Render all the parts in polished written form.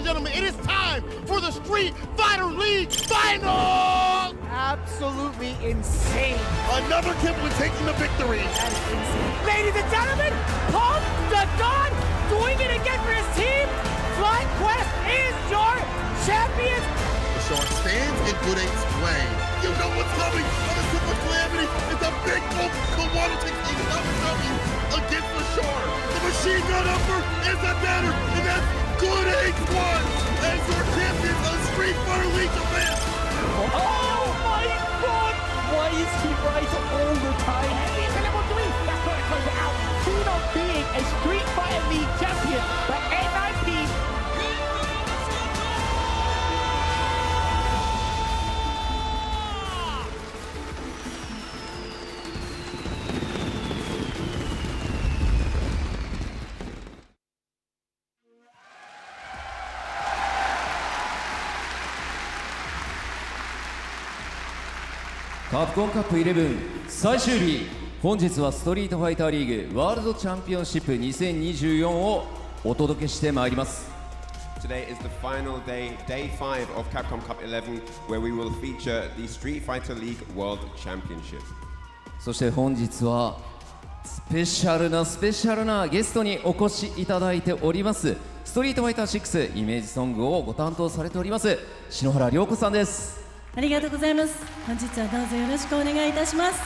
gentlemen, it is time for the Street Fighter League Finals! Absolutely insane. Another Kipling taking the victory. That is insane. Ladies and gentlemen, Pump the God doing it again for his team. FlyQuest is your champion. The shark stands in good eight's way. You know what's coming on the Super Calamity. It's a big move. Kawano takes AW against the shark. The machine gun upper is a better, and that's good eight's one as your champions of Street Fighter League Japan. Oh my God! Why is he right all the time? He's a level 3. That's what it comes out. Kino being a Street Fighter League champion, but NIP.カプコンカップ11最終日、本日はストリートファイターリーグワールドチャンピオンシップ2024をお届けしてまいります。 Today is the final day, day 5 of Capcom Cup 11, where we will feature the Street Fighter League World Championship. そして本日はスペシャルなゲストにお越しいただいております。ストリートファイター6イメージソングをご担当されております篠原涼子さんです。ありがとうございます。本日はどうぞよろしくお願いいたします。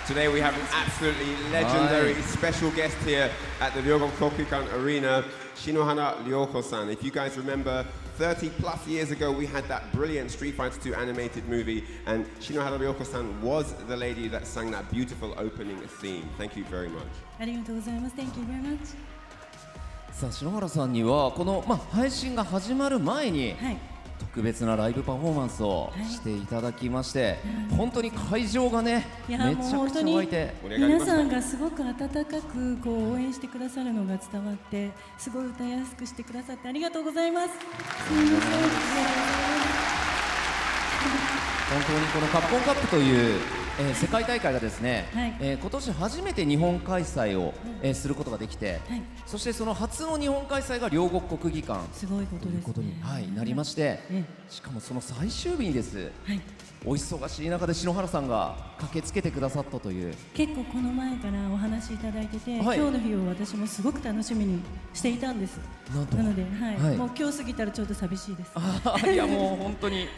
Today we have an absolutely legendary special guest here at the Ryogon Kokukan Arena, Shinohara Ryoko-san. If you guys remember, 30 plus years ago we had that brilliant Street Fighter 2 animated movie, and Shinohara Ryoko-san was the lady that sang that beautiful opening theme. Thank you very much. ありがとうございます。Thank you very much. さあ篠原さんにはこの、配信が始まる前に、特別なライブパフォーマンスをしていただきまして、本当に会場がねめちゃくちゃ沸いて、皆さんがすごく温かくこう応援してくださるのが伝わって、すごい歌いやすくしてくださってありがとうございます。すみません。本当にこのカプコンカップという世界大会がですね、今年初めて日本開催をすることができて、そしてその初の日本開催が両国国技館すごいことですね。ということになりまして、しかもその最終日にです、お忙しい中で篠原さんが駆けつけてくださったという。結構この前からお話しいただいてて、今日の日を私もすごく楽しみにしていたんです。なので、もう今日過ぎたらちょっと寂しいです。いやもう本当に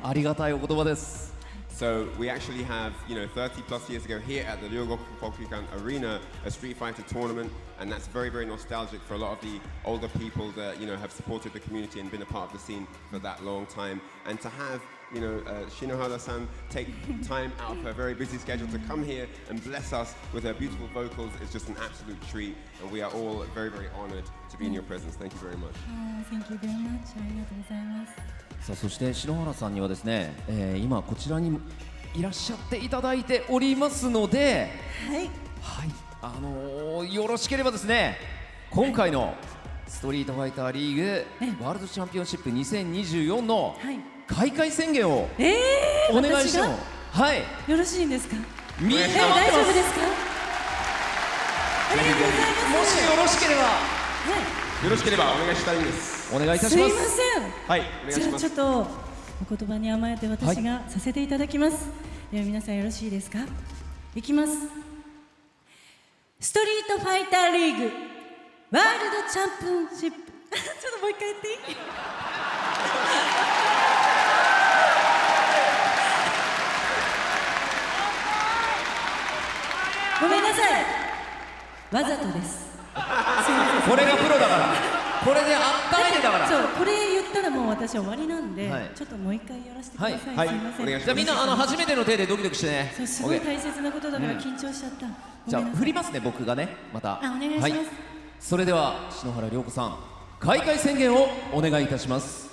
ありがたいお言葉です。So we actually have, 30 plus years ago here at the Ryogoku Kokukan Arena, a Street Fighter tournament, and that's very, very nostalgic for a lot of the older people that, have supported the community and been a part of the scene for that long time. And to have, Shinohara-san take time out of her very busy schedule to come here and bless us with her beautiful vocals is just an absolute treat, and we are all very, very honored to be in your presence. Thank you very much. Thank you very much. ありがとうございます。さあそして篠原さんにはですね、今こちらにいらっしゃっていただいておりますので、よろしければですね、今回のストリートファイターリーグワールドチャンピオンシップ2024の開会宣言をお願いしても、よろしいんですか？みんな大丈夫ですか？ありがとうございます。もしよろしければ、よろしければお願いしたいんです。お願いいたします。すいません。じゃあちょっとお言葉に甘えて私がさせていただきます。では皆さんよろしいですか？いきます。ストリートファイターリーグワールドチャンピオンシップちょっともう一回言っていい？ごめんなさい。わざとです。これがプロだから。これで温めてだから。そう、これ言ったらもう私終わりなんで、ちょっともう一回やらせてください。すみません。じゃあみんな初めての手でドキドキしてね。そう、すごい大切なことだから緊張しちゃった。じゃあ振りますね、僕がね、また。お願いします。それでは篠原涼子さん、開会宣言をお願いいたします。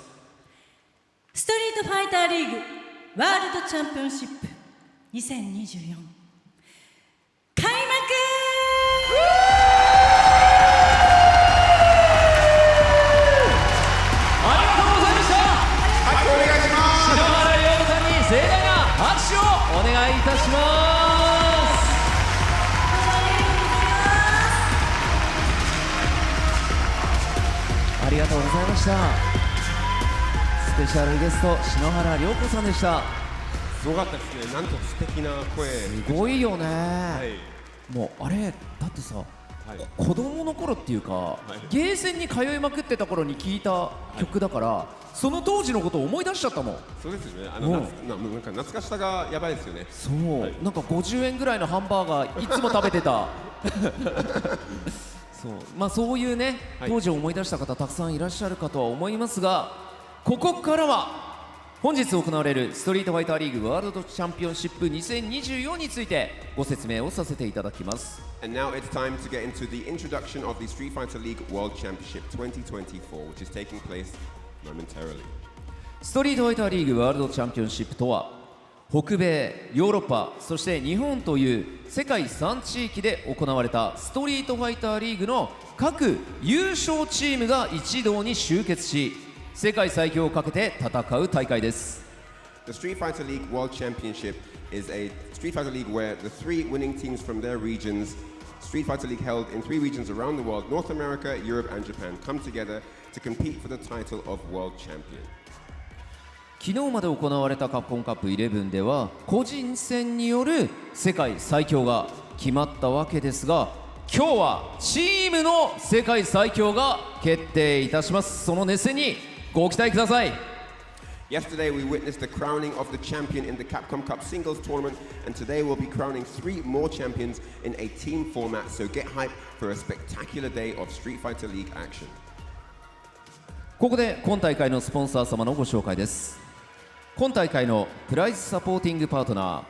ストリートファイターリーグワールドチャンピオンシップ2024開幕。盛大な拍手をお願いいたします。ありがとうございました。ペシャルゲスト篠原涼子さんでした。すごかったですね。なんと素敵な声。すごいよね、はい、もうあれだってさ、はい、子供の頃っていうか、ゲーセンに通いまくってた頃に聴いた曲だから、その当時のことを思い出しちゃったもん。そうですよね。なんか懐かしさがやばいですよね。そう、なんか50円ぐらいのハンバーガーいつも食べてたそう、まあそういうね、当時を思い出した方たくさんいらっしゃるかとは思いますが、ここからは本日行われるストリートファイターリーグワールドチャンピオンシップ2024についてご説明をさせていただきます。 And now it's time to get into the introduction of the Street Fighter League World Championship 2024, which is taking place momentarily. ストリートファイターリーグワールドチャンピオンシップとは、北米、ヨーロッパ、そして日本という世界3地域で行われたストリートファイターリーグの各優勝チームが一堂に集結し、世界最強をかけて戦う大会です。 The Street Fighter League World Championship is a Street Fighter League where the 3 winning teams from their regions, Street Fighter League held in 3 regions around the world, North America, Europe and Japan, come together to compete for the title of World Champion. 昨日まで行われたカプコンカップ11では個人戦による世界最強が決まったわけですが、今日はチームの世界最強が決定いたします。その熱戦にご期待ください。 Yesterday we witnessed the crowning of the champion in the Capcom Cup singles tournament, and today we'll be crowning 3 more champions in a team format, so get hyped for a spectacular day of Street Fighter League action. ここで今大会のスポンサー様のご紹介です。今大会のプライスサポーティングパートナー、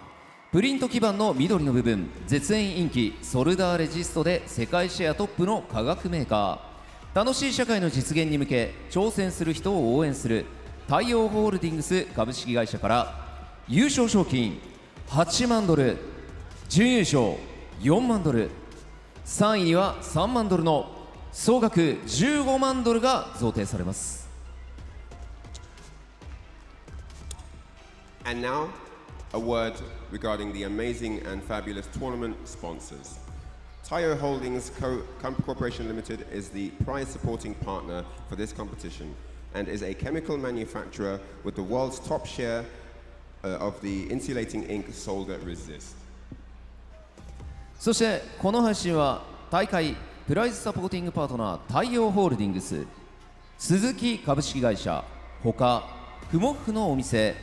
プリント基板の緑の部分、絶縁インキソルダーレジストで世界シェアトップの化学メーカー、楽しい社会の実現に向け挑戦する人を応援する太陽ホールディングス株式会社から優勝賞金8万ドル、準優勝4万ドル、3位には3万ドルの総額15万ドルが贈呈されます。 And now, a word regarding the amazing and fabulous tournament sponsors. Taiyo Holdings Corporation Limited is the prize supporting partner for this competition and is a chemical manufacturer with the world's top share of the insulating ink solder resist. そしてこの配信は大会プライズサポーティングパートナー太陽ホールディングス、鈴木株式会社ほかフモフのお店、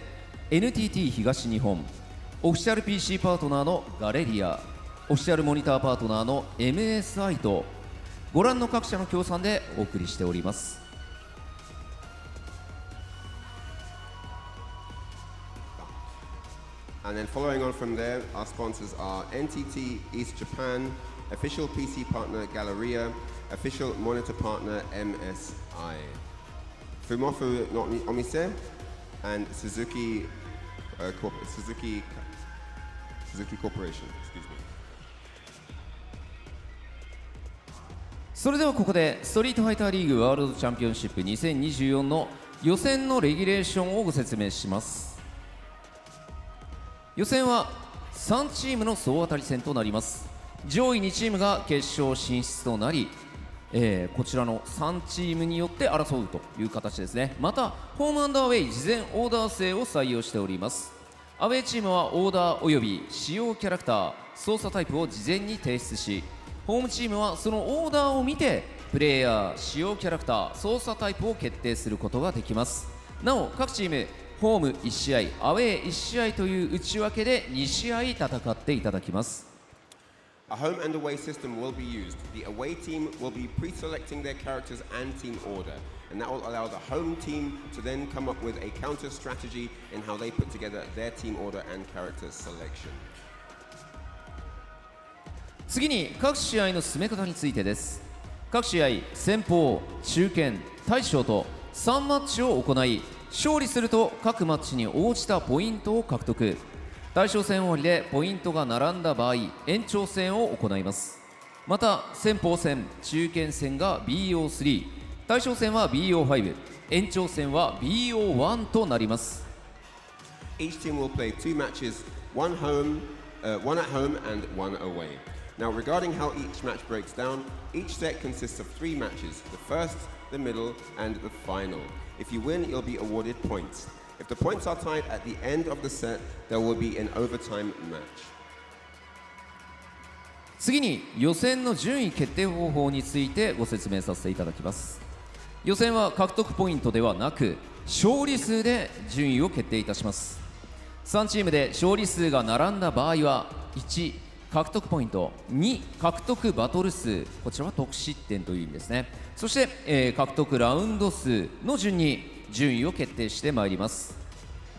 NTT 東日本、オフィシャル PC パートナーのガレリア、オフィシャルモニターパートナーの MSI とご覧の各社の協賛でお送りしております。 And then following on from there, our sponsors are NTT East Japan, official PC partner Galleria, official monitor partner MSI, Fumofu no Omise, and Suzuki Corporation. Excuse me. それではここでストリートファイターリーグワールドチャンピオンシップ2024の予選のレギュレーションをご説明します。予選は3チームの総当たり戦となります。上位2チームが決勝進出となり、こちらの3チームによって争うという形ですね。またホーム&アウェイ事前オーダー制を採用しております。アウェイチームはオーダーおよび使用キャラクター、操作タイプを事前に提出し、ホームチームはそのオーダーを見てプレイヤー、使用キャラクター、操作タイプを決定することができます。なお各チームホーム1試合、アウェイ1試合という内訳で2試合戦っていただきます。A home and away system will be used. The away team will be pre-selecting their characters and team order, and that will allow the home team to then come up with a counter strategy in how they put together their team order and character selection. 次に各試合の進め方についてです。各試合先鋒、中堅、大将と3マッチを行い、勝利すると各マッチに応じたポイントを獲得。大将戦終わりでポイントが並んだ場合、延長戦を行います。また先鋒戦、中堅戦が BO3、大将戦は BO5、延長戦は BO1 となります。 Each team will play 2 matches, one at home and one away. Now, regarding how each match breaks down, each set consists of 3 matches, the first, the middle, and the final. If you win, you'll be awarded points. If the points are tied at the end of the set, there will be an overtime match. 次に予選の順位決定方法についてご説明させていただきます。予選は獲得ポイントではなく勝利数で順位を決定いたします。3チームで勝利数が並んだ場合は1獲得ポイント、2獲得バトル数、こちらは得失点という意味ですね。そして、獲得ラウンド数の順に順位を決定してまいります。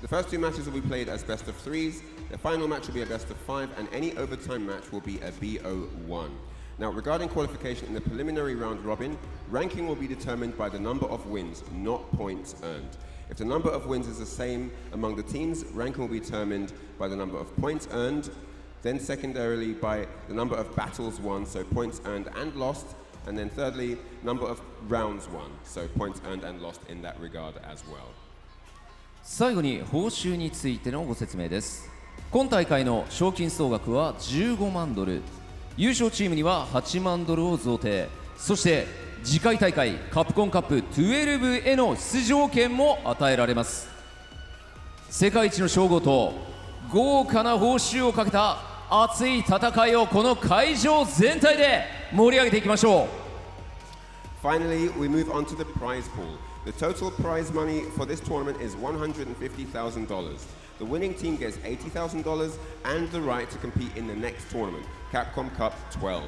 The first 2 matches will be played as best of 3s, the final match will be a best of 5, and any overtime match will be a BO1. Now, regarding qualification in the preliminary round robin, ranking will be determined by the number of wins, not points earned. If the number of wins is the same among the teams, ranking will be determined by the number of points earned, then secondarily by the number of battles won, so points earned and lost, and then thirdly, number of rounds won, so points earned and lost in that regard as well. 最後に報酬についてのご説明です。今大会の賞金総額は15万ドル、優勝チームには8万ドルを贈呈、そして次回大会カプコンカップ12への出場権も与えられます。世界一の称号と豪華な報酬をかけた熱い戦いをこの会場全体で盛り上げていきましょう。 Finally, we move on to the prize pool. The total prize money for this tournament is $150,000. The winning team gets $80,000 and the right to compete in the next tournament, Capcom Cup 12.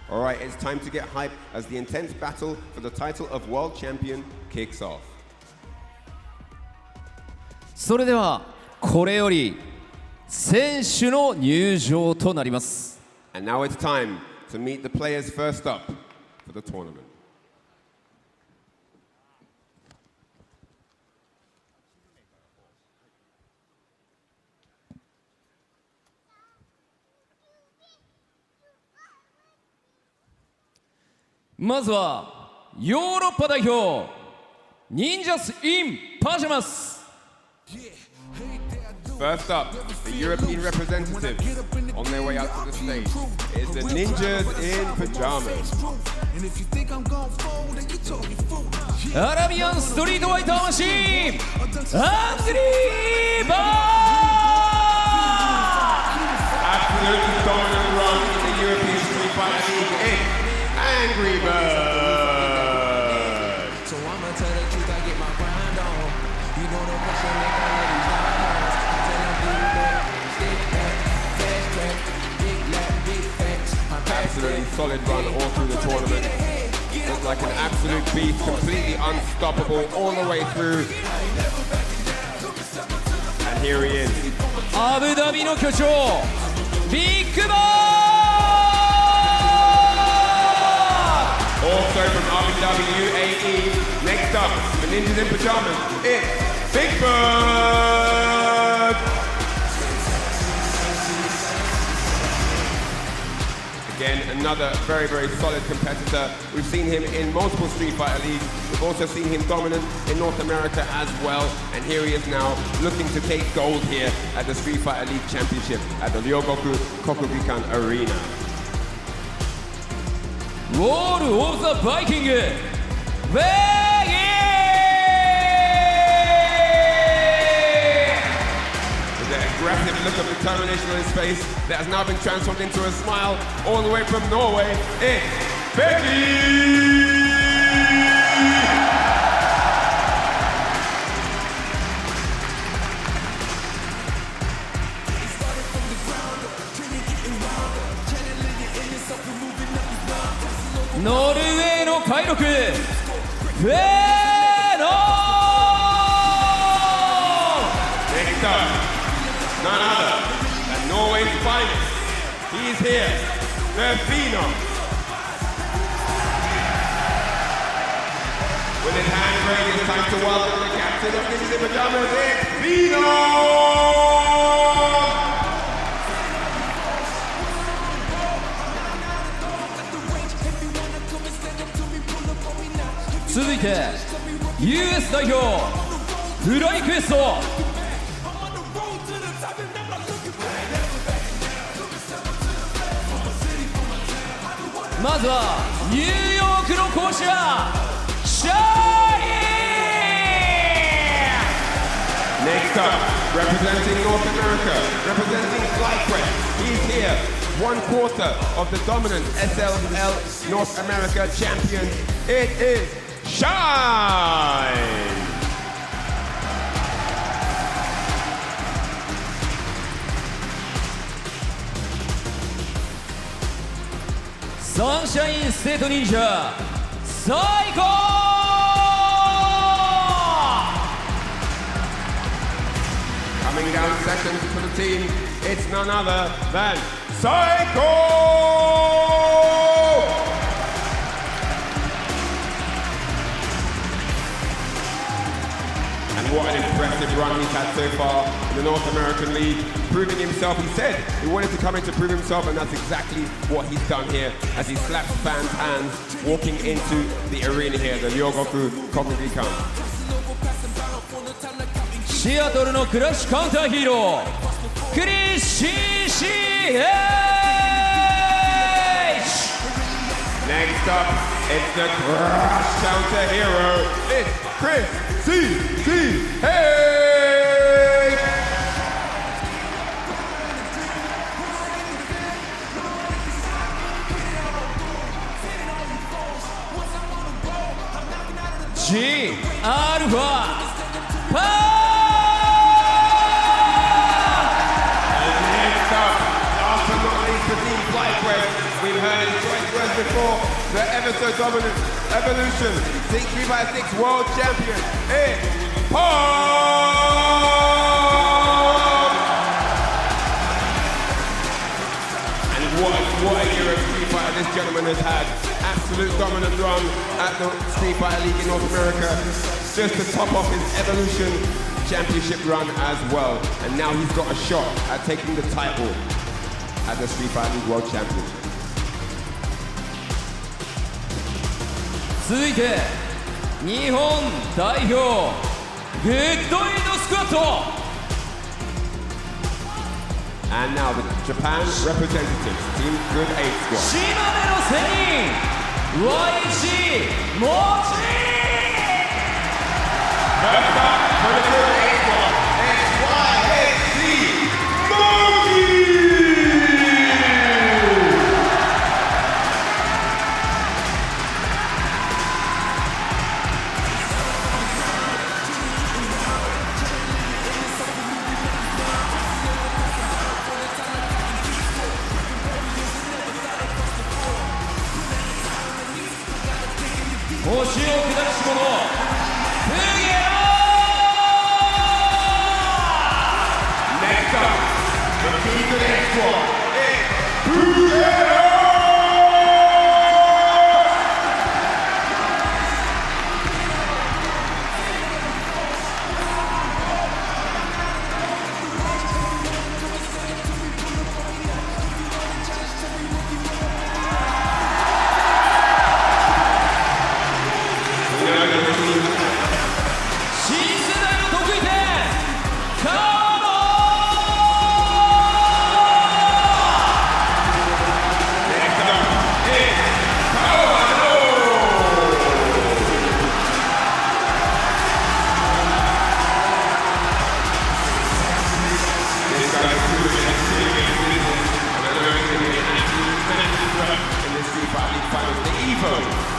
Alright, it's time to get hype as the intense battle for the title of World Champion kicks off. それではこれより選手の入場となります。 And now it's time to meet the players first up for the tournament. まずはヨーロッパ代表忍者ス in Pyjamas. First up, the European representatives on their way out to the stage is the Ninjas in Pyjamas. アラビアンストリートファイターマシーンアングリーバー Absolutely dominant run in the European Street Fighter League in Angry Bird. So I'ma tell the truth, I get my grind on. You know the pressure make all of these diamonds. Tell them big back, stick back, fast track, big lap, big facts. Absolutely solid run all through the tournament. Looks like an absolute beast, completely unstoppable all the way through. And here he is. アブダビの巨匠ビッグバー Also from Abu Dhabi, UAE. Next up, the Ninjas in Pyjamas, it's Big Bird! Again, another very, very solid competitor. We've seen him in multiple Street Fighter leagues. We've also seen him dominant in North America as well. And here he is now looking to take gold here at the Street Fighter League Championship at the Ryogoku Kokugikan Arena. ウォール・オブ・ザ・バイキングウェイギー With the aggressive look of determination on his face that has now been transformed into a smile all the way from Norway, it's Becky! Norway ノルウェーの怪力フェノー Next up, none other than Norway's finest. He's here, the Phenom. With his hand raised, it's time to welcome the captain of Ninjas in Pyjamas, it's Phenom! 続いて US 代表フライクエストまずはニューヨークの講師はシャイ Next up, representing North America, representing FlyQuest, he's here, 1/4 of the dominant SLL North America champion. It is Shine! Sunshine State Ninja, Psycho! Coming down second to the team, it's none other than Psycho! And what an impressive run he's had so far in the North American League, proving himself. He said he wanted to come in to prove himself, and that's exactly what he's done here as he slaps fans' hands walking into the arena here, the Ryogoku Kokugikan. シアトルのクラッシュカウンターヒーロークリス CCH! Next up, it's the crash counter hero. It's Chris CCH! G Alpha We've heard his choice words before. The ever so dominant Evolution 6x6 world champion. It's Paul! And what a year of Street Fighter this gentleman has had. Absolute dominant run at the Street Fighter League in North America. Just to top off his Evolution championship run as well. And now he's got a shot at taking the title at the Street Fighter League World Championship. 続いて日本代表グッドエイドスクワット And now the Japan representatives, Team Good 8 Squad. 島根の仙人 YG モチ First up for the Good 8 Squad, it's YG Mochi! Next up, the Team Good 8 Squad, it's Pyjamas!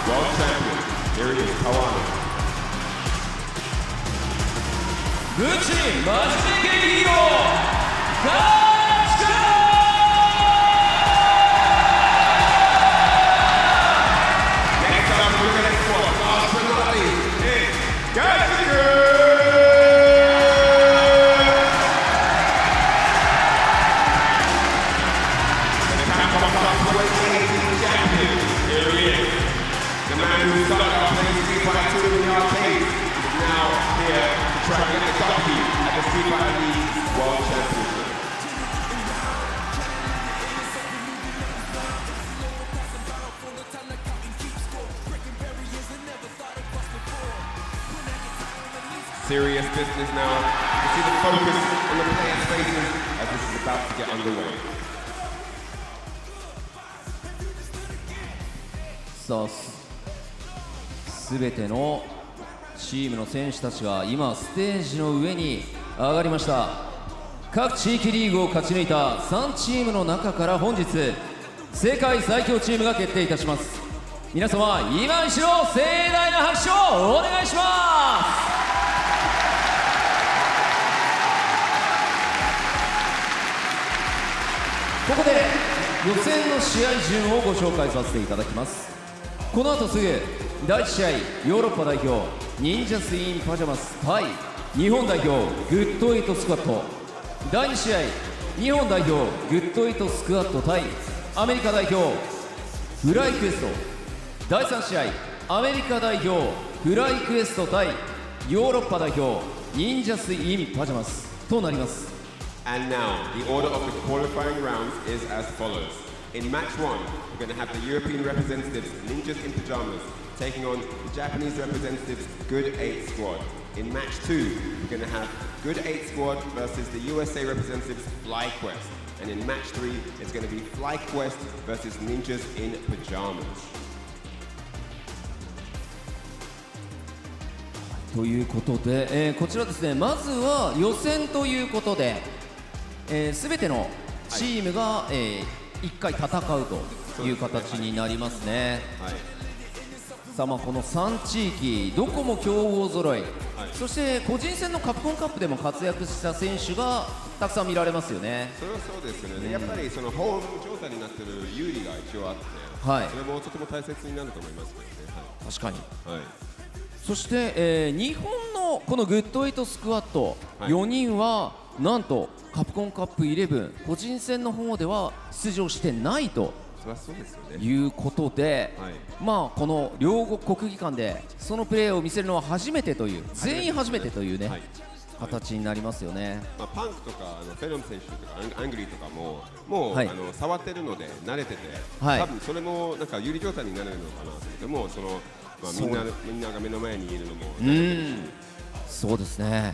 World champion, here he is, Kawana. グッチマジメケヒーローガチカNext up, look at that squad. Last but not least, it's Gachika! The Capcom Flyweight champion, here he is. The man who started off playing Street Fighter 2 in the arcade is now here to try to get the donkey at the Street Fighter League World Championship. Serious business now. You see the focus on the players' faces as this is about to get underway. さあすべてのチームの選手たちが今ステージの上に上がりました。各地域リーグを勝ち抜いた3チームの中から本日世界最強チームが決定いたします。皆様今一度盛大な拍手をお願いします。ここで予選の試合順をご紹介させていただきます。この後すぐ第1試合ヨーロッパ代表忍者スインパジャマス対日本代表グッドエイトスクワット。第2試合日本代表グッドエイトスクワット対アメリカ代表フライクエスト。第3試合アメリカ代表フライクエスト対ヨーロッパ代表忍者スインパジャマスとなります。And now, the order of the qualifying rounds is as follows. In match 1, we're going to have the European representatives, Ninjas in Pyjamas, taking on the Japanese representatives, Good 8 Squad. In match 2, we're going to have Good 8 Squad versus the USA representatives, FlyQuest. And in match 3, it's going to be FlyQuest versus Ninjas in Pyjamas. ということで、こちらですね、まずは予選ということで、すべてのチームが、1回戦うという形になりますね。さあまあこの3地域どこも強豪揃い、そして個人戦のカプコンカップでも活躍した選手がたくさん見られますよね。それはそうですよね。やっぱりそのホーム状態になっている有利が一応あって、それもとても大切になると思いますけどね。確かに。そして、日本のこのグッドエイトスクワット4人はなんとカプコンカップ11個人戦の方では出場してないということで、まあこの両国国技館でそのプレーを見せるのは初めてという、全員初めてというね、形になりますよね。まあパンクとかフェロム選手とかアングリーとかももう、触ってるので慣れてて、多分それもなんか有利状態になれるのかなと思って、もうそのまあ、みんなが目の前にいるのもそうですね。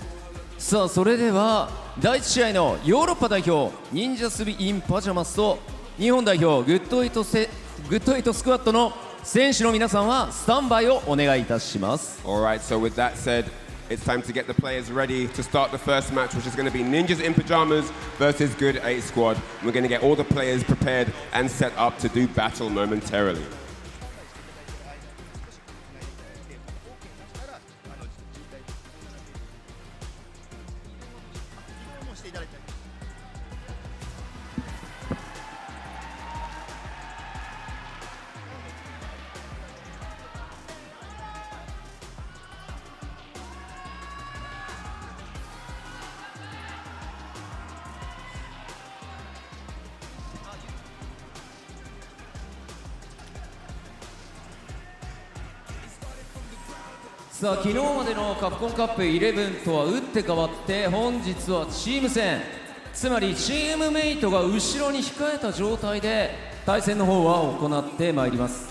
さあそれでは第1試合のヨーロッパ代表忍者スビインパジャマスと日本代表グッドエイトスクワットの選手の皆さんはスタンバイをお願いいたします。 Alright, so with that said, it's time to get the players ready to start the first match, which is going to be Ninjas in Pyjamas versus Good 8 Squad. We're going to get all the players prepared and set up to do battle momentarily.さあ昨日までのカプコンカップ11とは打って変わって本日はチーム戦、つまりチームメイトが後ろに控えた状態で対戦の方は行ってまいります。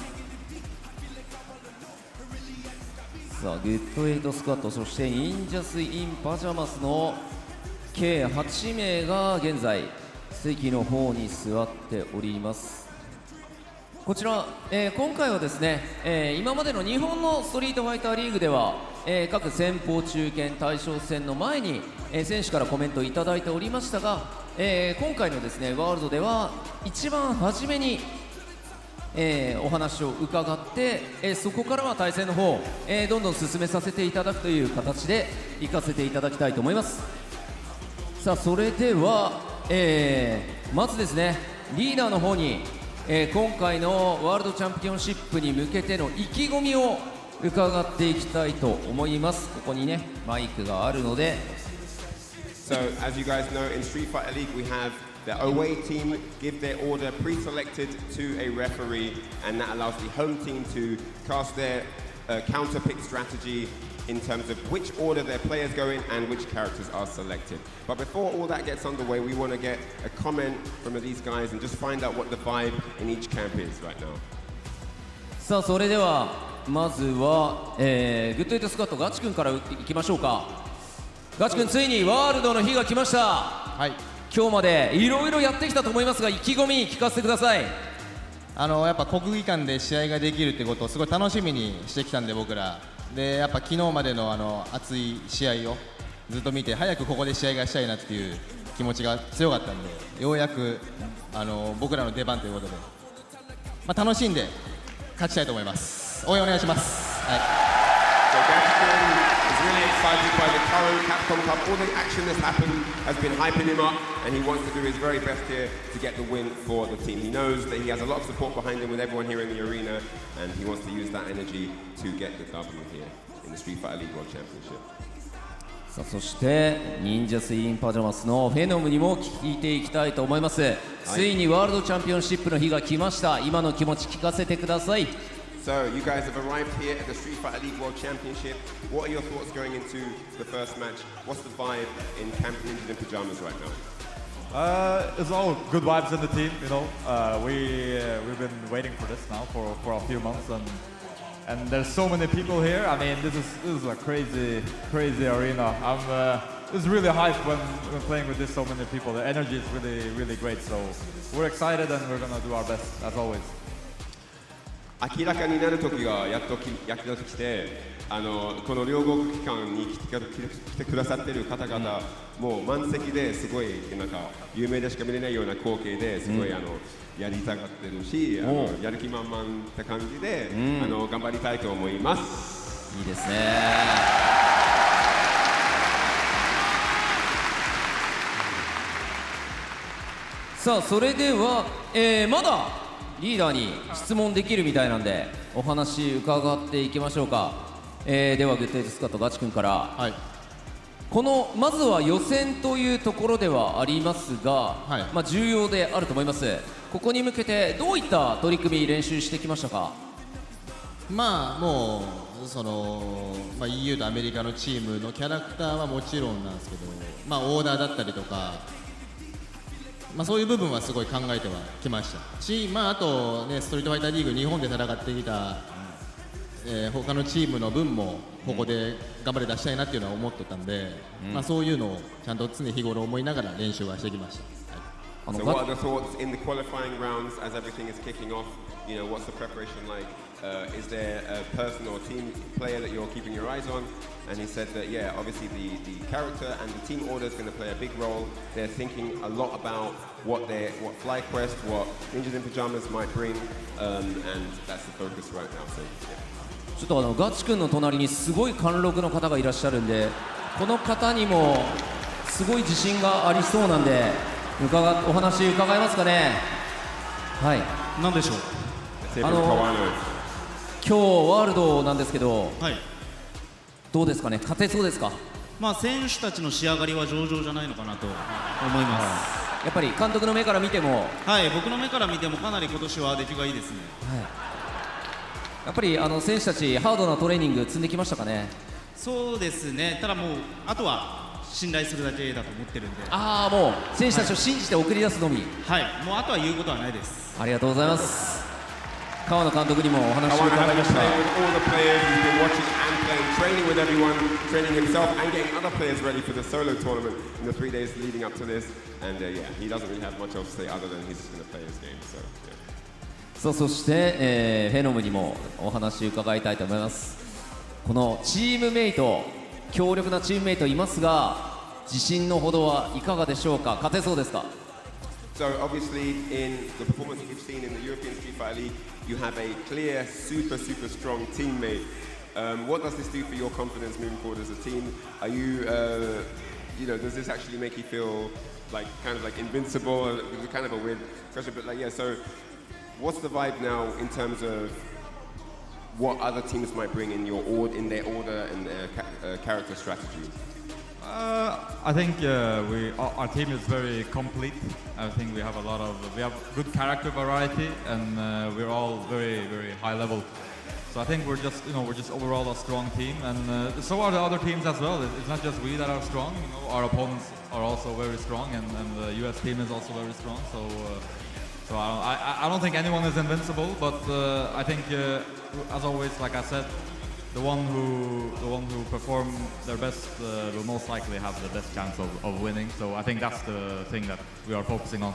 さあグッドエイトスクワット、そして忍者スインパジャマスの計8名が現在席の方に座っております。こちら、今回はですね、今までの日本のストリートファイターリーグでは、各先鋒中堅大将戦の前に、選手からコメントをいただいておりましたが、今回のですねワールドでは一番初めに、お話を伺って、そこからは対戦の方、どんどん進めさせていただくという形で行かせていただきたいと思います。さあそれでは、まずですねリーダーの方に今回のワールドチャンピオンシップに向けての意気込みを伺っていきたいと思います。ここにねマイクがあるので。 So as you guys know, in Street Fighter League we have the away team give their order pre-selected to a referee, and that allows the home team to cast their counter pick strategy in terms of which order their players go in and which characters are selected. But before all that gets underway, we want to get a comment from these guys and just find out what the vibe in each camp is right now. さあそれではまずは、グッドエイトスクワットガチ君からいきましょうか。ガチ君、ついにワールドの日が来ました。今日までいろいろやってきたと思いますが意気込み聞かせてください。やっぱ国技館で試合ができるってことをすごい楽しみにしてきたんで、僕らでやっぱ昨日までの熱い試合をずっと見て、早くここで試合がしたいなっていう気持ちが強かったんで、ようやく僕らの出番ということで、楽しんで勝ちたいと思います。応援お願いします。はい。So Capcom is really excited by the current Capcom Cup. All the action that's happened has been hyping him up, and he wants to do his very best here to get the win for the team. He knows that he has a lot of support behind him with everyone here in the arena, and he wants to use that energy to get the W here in the Street Fighter League World Championship. さあそして忍者ツインパジャマスのフェノムにも聞いていきたいと思います、ついにワールドチャンピオンシップの日が来ました。今の気持ち聞かせてください。So you guys have arrived here at the Street Fighter League World Championship. What are your thoughts going into the first match? What's the vibe in Camp Ninja in Pyjamas right now? It's all good vibes in the team, you know. We've been waiting for this now for a few months, and there's so many people here. I mean, this is a crazy arena. It's really hype when playing with this so many people. The energy is really great. So we're excited and we're gonna do our best as always. 明らかになる時がやっと来て、この両国機関に来てくださっている方々、もう満席ですごいなんか有名でしか見れないような光景ですごい、やりたがってるし、やる気満々って感じで、頑張りたいと思います。いいですね。さあそれでは、まだリーダーに質問できるみたいなんでお話伺っていきましょうか。ではグッドエイジスカットガチ君から、はい、このまずは予選というところではありますが、はい、重要であると思います。ここに向けてどういった取り組み練習してきましたか？もうEU とアメリカのチームのキャラクターはもちろんなんですけど、オーダーだったりとか、そういう部分はすごい考えてはきましたし、あとね、ストリートファイターリーグ日本で戦ってきた、他のチームの分もここで頑張り出したいなっていうのは思ってたんで、そういうのをちゃんと常日頃思いながら練習はしてきました。So what are the thoughts in the qualifying rounds as everything is kicking off? You know, what's the preparation like? Is there a person or team player that you're keeping your eyes on? And he said that, yeah, obviously the character and the team order is going to play a big role. They're thinking a lot about what FlyQuest, what Ninjas in Pyjamas might bring, and that's the focus right now. So, yeah. ちょっとガチ君の隣にすごい貫禄の方がいらっしゃるんで、この方にもすごい自信がありそうなんでお話伺えますかね。はい。何でしょう。今日ワールドなんですけど、はい、どうですかね、勝てそうですか？選手たちの仕上がりは上々じゃないのかなと思います。やっぱり監督の目から見ても、はい、僕の目から見てもかなり今年は出来がいいですね。はい、やっぱり選手たちハードなトレーニング積んできましたかね？そうですね。ただもうあとは信頼するだけだと思ってるんで。もう選手たちを信じて送り出すのみ。はい、もうあとは言うことはないです。ありがとうございます。川野監督にもお話を伺いました。Training with everyone, training himself and getting other players ready for the solo tournament in the 3 days leading up to this. And yeah, he doesn't really have much else to say other than he's just going to play his game. So, yeah. そして、フェノムにもお話を伺いたいと思います。このチームメイト、強力なチームメイトいますが、自信のほどはいかがでしょうか？勝てそうですか？ So obviously in the performance that we've seen in the European Street Fighter League, you have a clear, super strong teammate. What does this do for your confidence moving forward as a team? Are you, does this actually make you feel like kind of like invincible? It's kind of a weird question, but like, yeah, so what's the vibe now in terms of what other teams might bring in their order and their character strategy? I think our team is very complete. I think we have good character variety, and we're all very high level. So I think we're just overall a strong team, and so are the other teams as well. It's not just we that are strong. Our opponents are also very strong, and the US team is also very strong. So I don't think anyone is invincible, but I think as always, like I said, the one who perform their best will most likely have the best chance of winning. So I think that's the thing that we are focusing on.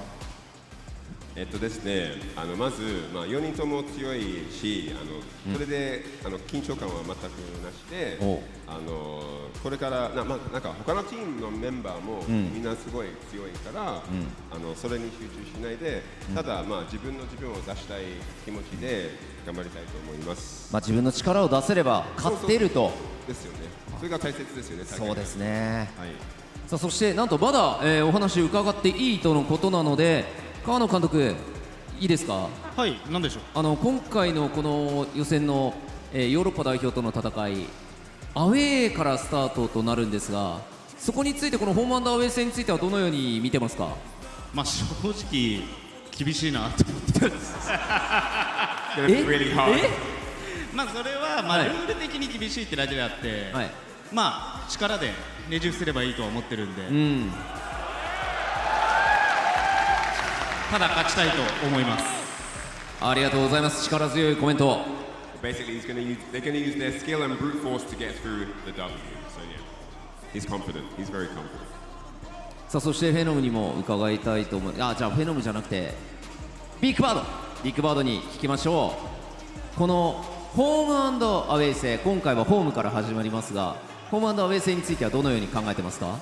ですね、まず、4人とも強いし、それで緊張感は全くなしで、これからなんか他のチームのメンバーもみんなすごい強いから、それに集中しないで、ただ自分を出したい気持ちで頑張りたいと思います。自分の力を出せれば勝っていると。ですよね。それが大切ですよね。そうですね。はい。さあそしてなんとまだ、お話伺っていいとのことなので。川野監督、いいですか。はい、なんでしょう。今回のこの予選の、ヨーロッパ代表との戦い、アウェーからスタートとなるんですが、そこについてこのホーム&アウェー戦についてはどのように見てますか。正直厳しいなと思ってます。それはルール的に厳しいってだけであって、力でねじ伏せればいいとは思ってるんで。ただ勝ちたいと思います。ありがとうございます。力強いコメント。Basically, they're going to use their skill and brute force to get through the W. So yeah, he's confident. He's very confident. さあそしてフェノムにも伺いたいと思います。じゃあフェノムじゃなくてビッグバードに聞きましょう。このホーム&アウェー制、今回はホームから始まりますが、ホーム&アウェー制についてはどのように考えてますか。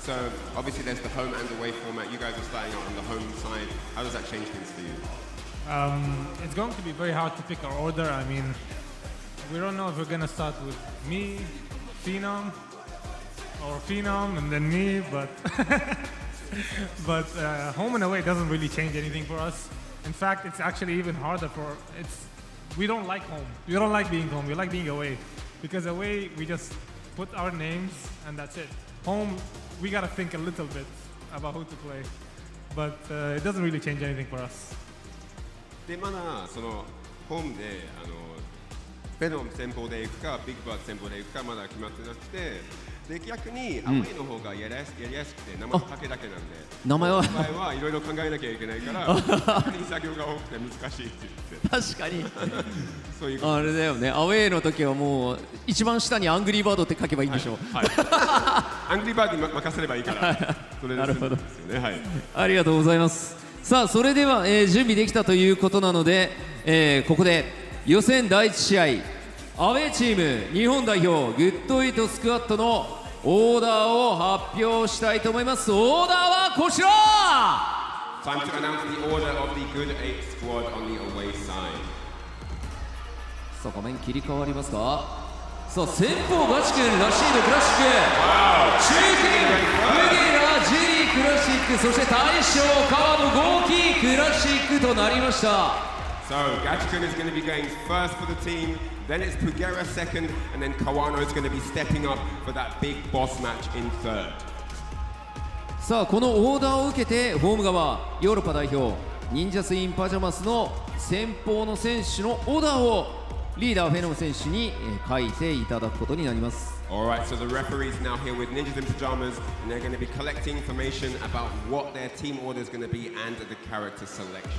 So obviously there's the home and away format. You guys are starting out on the home side. How does that change things for you? It's going to be very hard to pick our order. I mean, we don't know if we're going to start with me, Phenom, or Phenom, and then me, but home and away doesn't really change anything for us. In fact, it's actually even harder we don't like home. We don't like being home. We like being away. Because away, we just put our names, and that's it. Home, we got to think a little bit about who to play, but it doesn't really change anything for us. でまだそのホームでフェノム先方で行くかビッグバード先方で行くかまだ決まってなくて、で逆にアウェイの方がやりやすくて名前だけなんで、名前はいろいろ考えなきゃいけないから作業が多くて難しいって言って。確かにそういうあれだよね。アウェイの時はもう一番下にアングリーバードって書けばいいんでしょう。アングリーバードに任せればいいからそれで済むんですよね。はい。ありがとうございます。さあそれでは、準備できたということなので、ここで予選第1試合アウェーチーム日本代表グッドイートスクワットのオーダーを発表したいと思います。オーダーはこちら。 Time to announce the order of the Good 8 squad on the away side. さあ画面切り替わりますか。さあ先鋒ガチ君ラシードクラシック、中堅ムゲラジュリークラシック、そして大将川野豪輝クラシックとなりました。So Gachikun is going to be going first for the team, then it's Pugera second, and then Kawano is going to be stepping up for that big boss match in third. さあこのオーダーを受けてホーム側ヨーロッパ代表忍者スインパジャマスの先方の選手のオーダーをリーダーフェノム選手に書いていただくことになります。 Alright, so the referees now here with Ninjas in Pyjamas, and they're going to be collecting information about what their team order is going to be and the character selection.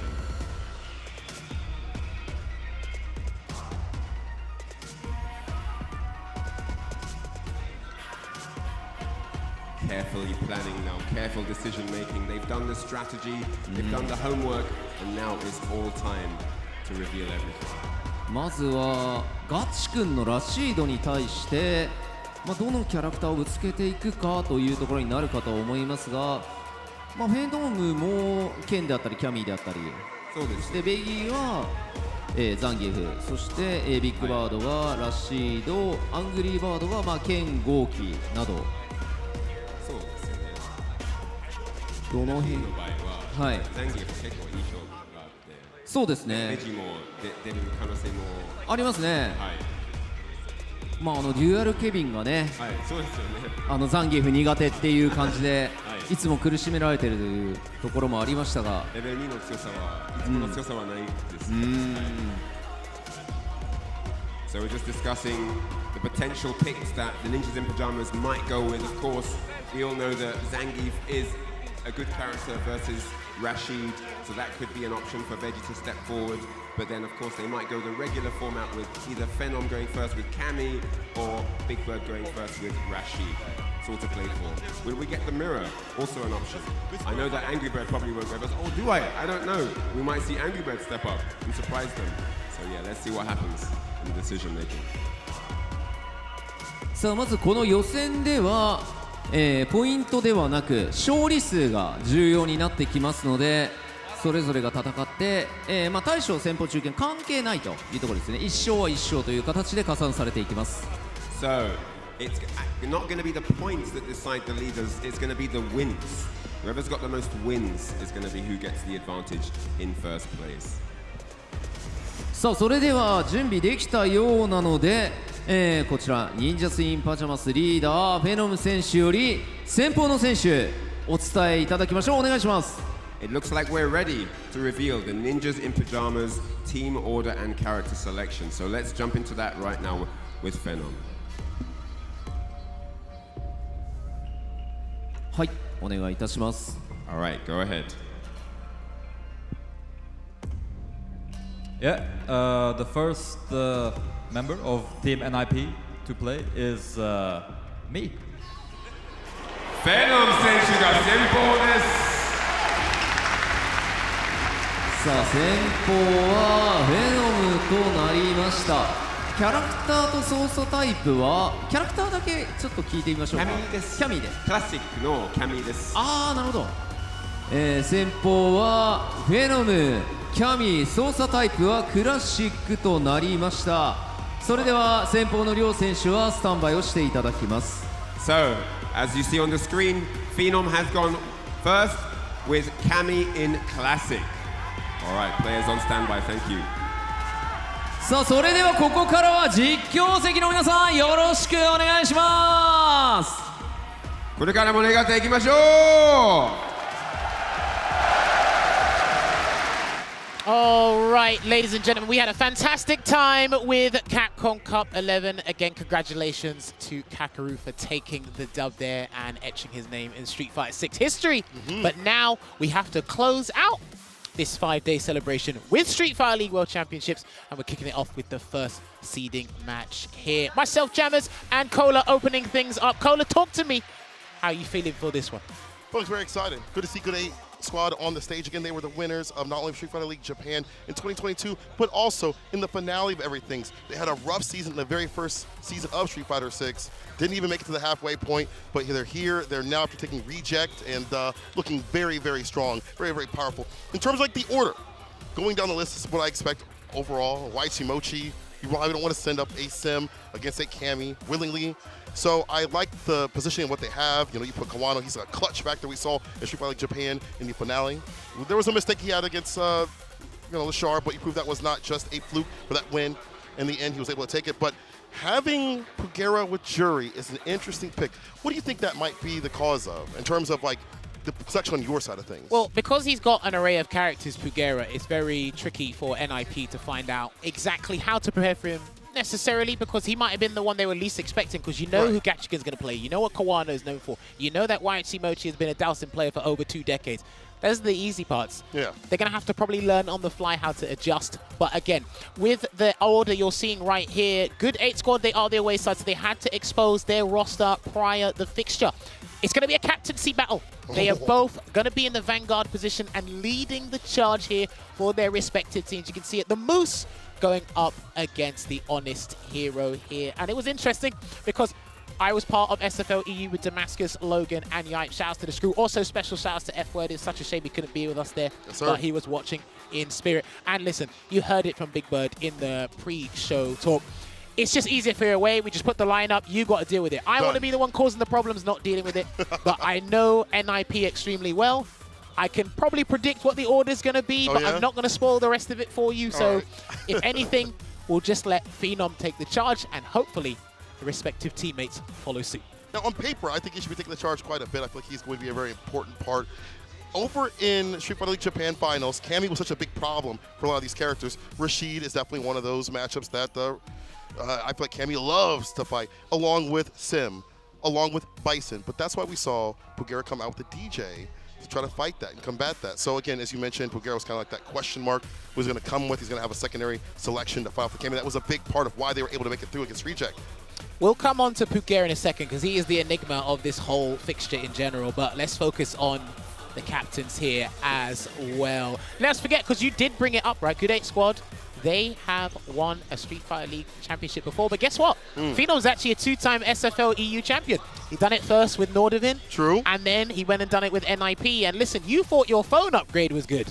Carefully planning now, careful decision making. They've done the strategy, they've done the homework, and now it's all time to reveal everything. まずはガチ君のラシードに対して、どのキャラクターをぶつけていくかというところになるかと思いますが、フェノムもケンであったりキャミーであったり、そうです。そしてベギーは、ザンギエフ、そして、ビッグバードがラシード、アングリーバードが、ケン、ゴーキなど。そうですよね。どの辺の場合は、はい、ザンギエフ結構いい勝負があって、そうですね。レジも出る可能性もありますね。はい。デュアルケビンがね、はい、そうですよね。ザンギエフ苦手っていう感じで、はい、いつも苦しめられているというところもありましたが、レベル2の強さはいつもの強さはないです。So we're just discussing the potential picks that the Ninjas in Pyjamas might go with. Of course, we all know that Zangief is a good character versus Rashid, so that could be an option for Veggie to step forward. But then, of course, they might go the regular format with either Phenom going first with Cammy or Big Bird going first with Rashid. console to play for? Will we get the mirror? Also an option. I know that Angry Bird probably won't go, but oh, do I? I don't know. We might see Angry Bird step up and surprise them. So yeah, let's see what happens in the decision making. さあまずこの予選では、ポイントではなく勝利数が重要になってきますので、それぞれが戦って、大将先鋒中堅関係ないというところですね。1勝は1勝という形で加算されていきます。 So it's not going to be the points that decide the leaders, it's going to be the wins. Whoever's got the most wins is going to be who gets the advantage in first place. さあそれでは準備できたようなので、こちら忍者ツインパジャマスリーダーフェノム選手より先鋒の選手お伝えいただきましょう。お願いします。 It looks like we're ready to reveal the Ninjas in Pyjamas team order and character selection. So let's jump into that right now with Phenom. はい、お願いいたします。 All right, go ahead. Yeah, the first member of Team NIP to play is me. Phenom 選手が先鋒です。 さあ先鋒はフェノムとなりました。キャラクターと操作タイプはキャラクターだけちょっと聞いてみましょうか。キャミーです。キャミーで。クラシックのキャミーです。ああなるほど。先鋒はフェノム、キャミー、操作タイプはクラシックとなりました。それでは先鋒の両選手はスタンバイをしていただきます。 So, as you see on the screen, Phenom has gone first with Cammy in Classic. All right, players on standby, thank you. さあそれではここからは実況席の皆さんよろしくお願いします。これからも願っていきましょう。 All right, ladies and gentlemen, we had a fantastic time with Capcom Cup 11. Again, congratulations to Kakeru for taking the dub there and etching his name in Street Fighter 6 history. But now we have to close out this 5-day celebration with Street Fighter League World Championships, and we're kicking it off with the first seeding match here. Myself, Jammers, and Cola opening things up. Cola, talk to me. How are you feeling for this one? Well, it's very exciting. Good to see Good 8 squad on the stage again. They were the winners of not only Street Fighter League Japan in 2022, but also in the finale of everything. They had a rough season in the very first season of Street Fighter 6. Didn't even make it to the halfway point, but they're here. They're now after taking reject and looking very, very strong, very, very powerful. In terms of like the order, going down the list is what I expect overall. YC Mochi, you probably don't want to send up a Sim against a Cammy willingly. So I like the positioning of what they have. You know, you put Kawano, he's a clutch factor we saw in Street Fighter League Japan in the finale. There was a mistake he had against, Lashar, but he proved that was not just a fluke for that win. In the end, he was able to take it. But having Pugera with JURI is an interesting pick. What do you think that might be the cause of in terms of like the selection on your side of things? Well, because he's got an array of characters, Pugera, it's very tricky for NIP to find out exactly how to prepare for him necessarily, because he might have been the one they were least expecting, because you know who Gachikin's going to play, you know what Kawano is known for, you know that YHC Mochi has been a Dowson player for over 2 decades. Those are the easy parts. Yeah. They're going to have to probably learn on the fly how to adjust. But again, with the order you're seeing right here, Good 8 squad, they are the away side, so they had to expose their roster prior the fixture. It's going to be a captaincy battle. They are both going to be in the vanguard position and leading the charge here for their respective teams. You can see it, the Moose going up against the Honest Hero here. And it was interesting because I was part of SFL EU with Damascus, Logan, and Yipe. Shouts to the Screw. Also, special shouts to F-Word. It's such a shame he couldn't be with us there, but he was watching in spirit. And listen, you heard it from Big Bird in the pre-show talk. It's just easier for your away. We just put the line up. You got to deal with it. I want to be the one causing the problems, not dealing with it. But I know NIP extremely well. I can probably predict what the order's going to be, but I'm not going to spoil the rest of it for you. So if anything, we'll just let Phenom take the charge, and hopefully the respective teammates follow suit. Now, on paper, I think he should be taking the charge quite a bit. I feel like he's going to be a very important part. Over in Street Fighter League Japan Finals, Cammy was such a big problem for a lot of these characters. Rashid is definitely one of those matchups that I feel like Cammy loves to fight, along with Sim, along with Bison. But that's why we saw Pugera come out with the DJ to try to fight that and combat that. So again, as you mentioned, Pugera was kind of like that question mark was going to come with. He's going to have a secondary selection to fight for Cammy. That was a big part of why they were able to make it through against Reject. We'll come on to Puger in a second because he is the enigma of this whole fixture in general, but let's focus on the captains here as well. Let's forget, because you did bring it up, right? Good 8 Squad, they have won a Street Fighter League championship before, but guess what? Phenom's actually a 2-time SFL EU champion. He done it first with Nordovin. True. And then he went and done it with NIP. And listen, you thought your phone upgrade was good.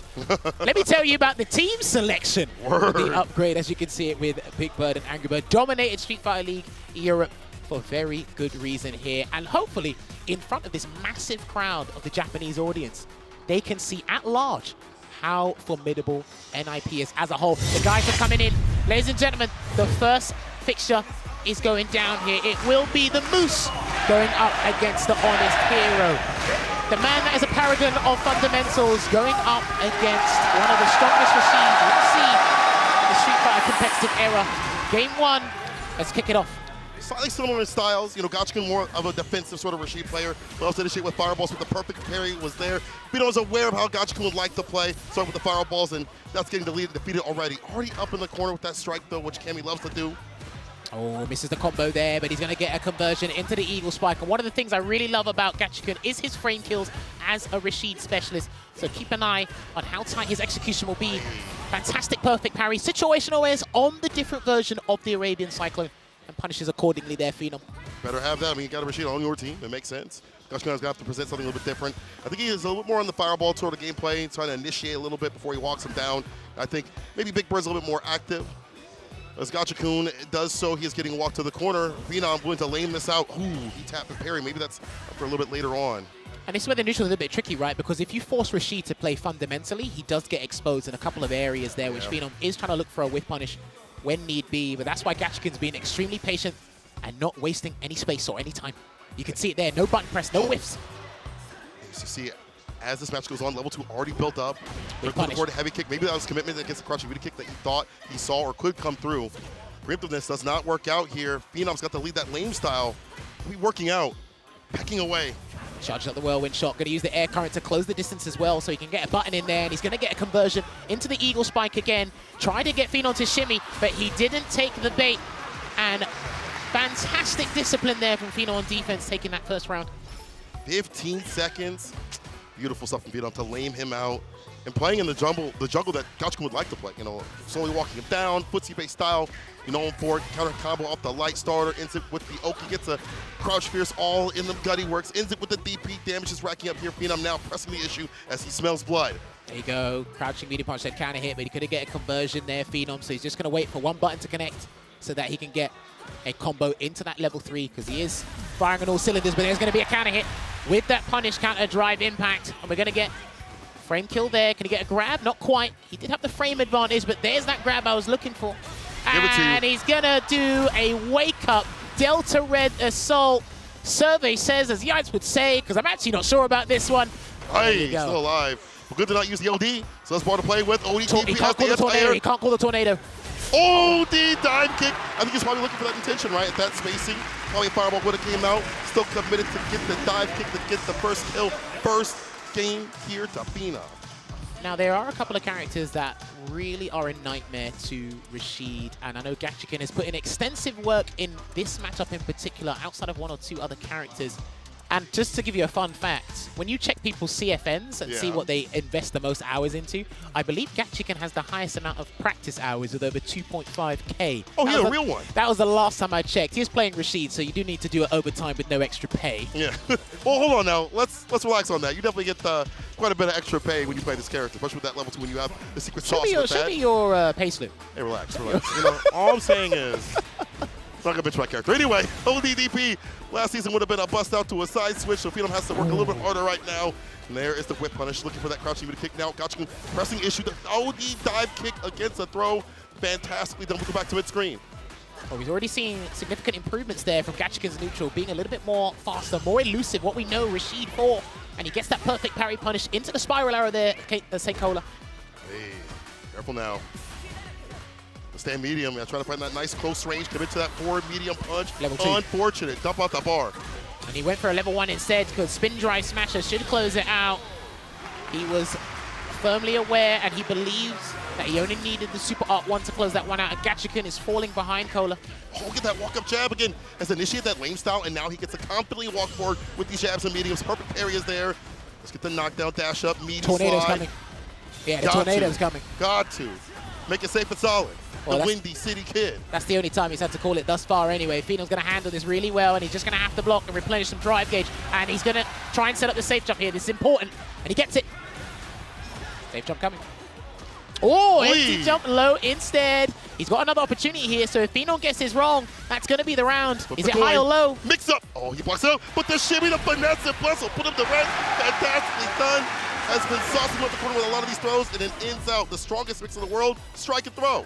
Let me tell you about the team selection. The upgrade, as you can see it with Big Bird and Angry Bird. Dominated Street Fighter League Europe for very good reason here. And hopefully, in front of this massive crowd of the Japanese audience, they can see at large how formidable NIP is as a whole. The guys are coming in. Ladies and gentlemen, the first fixture is going down here. It will be the Moose going up against the Honest Hero. The man that is a paragon of fundamentals going up against one of the strongest machines we've seen in the Street Fighter competitive era. Game 1, let's kick it off. Slightly similar in styles. You know, Gachikun more of a defensive sort of Rashid player, but also did shit with fireballs, but the perfect parry was there. Phenom was aware of how Gachikun would like to play, starting with the fireballs, and that's getting defeated already. Already up in the corner with that strike, though, which Cammy loves to do. Oh, misses the combo there, but he's going to get a conversion into the Eagle Spike. And one of the things I really love about Gachikun is his frame kills as a Rashid specialist. So keep an eye on how tight his execution will be. Fantastic perfect parry. Situational awareness on the different version of the Arabian Cyclone, and punishes accordingly there, Phenom. Better have that. I mean, you got a Rashid on your team. It makes sense. Gachikun is going to have to present something a little bit different. I think he is a little bit more on the fireball sort of gameplay, trying to initiate a little bit before he walks him down. I think maybe Big Bird's a little bit more active. As Gachikun does so, he is getting walked to the corner. Phenom going to lame this out. Ooh, he tapped and parry. Maybe that's for a little bit later on. And this is where the neutral is a little bit tricky, right? Because if you force Rashid to play fundamentally, he does get exposed in a couple of areas there, which Phenom is trying to look for a whiff punish when need be. But that's why Gachikun's being extremely patient and not wasting any space or any time. You can see it there. No button press, no whiffs. You see, as this match goes on, level 2 already built up. Big Looking forward to heavy kick. Maybe that was commitment against the crushing kick that he thought he saw or could come through. Preemptiveness does not work out here. Phenom's got to lead that lame style. He'll be working out, pecking away. Charges up the whirlwind shot. Going to use the air current to close the distance as well, so he can get a button in there. And he's going to get a conversion into the Eagle Spike again. Tried to get Phenom to shimmy, but he didn't take the bait. And fantastic discipline there from Phenom on defense, taking that first round. 15 seconds. Beautiful stuff from Phenom to lame him out. And playing in the jungle that Gachikun would like to play. You know, slowly walking him down, footsie-based style. You know him for it. Counter combo off the light starter. Ends it with the Oki. Gets a crouch fierce all in the gutty works. Ends it with the DP. Damage is racking up here. Phenom now pressing the issue as he smells blood. There you go. Crouching medium punch that counter hit, but he couldn't get a conversion there, Phenom. So he's just going to wait for one button to connect so that he can get a combo into that level 3, because he is firing on all cylinders, but there's going to be a counter hit with that punish counter drive impact. And we're going to get frame kill there. Can he get a grab? Not quite. He did have the frame advantage, but there's that grab I was looking for. And he's going to do a wake-up Delta Red Assault. Survey says, as Yites would say, because I'm actually not sure about this one. Hey, still alive. But good to not use the OD, so that's part to play with. OD he can't call the tornado. He can't call the tornado. OD dive kick. I think he's probably looking for that intention, right? At that spacing. Probably a fireball would have came out. Still committed to get the dive kick to get the first kill. First game here to Phenom. Now, there are a couple of characters that really are a nightmare to Rashid, and I know Gachikun has put in extensive work in this matchup in particular, outside of one or two other characters. And just to give you a fun fact, when you check people's CFNs and see what they invest the most hours into, I believe Gachikun has the highest amount of practice hours with over 2.5K. Oh, he's a real one. That was the last time I checked. He was playing Rashid, so you do need to do it overtime with no extra pay. Yeah. Well, hold on now. Let's relax on that. You definitely get quite a bit of extra pay when you play this character, especially with that level 2 when you have the secret sauce with that. Show me your pay slip. Hey, relax. You know, all I'm saying is, it's not going to bitch my character. Anyway, ODDP last season would have been a bust out to a side switch, so Phenom has to work a little bit harder right now. And there is the whip punish, looking for that crouching kick now. Gachikun pressing issue. The OD dive kick against a throw. Fantastically done. We'll go back to mid-screen. Oh, we've already seen significant improvements there from Gachikun's neutral, being a little bit more faster, more elusive, what we know Rashid for. And he gets that perfect parry punish into the spiral arrow there, St. Cola. Hey, careful now. Stand medium, trying to find that nice close range, commit to that forward medium punch. Level 2. Unfortunate, dump out the bar. And he went for a level 1 instead, because spin drive smasher should close it out. He was firmly aware, and he believes that he only needed the Super Art 1 to close that one out. And Gatchikun is falling behind Cola. Oh, get that walk-up jab again. Has initiated that lame style, and now he gets to confidently walk forward with these jabs and mediums. Perfect areas there. Let's get the knockdown, dash up, medium Tornado's slide. coming. Yeah, the tornado's coming. Got to. Make it safe and solid. Well, the Windy City Kid. That's the only time he's had to call it thus far anyway. Phenom's going to handle this really well, and he's just going to have to block and replenish some drive gauge. And he's going to try and set up the safe jump here. This is important, and he gets it. Safe jump coming. Oh, empty jump low instead. He's got another opportunity here, so if Phenom gets this wrong, that's going to be the round. Is it high or low? Mix up. Oh, he blocks it up, but the shimmy, the finesse, and plus will put him to rest. Fantastically done. Has been saucing up the corner with a lot of these throws, and then ends out the strongest mix in the world, strike and throw.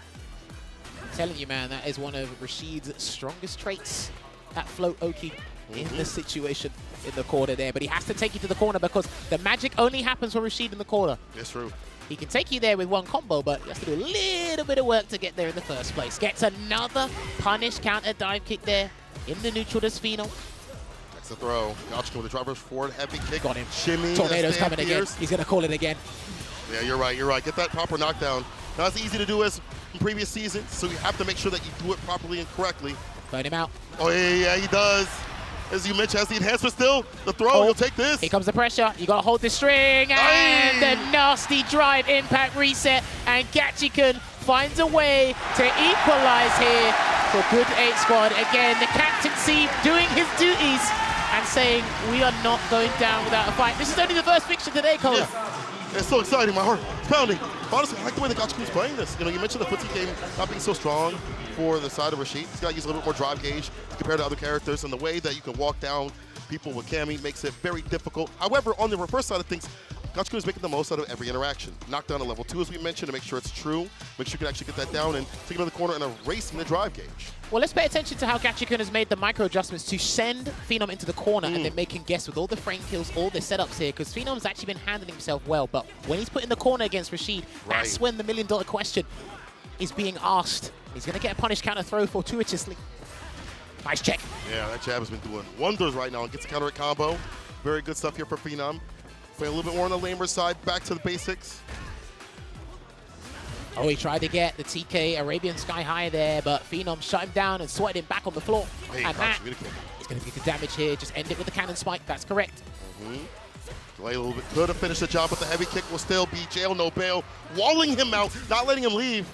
I'm telling you, man, that is one of Rashid's strongest traits. That float Oki in the situation in the corner there. But he has to take you to the corner because the magic only happens for Rashid in the corner. That's true. He can take you there with one combo, but he has to do a little bit of work to get there in the first place. Gets another punish counter dive kick there in the neutral to Phenom. That's the throw. Gotcha with the driver's forward heavy kick. Got him. Shimmy. Tornado's coming again. He's going to call it again. Yeah, you're right. You're right. Get that proper knockdown. Not as easy to do as in previous seasons, so you have to make sure that you do it properly and correctly. Burn him out. Oh, yeah, he does. As you mentioned, has the enhancement still. The throw, he'll take this. Here comes the pressure. You got to hold the string. And the nasty drive impact reset. And Gatchikun finds a way to equalize here for Good 8 Squad. Again, the captaincy doing his duties and saying, we are not going down without a fight. This is only the first fixture today, Cola. Yeah. It's so exciting. My heart is pounding. Honestly, I like the way that Gatchikun's playing this. You know, you mentioned the footsie game not being so strong for the side of Rashid. He's got to use a little bit more drive gauge compared to other characters, and the way that you can walk down people with Cammy makes it very difficult. However, on the reverse side of things, Gatchikun is making the most out of every interaction. Knock down to level 2, as we mentioned, to make sure it's true. Make sure you can actually get that down and take it to the corner and erasing the drive gauge. Well, let's pay attention to how Gatchikun has made the micro adjustments to send Phenom into the corner and then make him guess with all the frame kills, all the setups here, because Phenom's actually been handling himself well. But when he's put in the corner against Rashid, that's when the million-dollar question is being asked. He's going to get a punish counter throw fortuitously. Nice check. Yeah, that jab has been doing wonders right now and gets a counter combo. Very good stuff here for Phenom. Playing a little bit more on the lamer side, back to the basics. Oh, he tried to get the TK Arabian Sky High there, but Phenom shut him down and swatted him back on the floor. Hey, and that is going to be good damage here. Just end it with the cannon spike. That's correct. Delay a little bit. Could have finished the job, but the heavy kick will still be jail, no bail. Walling him out, not letting him leave.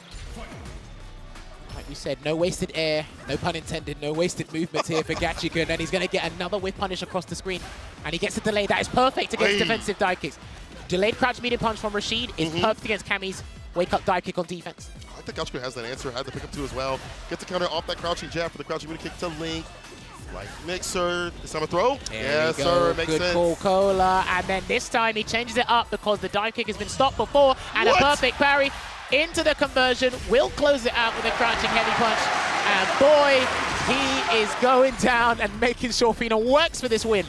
Like we said, no wasted air, no pun intended, no wasted movements here for Gatchikun, and he's going to get another whiff punish across the screen. And he gets a delay. That is perfect against defensive dive kicks. Delayed crouch medium punch from Rashid is perfect against Cammy's wake-up dive kick on defense. I think Gatchikun has that answer. Had the pick up two as well. Gets the counter off that crouching jab for the crouching medium kick to Link. Like Mixer. This time a throw? Yes, sir. Makes sense. Good call, Cola. And then this time he changes it up because the dive kick has been stopped before. And a perfect parry into the conversion. Will close it out with a crouching heavy punch. And boy, he is going down and making sure Phenom works for this win.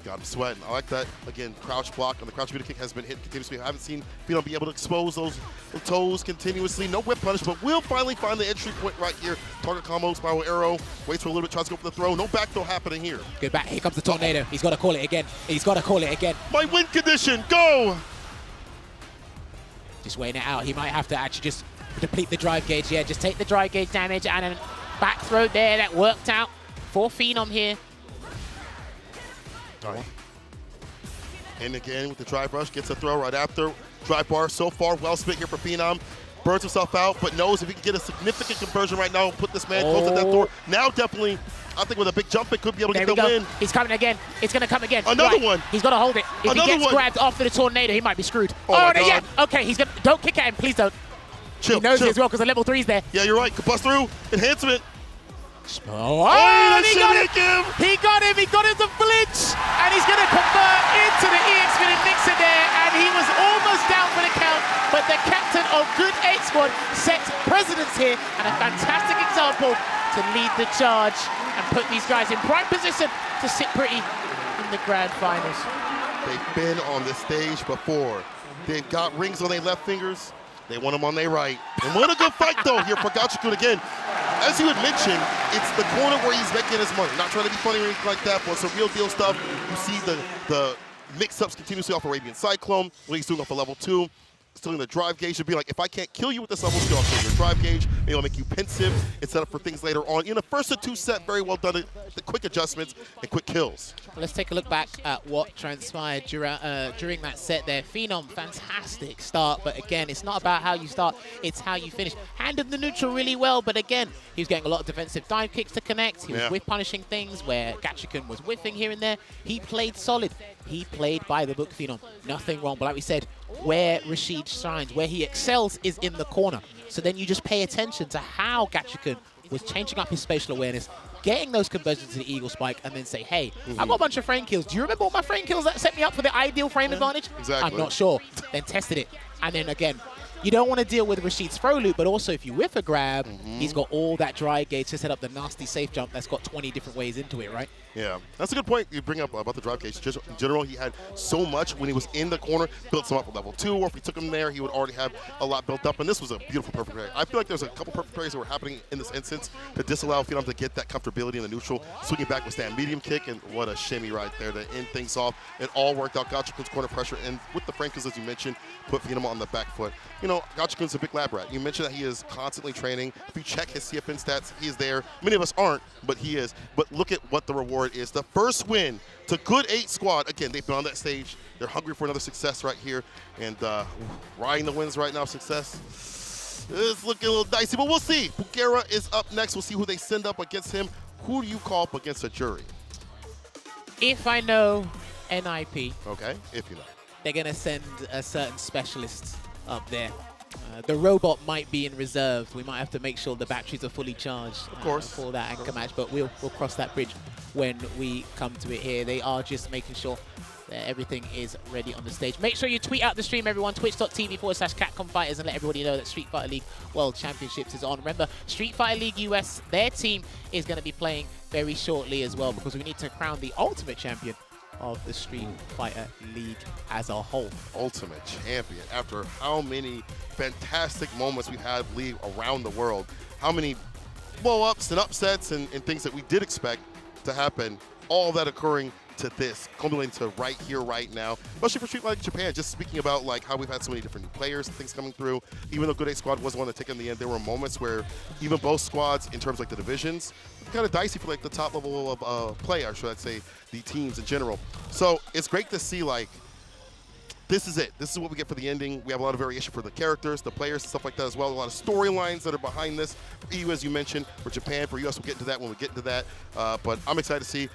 Got him sweating. I like that. Again, crouch block and the crouch medium kick has been hit continuously. I haven't seen Phenom be able to expose those toes continuously. No whip punish, but will finally find the entry point right here. Target combo, spiral arrow. Waits for a little bit, tries to go for the throw. No back throw happening here. Good back. Here comes the tornado. He's got to call it again. He's got to call it again. My win condition, go! Just weighing it out. He might have to actually just deplete the drive gauge. Yeah, just take the drive gauge damage and a back throw there. That worked out for Phenom here. Right. And again with the drive rush, gets a throw right after. Drive bar so far, well spent here for Phenom. Burns himself out, but knows if he can get a significant conversion right now and put this man close to that door. Now definitely, I think with a big jump, it could be able to get the win. He's coming again. It's going to come again. Another one. He's got to hold it. If he gets grabbed after the tornado, he might be screwed. Oh my God. Yeah. Okay, he's going to, don't kick at him, please don't. Chill, he knows chill. it as well because the level 3's there. Yeah, you're right. Could bust through. Enhancement. Oh, and he got him! He got him! He got him to flinch! And he's going to convert into the EX Spinning Mixer there, and he was almost down for the count, but the captain of Good 8 Squad sets precedence here, and a fantastic example to lead the charge and put these guys in prime position to sit pretty in the grand finals. They've been on this stage before. They've got rings on their left fingers. They want them on their right. And what a good fight, though, here for Gatchikun again. As you had mentioned, it's the corner where he's making his money. Not trying to be funny or anything like that, but some real deal stuff. You see the mix-ups continuously off Arabian Cyclone, what he's doing off of level 2. stealing the drive gauge to be like, if I can't kill you with this level skill, I'll steal your drive gauge. Maybe I'll make you pensive and set up for things later on. In the first of 2 set, very well done. The quick adjustments and quick kills. Let's take a look back at what transpired during that set there. Phenom, fantastic start, but again, it's not about how you start, it's how you finish. Handled the neutral really well, but again, he was getting a lot of defensive dive kicks to connect. He was whiff punishing things where Gachikun was whiffing here and there. He played solid. He played by the book, Phenom. Nothing wrong, but like we said, where Rashid shines, where he excels is in the corner. So then you just pay attention to how Gachikun was changing up his spatial awareness, getting those conversions to the Eagle Spike, and then say, hey, I've got a bunch of frame kills. Do you remember all my frame kills that set me up for the ideal frame advantage? Exactly. I'm not sure. Then tested it. And then again, you don't want to deal with Rashid's throw loop, but also if you whiff a grab, he's got all that dry gauge to set up the nasty safe jump that's got 20 different ways into it, right? Yeah, that's a good point you bring up about the drive gauge. Just in general, he had so much when he was in the corner, built some up at level 2, or if we took him there, he would already have a lot built up, and this was a beautiful perfect parry. I feel like there's a couple perfect parries that were happening in this instance to disallow Phenom to get that comfortability in the neutral, swinging back with stand medium kick, and what a shimmy right there to end things off. It all worked out. Gachikun's corner pressure, and with the Frankers, as you mentioned, put Phenom on the back foot. You know, Gachikun's a big lab rat. You mentioned that he is constantly training. If you check his CFN stats, he is there. Many of us aren't, but he is. But look at what the reward is. The first win to Good 8 squad. Again, they've been on that stage. They're hungry for another success right here. And riding the wins right now, success. It's looking a little dicey, but we'll see. Bugera is up next. We'll see who they send up against him. Who do you call up against a JURI? If I know NIP, okay, if you know, they're going to send a certain specialist up there. The robot might be in reserve. We might have to make sure the batteries are fully charged for that anchor match, but we'll cross that bridge when we come to it here. They are just making sure that everything is ready on the stage. Make sure you tweet out the stream, everyone. Twitch.tv/Capcom Fighters, and let everybody know that Street Fighter League World Championships is on. Remember, Street Fighter League US, their team is going to be playing very shortly as well, because we need to crown the ultimate champion of the Street Fighter League as a whole. Ultimate champion. After how many fantastic moments we've had League around the world, how many blow-ups and upsets and things that we did expect to happen, all that occurring to this, culminating to right here, right now, especially for Street Fighter Japan. Just speaking about like how we've had so many different new players and things coming through. Even though Good 8 squad was the one to take in the end, there were moments where even both squads, in terms of like the divisions, kind of dicey for like the top level of play, or should I say the teams in general. So it's great to see like this is it. This is what we get for the ending. We have a lot of variation for the characters, the players, and stuff like that as well. A lot of storylines that are behind this. For EU, as you mentioned, for Japan, for US, we'll get into that when we get into that. But I'm excited to see,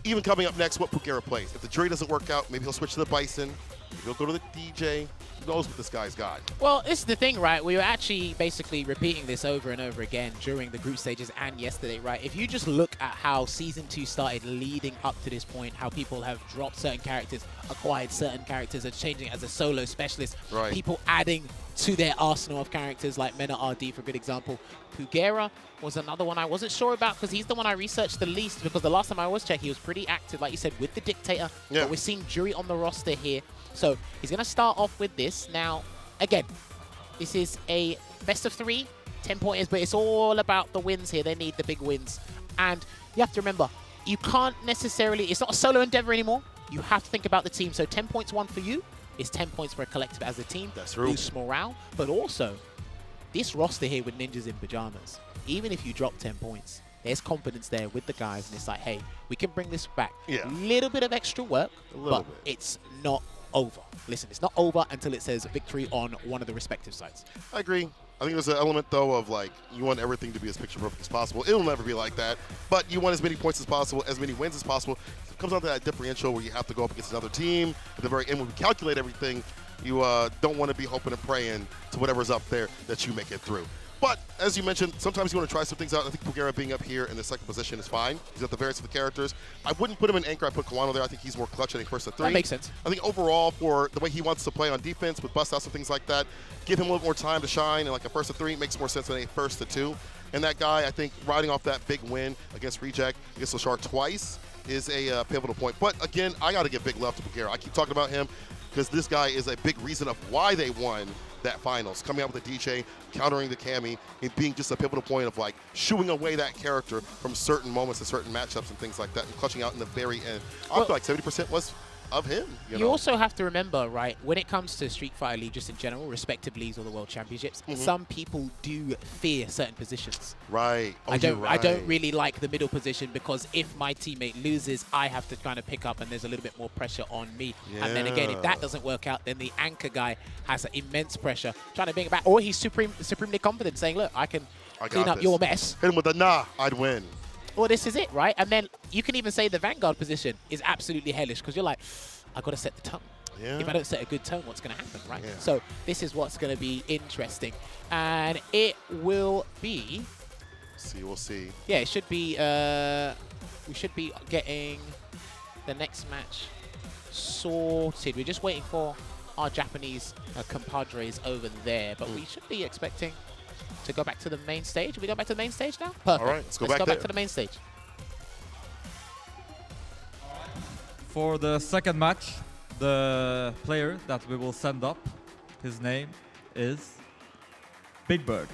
even coming up next, what Bugera plays. If the JURI doesn't work out, maybe he'll switch to the Bison. Maybe he'll go to the DJ. Who knows what this guy's got? Well, this is the thing, right? We were actually basically repeating this over and over again during the group stages and yesterday, right? If you just look at how Season 2 started leading up to this point, how people have dropped certain characters, acquired certain characters, are changing as a solo specialist, people adding to their arsenal of characters like Mena RD, for a good example. Bugera was another one I wasn't sure about because he's the one I researched the least, because the last time I was checking, he was pretty active, like you said, with the Dictator. Yeah. But we're seeing JURI on the roster here. So he's going to start off with this. Now, again, this is a best of 3, 10 pointers, but it's all about the wins here. They need the big wins. And you have to remember, you can't necessarily, it's not a solo endeavor anymore. You have to think about the team. So 10 points won for you is 10 points for a collective as a team. That's true. Boosts morale, but also this roster here with Ninjas in Pyjamas, even if you drop 10 points, there's confidence there with the guys, and it's like, hey, we can bring this back. Yeah. Little bit of extra work, but it's not over. Listen, it's not over until it says victory on one of the respective sides. I agree. I think there's an element, though, of like, you want everything to be as picture perfect as possible. It'll never be like that, but you want as many points as possible, as many wins as possible. It comes down to that differential where you have to go up against another team. At the very end, when we calculate everything, you don't want to be hoping and praying to whatever's up there that you make it through. But, as you mentioned, sometimes you want to try some things out. I think Bugera being up here in the second position is fine. He's got the variance of the characters. I wouldn't put him in anchor. I put Kawano there. I think he's more clutch. I think first to 3. That makes sense. I think overall, for the way he wants to play on defense with bust outs and things like that, give him a little more time to shine, and like a first to 3 makes more sense than a first to 2. And that guy, I think, riding off that big win against Reject, against Lashar twice, is a pivotal point. But again, I got to give big love to Bugera. I keep talking about him because this guy is a big reason of why they won that finals, coming out with the DJ, countering the Cammy, and being just a pivotal point of like shooing away that character from certain moments and certain matchups and things like that, and clutching out in the very end. I feel like 70% was of him. You also have to remember, right, when it comes to Street Fighter League, just in general, respective leagues or the World Championships, some people do fear certain positions. Right. Oh, I don't really like the middle position because if my teammate loses, I have to kind of pick up and there's a little bit more pressure on me. Yeah. And then again, if that doesn't work out, then the anchor guy has immense pressure trying to bring it back. Or he's supremely confident saying, look, I can clean up your mess. Hit him with a nah, I'd win. Well, this is it, right? And then you can even say the Vanguard position is absolutely hellish because you're like, I got to set the tone. Yeah. If I don't set a good tone, what's going to happen, right? Yeah. So this is what's going to be interesting. And it will be... We'll see. Yeah, it should be... we should be getting the next match sorted. We're just waiting for our Japanese compadres over there. But we should be expecting to go back to the main stage. We go back to the main stage now? Perfect. All right, let's go back to the main stage. For the second match, the player that we will send up, his name is Big Bird.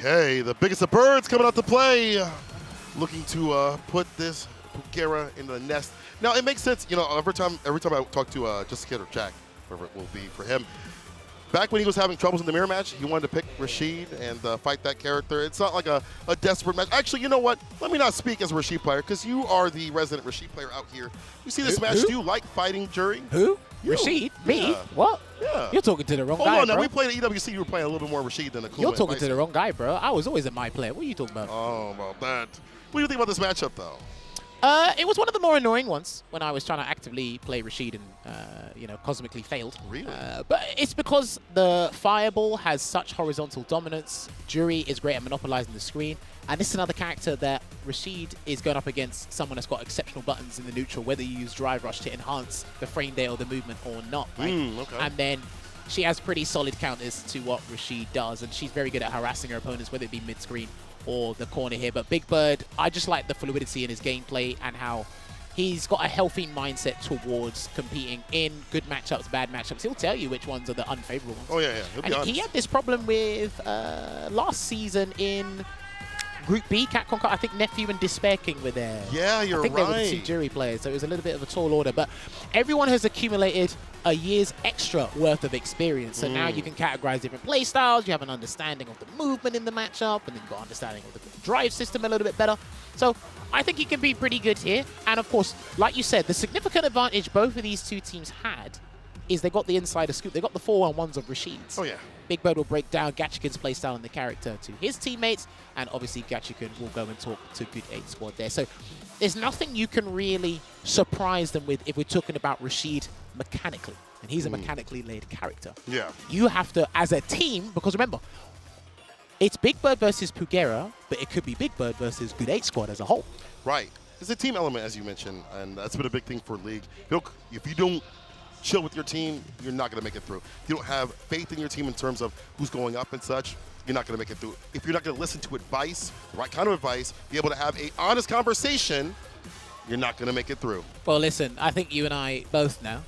Okay, the biggest of birds coming out to play. Looking to put this Pugera into the nest. Now, it makes sense, you know, every time I talk to just Kid or Jack, whoever it will be for him, back when he was having troubles in the mirror match, he wanted to pick Rashid and fight that character. It's not like a desperate match. Actually, you know what? Let me not speak as a Rashid player, because you are the resident Rashid player out here. You see this match, do you like fighting JURI? Who? You. Rashid? Me? Yeah. What? Yeah. You're talking to the wrong guy, Hold on, now bro. we played at EWC, you were playing a little bit more Rashid than a cool. You're talking to the wrong guy, bro. I was always a my player. What are you talking about? Oh, about that. What do you think about this matchup, though? It was one of the more annoying ones when I was trying to actively play Rashid and, you know, cosmically failed. Really? But it's because the Fireball has such horizontal dominance. JURI is great at monopolizing the screen. And this is another character that Rashid is going up against someone that's got exceptional buttons in the neutral, whether you use Drive Rush to enhance the frame rate or the movement or not, right? Okay. And then she has pretty solid counters to what Rashid does, and she's very good at harassing her opponents, whether it be mid-screen or the corner here. But Big Bird, I just like the fluidity in his gameplay and how he's got a healthy mindset towards competing in good matchups, bad matchups. He'll tell you which ones are the unfavorable ones. Oh, yeah, yeah. He'll be honest. He had this problem with last season in Group B, Capcom, I think Nephew and Despair King were there. Yeah, you're right. I think they were the two JURI players, so it was a little bit of a tall order. But everyone has accumulated a year's extra worth of experience. So now you can categorize different play styles. You have an understanding of the movement in the matchup, and then you've got understanding of the drive system a little bit better. So I think he can be pretty good here. And of course, like you said, the significant advantage both of these two teams had is they got the insider scoop. They got the 4-on-1s of Rashid's. Oh, yeah. Big Bird will break down Gachikin's playstyle and the character to his teammates, and obviously Gachikin will go and talk to Good 8 squad there. So there's nothing you can really surprise them with if we're talking about Rashid mechanically, and he's a mechanically laid character. Yeah. You have to, as a team, because remember, it's Big Bird versus Pugera, but it could be Big Bird versus Good 8 squad as a whole. Right. It's a team element, as you mentioned, and that's been a big thing for League. If you don't chill with your team, you're not going to make it through. If you don't have faith in your team in terms of who's going up and such, you're not going to make it through. If you're not going to listen to advice, the right kind of advice, be able to have an honest conversation, you're not going to make it through. Well, listen, I think you and I both know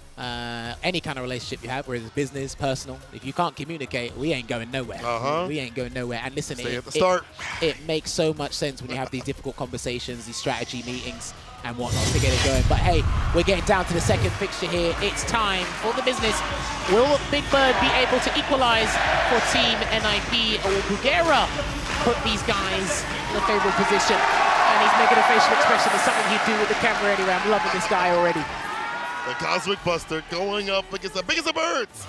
any kind of relationship you have, whether it's business, personal, if you can't communicate, we ain't going nowhere. We ain't going nowhere. And listen, Stay at the start. It makes so much sense when you have these difficult conversations, these strategy meetings, and whatnot to get it going. But hey, we're getting down to the second fixture here. It's time for the business. Will Big Bird be able to equalize for Team NIP, or will Pugera put these guys in a favorable position? And he's making a facial expression. There's something he'd do with the camera anyway. I'm loving this guy already. The Cosmic Buster going up against the biggest of birds.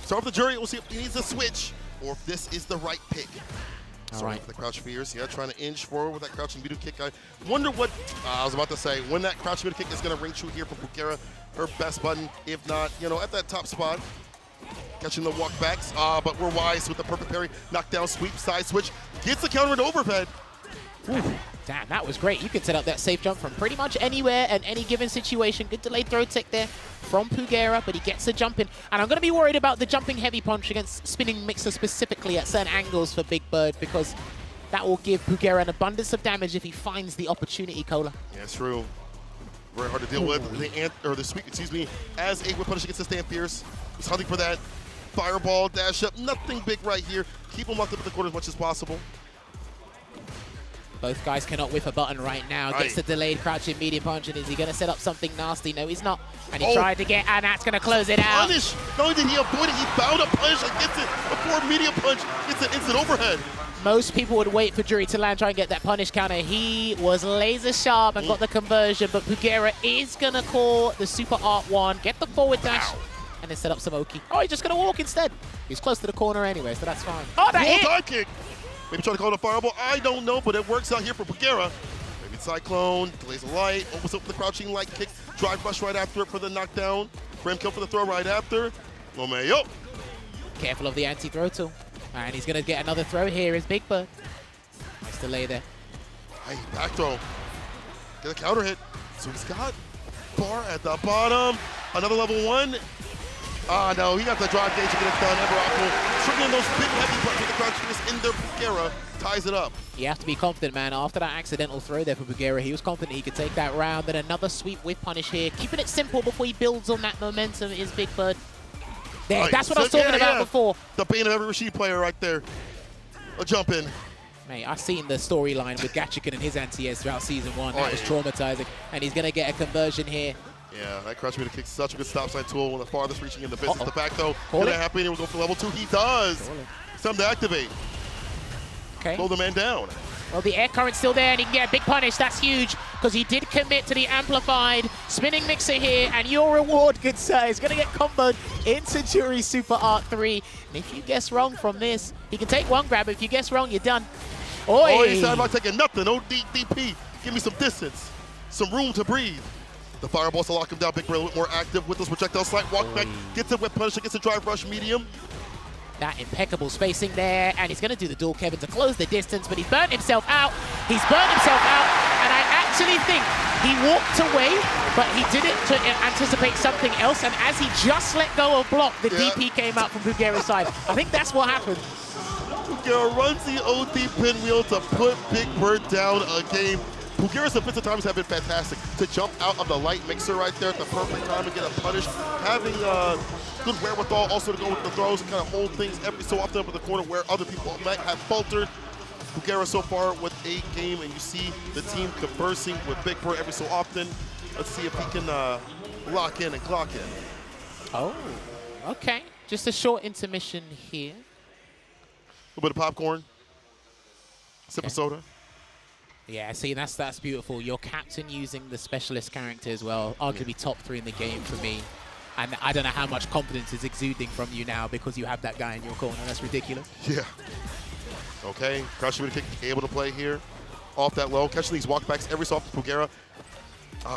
Start with the JURI. We'll see if he needs a switch or if this is the right pick. Sorry right. for the crouch fears. Yeah, trying to inch forward with that crouching middle kick. I wonder what, I was about to say, when that crouching middle kick is going to ring true here for Pugera. Her best button, if not, you know, at that top spot. Catching the walk backs, but we're wise with the perfect parry. Knockdown sweep, side switch. Gets the counter into overhead. Ooh, damn, that was great. You can set up that safe jump from pretty much anywhere and any given situation. Good delayed throw tech there from Pugera, but he gets the jump in. And I'm going to be worried about the jumping heavy punch against spinning mixer specifically at certain angles for Big Bird, because that will give Pugera an abundance of damage if he finds the opportunity, Cola. Yeah, it's true. Very hard to deal with. The sweep, excuse me, as a whip punish against the Stan Fierce. He's hunting for that fireball, dash up. Nothing big right here. Keep him locked up at the corner as much as possible. Both guys cannot whiff a button right now. Gets the delayed crouching medium punch, and is he going to set up something nasty? No, he's not. And he tried to get, and that's going to close it out. Punish! Not only did he avoid it, he found a punish and gets it before medium punch gets an instant overhead. Most people would wait for JURI to land, try and get that punish counter. He was laser sharp and got the conversion, but Pugera is going to call the super art one, get the forward dash, and then set up some Oki. Oh, he's just going to walk instead. He's close to the corner anyway, so that's fine. Oh, that hit! Dive kick! Maybe trying to call it a fireball. I don't know, but it works out here for Pugera. Maybe Cyclone, delays the light, opens up the crouching light kick, drive rush right after it for the knockdown. Frame kill for the throw right after. Momeo. Careful of the anti-throw tool. And he's going to get another throw here is Big Bird. Nice delay there. Hey, back throw. Get a counter hit. So he's got bar at the bottom. Another level 1. Ah, no, he got the drive gauge to get it done. Everapple triggering those big heavy punches with the crouch in there. Pugera ties it up. You have to be confident, man. After that accidental throw there for Pugera, he was confident he could take that round. Then another sweep with punish here. Keeping it simple before he builds on that momentum is Big Bird. There, that's what I was talking about before. The bane of every Rashid player right there. A jump in. Mate, I've seen the storyline with Gachikin and his anti-airs throughout Season 1. That was traumatizing. And he's going to get a conversion here. Yeah, that crouch middle kick is such a good stop sign tool. One of the farthest reaching in the business. The back though, could that happen? He will go for level 2. He does. It's time to activate. Okay. Slow the man down. Well, the air current's still there, and he can get a big punish. That's huge, because he did commit to the amplified spinning mixer here, and your reward, good sir, is going to get comboed into JURI Super Art 3. And if you guess wrong from this, he can take one grab. If you guess wrong, you're done. Oh, he said, I'm not taking nothing. No DP. Give me some distance, some room to breathe. The fireballs to lock him down. Big Bird a little more active with those projectile slight walk back. Gets the whip punish, gets a drive rush medium. That impeccable spacing there, and he's going to do the dual Kevin to close the distance, but he's burnt himself out. He's burnt himself out, and I actually think he walked away, but he did it to anticipate something else, and as he just let go of block, the DP came out from Pugera's side. I think that's what happened. Pugera runs the OD pinwheel to put Big Bird down a game. Pugera's defensive times have been fantastic. To jump out of the light mixer right there at the perfect time and get a punish. Having good wherewithal also to go with the throws and kind of hold things every so often up in the corner where other people might have faltered. Pugera so far with a game, and you see the team conversing with Big Bird every so often. Let's see if he can lock in and clock in. Oh, okay. Just a short intermission here. A little bit of popcorn. Sip of soda. Yeah, see, that's beautiful. Your captain using the specialist character as well, arguably top 3 in the game for me. And I don't know how much confidence is exuding from you now because you have that guy in your corner. That's ridiculous. Yeah. Okay, crouching middle kick able to play here. Off that low, catching these walkbacks every so often. Pugera.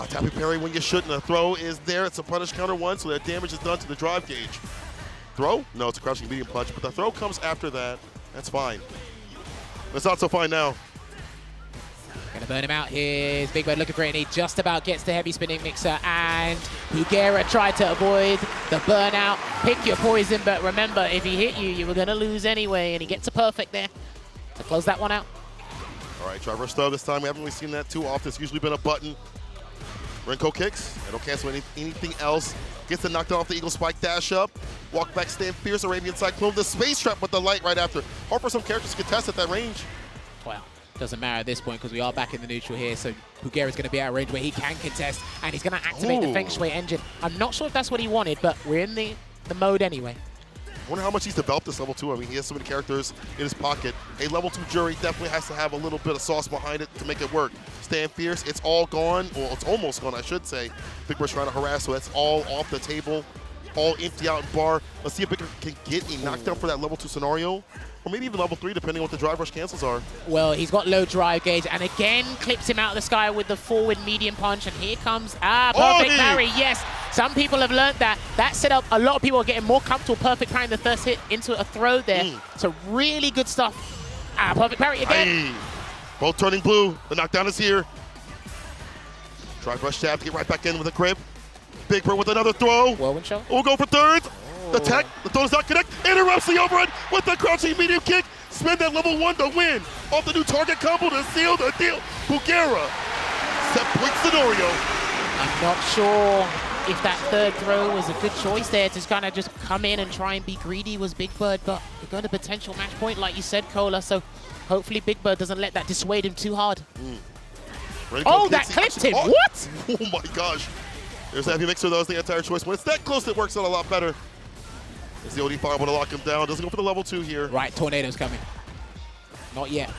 Tapping parry when you shouldn't. The throw is there. It's a punish counter 1, so that damage is done to the drive gauge. Throw? No, it's a crouching medium punch, but the throw comes after that. That's fine. It's not so fine now. Gonna burn him out here. Big Bird looking for it, and he just about gets the heavy spinning mixer, and Pugera tried to avoid the burnout. Pick your poison, but remember, if he hit you, you were gonna lose anyway, and he gets a perfect there to close that one out. All right, driver stub this time. We haven't really seen that too often. It's usually been a button. Renko kicks. It'll cancel anything else. Gets the knockdown off the Eagle Spike dash up. Walk back, stand fierce, Arabian Cyclone. The space trap with the light right after. Hard for some characters to contest at that range. Wow. Doesn't matter at this point because we are back in the neutral here, so Pugera's going to be out of range where he can contest, and he's going to activate the Feng Shui engine. I'm not sure if that's what he wanted, but we're in the mode anyway. I wonder how much he's developed this level 2. I mean, he has so many characters in his pocket. A level 2 JURI definitely has to have a little bit of sauce behind it to make it work. Stand fierce, it's all gone, or it's almost gone, I should say. Big Bird's trying to harass, so that's all off the table. All empty out in bar. Let's see if Big Bird can get a knockdown for that level 2 scenario. or maybe even level 3, depending on what the drive rush cancels are. Well, he's got low drive gauge, and again clips him out of the sky with the forward medium punch, and here comes, perfect parry, yes. Some people have learned that. That setup, a lot of people are getting more comfortable perfect parrying the first hit into a throw there. So really good stuff. Perfect parry again. Aye. Both turning blue. The knockdown is here. Drive rush jab to get right back in with a grip. Big Bird with another throw. Whirlwind shot. We'll go for third. The tech, the throw does not connect. Interrupts the overhead with the crouching medium kick. Spin that level 1 to win. Off the new target combo to seal the deal. Bulgara. Set point scenario. I'm not sure if that third throw was a good choice there to kind of just come in and try and be greedy was Big Bird, but we're going to potential match point like you said, Cola, so hopefully Big Bird doesn't let that dissuade him too hard. Oh, that clipped him, what? Oh my gosh. There's that heavy mixer, that was the entire choice. When it's that close, it works out a lot better. Is the OD fire able to lock him down? Doesn't go for the level 2 here. Right, Tornado's coming. Not yet.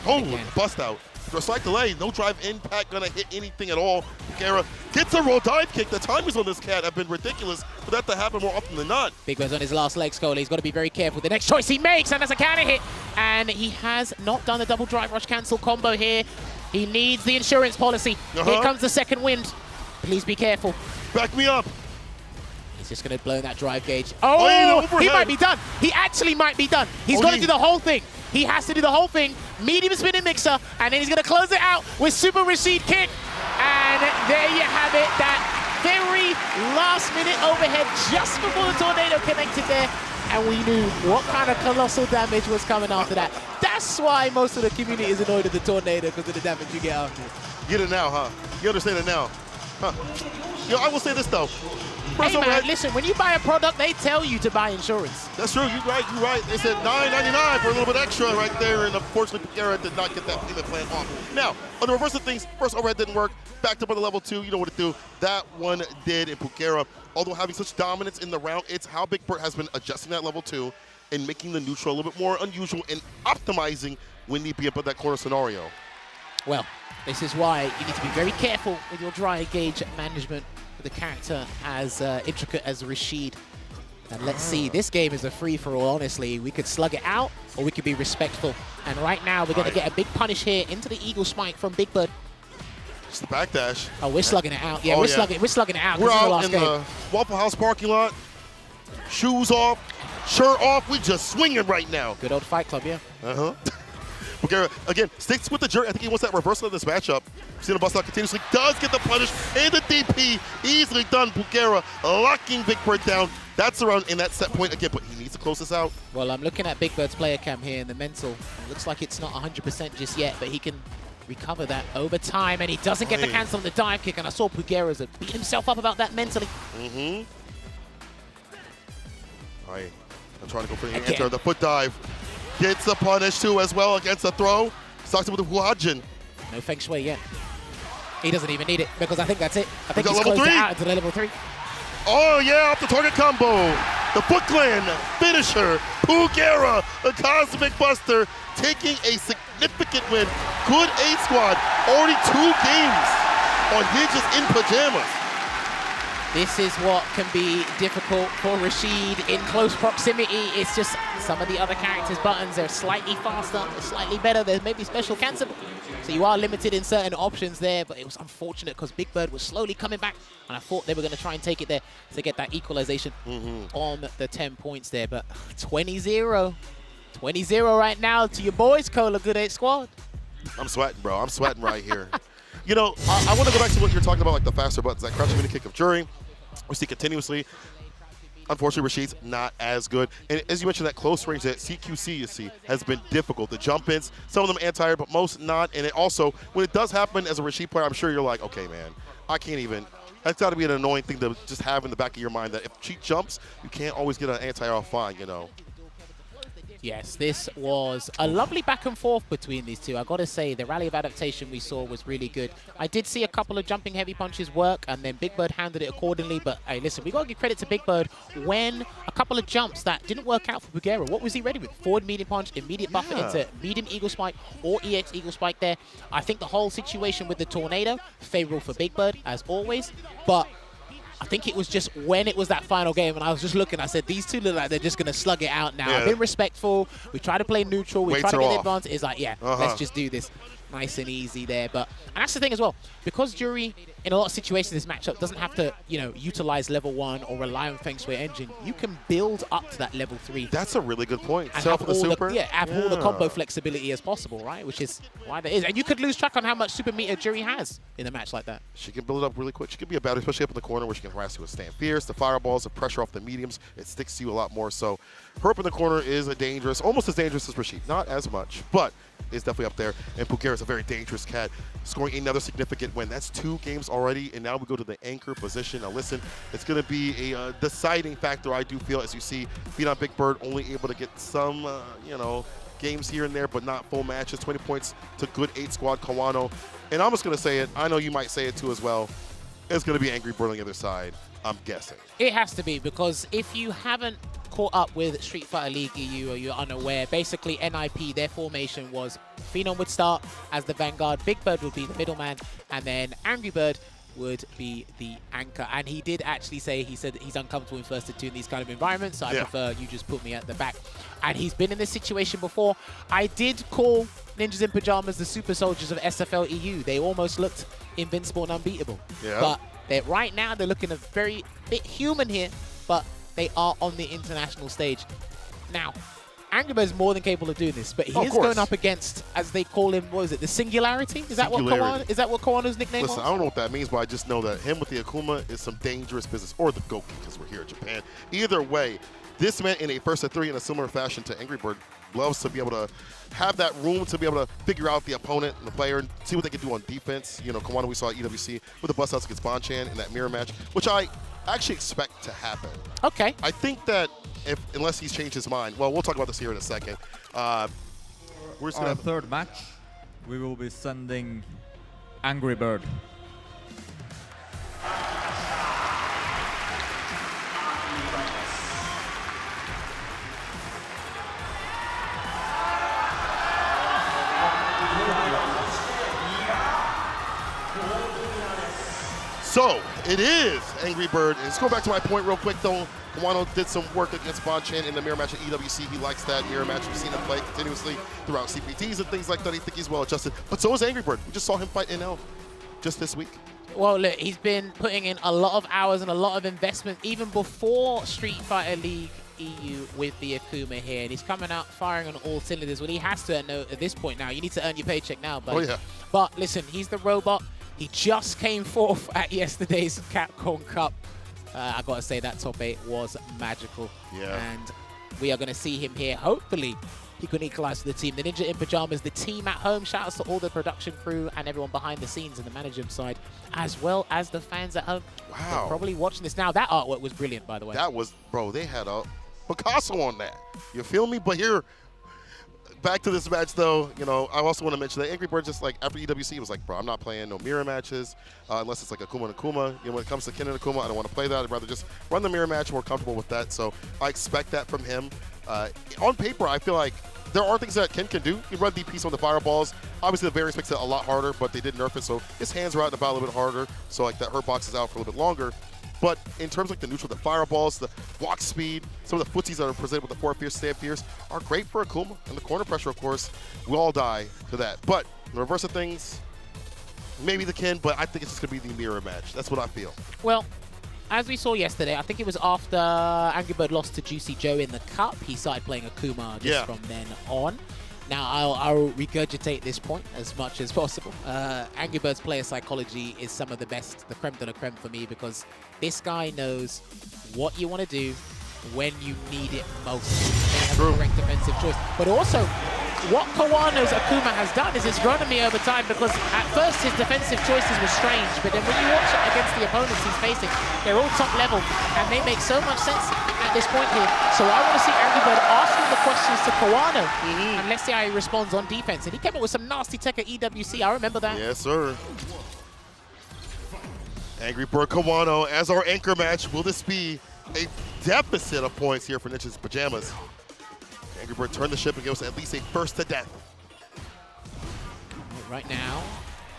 Oh, bust out. For a slight delay, no drive impact gonna hit anything at all. Bulgara gets a roll dive kick. The timings on this cat have been ridiculous for that to happen more often than not. Big Bird's on his last legs, Cola. He's got to be very careful. The next choice he makes, and that's a counter hit. And he has not done the double drive rush cancel combo here. He needs the insurance policy. Here comes the second wind. Please be careful. Back me up. He's just going to blow that drive gauge. Oh, he might be done. He actually might be done. He's got to do the whole thing. He has to do the whole thing. Medium spinning mixer, and then he's going to close it out with Super Rashid kick. And there you have it. That very last minute overhead just before the tornado connected there. And we knew what kind of colossal damage was coming after that. That's why most of the community is annoyed at the tornado, because of the damage you get after it. Get it now, huh? You understand it now? Huh. Yo, I will say this though. Hey man, listen, when you buy a product, they tell you to buy insurance. That's true, you're right. They said $9.99 for a little bit extra right there, and unfortunately, Bulgara did not get that payment plan off. Now, on the reverse of things, first overhead didn't work, backed up on the level 2, you know what to do. That one did, and Bulgara, although having such dominance in the round, it's how Big Bird has been adjusting that level 2 and making the neutral a little bit more unusual and optimizing when need be up at that corner scenario. Well, this is why you need to be very careful with your dry gauge management with a character as intricate as Rashid. And let's see, this game is a free-for-all, honestly. We could slug it out, or we could be respectful. And right now, we're going to get a big punish here into the Eagle Spike from Big Bird. Just the backdash. Oh, we're slugging it out. Yeah, we're slugging it out. We're out in the Waffle House parking lot. Shoes off, shirt off. We just swinging right now. Good old Fight Club, yeah. Bulgara, again, sticks with the JURI. I think he wants that reversal of this matchup. Seeing him bust out continuously. Does get the punish and the DP. Easily done. Bulgara locking Big Bird down. That's around in that set point again, but he needs to close this out. Well, I'm looking at Big Bird's player cam here in the mental. It looks like it's not 100% just yet, but he can recover that over time, and he doesn't get the cancel on the dive kick, and I saw Bulgara's beat himself up about that mentally. All right, I'm trying to go for the answer. The foot dive. Gets the punish too as well against the throw. Stocks him with the Huajin. No feng shui yet. He doesn't even need it, because I think that's it. I think he's level closed 3. it out into the level 3. Oh yeah, off the target combo. The Foot Clan finisher. Bulgara, the Cosmic Buster, taking a significant win. Good A squad. Already 2 games on Ninjas in Pyjamas. This is what can be difficult for Rashid in close proximity. It's just some of the other characters' buttons are slightly faster, slightly better. There's maybe special cancel. So you are limited in certain options there, but it was unfortunate because Big Bird was slowly coming back, and I thought they were going to try and take it there to get that equalization on the 10 points there. But 20-0. 20-0 right now to your boys, Cola. Good 8 squad. I'm sweating, bro. I'm sweating right here. You know, I want to go back to what you're talking about, like the faster buttons, that crouching mini kick of JURI. We see continuously. Unfortunately, Rashid's not as good. And as you mentioned, that close range, that CQC, you see, has been difficult. The jump-ins, some of them anti-air, but most not. And it also, when it does happen as a Rashid player, I'm sure you're like, okay, man, I can't even. That's got to be an annoying thing to just have in the back of your mind, that if cheat jumps, you can't always get an anti-air fine, you know. Yes, this was a lovely back and forth between these two. I got to say, the rally of adaptation we saw was really good. I did see a couple of jumping heavy punches work, and then Big Bird handled it accordingly. But hey, listen, we got to give credit to Big Bird when a couple of jumps that didn't work out for Bulgara. What was he ready with? Forward medium punch, immediate buffer into medium eagle spike or EX eagle spike there. I think the whole situation with the tornado, favorable for Big Bird as always, but I think it was just when it was that final game, and I was just looking, I said, these two look like they're just going to slug it out now. I've been respectful. We try to play neutral. We try to get the advantage. It's like, yeah, let's just do this. Nice and easy there. And that's the thing as well. Because JURI, in a lot of situations, this matchup doesn't have to, utilize level 1 or rely on Feng Shui Engine. You can build up to that level 3. That's a really good point. And have all the combo flexibility as possible, right? Which is why that is. And you could lose track on how much super meter JURI has in a match like that. She can build it up really quick. She can be a battery, especially up in the corner where she can harass you with Stand Fierce, the fireballs, the pressure off the mediums. It sticks to you a lot more. So her up in the corner is almost as dangerous as Rashid. Not as much, but is definitely up there. And Pugera is a very dangerous cat, scoring another significant win. That's 2 games already, and now we go to the anchor position. Now listen, it's going to be a deciding factor, I do feel, as you see Phenom Big Bird only able to get some, games here and there, but not full matches. 20 points to good 8 squad Kawano. And I'm just going to say it. I know you might say it too as well. It's going to be Angry Bird on the other side, I'm guessing. It has to be, because if you haven't caught up with Street Fighter League EU or you're unaware, basically NIP, their formation was Phenom would start as the vanguard, Big Bird would be the middleman, and then Angry Bird would be the anchor. And he did actually say, he said he's uncomfortable in first to two in these kind of environments, so I prefer you just put me at the back. And he's been in this situation before. I did call Ninjas in Pyjamas the super soldiers of SFL EU. They almost looked invincible and unbeatable. But right now they're looking a very bit human here, but they are on the international stage. Now, Angry Bird is more than capable of doing this, but he is going up against, as they call him, what is it, the Singularity? Is that what Kawano's nickname was? Listen, I don't know what that means, but I just know that him with the Akuma is some dangerous business, or the Goki, because we're here in Japan. Either way, this man in a first to 3 in a similar fashion to Angry Bird loves to be able to have that room to be able to figure out the opponent and the player and see what they can do on defense. You know, Kawano, we saw at EWC with the bust outs against Bonchan in that mirror match, which I actually expect to happen. Okay. I think that unless he's changed his mind, well, we'll talk about this here in a second. Our third match, we will be sending Angry Bird. So it is Angry Bird. And let's go back to my point real quick, though. Kawano did some work against Bonchan in the mirror match at EWC. He likes that mirror match. We've seen him play continuously throughout CPTs and things like that. I think he's well adjusted. But so is Angry Bird. We just saw him fight NL just this week. Well, look, he's been putting in a lot of hours and a lot of investment even before Street Fighter League EU with the Akuma here. And he's coming out firing on all cylinders. Well, he has to at this point now. You need to earn your paycheck now, buddy. Oh, yeah. But listen, he's the robot. He just came fourth at yesterday's Capcom Cup. I gotta say that top 8 was magical. Yeah. And we are gonna see him here. Hopefully, he can equalize for the team. The Ninja in Pyjamas, the team at home. Shout outs to all the production crew and everyone behind the scenes in the management side, as well as the fans at home. Wow. They're probably watching this now. That artwork was brilliant, by the way. That was, bro, they had a Picasso on that. You feel me? But here, back to this match, though, you know, I also want to mention that Angry Bird just, like, after EWC, was like, bro, I'm not playing no mirror matches unless it's like Akuma and Akuma. You know, when it comes to Ken and Akuma, I don't want to play that. I'd rather just run the mirror match, more comfortable with that. So I expect that from him. On paper, I feel like there are things that Ken can do. He run DPs on the fireballs. Obviously, the variance makes it a lot harder, but they did nerf it, so his hands are out in the battle a little bit harder. So, like, that hurt box is out for a little bit longer. But in terms of like the neutral, the fireballs, the walk speed, some of the footsies that are presented with the 4 Fierce, Stand Fierce are great for Akuma. And the corner pressure, of course, we all die to that. But the reverse of things, maybe the Ken, but I think it's just going to be the mirror match. That's what I feel. Well, as we saw yesterday, I think it was after Angry Bird lost to Juicy Joe in the Cup, he started playing Akuma just from then on. Now, I'll regurgitate this point as much as possible. Angry Bird's player psychology is some of the best, the creme de la creme for me, because this guy knows what you want to do when you need it most. He has a correct defensive choice. But also, what Kawano's Akuma has done is it's grown on me over time, because at first his defensive choices were strange, but then when you watch it against the opponents he's facing, they're all top level, and they make so much sense at this point here. So I want to see Angry Bird asking the questions to Kawano, and let's see how he responds on defense. And he came up with some nasty tech at EWC, I remember that. Yes, sir. Angry Bird Kawano as our anchor match. Will this be a deficit of points here for Ninjas Pyjamas? Angry Bird turned the ship and gave us at least a first to death. Right now,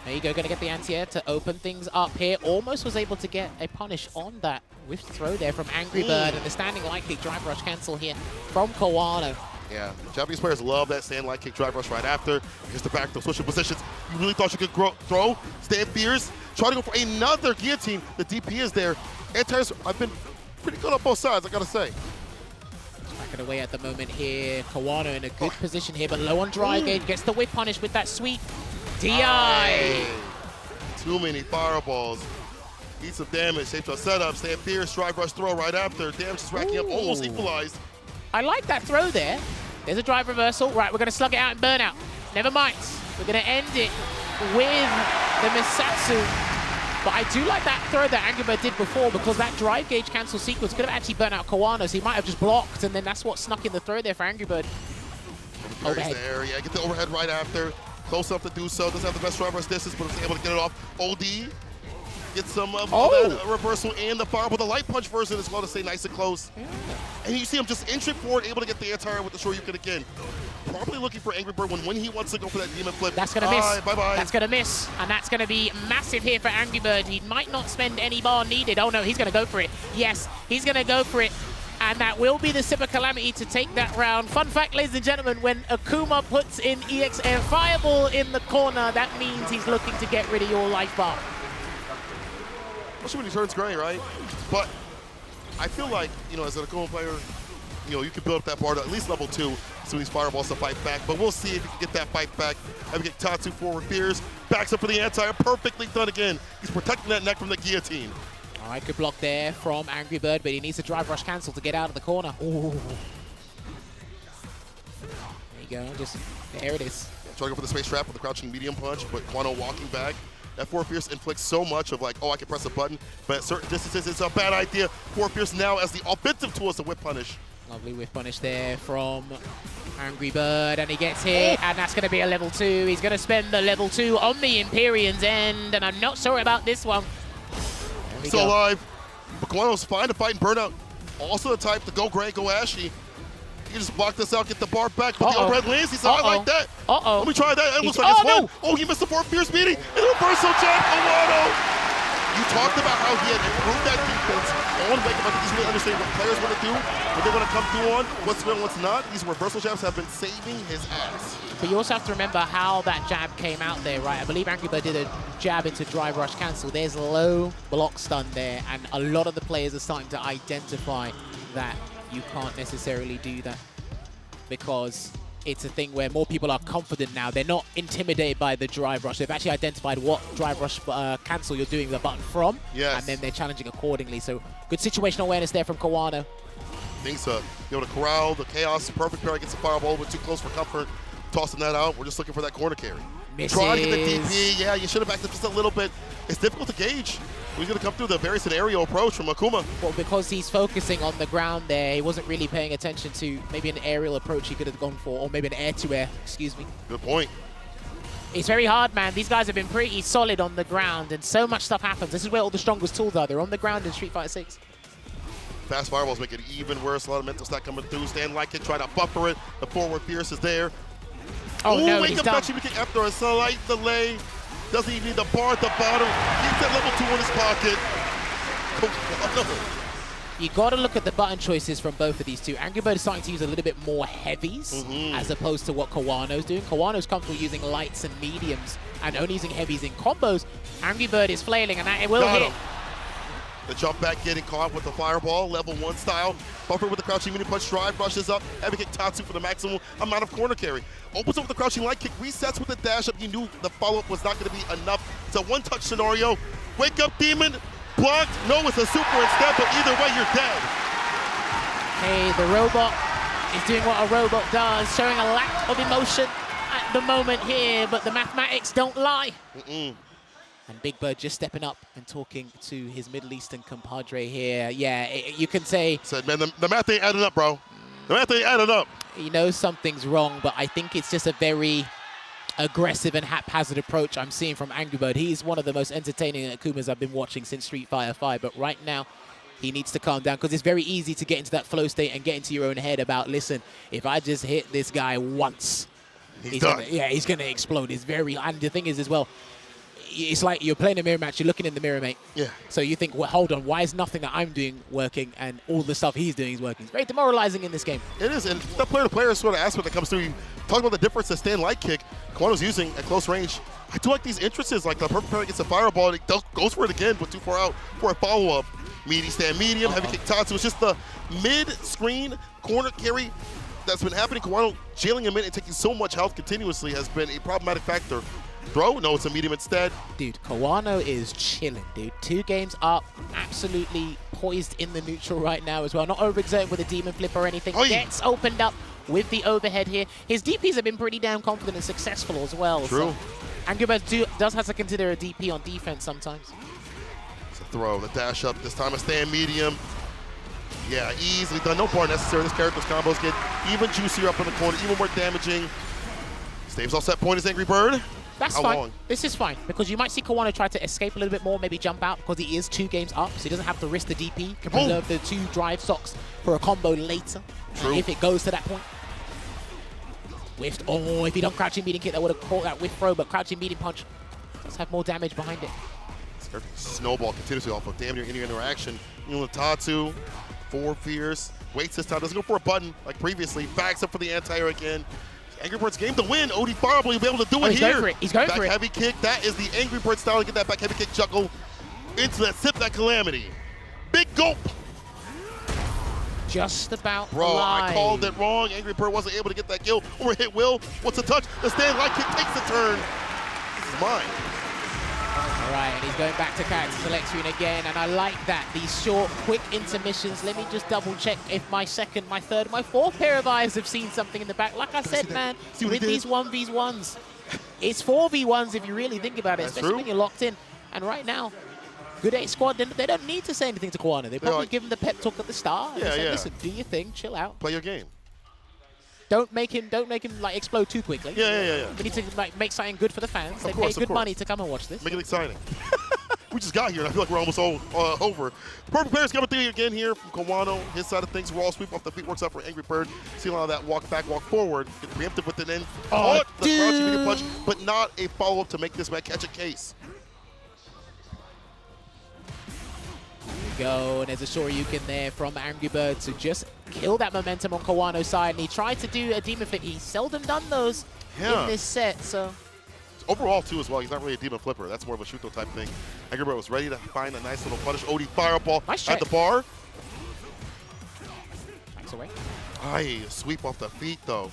There you go, gonna get the anti-air to open things up here. Almost was able to get a punish on that whiff throw there from Angry Bird, and the standing light kick drive rush cancel here from Kawano. Yeah, Japanese players love that stand light kick drive rush right after. Here's the back throw, switching positions. You really thought you could throw, stand fierce, try to go for another guillotine. The DP is there. Anti-airs have been pretty good on both sides, I gotta say. Backing away at the moment here. Kawano in a good position here, but low on drive gauge. Gets the whip punish with that sweet DI. Too many fireballs. Eat some damage. Safe to setup. Stand fierce. Drive rush throw right after. Damage is racking up. Almost equalized. I like that throw there. There's a drive reversal. Right, we're going to slug it out in burnout. Never mind. We're going to end it with the Misatsu. But I do like that throw that Angry Bird did before, because that drive gauge cancel sequence could have actually burnt out Kawano, so he might have just blocked, and then that's what snuck in the throw there for Angry Bird. Overhead. There. Yeah, get the overhead right after. Close enough to do so. Doesn't have the best drive rush distance, but is able to get it off. OD. Get some of that reversal and the fire with the light punch version as well to stay nice and close. Yeah. And you see him just inching forward, able to get the anti-air with the Shoryuken again. Probably looking for Angry Bird when he wants to go for that demon flip. That's going to miss. Bye-bye. That's going to miss. And that's going to be massive here for Angry Bird. He might not spend any bar needed. Oh, no, he's going to go for it. Yes, he's going to go for it. And that will be the Sip of Calamity to take that round. Fun fact, ladies and gentlemen, when Akuma puts in EX Air Fireball in the corner, that means he's looking to get rid of your life bar. Especially when he turns gray, right? But I feel like, as an Akuma player, you can build up that bar to at least level 2, so these fireballs to fight back. But we'll see if you can get that fight back. And we get Tatsu forward fierce, backs up for the anti-air, perfectly done again. He's protecting that neck from the guillotine. All right, good block there from Angry Bird, but he needs a drive rush cancel to get out of the corner. Ooh. There you go, there it is. Trying to go for the space trap with the crouching medium punch, but Kwano walking back. That 4 Fierce inflicts so much of I can press a button, but at certain distances, it's a bad idea. 4 Fierce now as the offensive tool is the whip punish. Lovely whip punish there from Angry Bird, and he gets hit, and that's going to be a level 2. He's going to spend the level 2 on the Empyrean's end, and I'm not sure about this one. Still alive, but Kwano's fine to fight and burnout. Also the type to go gray, go ashy. He can just block this out, get the bar back, but the overhead lands. He said, I like that. Let me try that. It looks like it's one. Oh, he missed the 4 Fierce beating. And a reversal jab, Kawano. You talked about how he had improved that defense on Wake Up. I think he's really understanding what players want to do, what they're going to come through on, what's real and what's not. These reversal jabs have been saving his ass. But you also have to remember how that jab came out there, right? I believe Angry Bird did a jab into drive rush cancel. There's low block stun there, and a lot of the players are starting to identify that you can't necessarily do that, because it's a thing where more people are confident now. They're not intimidated by the drive rush. They've actually identified what drive rush cancel you're doing the button from, and then they're challenging accordingly. So good situational awareness there from Kawano. Thinks be able to corral the chaos. Perfect pair against the fireball, but too close for comfort. Tossing that out. We're just looking for that corner carry. Misses. Trying to get the DP. Yeah, you should have backed up just a little bit. It's difficult to gauge. He's going to come through the very scenario approach from Akuma. Well, because he's focusing on the ground there, he wasn't really paying attention to maybe an aerial approach he could have gone for, or maybe an air-to-air, excuse me. Good point. It's very hard, man. These guys have been pretty solid on the ground, and so much stuff happens. This is where all the strongest tools are. They're on the ground in Street Fighter 6. Fast fireballs make it even worse. A lot of mental stack coming through. Stand like it, try to buffer it. The forward Fierce is there. Oh, no, he's done. After a slight delay. Doesn't even need the bar at the bottom. Keeps that level 2 in his pocket. You got to look at the button choices from both of these two. Angry Bird is starting to use a little bit more heavies as opposed to what Kawano's doing. Kawano's comfortable using lights and mediums and only using heavies in combos. Angry Bird is flailing, and that it will hit. The jump back getting caught with the fireball, level 1 style. Buffer with the crouching mini punch, drive rushes up. Heavy kick Tatsu for the maximum amount of corner carry. Opens up with the crouching light kick, resets with the dash up. You knew the follow-up was not going to be enough. It's a one-touch scenario. Wake up, demon. Blocked. No, it's a super instead, but either way, you're dead. Hey, the robot is doing what a robot does, showing a lack of emotion at the moment here, but the mathematics don't lie. And Big Bird just stepping up and talking to his Middle Eastern compadre here. Yeah, you can say... Said, man, the math ain't adding up, bro. The math ain't adding up. He knows something's wrong, but I think it's just a very aggressive and haphazard approach I'm seeing from Angry Bird. He's one of the most entertaining Akumas I've been watching since Street Fighter 5, but right now he needs to calm down, because it's very easy to get into that flow state and get into your own head about, listen, if I just hit this guy once, he's gonna explode. It's very... And the thing is as well, it's like you're playing a mirror match, you're looking in the mirror, mate. Yeah. So you think, well, hold on, why is nothing that I'm doing working and all the stuff he's doing is working? It's very demoralizing in this game. It is, and the player-to-player sort of aspect that comes through. You talk about the difference that stand light kick Kawano's using at close range. I do like these entrances, like the perfect pair gets a fireball, and he goes for it again, but too far out for a follow-up. Meaty stand medium, heavy kick Tatsu. It's just the mid-screen corner carry that's been happening. Kawano jailing him in and taking so much health continuously has been a problematic factor. Throw? No, it's a medium instead. Dude, Kawano is chilling, dude. 2 games up, absolutely poised in the neutral right now as well. Not overexerted with a demon flip or anything. Gets opened up with the overhead here. His DPs have been pretty damn confident and successful as well. True. So Angry Birds does have to consider a DP on defense sometimes. It's a throw, the dash up, this time a stand medium. Yeah, easily done. No bar necessary. This character's combos get even juicier up in the corner, even more damaging. Staves all set point is Angry Bird. That's How fine. long? This is fine because you might see Kawano try to escape a little bit more, maybe jump out because he is 2 games up, so he doesn't have to risk the DP. Can preserve the 2 drive stocks for a combo later if it goes to that point. Whiffed. Oh, if he done crouching meeting kick, that would have caught that whiff throw, but crouching meeting punch does have more damage behind it. Snowball continuously off of damn near any interaction. Tatsu, 4 fears, waits this time, doesn't go for a button like previously, backs up for the anti-air again. Angry Bird's game to win. Odie Fireball, he'll be able to do it he's here. Going for it. He's going for it. Back heavy kick. That is the Angry Bird style to get that back heavy kick juggle into that sip, that calamity. Big gulp. Just about Bro, alive. I called it wrong. Angry Bird wasn't able to get that kill. Overhit Will. What's a touch? The stand light kick takes the turn. This is mine. All right, and he's going back to character select screen again, and I like that. These short, quick intermissions. Let me just double check if my 2nd, my 3rd, my 4th pair of eyes have seen something in the back. Like I said, man, with these 1v1s, it's 4v1s if you really think about it, especially when you're locked in. And right now, Good 8 squad, they don't need to say anything to Kawano. They probably give him the pep talk at the start. Yeah, say, listen, do your thing, chill out. Play your game. Don't make him like explode too quickly. Yeah. We need to make something good for the fans. They pay good money to come and watch this. Make it exciting. We just got here, and I feel like we're almost over. Perfect players coming through again here from Kawano. His side of things, raw sweep off the feet, works out for Angry Bird. See a lot of that walk back, walk forward. Get preemptive with it in. Oh, the crouching medium punch, but not a follow-up to make this man catch a case. Go, and there's a Shoryuken there from Angry Bird to just kill that momentum on Kawano's side, and he tried to do a demon flip. He's seldom done those in this set, so. Overall, too, as well, he's not really a demon flipper. That's more of a Shuto type thing. Angry Bird was ready to find a nice little punish. Odie Fireball at the bar. Backs away. Aye, sweep off the feet, though.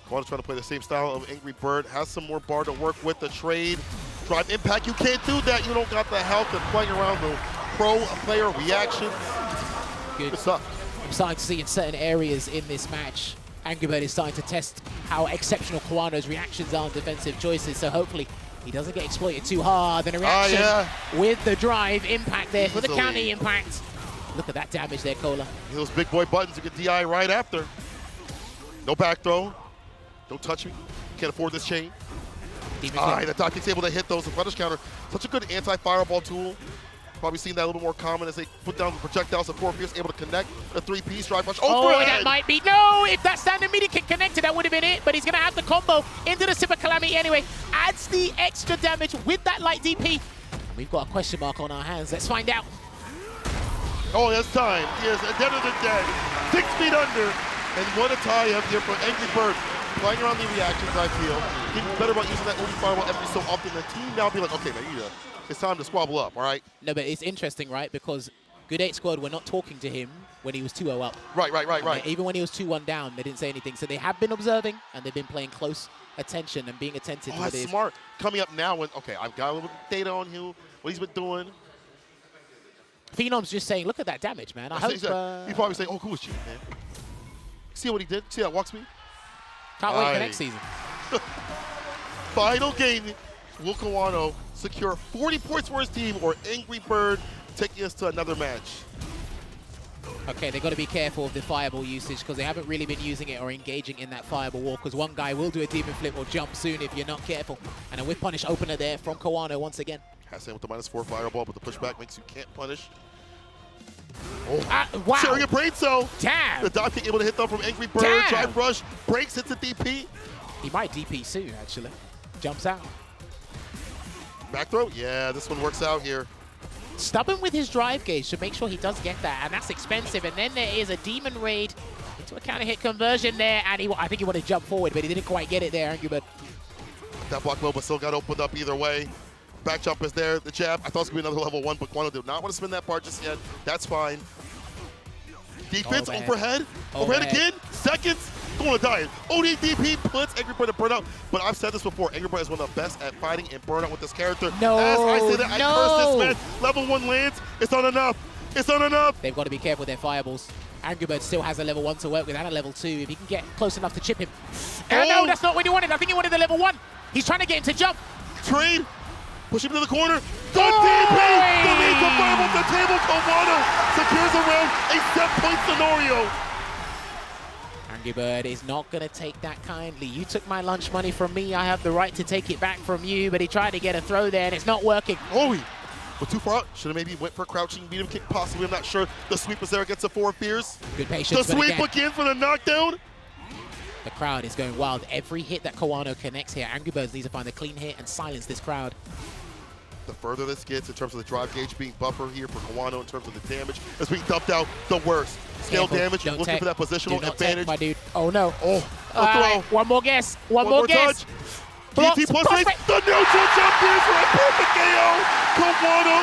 Kawano's trying to play the same style of Angry Bird. Has some more bar to work with. The trade. Drive impact. You can't do that. You don't got the health and playing around the pro player reactions. Good stuff. I'm starting to see in certain areas in this match, Angry Bird is starting to test how exceptional Kawano's reactions are on defensive choices, so hopefully he doesn't get exploited too hard. And a reaction with the drive impact there for the counter impact. Look at that damage there, Cola. Those big boy buttons, you get DI right after. No back throw. Don't touch me. Can't afford this chain. The top kick's able to hit those. The punish counter, such a good anti-fireball tool. Probably seen that a little more common as they put down the projectiles. And Fierce able to connect the 3-piece drive punch. Oh, that might be. No, if that standing media kick connected, that would have been it. But he's going to have the combo into the Super Calamity anyway. Adds the extra damage with that light DP. We've got a question mark on our hands. Let's find out. Oh, that's time. Yes, at the end of the day, 6 feet under. And what a tie up here for Angry Bird. Playing around the reactions, I feel. Getting better about using that Odie Fireball every so often. The team now be like, okay, man, it's time to squabble up, all right? No, but it's interesting, right? Because Good 8 squad were not talking to him when he was 2-0 up. Right. Even when he was 2-1 down, they didn't say anything. So they have been observing, and they've been playing close attention and being attentive to what it is. Smart. Coming up now when, okay, I've got a little data on him, what he's been doing. Phenom's just saying, look at that damage, man. I hope... He's probably saying, oh, cool as you, man. See what he did? See how it walks me? Can't wait for next season. Final game. Will Kawano secure 40 points for his team, or Angry Bird taking us to another match? Okay, they've got to be careful of the fireball usage because they haven't really been using it or engaging in that fireball wall, because one guy will do a demon flip or jump soon if you're not careful. And a whip punish opener there from Kawano once again. Has him with the -4 fireball, but the pushback makes you can't punish. Oh, wow. Sharing a brain cell. Damn. The dive kick able to hit them from Angry Bird. Drive rush, breaks, hits the DP. He might DP soon, actually. Jumps out. Back throw? Yeah, this one works out here. Stubborn with his drive gauge, so make sure he does get that, and that's expensive. And then there is a Demon Raid into a counter hit conversion there, and I think he wanted to jump forward, but he didn't quite get it there, Angry Bird. That block low, but still got opened up either way. Back jump is there, the jab. I thought it was going to be another level 1, but Guano did not want to spin that part just yet. That's fine. Defense, overhead. Overhead again, seconds. Going to die. ODDP puts Angry Bird to burnout, but I've said this before, Angry Bird is one of the best at fighting and burnout with this character. No, As I say that, I curse this man. Level 1 lands, it's not enough. It's not enough. They've got to be careful with their fireballs. Angry Bird still has a level 1 to work with and a level 2 if he can get close enough to chip him. No, that's not what he wanted. I think he wanted the level 1. He's trying to get him to jump. Trade. Push him to the corner. Good DP! The lead to fireball to the table. Kawano secures around a set-point scenario. Angry Bird is not going to take that kindly. You took my lunch money from me. I have the right to take it back from you, but he tried to get a throw there, and it's not working. Oh, but too far out. Should have maybe went for a crouching medium kick, possibly. I'm not sure. The sweep is there against the 4 Fears. Good patience. The sweep again for the knockdown. The crowd is going wild. Every hit that Kawano connects here, Angry Birds needs to find a clean hit and silence this crowd. The further this gets in terms of the drive gauge being buffer here for Kawano in terms of the damage, is being dumped out the worst. Scale damage, looking for that positional advantage. My dude. Oh no. Oh, throw. One more guess. One more guess. DT plus face. The neutral jump in for a perfect KO. Kawano,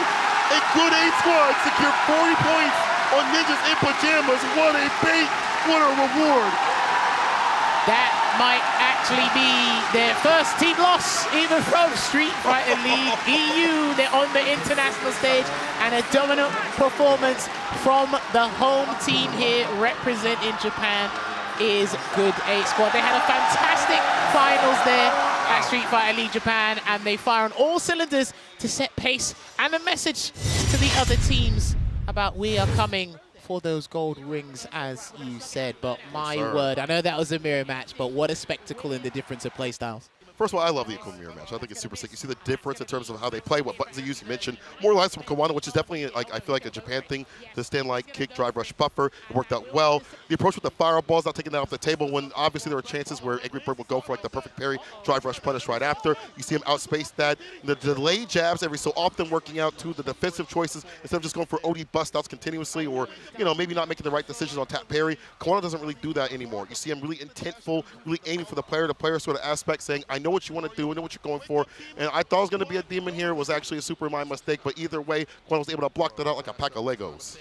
a good 8 squad, secure 40 points on Ninjas in Pyjamas. What a bait. What a reward. That might actually be their first team loss, even from Street Fighter League EU. They're on the international stage, and a dominant performance from the home team here representing Japan is Good 8 Squad. They had a fantastic finals there at Street Fighter League Japan, and they fire on all cylinders to set pace and a message to the other teams about we are coming for those gold rings, as you said. But my word, I know that was a mirror match, but what a spectacle in the difference of play styles. First of all, I love the Akuma mirror match. I think it's super sick. You see the difference in terms of how they play, what buttons they use. You mentioned more lines from Kawano, which is definitely, like, I feel like a Japan thing. The stand like kick, drive, rush, buffer. It worked out well. The approach with the fireballs, not taking that off the table when obviously there were chances where Angry Bird would go for like the perfect parry, drive, rush, punish right after. You see him outspace that. The delayed jabs every so often working out to the defensive choices instead of just going for OD bust outs continuously, or, you know, maybe not making the right decisions on tap parry. Kawano doesn't really do that anymore. You see him really intentful, really aiming for the player-to-player sort of aspect, saying, I know what you want to do, I know what you're going for. And I thought it was going to be a demon here. It was actually a super mind mistake, but either way, Kawano was able to block that out like a pack of Legos.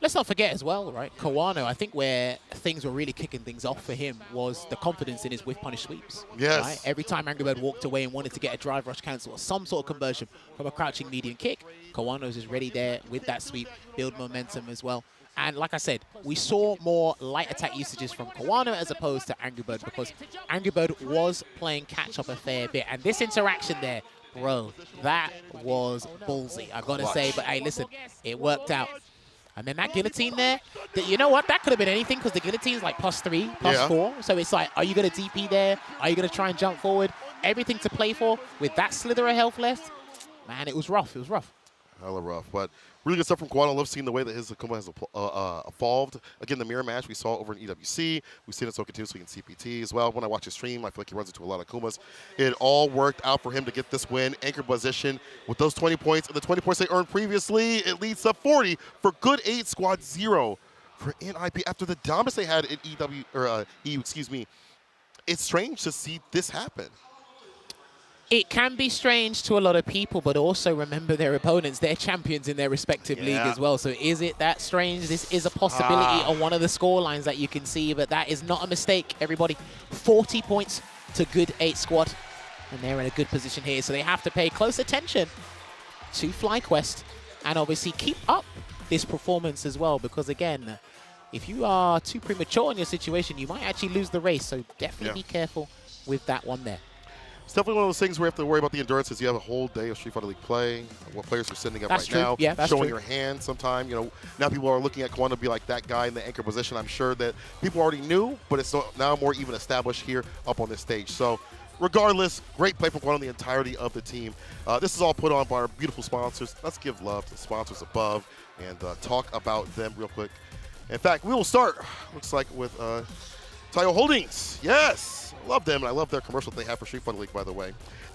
Let's not forget as well, right, Kawano, I think where things were really kicking things off for him was the confidence in his whiff punish sweeps. Yes. Right? Every time Angry Bird walked away and wanted to get a drive rush cancel or some sort of conversion from a crouching medium kick, Kawano's is ready there with that sweep, build momentum as well. And like I said, we saw more light attack usages from Kawano as opposed to Angry Bird, because Angry Bird was playing catch-up a fair bit. And this interaction there, bro, that was ballsy, I've got to say. But hey, listen, it worked out. And then that guillotine there, you know what? That could have been anything, because the guillotine's like +3, +4. So it's like, are you going to DP there? Are you going to try and jump forward? Everything to play for with that slither of health left. Man, it was rough. It was rough. Hella rough, but really good stuff from Kawano. Love seeing the way that his Akuma has evolved. Again, the mirror match we saw over in EWC. We've seen it so continuously in CPT as well. When I watch his stream, I feel like he runs into a lot of Akumas. It all worked out for him to get this win. Anchor position with those 20 points. And the 20 points they earned previously, it leads to 40 for Good 8 Squad 0 for NIP. After the dominance they had in EU, excuse me, it's strange to see this happen. It can be strange to a lot of people, but also remember their opponents. They're champions in their respective league as well. So is it that strange? This is a possibility on one of the score lines that you can see, but that is not a mistake, everybody. 40 points to Good 8 Squad, and they're in a good position here. So they have to pay close attention to FlyQuest and obviously keep up this performance as well, because again, if you are too premature in your situation, you might actually lose the race. So definitely be careful with that one there. It's definitely one of those things where you have to worry about the endurance as you have a whole day of Street Fighter League play, what players are sending up now, showing your hand sometime. You know, now people are looking at Kawano to be like that guy in the anchor position. I'm sure that people already knew, but it's now more even established here up on this stage. So regardless, great play from Kawano and the entirety of the team. This is all put on by our beautiful sponsors. Let's give love to the sponsors above and talk about them real quick. In fact, we will start, looks like, with Taiyo Holdings. Yes. Love them, and I love their commercial they have for Street Fighter League, by the way.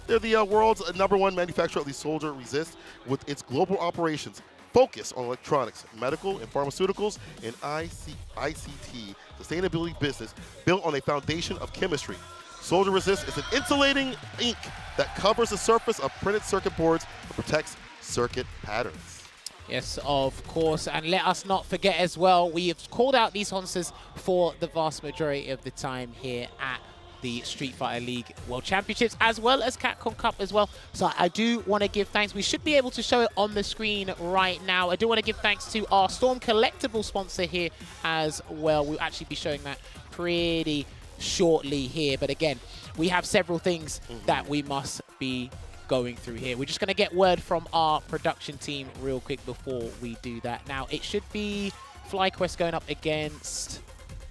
They're the world's #1 manufacturer of the Soldier Resist, with its global operations focused on electronics, medical and pharmaceuticals, and ICT sustainability business built on a foundation of chemistry. Soldier Resist is an insulating ink that covers the surface of printed circuit boards and protects circuit patterns. Yes, of course, and let us not forget as well, we have called out these sponsors for the vast majority of the time here at the Street Fighter League World Championships, as well as Capcom Cup as well. So I do want to give thanks. We should be able to show it on the screen right now. I do want to give thanks to our Storm Collectible sponsor here as well. We'll actually be showing that pretty shortly here. But again, we have several things that we must be going through here. We're just going to get word from our production team real quick before we do that. Now, it should be FlyQuest going up against...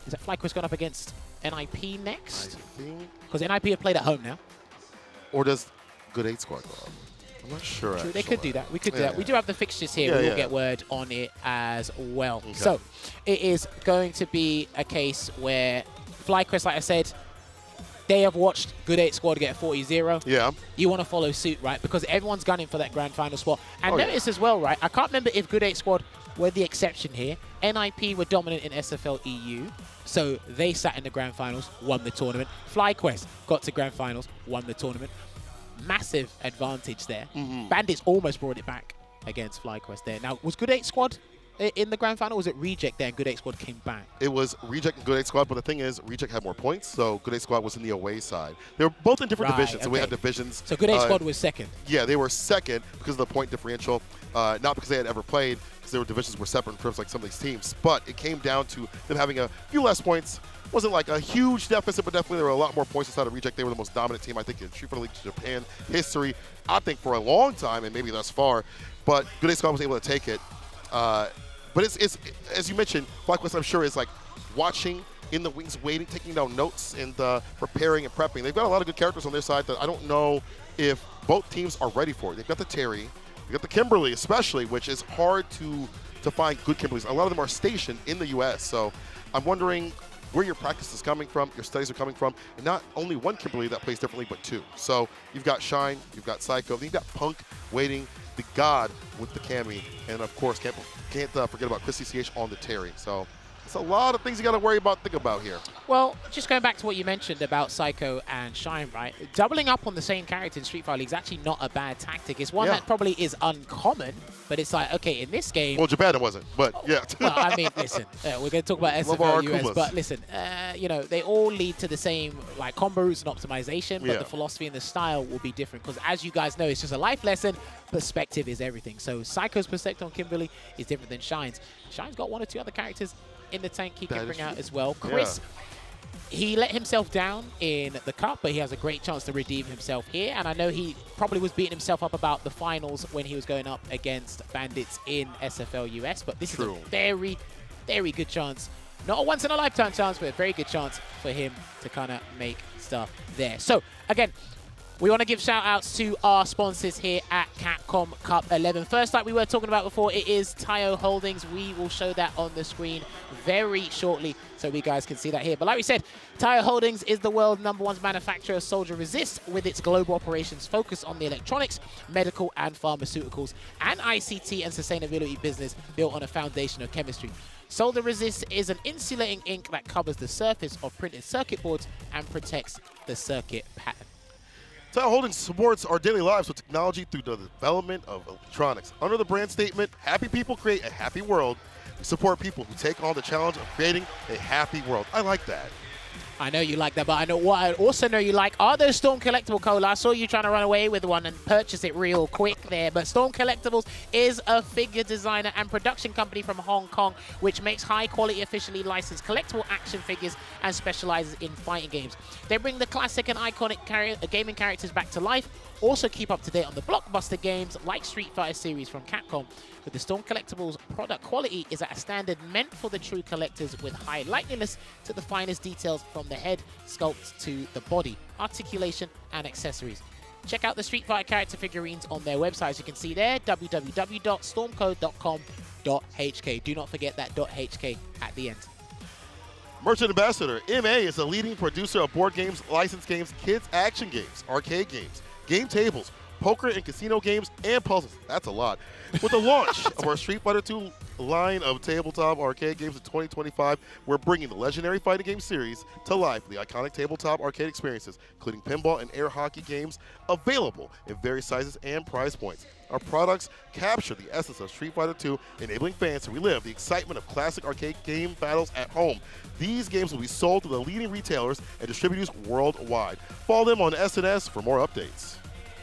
Is that FlyQuest going up against NIP next? I think... Because NIP have played at home now. Or does Good 8 Squad go up? I'm not sure, True, actually. they could do that. We could do that. We do have the fixtures here. We will get word on it as well. Okay. So, it is going to be a case where FlyQuest, like I said, they have watched Good 8 Squad get 40-0. Yeah. You want to follow suit, right? Because everyone's gunning for that grand final spot. And notice as well, right? I can't remember if Good 8 Squad were the exception here. NIP were dominant in SFL EU. So they sat in the grand finals, won the tournament. FlyQuest got to grand finals, won the tournament. Massive advantage there. Bandits almost brought it back against FlyQuest there. Now, was Good 8 Squad in the grand final, or was it Reject there and Good 8 Squad came back? It was Reject and Good 8 Squad, but the thing is, Reject had more points, so Good 8 Squad was in the away side. They were both in different divisions, so we had divisions. So Good 8 Squad was second? Yeah, they were second because of the point differential, not because they had ever played, because their divisions were separate in terms of like some of these teams, but it came down to them having a few less points. Wasn't like a huge deficit, but definitely there were a lot more points inside of Reject. They were the most dominant team, I think, in Street Fighter League Japan history, I think, for a long time, and maybe thus far. But Good 8 Squad was able to take it. But it's as you mentioned, FlyQuest, I'm sure, is like watching in the wings, waiting, taking down notes, and preparing and prepping. They've got a lot of good characters on their side that I don't know if both teams are ready for it. They've got the Terry, they've got the Kimberly especially, which is hard to find good Kimberlys. A lot of them are stationed in the U.S., so I'm wondering where your practice is coming from, your studies are coming from, and not only one Kimberly that plays differently, but two. So you've got Shine, you've got Psycho, then you've got Punk waiting, the God with the Cammy, and of course can't forget about Chrissy CH on the Terry. So it's a lot of things you got to worry about, think about here. Well, just going back to what you mentioned about Psycho and Shine, right? Doubling up on the same character in Street Fighter League is actually not a bad tactic. It's one that probably is uncommon, but it's like, okay, in this game... Well, Japan it wasn't, but yeah. Well, I mean, listen, we're going to talk about SFL US, but listen, you know, they all lead to the same like combo routes and optimization, but the philosophy and the style will be different because, as you guys know, it's just a life lesson. Perspective is everything. So Psycho's perspective on Kimberly is different than Shine's. Shine's got one or two other characters in the tank he can bring out as well. Chris, he let himself down in the cup, but he has a great chance to redeem himself here. And I know he probably was beating himself up about the finals when he was going up against Bandits in SFL US, but this is a very, very good chance. Not a once-in-a-lifetime chance, but a very good chance for him to kind of make stuff there. So, again, we want to give shout-outs to our sponsors here at Capcom Cup 11. First, like we were talking about before, it is Taiyo Holdings. We will show that on the screen very shortly so we guys can see that here. But like we said, Taiyo Holdings is the world #1 manufacturer of Soldier Resist, with its global operations focused on the electronics, medical and pharmaceuticals, and ICT and sustainability business built on a foundation of chemistry. Soldier Resist is an insulating ink that covers the surface of printed circuit boards and protects the circuit pattern. Taiyo Holdings supports our daily lives with technology through the development of electronics. Under the brand statement, happy people create a happy world, we support people who take on the challenge of creating a happy world. I like that. I know you like that, but I know what I also know you like are those Storm Collectible Cola. I saw you trying to run away with one and purchase it real quick there. But Storm Collectibles is a figure designer and production company from Hong Kong, which makes high-quality, officially licensed collectible action figures and specializes in fighting games. They bring the classic and iconic gaming characters back to life. Also keep up to date on the blockbuster games like Street Fighter series from Capcom. With the Storm Collectibles, product quality is at a standard meant for the true collectors, with high likeliness to the finest details from the head sculpt to the body, articulation and accessories. Check out the Street Fighter character figurines on their website, as you can see there, www.stormco.com.hk. Do not forget that .hk at the end. Merchant Ambassador, MA is a leading producer of board games, licensed games, kids action games, arcade games, game tables, poker and casino games, and puzzles. That's a lot. With the launch of our Street Fighter II line of tabletop arcade games in 2025, we're bringing the legendary fighting game series to life. The iconic tabletop arcade experiences, including pinball and air hockey games, available in various sizes and price points. Our products capture the essence of Street Fighter II, enabling fans to relive the excitement of classic arcade game battles at home. These games will be sold to the leading retailers and distributors worldwide. Follow them on SNS for more updates.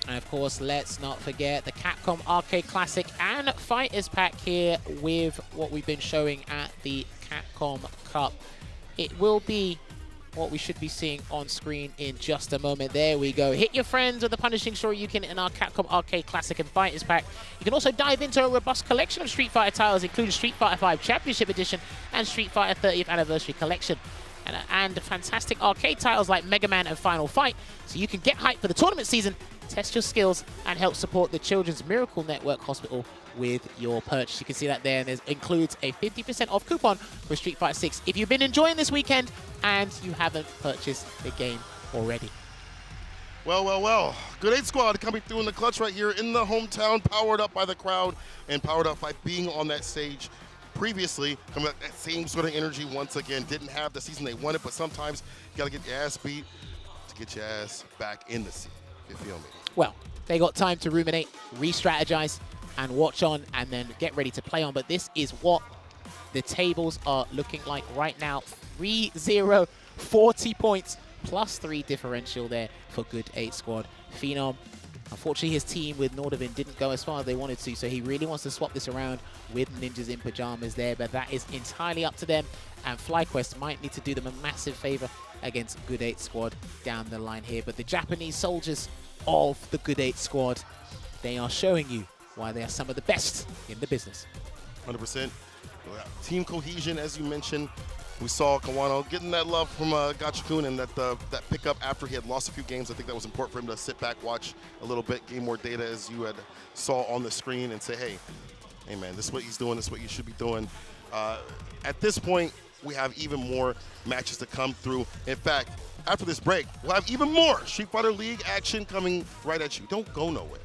And of course, let's not forget the Capcom Arcade Classic and Fighters Pack here with what we've been showing at the Capcom Cup. It will be what we should be seeing on screen in just a moment. There we go. Hit your friends with the punishing story you can in our Capcom Arcade Classic and Fighters Pack. You can also dive into a robust collection of Street Fighter titles, including Street Fighter V Championship Edition and Street Fighter 30th Anniversary Collection. And fantastic arcade titles like Mega Man and Final Fight, so you can get hyped for the tournament season, test your skills, and help support the Children's Miracle Network Hospital with your purchase. You can see that there, and it includes a 50% off coupon for Street Fighter 6 if you've been enjoying this weekend and you haven't purchased the game already. Well, well, well. Good 8 squad coming through in the clutch right here in the hometown, powered up by the crowd and powered up by being on that stage previously, coming up that same sort of energy once again. Didn't have the season they wanted, but sometimes you got to get your ass beat to get your ass back in the seat. You feel me? Well, they got time to ruminate, re-strategize, and watch on, and then get ready to play on. But this is what the tables are looking like right now. 3-0, 40 points, +3 differential there for Good 8 squad. Phenom, unfortunately, his team with Nordovin didn't go as far as they wanted to, so he really wants to swap this around with Ninjas in Pyjamas there, but that is entirely up to them, and FlyQuest might need to do them a massive favor against Good 8 squad down the line here. But the Japanese soldiers of the Good 8 squad, they are showing you why they are some of the best in the business. 100%. Team cohesion, as you mentioned. We saw Kawano getting that love from Gachikun and that pickup after he had lost a few games. I think that was important for him to sit back, watch a little bit, gain more data as you had saw on the screen, and say, hey man, this is what he's doing, this is what you should be doing. At this point, we have even more matches to come through. In fact, after this break, we'll have even more Street Fighter League action coming right at you. Don't go nowhere.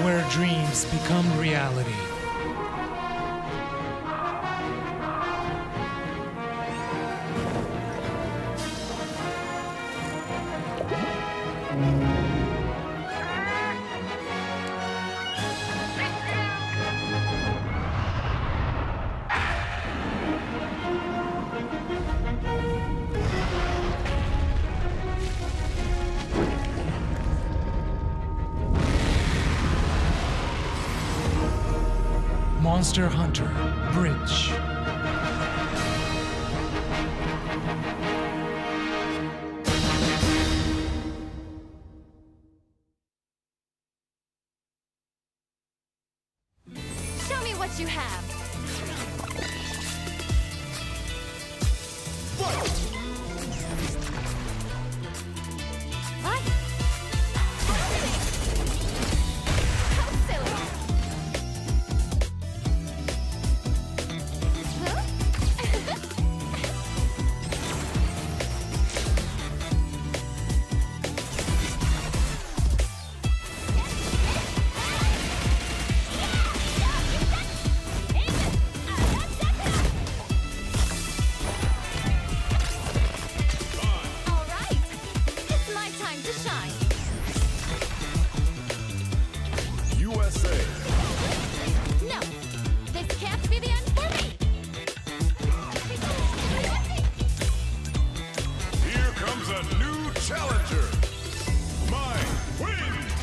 Where dreams become reality. Monster Hunter Bridge. Show me what you have. What? How silly. All right. It's my time to shine. USA. No, this can't be the end for me. Here comes a new challenger. Mine wins.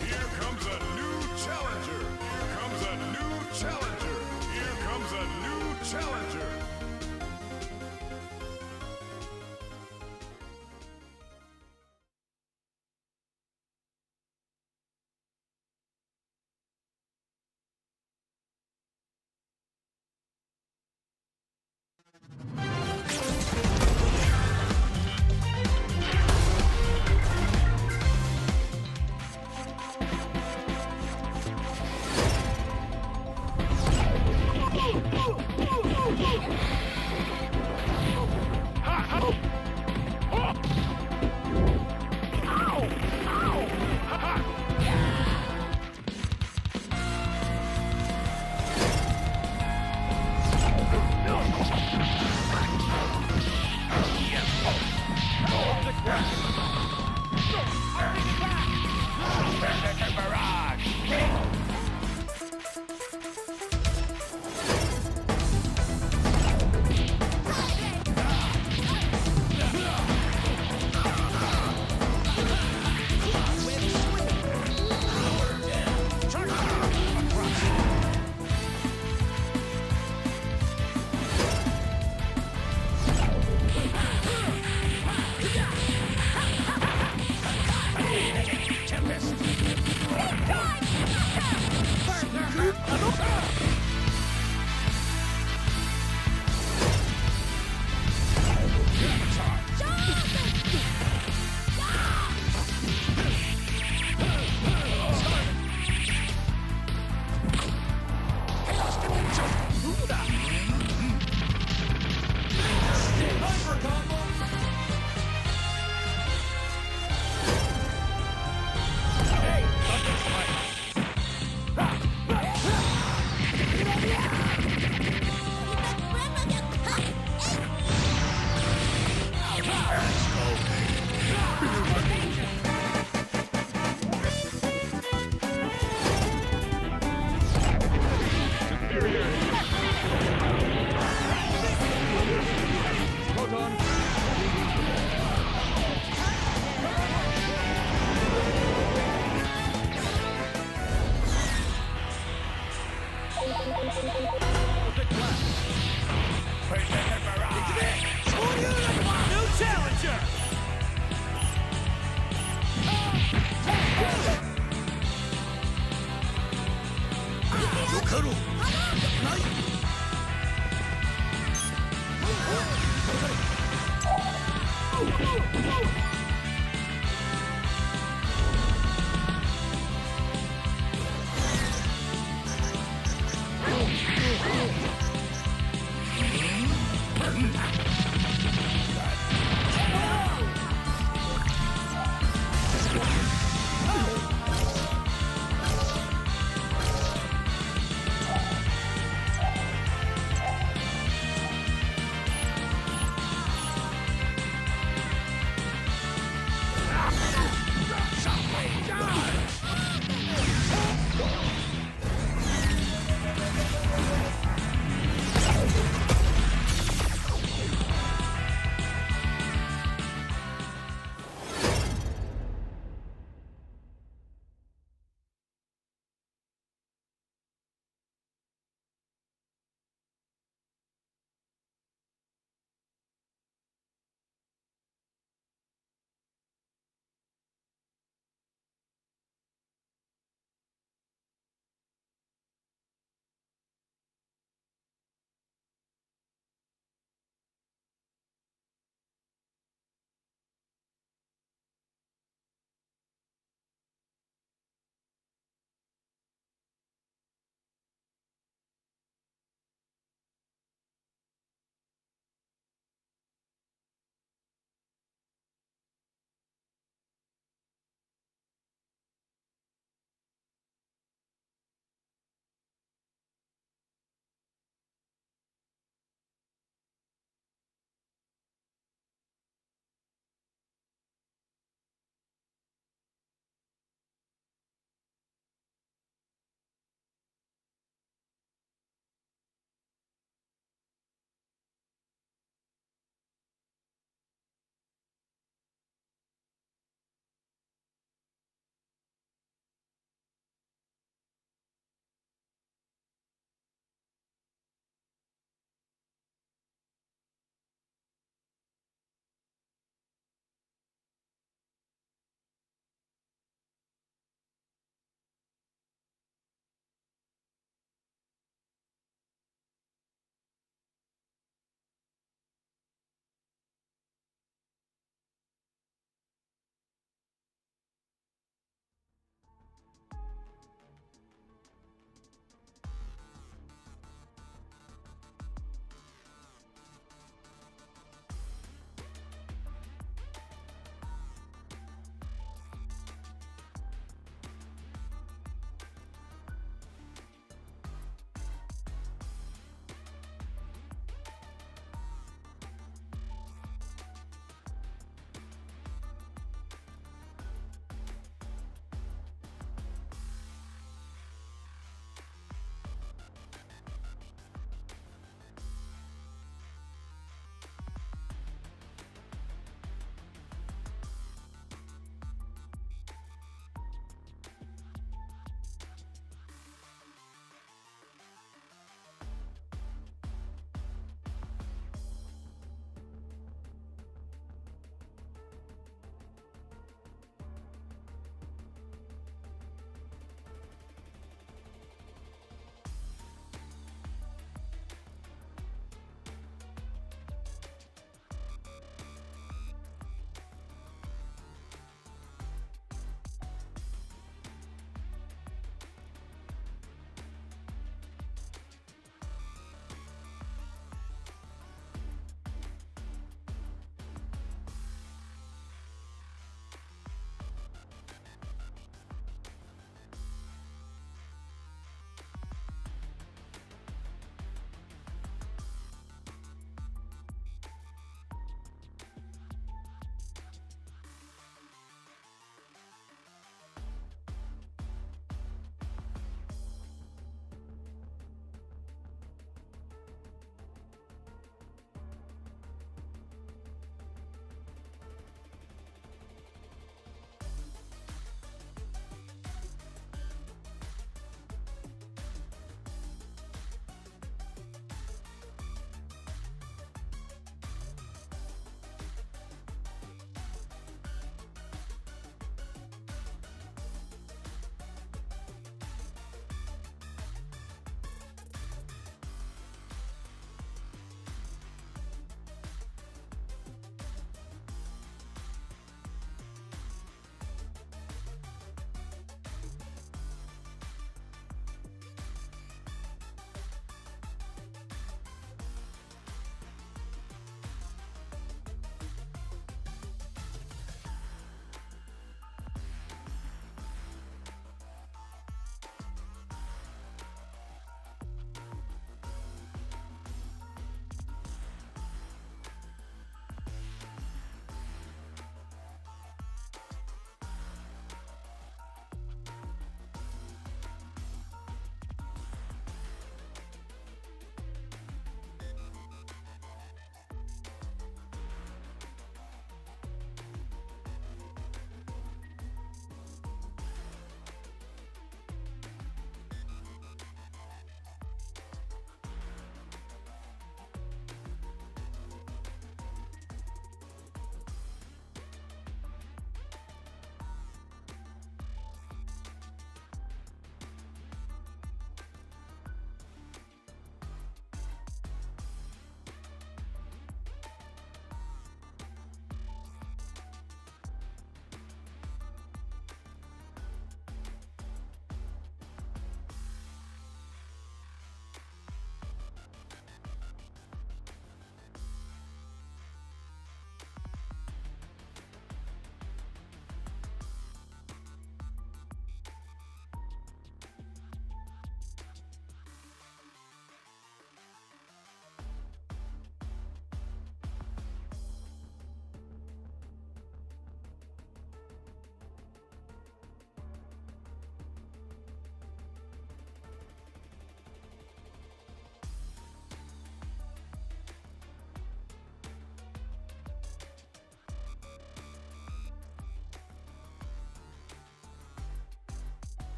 Here comes a new challenger. Here comes a new challenger. Here comes a new challenger.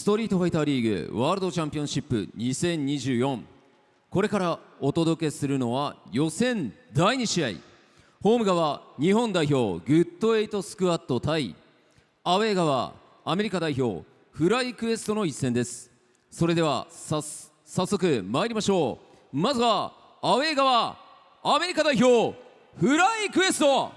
トリートファイターリーグワールドチャンピオンシップ2024、これからお届けするのは予選第2試合。ホーム側日本代表グッド8スクワット対アウェー側アメリカ代表フライクエストの一戦です。それでは早速参りましょう。まずはアウェー側アメリカ代表フライクエスト。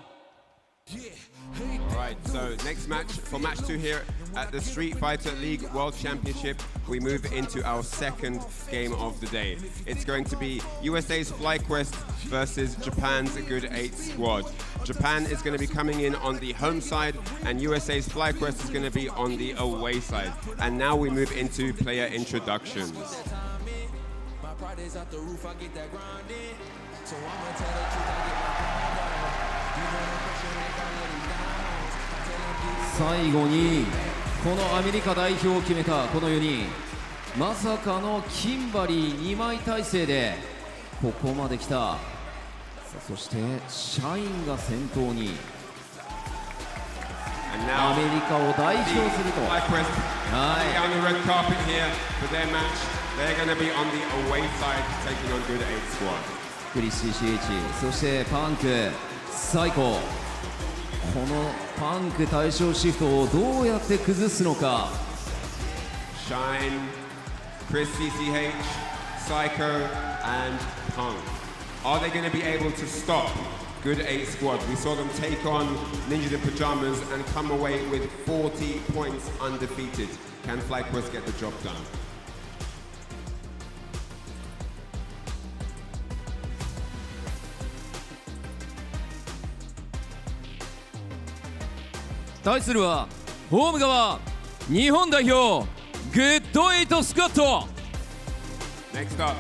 Alright, so next match, for match 2 here at the Street Fighter League World Championship, we move into our second game of the day. It's going to be USA's FlyQuest versus Japan's Good 8 squad. Japan is going to be coming in on the home side and USA's FlyQuest is going to be on the away side. And now we move into player introductions.最後にこのアメリカ代表を決めたこの4人、まさかのキンバリー2枚体制でここまで来た。そしてシャインが先頭にアメリカを代表すると。クリス CCH、 そしてパンク最高。このパンク対象シフトをどうやって崩すのか。 Shine, Chris CCH, Psycho, and Punk. Are they going to be able to stop Good 8 squad? We saw them take on Ninjas in Pyjamas and come away with 40 points undefeated. Can FlyQuest get the job done? 対するはホーム側日本代表グッド8スクワット。 Next up,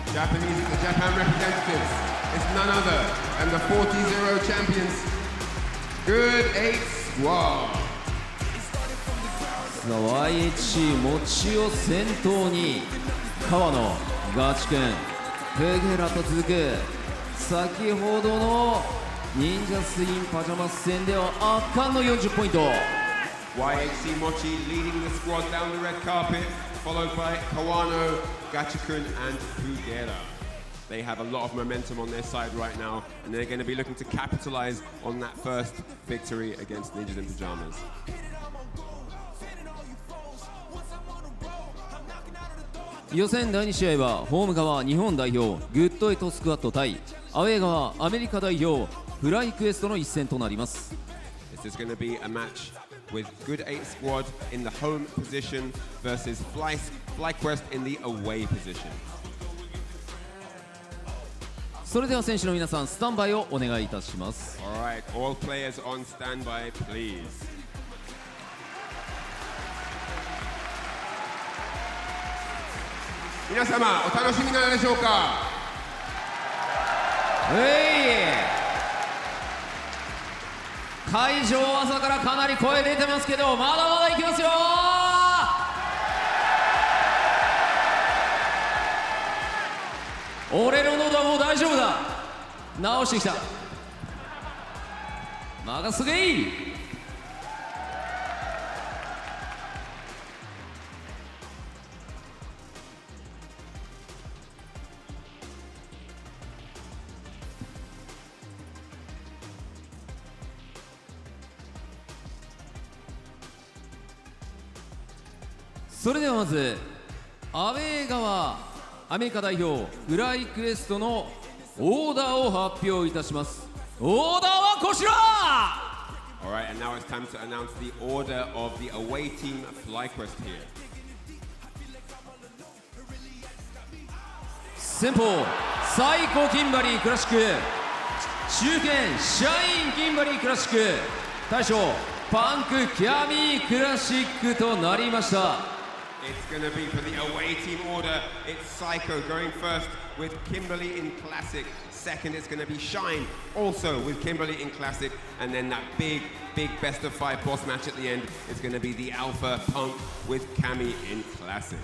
the Japan representatives is none other than the 40-0 champions Good 8 squad. YHC もちを先頭に川野、ガチ君、ペゲラと続く。先ほどの忍者スインパジャマス戦では圧巻の40ポイント。 YHC Mochi leading the squad down the red carpet, followed by Kawano, Gachikun and Pugera. They have a lot of momentum on their side right now, and they're going to be looking to capitalize on that first victory against Ninjas in Pyjamas. 予選第2試合はホーム側日本代表グッド8スクワット対アウェー側アメリカ代表フライクエストの一戦となります。 This is going to be a match with Good 8 squad in the home position versus FlyQuest in the away position. それでは選手の皆さんスタンバイをお願いいたします。 Alright, all players on standby, please. 皆様お楽しみなのでしょうか。会場朝からかなり声出てますけど、まだまだいきますよ。俺の喉はもう大丈夫だ。直してきた。任すげい。それではまずアウェー側アメリカ代表フライクエストのオーダーを発表いたします。オーダーはこちら。 Alright, and now it's time to announce the order of the away team FlyQuest here. 先鋒最高キンバリークラシック、中堅シャインキンバリークラシック、大将パンクキャミークラシックとなりました。 It's going to be for the away team order. It's Psycho going first with Kimberly in Classic. Second, it's going to be Shine, also with Kimberly in Classic. And then that big best of 5 boss match at the end is going to be the Alpha Punk with Cammy in Classic.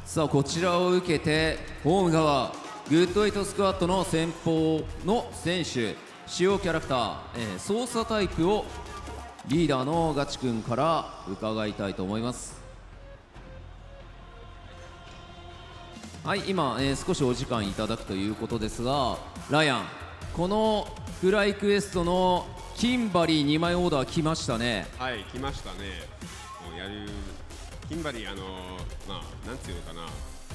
さあこちらを受けてホーム側グッド8スクワットの先鋒の選手、主要キャラクター、操作タイプをリーダーのガチ君から伺いたいと思います。はい、今、少しお時間いただくということですが、ライアン、このフライクエストのキンバリー2枚オーダー来ましたね。はい、来ましたね。もうやるキンバリー、まあ、なんていうのかな、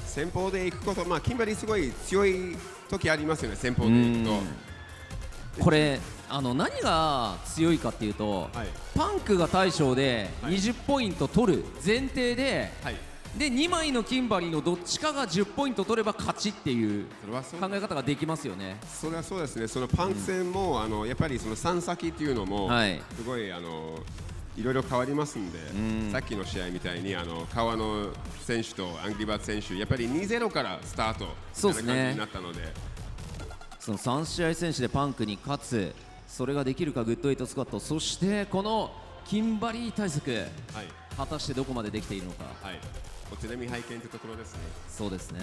先方で行くこと、まあ、キンバリーすごい強い時ありますよね、先方で行くと。これ何が強いかっていうと、はい、パンクが大将で20ポイント取る前提で、はい、で2枚のキンバリーのどっちかが10ポイント取れば勝ちっていう考え方ができますよね。それはそうですね。そのパンク戦も、やっぱりその3先っていうのも、はい、すごいいろいろ変わりますんで、さっきの試合みたいに川野選手とアングリーバード選手、やっぱり 2-0 からスタートみたいな感じになったので、その3試合選手でパンクに勝つ、それができるかグッドエイトスクワット、そしてこのキンバリー対策、はい、果たしてどこまでできているのか、はい、お手並み拝見というところですね。そうですね。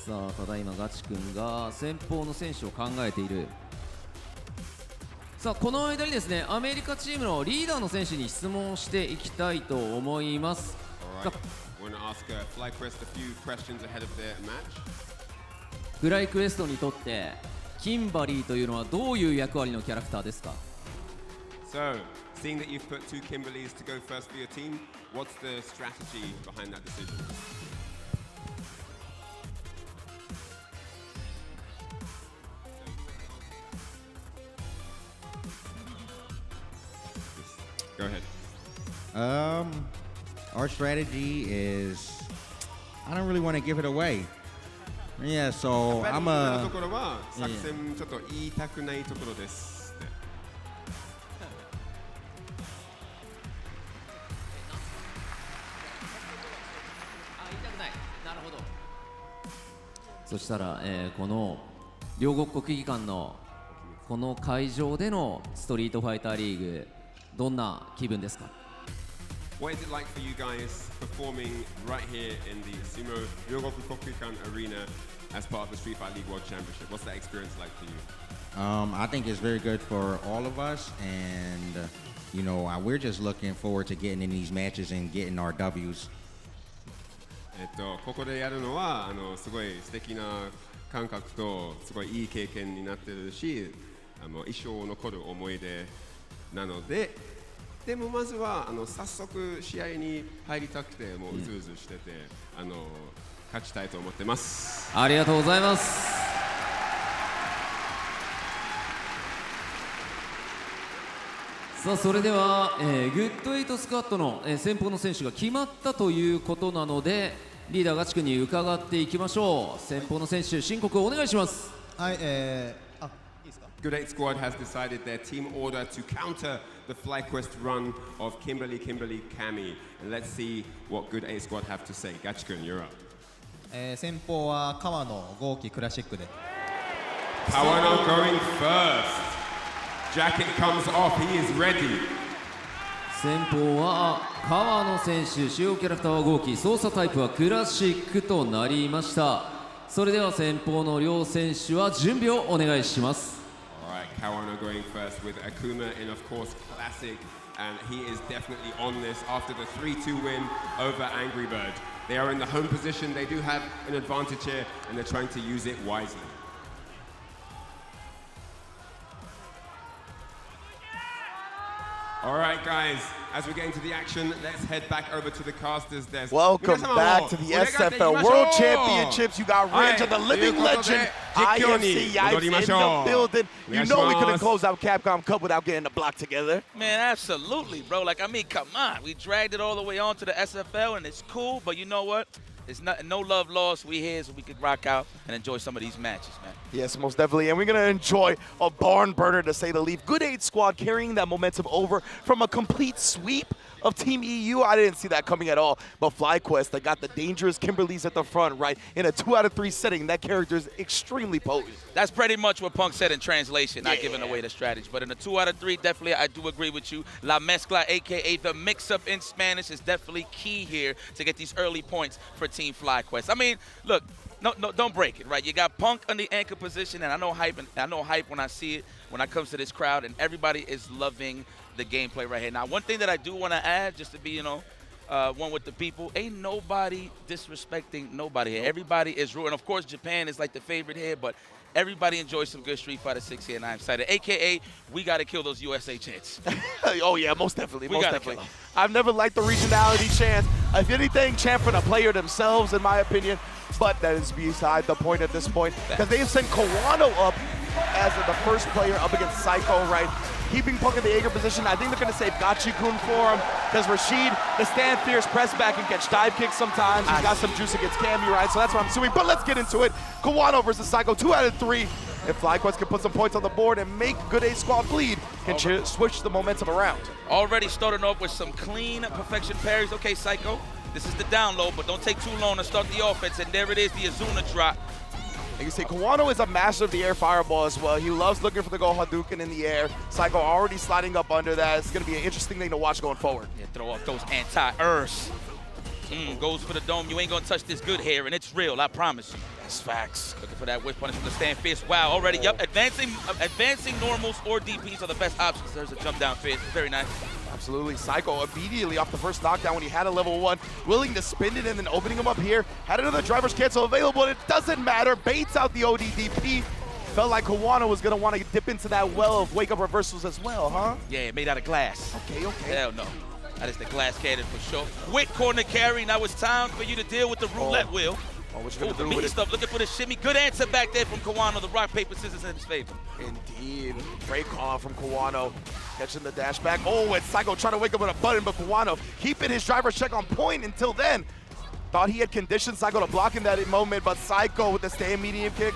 さあ、ただいまガチ君が先方の選手を考えている。さあ、この間にですね、アメリカチームのリーダーの選手に質問していきたいと思います。フライクエストにとってキンバリーというのはどういう役割のキャラクターですか？ So, seeing that you've put two Kimberleys to go first for your team, what's the strategy behind that decision? Go ahead. Our strategy is, I don't really want to give it away. Yeah, so I'm a. ところは作戦ちょっと言いたくないところです。なるほど。そしたら、この両国国技館のこの会場でのストリートファイターリーグ、どんな気分ですか？ What is it like for you guys performing right here in the Sumo Ryogoku Kokukan Arena as part of the Street Fighter League World Championship? What's that experience like for you? I think it's very good for all of us, and you know, we're just looking forward to getting in these matches and getting our W's. ここでやるのはすごい素敵な感覚とすごいいい経験になってるし、一生残る思い出なので、でもまずは早速試合に入りたくてもううずうずしてて、勝ちたいと思ってます。ありがとうございます。さあ、それでは、グッドエイトスクワットの、先方の選手が決まったということなので、リーダーガチ君に伺っていきましょう。先方の選手、申告をお願いします。はい、Good 8 Squad has decided their team order to counter the FlyQuest run of Kimberly Kami. And let's see what Good 8 Squad have to say. Gachikun, you're up. 先方は川野豪輝クラシックで。Kawano going first. Jacket comes off. He is ready. 先方は川野選手、主要キャラクターは豪輝、操作タイプはクラシックとなりました。それでは先方の両選手は準備をお願いします。Kawano going first with Akuma in, of course, classic, and he is definitely on this after the 3-2 win over Angry Bird. They are in the home position, they do have an advantage here, and they're trying to use it wisely. All right, guys, as we get into the action, let's head back over to the casters desk. Welcome back to the SFL World Championships. You got Reg of the Living Legend, IFC Yipes in the building. You know we couldn't close out Capcom Cup without getting the block together. Man, absolutely, bro. Like, I mean, come on. We dragged it all the way on to the SFL, and it's cool, but you know what? It's no love lost. We here so we could rock out and enjoy some of these matches, man. Yes, most definitely. And we're going to enjoy a barn burner, to say the least. Good 8 Squad carrying that momentum over from a complete sweep of Team EU. I didn't see that coming at all. But FlyQuest, they got the dangerous Kimberleys at the front, right? In a 2 out of 3 setting, that character is extremely potent. That's pretty much what Punk said in translation, not giving away the strategy. But in a 2 out of 3, definitely, I do agree with you. La mezcla, a.k.a. the mix-up in Spanish, is definitely key here to get these early points for Team FlyQuest. I mean, look, No, don't break it, right? You got Punk on the anchor position, and I know hype when I see it, when it comes to this crowd, and everybody is loving the gameplay right here. Now, one thing that I do want to add, just to be, one with the people, ain't nobody disrespecting nobody here. Everybody is rooting. Of course, Japan is like the favorite here, but everybody enjoys some good Street Fighter 6 here, and I'm excited. AKA, we got to kill those USA chants. Oh, yeah, most definitely. We most gotta definitely. kill 'em. I've never liked the regionality chants. If anything, chant for the player themselves, in my opinion. But that is beside the point at this point. Because they've sent Kawano up as the first player up against Psycho, right? Keeping Punk in the anchor position. I think they're going to save Gachi-kun for him. Because Rashid, the stand fierce, press back, and catch dive kicks sometimes. He's got some juice against Cammy, right? So that's what I'm assuming. But let's get into it. Kawano versus Psycho, 2 out of 3. If FlyQuest can put some points on the board and make Good A Squad bleed, can switch the momentum around. Already starting off with some clean perfection parries. Okay, Psycho, this is the download, but don't take too long to start the offense. And there it is, the Azuna drop. You can see Kawano is a master of the air fireball as well. He loves looking for the Go Hadouken in the air. Psycho already sliding up under that. It's going to be an interesting thing to watch going forward. Yeah, throw off those anti-airs. Goes for the dome. You ain't going to touch this good hair, and it's real, I promise you. That's facts. Looking for that whiff punish from the stand fierce. Wow, already, yep, advancing normals or DPs are the best options. There's a jump down fierce. Very nice. Absolutely. Psycho immediately off the first knockdown when he had a level 1, willing to spin it and then opening him up here. Had another driver's cancel available, and it doesn't matter. Baits out the ODDP. Felt like Kawano was going to want to dip into that well of wake-up reversals as well, huh? Yeah, made out of glass. Okay. Hell no. That is the glass cannon for sure. Quick corner carry. Now it's time for you to deal with the roulette wheel. What you gonna do meaty with it? stuff. Looking for the shimmy. Good answer back there from Kawano. The rock, paper, scissors in his favor. Indeed. Great call out from Kawano. Catching the dash back. Oh, and Psycho trying to wake up with a button, but Kawano keeping his driver's check on point until then. Thought he had conditioned Psycho to block in that moment, but Psycho with the stand medium kick.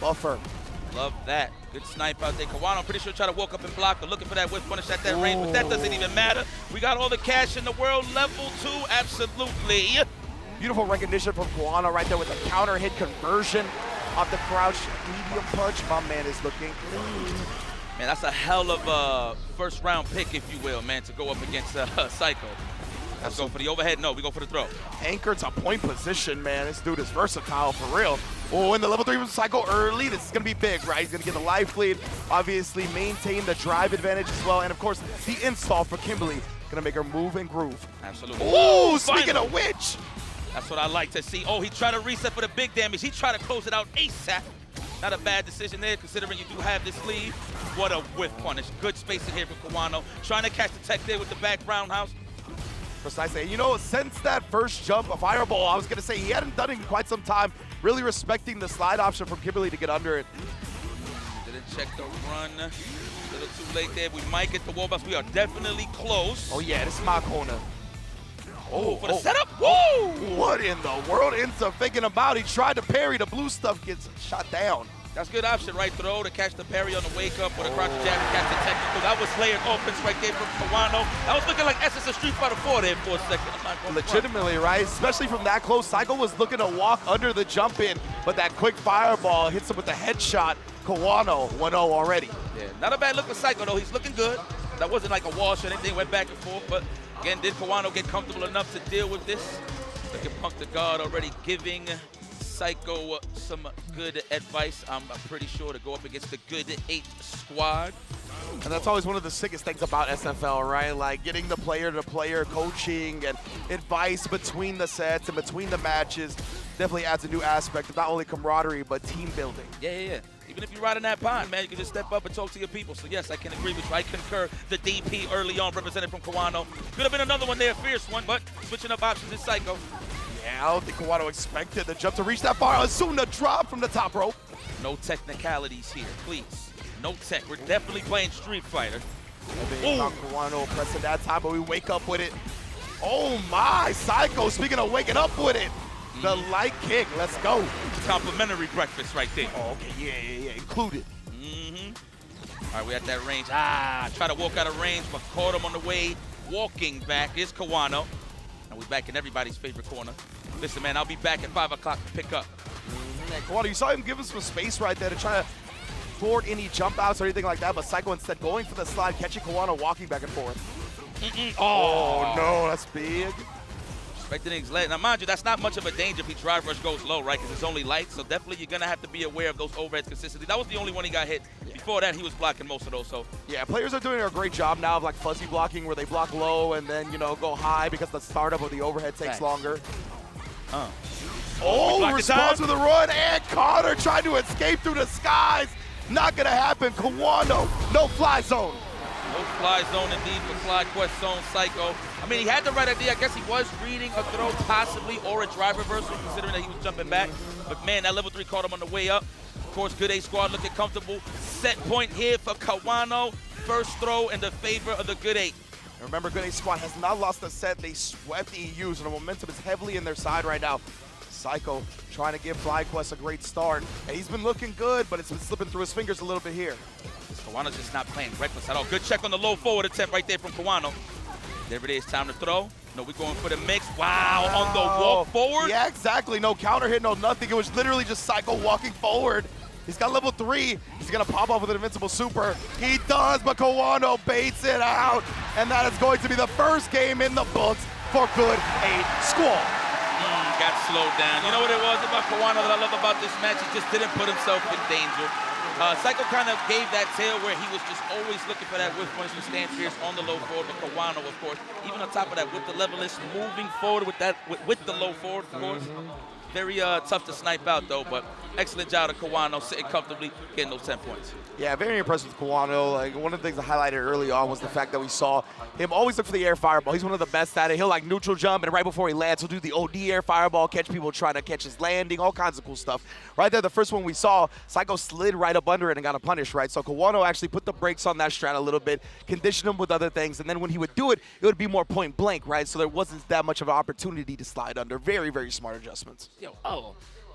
Buffer. Love that. Good snipe out there. Kawano pretty sure tried to walk up and block, but looking for that whiff punish at that range, but that doesn't even matter. We got all the cash in the world. Level 2, absolutely. Beautiful recognition from Kawano right there with the counter hit conversion off the crouch medium punch. My man is looking clean. Man, that's a hell of a first round pick, if you will, man, to go up against Psycho. Let's go for the overhead. No, we go for the throw. Anchored to point position, man. This dude is versatile for real. Oh, in the level 3 from Psycho early. This is going to be big, right? He's going to get the life lead. Obviously, maintain the drive advantage as well. And, of course, the install for Kimberly. Going to make her move and groove. Absolutely. Ooh, speaking of which. That's what I like to see. Oh, he tried to reset for the big damage. He tried to close it out ASAP. Not a bad decision there, considering you do have this lead. What a whiff punish. Good spacing here from Kawano. Trying to catch the tech there with the back roundhouse. Precisely. You know, since that first jump, a fireball, I was going to say he hadn't done it in quite some time. Really respecting the slide option from Kimberly to get under it. Didn't check the run. A little too late there. We might get the wall bounce. We are definitely close. Oh, yeah, this is my corner. Oh, for the setup. Woo! What in the world ends up thinking about? He tried to parry. The blue stuff gets shot down. That's a good option, right throw to catch the parry on the wake up or the crouch jab to catch the technical. That was layered offense right there from Kawano. That was looking like Essence of Street Fighter 4 there for a second. Legitimately, right? Especially from that close. Psycho was looking to walk under the jump in, but that quick fireball hits him with the headshot. Kawano 1-0 already. Yeah, not a bad look for Psycho though. He's looking good. That wasn't like a wash or anything. Went back and forth, but again, did Kawano get comfortable enough to deal with this? Look at Punk the guard already giving Psycho some good advice, I'm pretty sure, to go up against the Good 8 squad. And that's always one of the sickest things about SFL, right? Like getting the player-to-player coaching and advice between the sets and between the matches definitely adds a new aspect of not only camaraderie, but team building. Yeah. Even if you're riding that pond, man, you can just step up and talk to your people. So, yes, I can agree with you. I concur. The DP early on represented from Kawano. Could have been another one there, a fierce one, but switching up options is Psycho. Yeah, I don't think Kawano expected the jump to reach that far. Azuna drop from the top rope. No technicalities here, please. No tech. We're definitely playing Street Fighter. Kawano pressing that time, but we wake up with it. Oh my, Psycho, speaking of waking up with it. The light kick, let's go. Complimentary breakfast right there. Oh, okay, yeah, included. All right, we're at that range. Try to walk out of range, but caught him on the way. Walking back is Kawano. And we're back in everybody's favorite corner. Listen, man, I'll be back at 5 o'clock to pick up. Kawano, you saw him give him some space right there to try to thwart any jump outs or anything like that, but Psycho instead going for the slide, catching Kawano walking back and forth. Oh, no, that's big. right there in his leg. Now, mind you, that's not much of a danger if he drive rush goes low, right? Because it's only light. So definitely you're going to have to be aware of those overheads consistently. That was the only one he got hit. Before that, he was blocking most of those. So yeah, players are doing a great job now of like fuzzy blocking where they block low and then, you know, go high because the startup of the overhead takes longer. Oh, response with a run, and Connor trying to escape through the skies. Not going to happen. Kawano, no fly zone. No fly zone indeed for FlyQuest zone Psycho. I mean, he had the right idea. I guess he was reading a throw possibly or a drive reversal considering that he was jumping back. But man, that level 3 caught him on the way up. Of course, Good A squad looking comfortable. Set point here for Kawano. First throw in the favor of the Good A. And remember, Good A squad has not lost a set. They swept the EUs, and the momentum is heavily in their side right now. Psycho trying to give FlyQuest a great start. And he's been looking good, but it's been slipping through his fingers a little bit here. Kawano's just not playing reckless at all. Good check on the low forward attempt right there from Kawano. There it is, time to throw. No, we're going for the mix. Wow, on the walk forward. Yeah, exactly. No counter hit, no nothing. It was literally just Psycho walking forward. He's got level 3. He's going to pop off with an invincible super. He does, but Kawano baits it out. And that is going to be the first game in the books for Good 8 Squad. Got slowed down. You know what it was about Kawano that I love about this match? He just didn't put himself in danger. Psycho kind of gave that tail where he was just always looking for that whiff punch to stand fierce on the low forward. But Kawano, of course, even on top of that, with the level list, moving forward with that, with the low forward, of course. Very tough to snipe out, though, but excellent job of Kawano sitting comfortably, getting those 10 points. Yeah, very impressive with Kawano. Like, one of the things I highlighted early on was the fact that we saw him always look for the air fireball. He's one of the best at it. He'll like neutral jump, and right before he lands, he'll do the OD air fireball, catch people trying to catch his landing, all kinds of cool stuff. Right there, the first one we saw, Psycho slid right up under it and got a punish, right? So Kawano actually put the brakes on that strat a little bit, conditioned him with other things, and then when he would do it, it would be more point blank, right? So there wasn't that much of an opportunity to slide under. Very, very smart adjustments.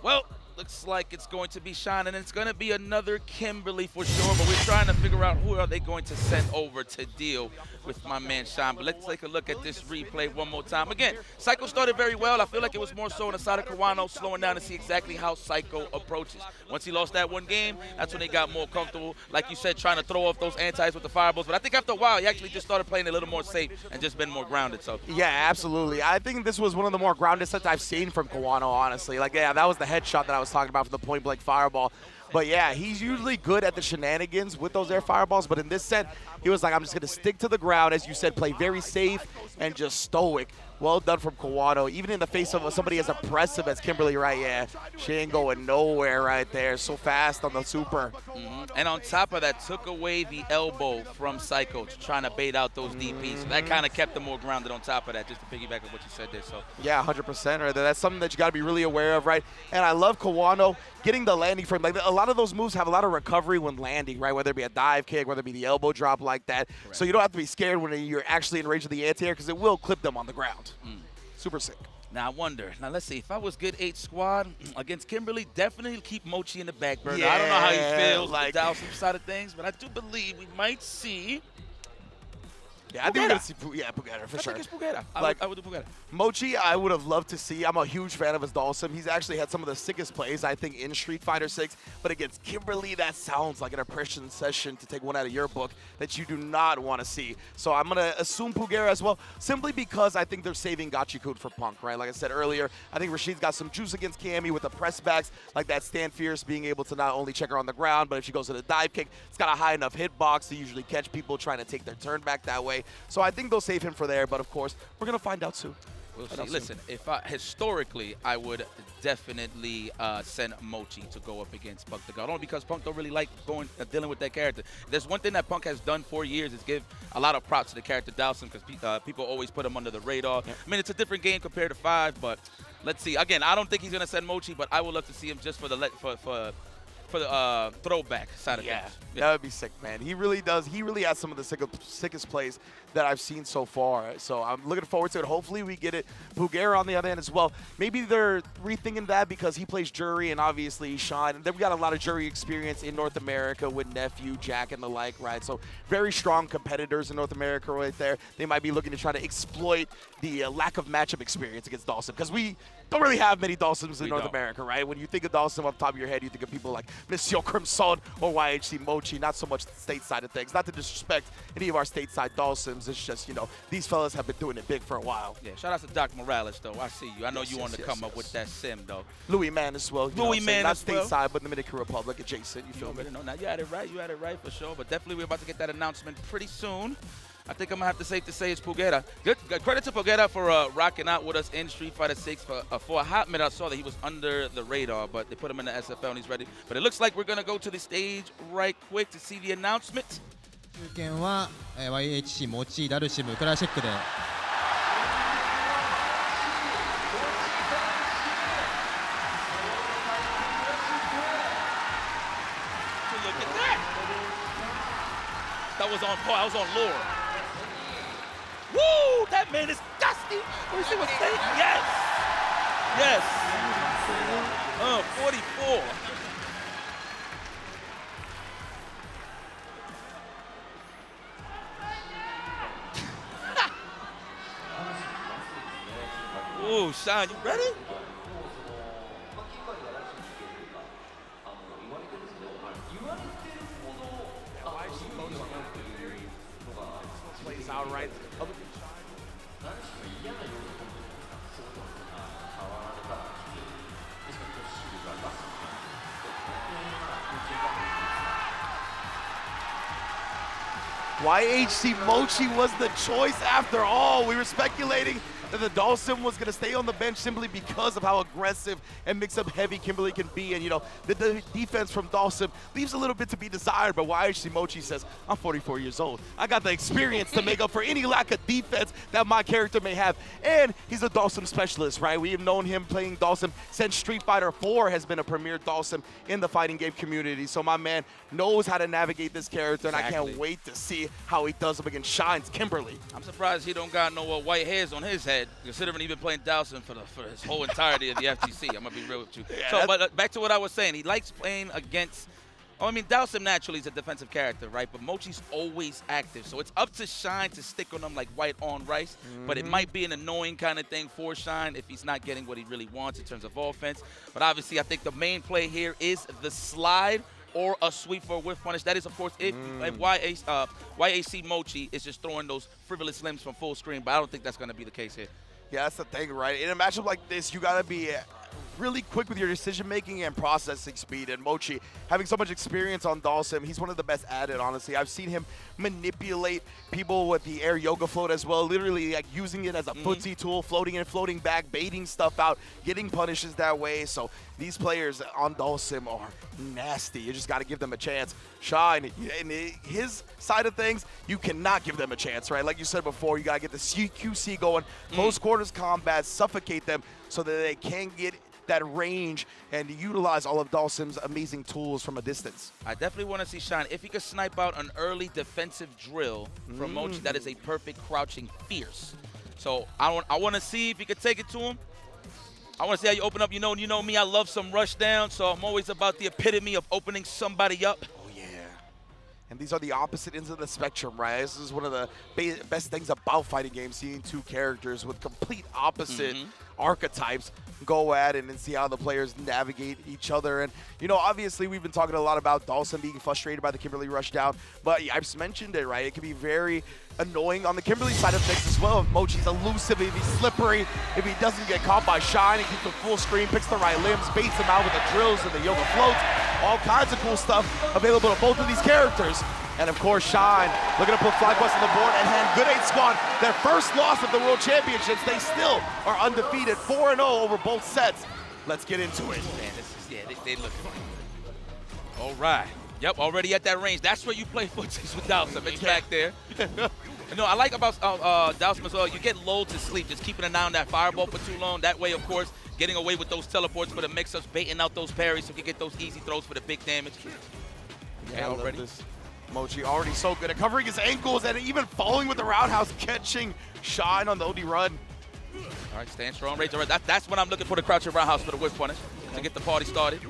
Well, looks like it's going to be Sean, and it's going to be another Kimberly for sure, but we're trying to figure out who are they going to send over to deal with my man Sean. But let's take a look at this replay one more time. Again, Psycho started very well. I feel like it was more so on the side of Kawano, slowing down to see exactly how Psycho approaches. Once he lost that one game, that's when he got more comfortable. Like you said, trying to throw off those antis with the fireballs. But I think after a while, he actually just started playing a little more safe and just been more grounded. So yeah, absolutely. I think this was one of the more grounded sets I've seen from Kawano, honestly. Like, yeah, that was the headshot that I was talking about from the point blank fireball. But yeah, he's usually good at the shenanigans with those air fireballs, but in this set, he was like, I'm just going to stick to the ground, as you said, play very safe and just stoic. Well done from Kawano, even in the face of somebody as impressive as Kimberly, right? Yeah, she ain't going nowhere right there. So fast on the super. And on top of that, took away the elbow from Psycho, trying to bait out those DPs. So that kind of kept them more grounded on top of that, just to piggyback on what you said there. So yeah, 100% right there. That's something that you got to be really aware of, right? And I love Kawano getting the landing frame. Like, a lot of those moves have a lot of recovery when landing, right? Whether it be a dive kick, whether it be the elbow drop like that. Correct. So you don't have to be scared when you're actually in range of the anti-air, because it will clip them on the ground. Super sick. Now, I wonder. Now, let's see. If I was Good 8 squad against Kimberly, definitely keep Mochi in the back burner. Yeah, I don't know how he feels like the Dalsum side of things, but I do believe we might see. Yeah, I think we're going to see Pugera for sure. I think it's Pugera. I would do Pugera. Mochi, I would have loved to see. I'm a huge fan of his Dalsum. He's actually had some of the sickest plays, I think, in Street Fighter 6. But against Kimberly, that sounds like an oppression session, to take one out of your book, that you do not want to see. So I'm going to assume Pugera as well, simply because I think they're saving Gachikun for Punk, right? Like I said earlier, I think Rashid's got some juice against Cammy with the press backs, like that Stand Fierce, being able to not only check her on the ground, but if she goes to the dive kick, it's got a high enough hitbox to usually catch people trying to take their turn back that way. So I think they'll save him for there, but of course, we're going to find out soon. We'll see. Listen, historically, I would definitely send Mochi to go up against Punk the God, only because Punk don't really like dealing with that character. There's one thing that Punk has done for years is give a lot of props to the character Dalsum, because people always put him under the radar. Yeah. I mean, it's a different game compared to 5, but let's see. Again, I don't think he's going to send Mochi, but I would love to see him just for the throwback side of things. Yeah, that would be sick, man. He really does. He really has some of the sickest plays that I've seen so far. So I'm looking forward to it. Hopefully we get it. Pugera on the other end as well. Maybe they're rethinking that because he plays JURI and obviously Sean. And then we got a lot of JURI experience in North America with Nephew, Jack, and the like, right? So very strong competitors in North America right there. They might be looking to try to exploit the lack of matchup experience against Dalsum, because we don't really have many Dawsons in We North don't. America, right? When you think of Dawson off the top of your head, you think of people like Monsieur Crimson or YHC Mochi, not so much the stateside of things. Not to disrespect any of our stateside Dawsons, it's just, you know, these fellas have been doing it big for a while. Yeah, shout out to Doc Morales, though. I see you. I know Yes, you yes, want to yes, come up yes. with that sim, though. Louis Man as well. You know what Louis I'm saying? Man Not as well. stateside, but Dominican Republic adjacent, you feel me? No, now you had it right. You had it right for sure. But definitely we're about to get that announcement pretty soon. I think I'm going to have to safe to say it's Pugera. Good credit to Pugera for rocking out with us in Street Fighter 6. For a hot minute, I saw that he was under the radar, but they put him in the SFL and he's ready. But it looks like we're going to go to the stage right quick to see the announcement. 中堅は YHC モチダルシムクラシックで Look at that! That was on point. I was on lure. Woo! That man is dusty. Let me see what's saying. Yes. Yes. 44. Ooh, Sean, you ready? Plays out right. YHC Mochi was the choice after all. We were speculating that the Dawson was going to stay on the bench simply because of how aggressive and mix-up heavy Kimberly can be. And, you know, the defense from Dawson leaves a little bit to be desired, but YHC Mochi says, I'm 44 years old. I got the experience to make up for any lack of defense that my character may have. And he's a Dawson specialist, right? We have known him playing Dawson since Street Fighter 4 has been a premier Dawson in the fighting game community. So my man knows how to navigate this character, and I can't wait to see how he does up against Shine's Kimberly. I'm surprised he don't got no white hairs on his head, considering he been playing Dawson for his whole entirety of the FGC. I'm gonna be real with you. Yeah, So, but back to what I was saying. He likes playing against. Oh, I mean, Dawson naturally is a defensive character, right? But Mochi's always active, so it's up to Shine to stick on him like white on rice. But it might be an annoying kind of thing for Shine if he's not getting what he really wants in terms of offense. But obviously, I think the main play here is the slide or a sweep for a whiff punish. That is, of course, if YAC Mochi is just throwing those frivolous limbs from full screen, but I don't think that's going to be the case here. Yeah, that's the thing, right? In a matchup like this, you gotta be really quick with your decision-making and processing speed. And Mochi, having so much experience on Dawson, he's one of the best at it, honestly. I've seen him manipulate people with the air yoga float as well, literally like using it as a footsie tool, floating in, floating back, baiting stuff out, getting punishes that way. So these players on Dawson are nasty. You just got to give them a chance. Shine, in his side of things, you cannot give them a chance, right? Like you said before, you got to get the QC going, close quarters combat, suffocate them so that they can get that range and utilize all of Dawson's amazing tools from a distance. I definitely want to see Shine. If he could snipe out an early defensive drill from Mochi, that is a perfect crouching fierce. So I want to see if he could take it to him. I want to see how you open up. You know me, I love some rush down, so I'm always about the epitome of opening somebody up. And these are the opposite ends of the spectrum, right? This is one of the best things about fighting games, seeing two characters with complete opposite archetypes go at it and see how the players navigate each other. And, you know, obviously we've been talking a lot about Dawson being frustrated by the Kimberly rushdown, but I've mentioned it, right? It can be very annoying on the Kimberly side of things as well. If Mochi's elusive, if he's slippery, if he doesn't get caught by Shine and keeps the full screen, picks the right limbs, baits him out with the drills and the yoga floats, all kinds of cool stuff available to both of these characters. And of course, Shine looking to put FlyQuest on the board and hand Good 8 Squad their first loss of the World Championships. They still are undefeated, 4-0 over both sets. Let's get into it. Man, this is, yeah, they look all right. Yep, already at that range. That's where you play footsies with Dawson. It's back there. No, I like about Dawson as well. You get lulled to sleep, just keeping an eye on that fireball for too long. That way, of course, getting away with those teleports for the mix-ups, baiting out those parries so you can get those easy throws for the big damage. Yeah, already. Mochi already so good at covering his ankles and even falling with the roundhouse, catching Shine on the OD run. All right, stand strong, raise the right. That's when I'm looking for the crouching roundhouse for the whiff punish to get the party started.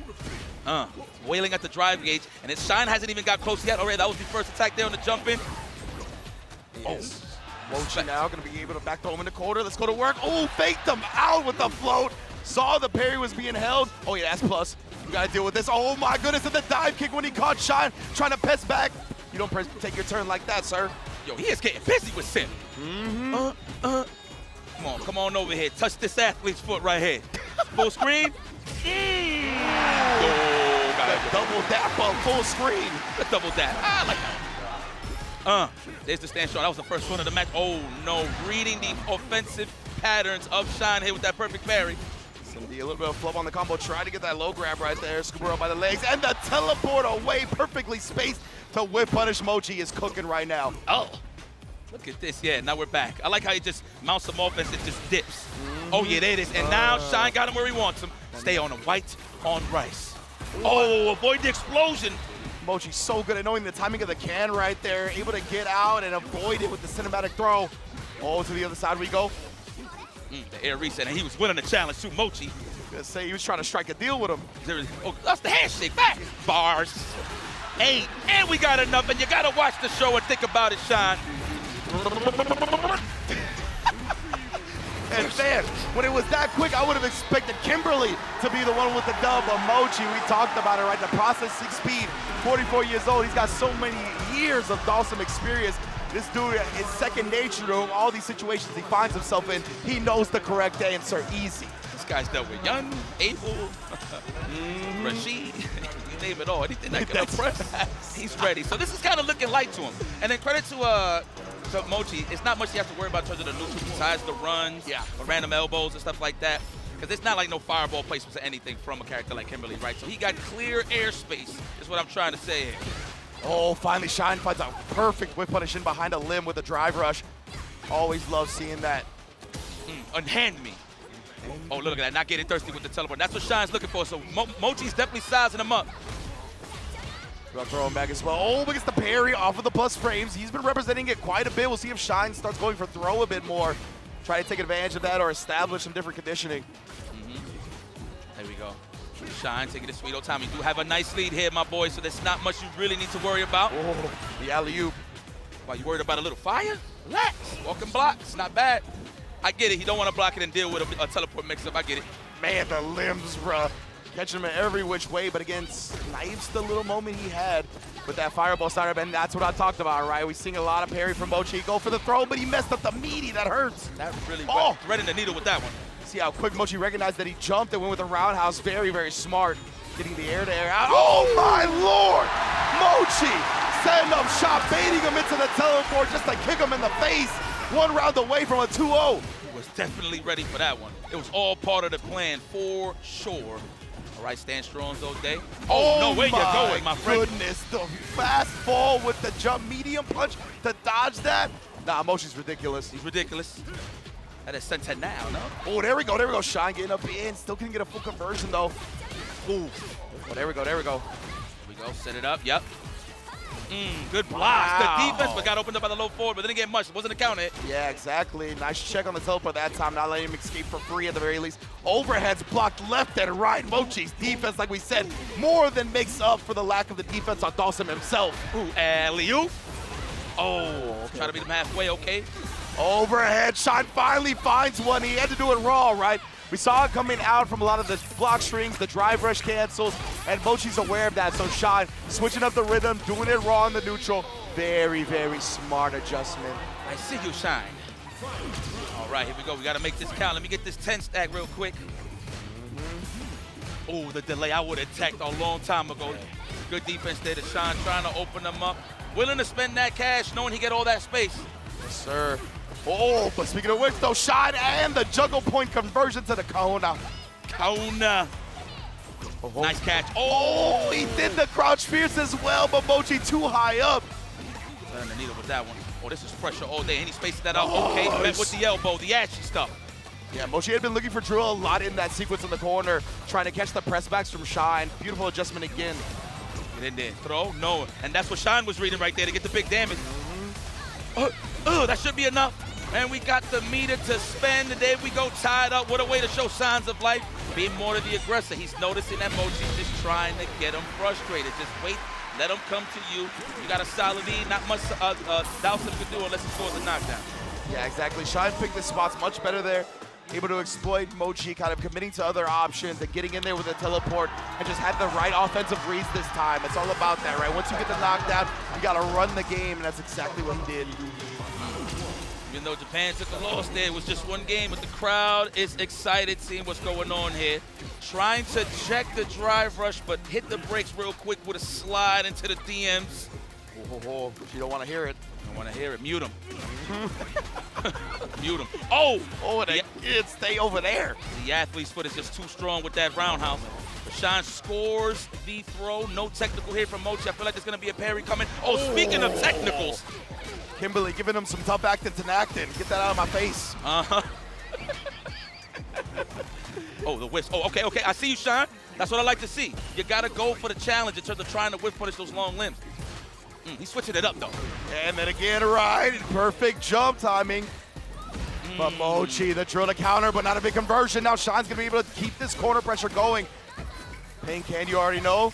Wailing at the drive gauge, and his Shine hasn't even got close yet. Already, that was the first attack there on the jump in. Mochi now going to be able to back throw him in the corner. Let's go to work. Oh, faked him out with the float. saw the parry was being held. Oh yeah, that's plus. You gotta deal with this. Oh my goodness, and the dive kick when he caught Shine, trying to piss back. You don't take your turn like that, sir. Yo, he is getting busy with Sim. Come on over here. Touch this athlete's foot right here. Full screen. Oh, got double dap up, full screen. The double dap. I like that. There's the stand shot. That was the first one of the match. Oh no, reading the offensive patterns of Shine here with that perfect parry. A little bit of flub on the combo, trying to get that low grab right there. Scoop her up by the legs, and the teleport away, perfectly spaced to whip punish. Mochi is cooking right now. Oh, look at this. Yeah, now we're back. I like how he just mounts some offense and just dips. Oh yeah, there it is. And now Shine got him where he wants him. Stay on him, white on rice. Oh, avoid the explosion. Mochi's so good at knowing the timing of the can right there, able to get out and avoid it with the cinematic throw. Oh, to the other side we go. The air reset, and he was winning the challenge too, Mochi. I was gonna say he was trying to strike a deal with him. Oh, that's the handshake back. Bars. 8, and we got enough, and you gotta watch the show and think about it, Shine. And man, when it was that quick, I would have expected Kimberly to be the one with the dub. But Mochi, we talked about it, right? The processing speed, 44 years old. He's got so many years of Dawson experience. This dude is second nature to him. All these situations he finds himself in, he knows the correct answer easy. This guy's dealt with Young, Abel, Rashid, you name it all. Anything that can impress, he's ready. So this is kind of looking light to him. And then credit to Mochi, it's not much he has to worry about in terms of the neutral besides the runs, the random elbows and stuff like that. Because it's not like no fireball placements or anything from a character like Kimberly, right? So he got clear airspace, is what I'm trying to say here. Oh, finally Shine finds a perfect whip punish in behind a limb with a drive rush. Always love seeing that. Unhand me. Oh, look at that, not getting thirsty with the teleport. That's what Shine's looking for, so Mochi's definitely sizing him up. Gonna throw him back as well. Oh, look at the parry off of the plus frames. He's been representing it quite a bit. We'll see if Shine starts going for throw a bit more. Try to take advantage of that or establish some different conditioning. There we go. Shine taking the sweet old time. You do have a nice lead here, my boy, so there's not much you really need to worry about. Oh, the alley-oop. Why, you worried about a little fire? Relax. Walking blocks, not bad. I get it. You don't want to block it and deal with a teleport mix-up. I get it. Man, the limbs, bruh. Catching him in every which way, but again, snipes the little moment he had with that fireball startup, and that's what I talked about, right? We've seen a lot of parry from Mochi. Go for the throw, but he messed up the meaty. That hurts. That really threading the needle with that one. See how quick Mochi recognized that he jumped and went with a roundhouse. Very, very smart. Getting the air-to-air out. Oh, my Lord! Mochi setting up shot, baiting him into the teleport just to kick him in the face. One round away from a 2-0. He was definitely ready for that one. It was all part of the plan, for sure. All right, stand strong, Zode. Oh, no way you're going, my friend. Goodness, the fast fall with the jump medium punch to dodge that. Nah, Mochi's ridiculous. He's ridiculous. That is sent now, no? Oh, there we go, there we go. Shine getting up in. Still couldn't get a full conversion, though. Ooh. Oh, there we go, there we go. Here we go, set it up, yep. Good blocks. Wow. The defense, but got opened up by the low forward, but didn't get much. It wasn't a count hit. Yeah, exactly. Nice check on the teleport that time, not letting him escape for free at the very least. Overheads blocked left and right. Mochi's defense, like we said, more than makes up for the lack of the defense on Dawson himself. Ooh, alley-oop. Oh, try to beat him halfway, okay. Overhead shot finally finds one. He had to do it raw, right? We saw it coming out from a lot of the block strings, the drive rush cancels, and Mochi's aware of that. So Shine switching up the rhythm, doing it raw in the neutral. Very, very smart adjustment. I see you, Shine. All right, here we go. We got to make this count. Let me get this 10 stack real quick. Oh, the delay. I would have attacked a long time ago. Good defense there to Shine, trying to open them up. Willing to spend that cash, knowing he get all that space. Yes, sir. Oh, but speaking of which, though, Shine and the juggle point conversion to the Kahuna. Kahuna. Oh. Nice catch. Oh, he did the crouch fierce as well, but Mochi too high up. Turn the needle with that one. Oh, this is pressure all day, and he spaced that out. Okay, met with the elbow, the ashy stuff. Yeah, Mochi had been looking for drill a lot in that sequence in the corner, trying to catch the press backs from Shine. Beautiful adjustment again. Get in there, throw, no. And that's what Shine was reading right there to get the big damage. That should be enough. And we got the meter to spend. There we go, tied up. What a way to show signs of life. Being more to the aggressor. He's noticing that Mochi's just trying to get him frustrated. Just wait, let him come to you. You got a solid lead. Not much Dawson could do unless he scores a knockdown. Yeah, exactly. Shine picked the spots much better there. able to exploit Mochi kind of committing to other options and getting in there with a teleport and just had the right offensive reads this time. It's all about that, right? Once you get the knockdown, you got to run the game, and that's exactly what he did. Even though Japan took a loss there, it was just one game, but the crowd is excited seeing what's going on here. Trying to check the drive rush, but hit the brakes real quick with a slide into the DMs. Oh, you don't want to hear it. Don't want to hear it. Mute him. Mute him. Oh! Oh, and it stay over there. The athlete's foot is just too strong with that roundhouse. Shine scores the throw. No technical here from Mochi. I feel like there's going to be a parry coming. Oh, speaking of technicals. Kimberly giving him some tough acting to Acton. Get that out of my face. Uh-huh. Oh, the whiff. Oh, okay. I see you, Shine. That's what I like to see. You got to go for the challenge in terms of trying to whiff punish those long limbs. He's switching it up, though. And then again, right. Perfect jump timing. But Mochi, the drill to counter, but not a big conversion. Now Shine's going to be able to keep this corner pressure going. Pain Candy, you already know.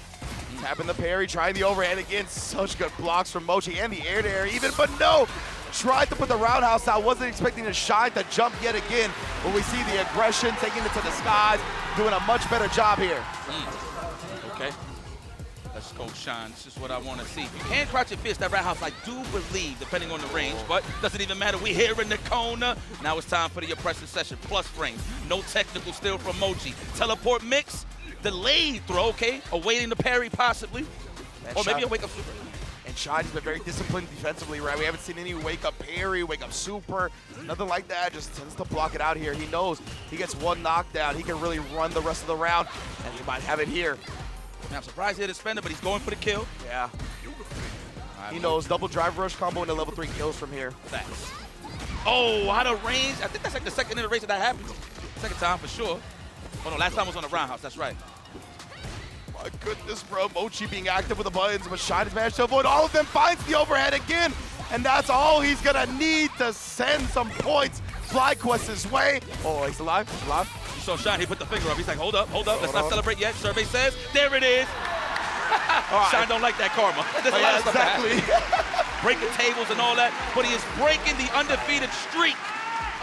Tapping the parry, trying the overhead again. Such good blocks from Mochi and the air-to-air even, but no. Tried to put the roundhouse out. Wasn't expecting the Shine to jump yet again. But we see the aggression, taking it to the skies, doing a much better job here. Okay. Let's go, Shine. This is what I want to see. You can crouch your fist, that roundhouse, I do believe, depending on the range, but doesn't even matter. We here in the corner. Now it's time for the oppressive session. Plus frames. No technical still from Mochi. Teleport mix. Delayed throw, okay? Awaiting the parry, possibly. And or maybe Shine, a wake-up super. And Shine's been very disciplined defensively, right? We haven't seen any wake-up parry, wake-up super, nothing like that. Just tends to block it out here. He knows he gets one knockdown. He can really run the rest of the round, and he might have it here. Now, I'm surprised he hit his spender, but he's going for the kill. Yeah. Right, he knows double drive rush combo into level 3 kills from here. Facts. Oh, out of range. I think that's like the second iteration that happened. Second time for sure. Oh, no, last time was on the roundhouse. That's right. My goodness, bro. Mochi being active with the buttons, but Shine has managed to avoid all of them. Finds the overhead again, and that's all he's going to need to send some points FlyQuest his way. Oh, he's alive. He's alive. You saw Shine. He put the finger up. He's like, hold up. Let's not celebrate yet. Survey says, there it is. Right. Shine don't like that karma. There's a lot of stuff exactly. Breaking tables and all that, but he is breaking the undefeated streak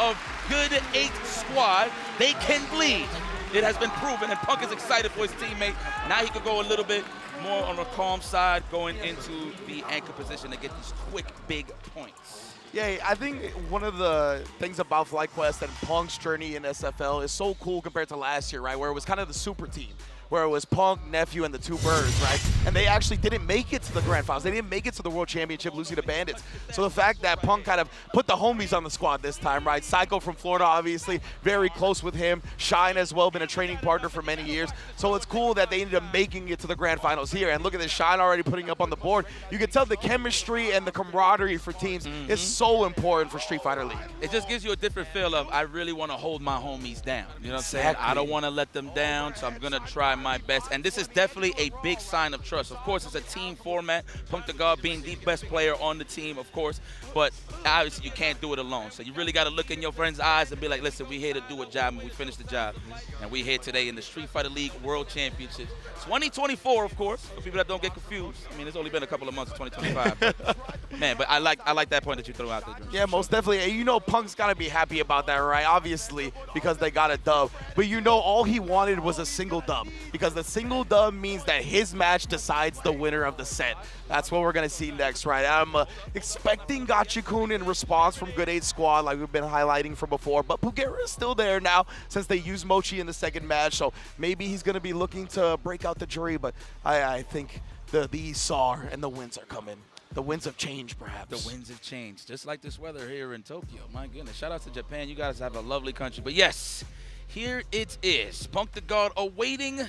of Good 8 squad. They can bleed. It has been proven, and Punk is excited for his teammate. Now he could go a little bit more on the calm side, going into the anchor position to get these quick, big points. Yeah, I think one of the things about FlyQuest and Punk's journey in SFL is so cool compared to last year, right, where it was kind of the super team, where it was Punk, Nephew, and the two Birds, right? And they actually didn't make it to the Grand Finals. They didn't make it to the World Championship, losing to Bandits. So the fact that Punk kind of put the homies on the squad this time, right? Psycho from Florida, obviously, very close with him. Shine as well, been a training partner for many years. So it's cool that they ended up making it to the Grand Finals here. And look at this, Shine already putting up on the board. You can tell the chemistry and the camaraderie for teams is so important for Street Fighter League. It just gives you a different feel of, I really want to hold my homies down. You know what I'm saying? I don't want to let them down, so I'm going to try my best. And this is definitely a big sign of trust. Of course, it's a team format. Punk the God being the best player on the team, of course. But obviously, you can't do it alone. So you really got to look in your friend's eyes and be like, listen, we're here to do a job, and we finished the job. And we're here today in the Street Fighter League World Championships. 2024, of course, for people that don't get confused. I mean, it's only been a couple of months of 2025. Man, but I like that point that you threw out there. Yeah, most definitely. And you know Punk's got to be happy about that, right? Obviously, because they got a dub. But you know all he wanted was a single dub, because the single dub means that his match decides the winner of the set. That's what we're going to see next, right? I'm expecting Gachikun in response from Good 8 squad, like we've been highlighting from before. But Pugera is still there now since they used Mochi in the second match. So maybe he's going to be looking to break out the JURI. But I think the SAR and the wins are coming. The winds of change, perhaps. The winds have changed, just like this weather here in Tokyo. My goodness. Shout out to Japan. You guys have a lovely country. But yes, here it is. Punk the God awaiting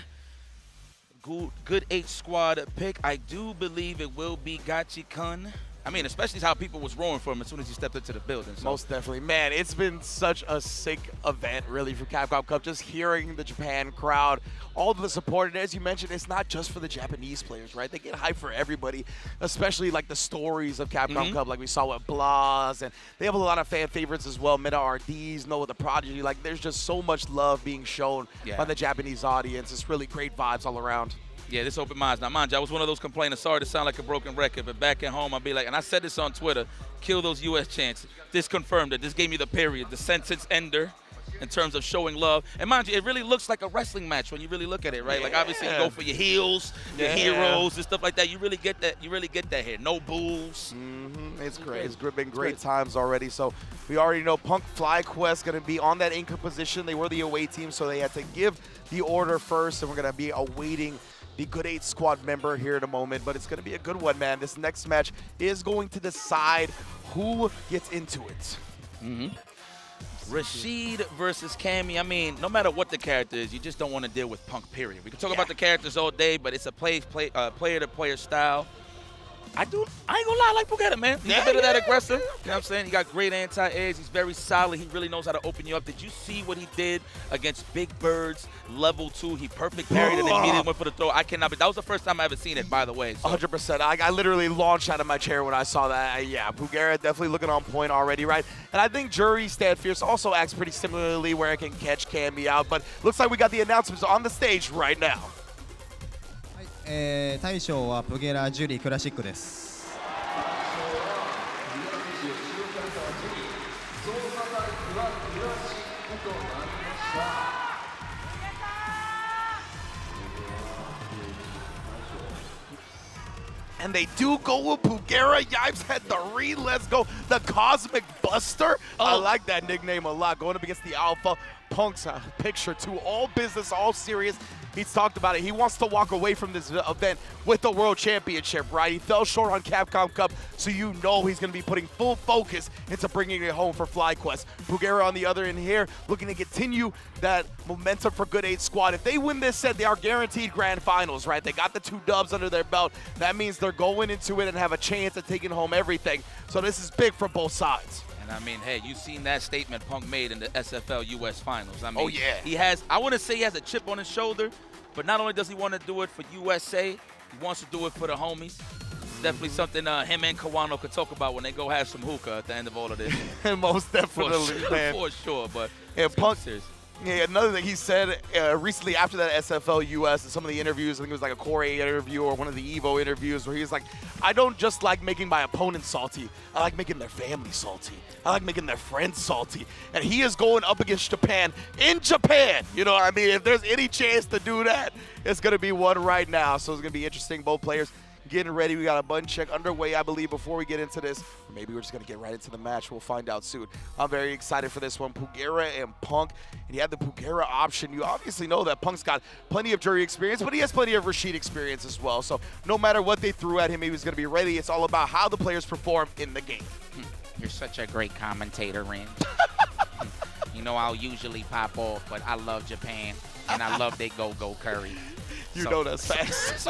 Good 8 squad pick. I do believe it will be Gachi-kun. I mean, especially how people was roaring for him as soon as he stepped into the building. So. Most definitely. Man, it's been such a sick event, really, for Capcom Cup. Just hearing the Japan crowd, all of the support. And as you mentioned, it's not just for the Japanese players, right? They get hype for everybody, especially like the stories of Capcom Cup, like we saw with Blas. And they have a lot of fan favorites as well. Meta RDs, Noah the Prodigy. Like, there's just so much love being shown by the Japanese audience. It's really great vibes all around. Yeah, this opened my eyes. Now, mind you, I was one of those complainers. Sorry to sound like a broken record, but back at home, I'd be like, and I said this on Twitter, kill those U.S. chants. This confirmed it. This gave me the period, the sentence ender. in terms of showing love. And mind you, it really looks like a wrestling match when you really look at it, right? Like obviously you go for your heels, your heroes and stuff like that. You really get that. You really get that here. No bulls. It's great. It's been great times already. So we already know Punk FlyQuest going to be on that anchor position. They were the away team, so they had to give the order first, and we're going to be awaiting the Good 8 squad member here in a moment, but it's going to be a good one, man. This next match is going to decide who gets into it. Rashid versus Cammy. I mean, no matter what the character is, you just don't want to deal with Punk, period. We can talk about the characters all day, but it's a player-to-player style. I ain't gonna lie, I like Pugera, man. He's a bit of that aggressive. You know what I'm saying? He got great anti-airs. He's very solid. He really knows how to open you up. Did you see what he did against Big Bird's level 2? He perfect parried and immediately went for the throw. I cannot, but that was the first time I ever seen it, by the way. So. 100%. I literally launched out of my chair when I saw that. Yeah, Pugera definitely looking on point already, right? And I think JURI Stand Fierce also acts pretty similarly where it can catch Cammy out, but looks like we got the announcements on the stage right now. 大将はプゲラジュリクラシックです。And they do go with Pugera. Yipes had the read. Let's go. The Cosmic Buster. I like that nickname a lot. Going up against the Alpha. Punk's picture too. All business, all serious. He's talked about it. He wants to walk away from this event with the World Championship, right? He fell short on Capcom Cup, so you know he's going to be putting full focus into bringing it home for FlyQuest. Pugera on the other end here, looking to continue that momentum for Good 8 squad. If they win this set, they are guaranteed grand finals, right? They got the 2 dubs under their belt. That means they're going into it and have a chance at taking home everything. So this is big for both sides. And I mean, hey, you've seen that statement Punk made in the SFL US Finals. I mean, oh, yeah. He has, I wouldn't say he has a chip on his shoulder, but not only does he want to do it for USA, he wants to do it for the homies. It's definitely something him and Kawano could talk about when they go have some hookah at the end of all of this. Most definitely, man. For sure, but Punk, yeah, another thing he said recently after that SFL US and some of the interviews, I think it was like a Core 8 interview or one of the EVO interviews where he was like, I don't just like making my opponent salty, I like making their family salty. I like making their friends salty. And he is going up against Japan in Japan. You know what I mean? If there's any chance to do that, it's going to be one right now. So it's going to be interesting. Both players getting ready. We got a button check underway, I believe, before we get into this. Or maybe we're just going to get right into the match. We'll find out soon. I'm very excited for this one. Pugera and Punk. And you have the Pugera option. You obviously know that Punk's got plenty of JURI experience, but he has plenty of Rashid experience as well. So no matter what they threw at him, he was going to be ready. It's all about how the players perform in the game. You're such a great commentator, Rin. You know, I'll usually pop off, but I love Japan, and I love they go curry. You know that's facts.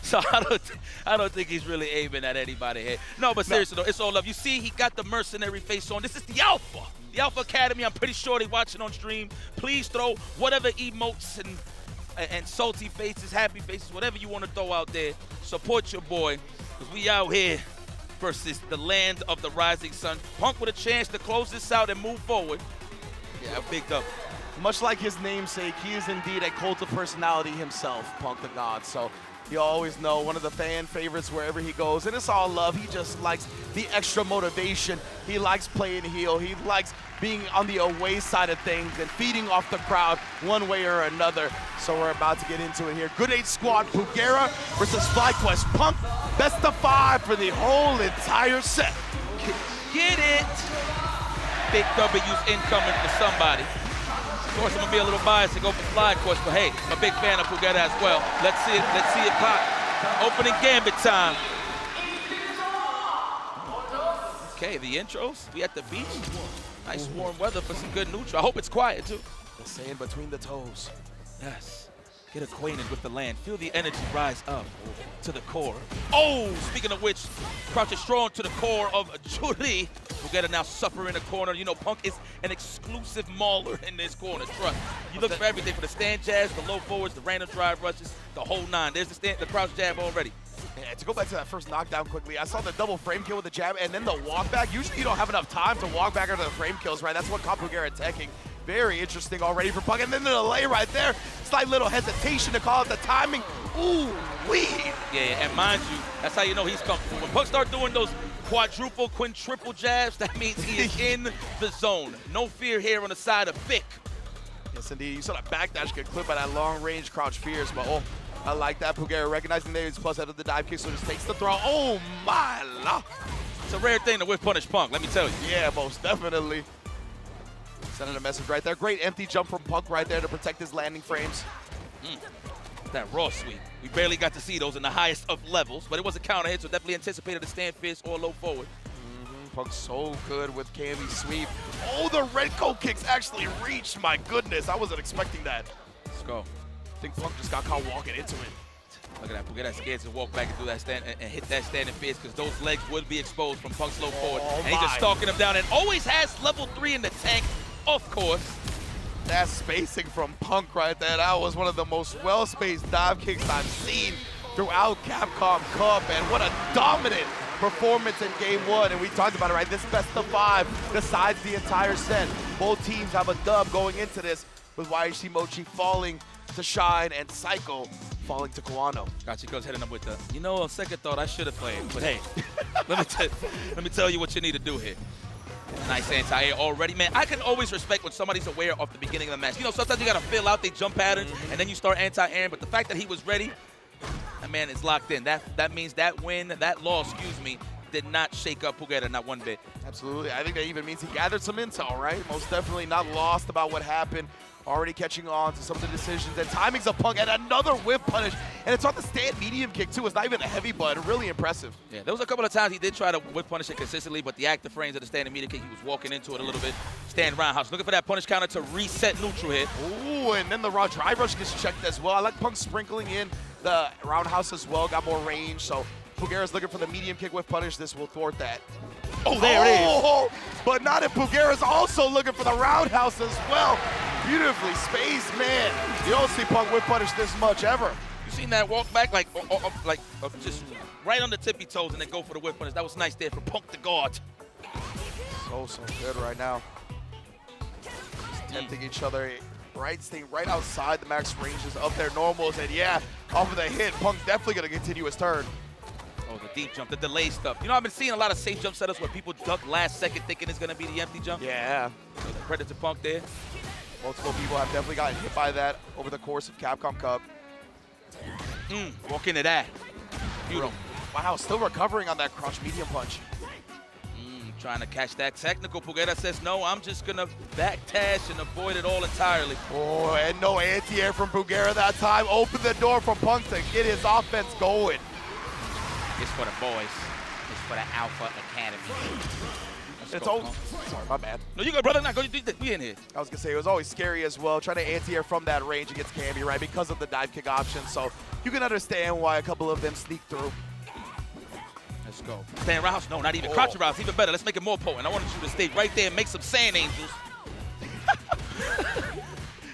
So I don't think he's really aiming at anybody here. No, but seriously, though, it's all love. You see, he got the mercenary face on. This is the Alpha. The Alpha Academy. I'm pretty sure they're watching on stream. Please throw whatever emotes and salty faces, happy faces, whatever you want to throw out there. Support your boy, because we out here versus the land of the rising sun. Punk with a chance to close this out and move forward. Yeah, big up. Much like his namesake, he is indeed a cult of personality himself, Punk the God. So you always know one of the fan favorites wherever he goes. And it's all love. He just likes the extra motivation. He likes playing heel. He likes being on the away side of things and feeding off the crowd one way or another. So we're about to get into it here. Good 8 squad, Pugera versus FlyQuest. Punk, best of 5 for the whole entire set. Get it. Big W's incoming for somebody. Of course, I'm going to be a little biased to go for FlyQuest, but hey, I'm a big fan of Pugera as well. Let's see it pop. Opening gambit time. Okay, the intros. We at the beach. Nice warm weather for some good neutral. I hope it's quiet, too. The sand between the toes. Yes. Get acquainted with the land. Feel the energy rise up to the core. Oh, speaking of which, crouching strong to the core of JURI. Pugera now suffer in the corner. You know, Punk is an exclusive mauler in this corner. Trust. You look for everything, for the stand jabs, the low forwards, the random drive rushes, the whole 9. There's the crouch jab already. Yeah, to go back to that first knockdown quickly, I saw the double frame kill with the jab and then the walk back. Usually you don't have enough time to walk back after the frame kills, right? That's what caught Pugera attacking. Very interesting already for Punk. And then the delay right there. Slight little hesitation to call it the timing. Ooh, wee. Yeah, and mind you, that's how you know he's comfortable. When Punk start doing those quadruple, quintuple jabs, that means he is in the zone. No fear here on the side of Vic. Yes, indeed. You saw that backdash get clipped by that long-range crouch fierce, but oh, I like that. Pugera recognizing there he's plus out of the dive kick, so just takes the throw. Oh, my lord. It's a rare thing to whiff punish Punk, let me tell you. Yeah, most definitely. Sending a message right there. Great empty jump from Punk right there to protect his landing frames. That raw sweep. We barely got to see those in the highest of levels, but it was a counter hit, so definitely anticipated a stand fierce or low forward. Punk's so good with Cammy's sweep. Oh, the Renko kicks actually reached. My goodness, I wasn't expecting that. Let's go. I think Punk just got caught walking into it. Look at that. Pugera scared to walk back and do that stand and hit that standing fierce because those legs would be exposed from Punk's low forward. And he's just stalking him down and always has level 3 in the tank, of course. That spacing from Punk right there, that was one of the most well-spaced dive kicks I've seen throughout Capcom Cup, and what a dominant performance in game 1. And we talked about it, right? This best of 5 decides the entire set. Both teams have a dub going into this, with YHC Mochi falling to Shine and Psycho falling to Kawano. Gachiko's hitting him with the, you know, on second thought, I should have played. But hey, let me tell you what you need to do here. Nice anti-air already, man. I can always respect when somebody's aware of the beginning of the match. You know, sometimes you got to fill out their jump patterns, and then you start anti-airing. But the fact that he was ready, that man is locked in. That means that win, that loss, excuse me, did not shake up Pugera, not one bit. Absolutely. I think that even means he gathered some intel, right? Most definitely not lost about what happened. Already catching on to some of the decisions. And timing's a Punk and another whip punish. And it's on the stand medium kick, too. It's not even a heavy butt. Really impressive. Yeah, there was a couple of times he did try to whip punish it consistently, but the active frames of the standing medium kick, he was walking into it a little bit. Stand roundhouse. Looking for that punish counter to reset neutral hit. Ooh, and then the raw drive rush gets checked as well. I like Punk sprinkling in the roundhouse as well. Got more range. So Pugera's looking for the medium kick whip punish. This will thwart that. Oh, there it is. But not if Pugera's also looking for the roundhouse as well. Beautifully spaced, man. You don't see Punk whip punish this much ever. You seen that walk back like just right on the tippy toes and then go for the whip punish. That was nice there for Punk to guard. So good right now. Just tempting each other. Right, staying right outside the max ranges of their normals. And yeah, off of the hit, Punk definitely going to continue his turn. Oh, the deep jump, the delay stuff. You know, I've been seeing a lot of safe jump setups where people duck last second thinking it's going to be the empty jump. Yeah. So the credit to Punk there. Multiple people have definitely gotten hit by that over the course of Capcom Cup. Walk into that. Beautiful. Wow, still recovering on that crunch medium punch. Trying to catch that technical. Pugera says, no, I'm just going to backdash and avoid it all entirely. Oh, and no anti-air from Pugera that time. Open the door for Punk to get his offense going. It's for the boys. It's for the Alpha Academy. It's always, sorry, my bad. No, you good, brother. Not go. We in here. I was gonna say it was always scary as well, trying to anti-air from that range against Camby, right? Because of the dive kick option. So you can understand why a couple of them sneak through. Let's go. Stand roundhouse? No, not even. Crouch roundhouse, even better. Let's make it more potent. I wanted you to stay right there and make some sand angels.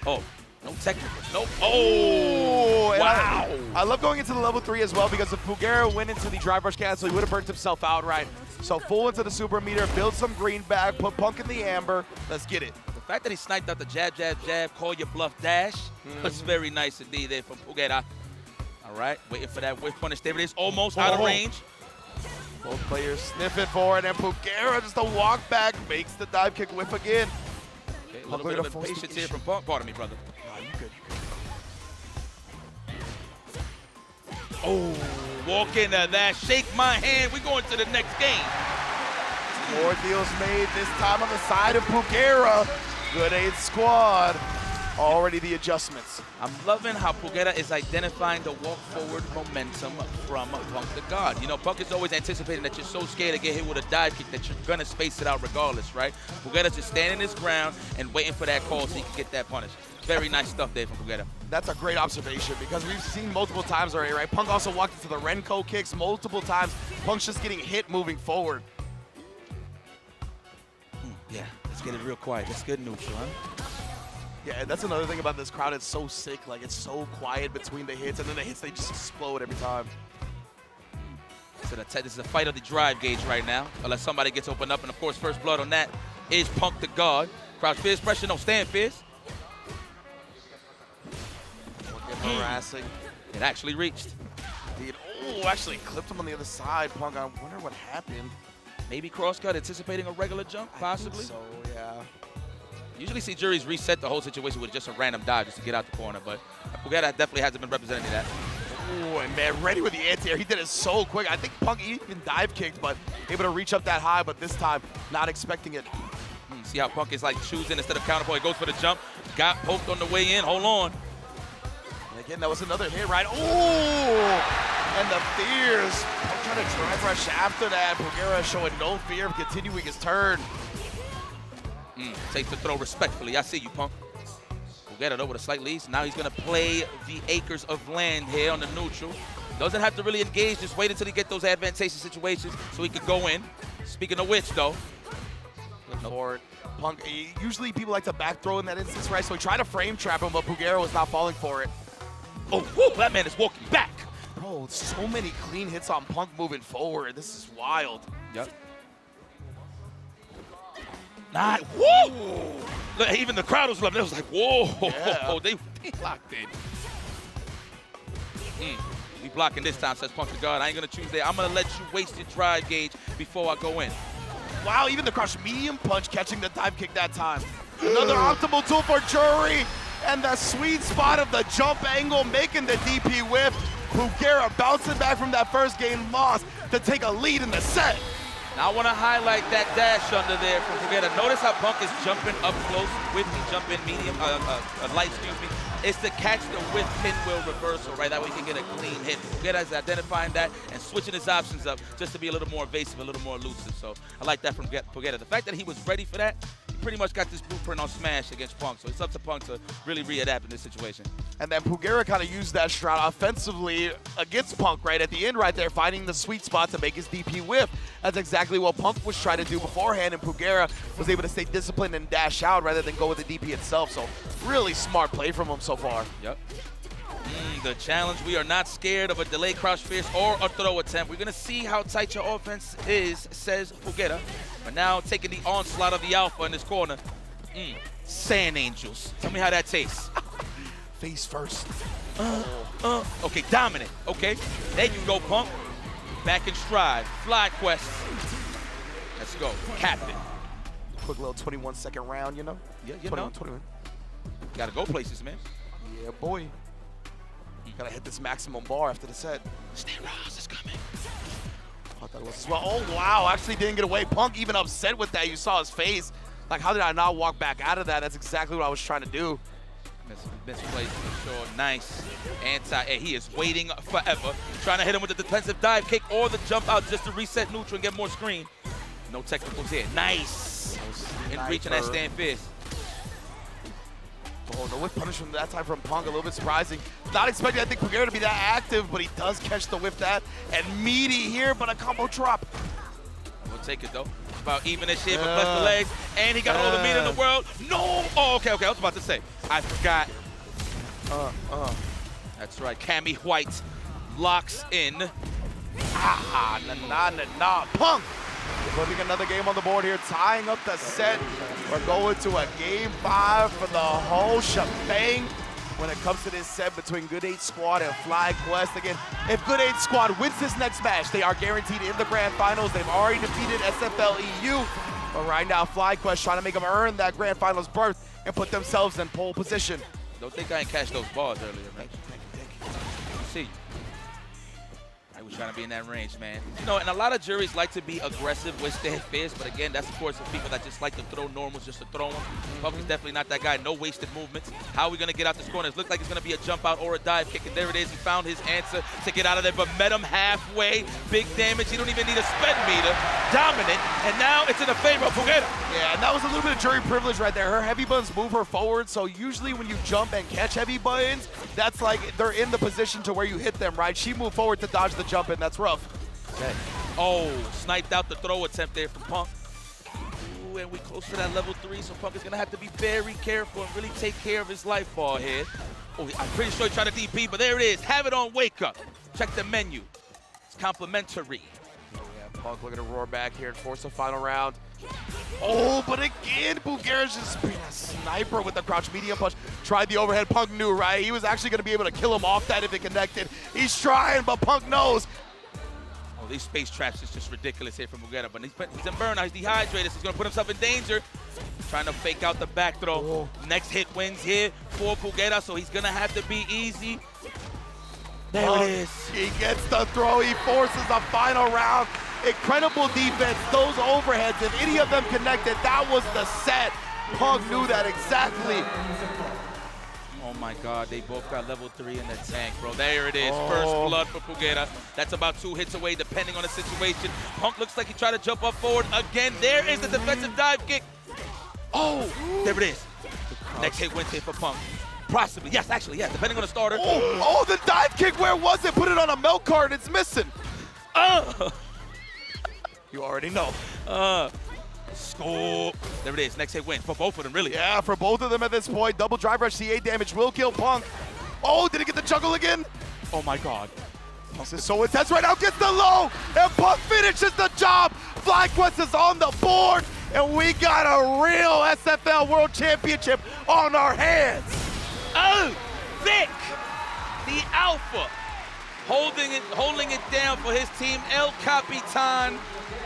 Oh. No technical. Nope. Oh, wow. I love going into the level 3 as well because if Pugera went into the drive rush cancel, he would have burnt himself out, right? So full into the super meter, build some green back, put Punk in the amber. Let's get it. The fact that he sniped out the jab, jab, jab, call your bluff dash, was very nice indeed there from Pugera. All right, waiting for that whiff punish. There it is, almost out of range. Both players sniffing for it, and Pugera just a walk back, makes the dive kick whiff again. Okay, a little bit of patience here from Punk. Pardon me, brother. You good. Oh, walk into that. Shake my hand. We're going to the next game. More deals made, this time on the side of Pugera. Good 8 squad. Already the adjustments. I'm loving how Pugera is identifying the walk forward momentum from Punk the God. You know, Punk is always anticipating that you're so scared to get hit with a dive kick that you're going to space it out regardless, right? Pugera's just standing his ground and waiting for that call so he can get that punish. Very nice stuff there from Pugera. That's a great observation because we've seen multiple times already, right? Punk also walked into the Renko kicks multiple times. Punk's just getting hit moving forward. Yeah, let's get it real quiet. Let's get neutral, huh? Yeah, that's another thing about this crowd. It's so sick. Like, it's so quiet between the hits, and then the hits, they just explode every time. So this is a fight of the drive gauge right now, unless somebody gets opened up. And, of course, first blood on that is Punk the God. Crouch fierce pressure, no stand fierce. Harassing. It actually reached. Oh, actually clipped him on the other side. Punk, I wonder what happened. Maybe crosscut, anticipating a regular jump, possibly. So, yeah. Usually see juries reset the whole situation with just a random dive just to get out the corner, but Pugera definitely hasn't been representing that. Oh, and man, ready with the anti-air. He did it so quick. I think Punk even dive kicked, but able to reach up that high, but this time not expecting it. See how Punk is like choosing instead of counterpoint. He goes for the jump. Got poked on the way in. Hold on. And again, that was another hit, right? Oh! And the fears. Punk trying to drive rush after that. Pugera showing no fear of continuing his turn. Takes the throw respectfully. I see you, Punk. Pugera though with a slight lead. Now he's going to play the acres of land here on the neutral. Doesn't have to really engage. Just wait until he gets those advantageous situations so he could go in. Speaking of which, though. For it. Punk, usually people like to back throw in that instance, right? So he tried to frame trap him, but Pugera was not falling for it. Oh, whoa, that man is walking back. Bro, so many clean hits on Punk moving forward. This is wild. Yep. Whoa! Look, even the crowd was loving it. It was like, whoa! Yeah. They locked in. We blocking this time, says Punk to guard. I ain't gonna choose there. I'm gonna let you waste your drive gauge before I go in. Wow, even the crush medium punch catching the dive kick that time. Another optimal tool for JURI. And the sweet spot of the jump angle making the DP whip. Pugera bouncing back from that first game loss to take a lead in the set. Now I want to highlight that dash under there from Pugera. Notice how Punk is jumping up close with the jump in medium, light, excuse me. It's to catch the whip pinwheel reversal, right? That way he can get a clean hit. Pugera is identifying that and switching his options up just to be a little more evasive, a little more elusive. So I like that from Pugera. The fact that he was ready for that, he pretty much got this blueprint on Smash against Punk. So it's up to Punk to really readapt in this situation. And then Pugera kind of used that strat offensively against Punk right at the end right there, finding the sweet spot to make his DP whiff. That's exactly what Punk was trying to do beforehand, and Pugera was able to stay disciplined and dash out rather than go with the DP itself. So really smart play from him so far. Yep. The challenge, we are not scared of a delay crouch fierce or a throw attempt. We're going to see how tight your offense is, says Pugera. But now taking the onslaught of the alpha in this corner. Sand Angels. Tell me how that tastes. Face first. Okay, dominant. Okay, there you go, Punk. Back in stride. FlyQuest. Let's go. Captain. Quick little 21-second round, you know? Yeah, you 21, know. 21. Gotta go places, man. Yeah, boy. Gotta hit this maximum bar after the set. Stan Ross is coming. I thought it was as well. Oh, wow. Actually didn't get away. Punk even upset with that. You saw his face. Like, how did I not walk back out of that? That's exactly what I was trying to do. Misplaced for sure. Nice. He is waiting forever. Trying to hit him with the defensive dive kick or the jump out just to reset neutral and get more screen. No technicals here. Nice. And reaching that stand fierce. Oh, no whip punish from that time from Punk. A little bit surprising. Not expecting, I think, Pugera to be that active, but he does catch the whip that. And meaty here, but a combo drop. We'll take it, though. About even this shit, but bless the legs. And he got all the meat in the world. No! Oh, okay. I was about to say. I forgot. That's right. Cammy White locks in. Punk putting another game on the board here, tying up the set. We're going to a game 5 for the whole shebang when it comes to this set between Good 8 Squad and FlyQuest. Again, if Good 8 Squad wins this next match, they are guaranteed in the grand finals. They've already defeated SFL EU, but right now FlyQuest trying to make them earn that grand finals berth and put themselves in pole position. Don't think I ain't catch those balls earlier, man. Thank you. See you. I was trying to be in that range, man. You know, and a lot of juries like to be aggressive with their fist, but again, that's of course for people that just like to throw normals just to throw them. Punk is definitely not that guy. No wasted movements. How are we going to get out this corner? It looks like it's going to be a jump out or a dive kick, and there it is. He found his answer to get out of there, but met him halfway. Big damage. You don't even need a sped meter. Dominant, and now it's in the favor of Pugera. Yeah, and that was a little bit of jury privilege right there. Her heavy buttons move her forward, so usually when you jump and catch heavy buttons, that's like they're in the position to where you hit them, right? She moved forward to dodge the jump, and that's rough. Okay. Oh, sniped out the throw attempt there from Punk. Ooh, and we close to that level 3, so Punk is going to have to be very careful and really take care of his life ball here. Oh, I'm pretty sure he tried to DP, but there it is. Have it on wake up. Check the menu. It's complimentary. Yeah, Punk looking to roar back here and force a final round. Oh, but again, Bulgaria's just being a sniper with the crouch medium punch. Tried the overhead. Punk knew, right? He was actually going to be able to kill him off that if it connected. He's trying, but Punk knows. Oh, these space traps is just ridiculous here from Pugera, but he's in burnout. He's dehydrated, so he's going to put himself in danger. Trying to fake out the back throw. Oh. Next hit wins here for Pugera, so he's going to have to be easy. There it is. He gets the throw. He forces the final round. Incredible defense. Those overheads, if any of them connected, that was the set. Punk knew that exactly. Oh my God, they both got level 3 in the tank, bro. There it is, first blood for Pugera. That's about 2 hits away, depending on the situation. Punk looks like he tried to jump up forward again. There is the defensive dive kick. Oh, there it is. Next hit wins here for Punk. Possibly, yes, actually, yeah, depending on the starter. Oh, the dive kick, where was it? Put it on a milk cart, it's missing. You already know. Score. There it is. Next hit win for both of them, really. Yeah, for both of them at this point. Double drive rush CA damage will kill Punk. Oh, did he get the juggle again? Oh my God. This is so intense right now. Gets the low, and Punk finishes the job. FlyQuest is on the board, and we got a real SFL World Championship on our hands. Oh, Vic, the Alpha, holding it down for his team. El Capitan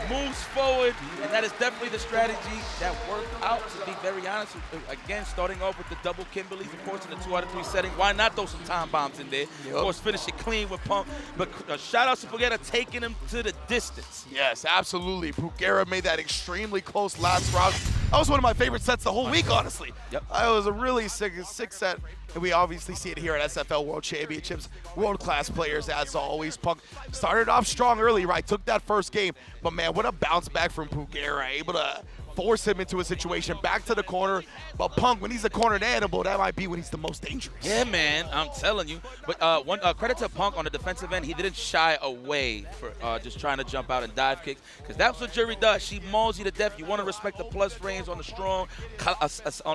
moves forward, and that is definitely the strategy that worked out, to be very honest. Again, starting off with the double Kimberleys, of course, in the 2 out of 3 setting. Why not throw some time bombs in there? Yep. Of course, finish it clean with Punk. But shout out to Pugera taking him to the distance. Yes, absolutely. Pugera made that extremely close last round. That was one of my favorite sets the whole week, honestly. Yep. It was a really sick set. And we obviously see it here at SFL World Championships. World-class players, as always. Punk started off strong early, right? Took that first game. But, man, what a bounce back from Pugera. Able to force him into a situation, back to the corner. But Punk, when he's a cornered animal, that might be when he's the most dangerous. Yeah, man, I'm telling you. But one credit to Punk on the defensive end. He didn't shy away for just trying to jump out and dive kicks, because that's what JURI does. She mauls you to death. You want to respect the plus range on the strong,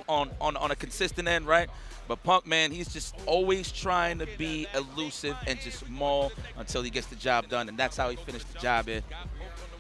on a consistent end, right? But Punk, man, he's just always trying to be elusive and just maul until he gets the job done, and that's how he finished the job here.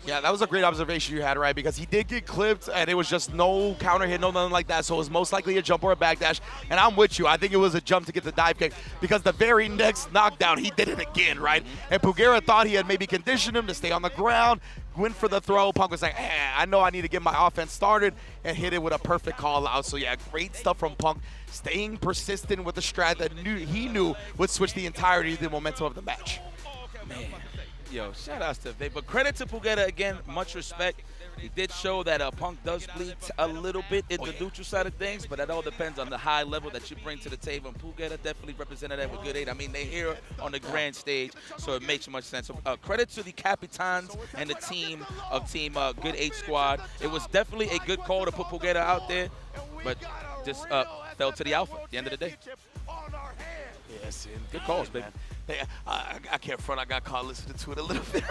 Yeah, that was a great observation you had, right? Because he did get clipped, and it was just no counter hit, no nothing like that. So it was most likely a jump or a backdash. And I'm with you. I think it was a jump to get the dive kick, because the very next knockdown, he did it again, right? And Pugera thought he had maybe conditioned him to stay on the ground, went for the throw. Punk was like, I know I need to get my offense started, and hit it with a perfect call out. So, yeah, great stuff from Punk, staying persistent with the strat that he knew would switch the entirety of the momentum of the match. Man. Yo, shout outs to Vic. But credit to Pugera again, much respect. He did show that Punk does bleed a little bit in the neutral side of things, but that all depends on the high level that you bring to the table. And Pugera definitely represented that with good 8. I mean, they're here on the grand stage, so it makes much sense. So, credit to the Capitans and the team of Team Good 8 Squad. It was definitely a good call to put Pugera out there, but just fell to the Alpha at the end of the day. Yes, good calls, baby. Hey, I can't front. I got caught listening to it a little bit.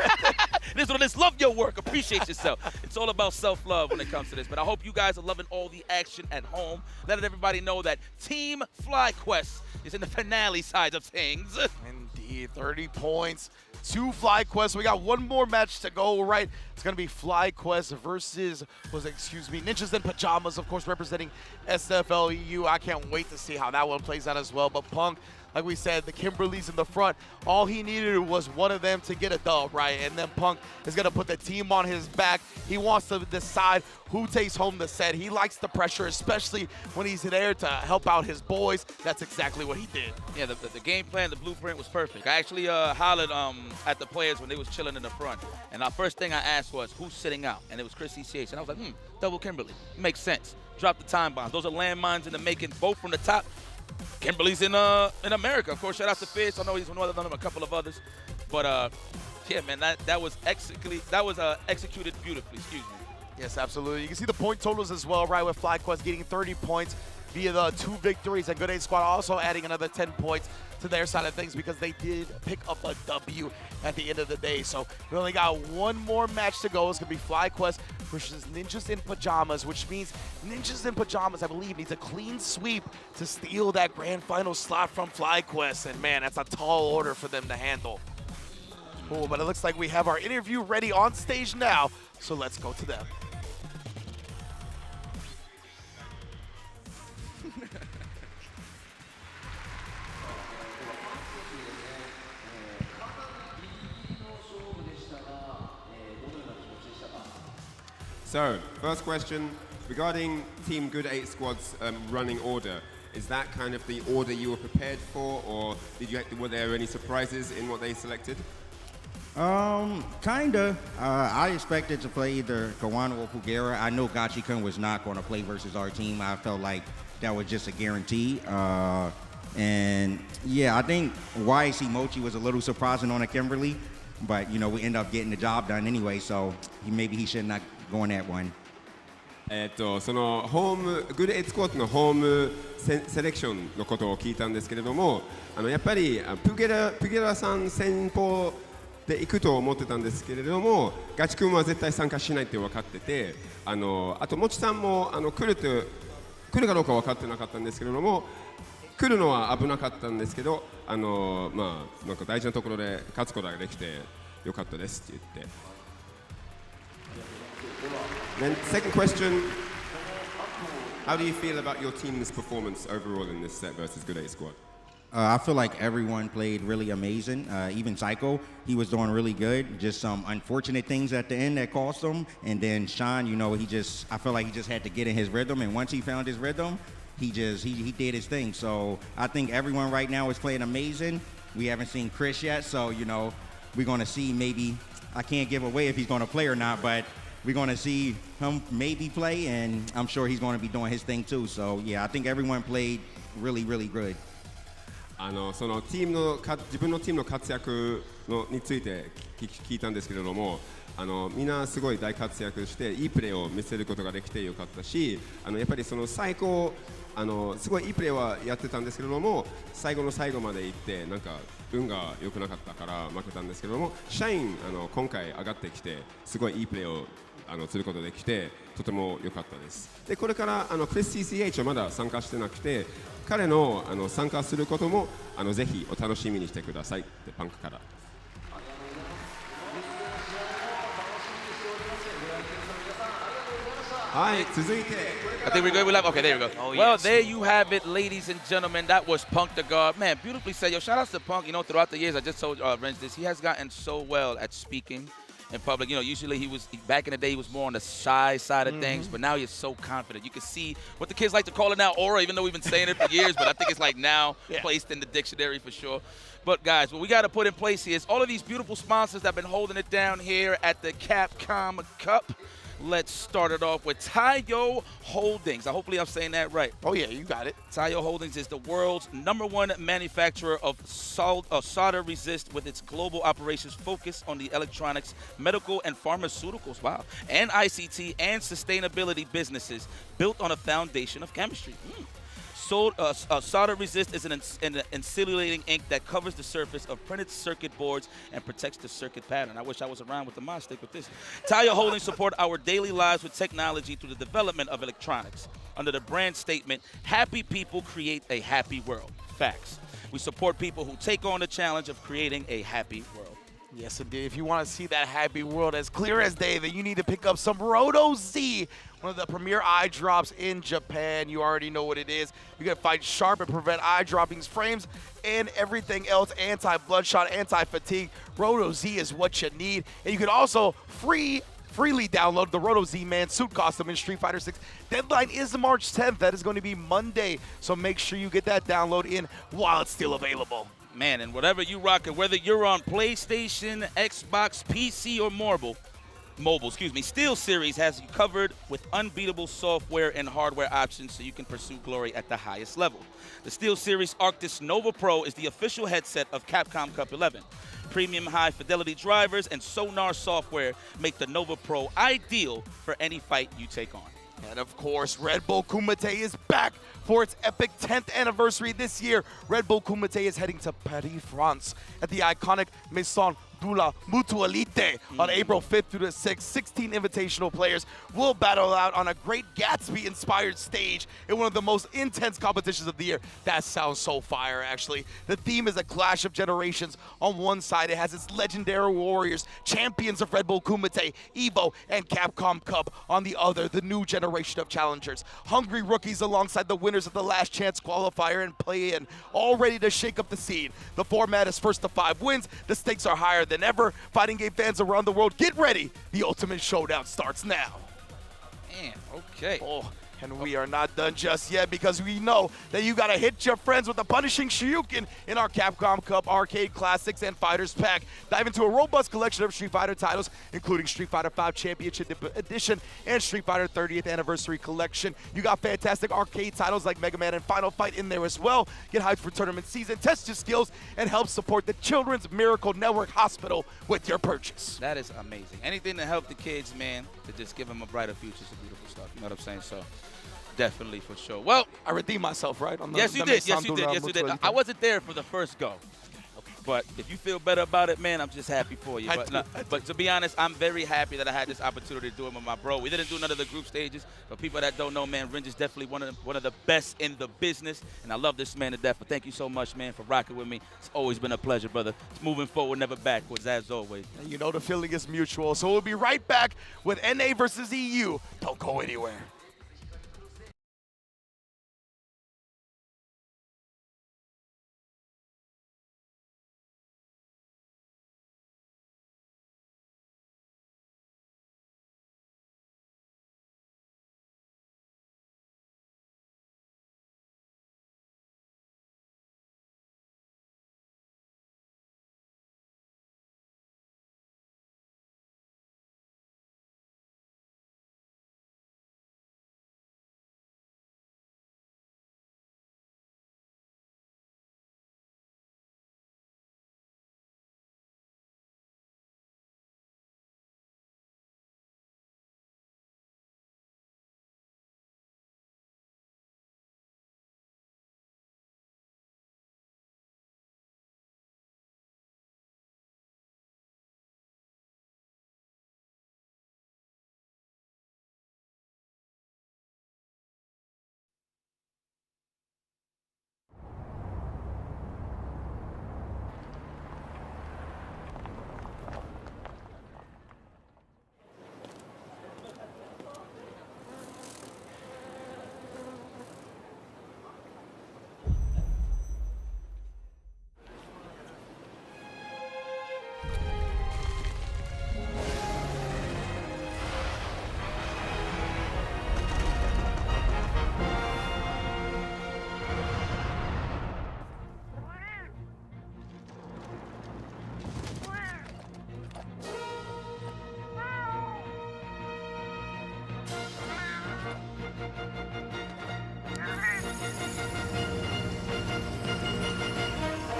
This is what it is. Love your work. Appreciate yourself. It's all about self-love when it comes to this. But I hope you guys are loving all the action at home. Letting everybody know that Team FlyQuest is in the finale side of things. Indeed, 30 points to FlyQuest. We got one more match to go, right? It's going to be FlyQuest versus, Ninjas in Pyjamas, of course, representing SFL EU. I can't wait to see how that one plays out as well. But Punk, like we said, the Kimberleys in the front. All he needed was one of them to get a dub, right? And then Punk is going to put the team on his back. He wants to decide who takes home the set. He likes the pressure, especially when he's there to help out his boys. That's exactly what he did. Yeah, the game plan, the blueprint was perfect. I actually hollered at the players when they was chilling in the front. And the first thing I asked was, who's sitting out? And it was Chris ECH. And I was like, double Kimberly. Makes sense. Drop the time bombs. Those are landmines in the making, both from the top. Kimberly's in America, of course. Shout out to Fierce. I know he's one of them, a couple of others, but yeah, man, that was executed beautifully. Excuse me. Yes, absolutely. You can see the point totals as well, right? With FlyQuest getting 30 points via the 2 victories, and Good 8 Squad also adding another 10 points to their side of things because they did pick up a W at the end of the day. So we only got one more match to go. It's going to be FlyQuest versus Ninjas in Pyjamas, which means Ninjas in Pyjamas, I believe, needs a clean sweep to steal that grand final slot from FlyQuest. And man, that's a tall order for them to handle. Cool, but it looks like we have our interview ready on stage now, so let's go to them. So, first question regarding Team Good 8 Squad's running order. Is that kind of the order you were prepared for, or were there any surprises in what they selected? Kinda. I expected to play either Kawano or Kugera. I know Gachi-kun was not going to play versus our team. I felt like that was just a guarantee. And yeah, I think YAC Mochi was a little surprising on a Kimberly, but you know, we end up getting the job done anyway, so maybe he should not go on that one. そのホームグレートスコアのホームセレクションのことを聞いたんですけれども、やっぱりプゲラさん先方で行くと思ってたんですけれども、ガチ君は絶対参加しないって分かってて、あともちさんも来るかどうか分かってなかったんですけれども、来るのは危なかったんですけど、まあなんか大事なところで勝つことができてよかったですって言って。Then second question, how do you feel about your team's performance overall in this set versus Good 8 Squad? I feel like everyone played really amazing. Even Psycho, he was doing really good. Just some unfortunate things at the end that cost him. And then Sean, you know, I feel like he just had to get in his rhythm. And once he found his rhythm, he did his thing. So I think everyone right now is playing amazing. We haven't seen Chris yet, so you know, we're gonna see maybe. I can't give away if he's gonna play or not, but we're going to see him maybe play, and I'm sure he's going to be doing his thing too. So, yeah, I think everyone played really, really good. そのチームの自分のチームの活躍について聞いたんですけれども、みんなすごい大活躍していいプレーを見せることができてよかったし、やっぱりその最高すごいいいプレーはやってたんですけれども、最後の最後まで行ってなんか運が良くなかったから負けたんですけれども、シャイン今回上がってきてすごいいいプレーをすることができてとても良かったです。でこれからクリス CCH はまだ参加してなくて、彼の参加することもぜひお楽しみにしてくださいってパンクから。はい、続いて。I think we're good. We're live. Okay, there we go. Oh, well, yes. there you have it, ladies and gentlemen. That was Punk the God. Man, beautifully said. Yo, shout out to Punk. You know, throughout the years, I just told Renz this. He has gotten so well at speaking in public. You know, usually back in the day, he was more on the shy side of things, but now he's so confident. You can see what the kids like to call it now, aura, even though we've been saying it for years, but I think it's like now placed in the dictionary for sure. But guys, what we got to put in place here is all of these beautiful sponsors that have been holding it down here at the Capcom Cup. Let's start it off with Taiyo Holdings. Hopefully I'm saying that right. Oh, yeah, you got it. Taiyo Holdings is the world's #1 manufacturer of solder resist with its global operations focused on the electronics, medical, and pharmaceuticals, wow, and ICT and sustainability businesses built on a foundation of chemistry. Solder resist is an insulating ink that covers the surface of printed circuit boards and protects the circuit pattern. I wish I was around with the mod stick with this. Taiyo Holdings support our daily lives with technology through the development of electronics. Under the brand statement, happy people create a happy world. Facts. We support people who take on the challenge of creating a happy world. Yes, indeed. If you want to see that happy world as clear as day, then you need to pick up some Roto Z, one of the premier eye drops in Japan. You already know what it is. You're going to fight sharp and prevent eye droppings, frames, and everything else. Anti-bloodshot, anti-fatigue. Roto Z is what you need. And you can also freely download the Roto Z-Man suit costume in Street Fighter 6. Deadline is March 10th. That is going to be Monday. So make sure you get that download in while it's still available. Man, and whatever you rock it, whether you're on PlayStation, Xbox, PC, or mobile, Steel Series has you covered with unbeatable software and hardware options so you can pursue glory at the highest level. The Steel Series Arctis Nova Pro is the official headset of Capcom Cup 11. Premium high-fidelity drivers and sonar software make the Nova Pro ideal for any fight you take on. And of course, Red Bull Kumite is back for its epic 10th anniversary this year. Red Bull Kumite is heading to Paris, France at the iconic Maison de la Mutualité on April 5th through the 6th. 16 invitational players will battle out on a Great Gatsby-inspired stage in one of the most intense competitions of the year. That sounds so fire, actually. The theme is a clash of generations. On one side, it has its legendary warriors, champions of Red Bull Kumite, EVO, and Capcom Cup. On the other, the new generation of challengers. Hungry rookies alongside the winners of the Last Chance qualifier and play-in, all ready to shake up the scene. The format is first to 5 wins. The stakes are higher than ever. Fighting game fans around the world, get ready. The ultimate showdown starts now. Man, okay. Oh, and we are not done just yet because we know that you got to hit your friends with the punishing Shoryuken in our Capcom Cup Arcade Classics and Fighters Pack. Dive into a robust collection of Street Fighter titles, including Street Fighter V Championship Edition and Street Fighter 30th Anniversary Collection. You got fantastic arcade titles like Mega Man and Final Fight in there as well. Get hyped for tournament season, test your skills, and help support the Children's Miracle Network Hospital with your purchase. That is amazing. Anything to help the kids, man, to just give them a brighter future is beautiful stuff. You know what I'm saying? So definitely, for sure. Well, I redeemed myself, right? Yes, you did. Yes, you did. Yes, you did. I wasn't there for the first go. But if you feel better about it, man, I'm just happy for you. But to be honest, I'm very happy that I had this opportunity to do it with my bro. We didn't do none of the group stages. For people that don't know, man, Ringe is definitely one of the best in the business. And I love this man to death. But thank you so much, man, for rocking with me. It's always been a pleasure, brother. It's moving forward, never backwards, as always. And you know the feeling is mutual. So we'll be right back with NA versus EU. Don't go anywhere.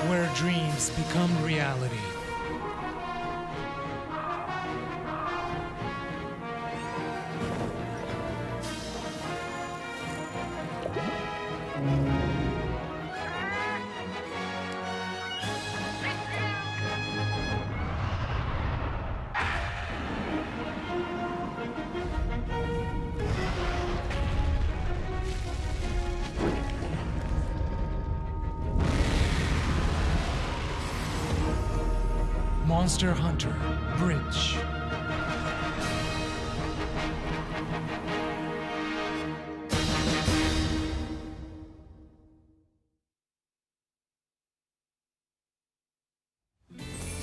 Where dreams become reality. Monster Hunter Bridge.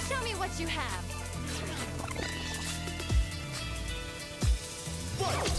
Show me what you have. What?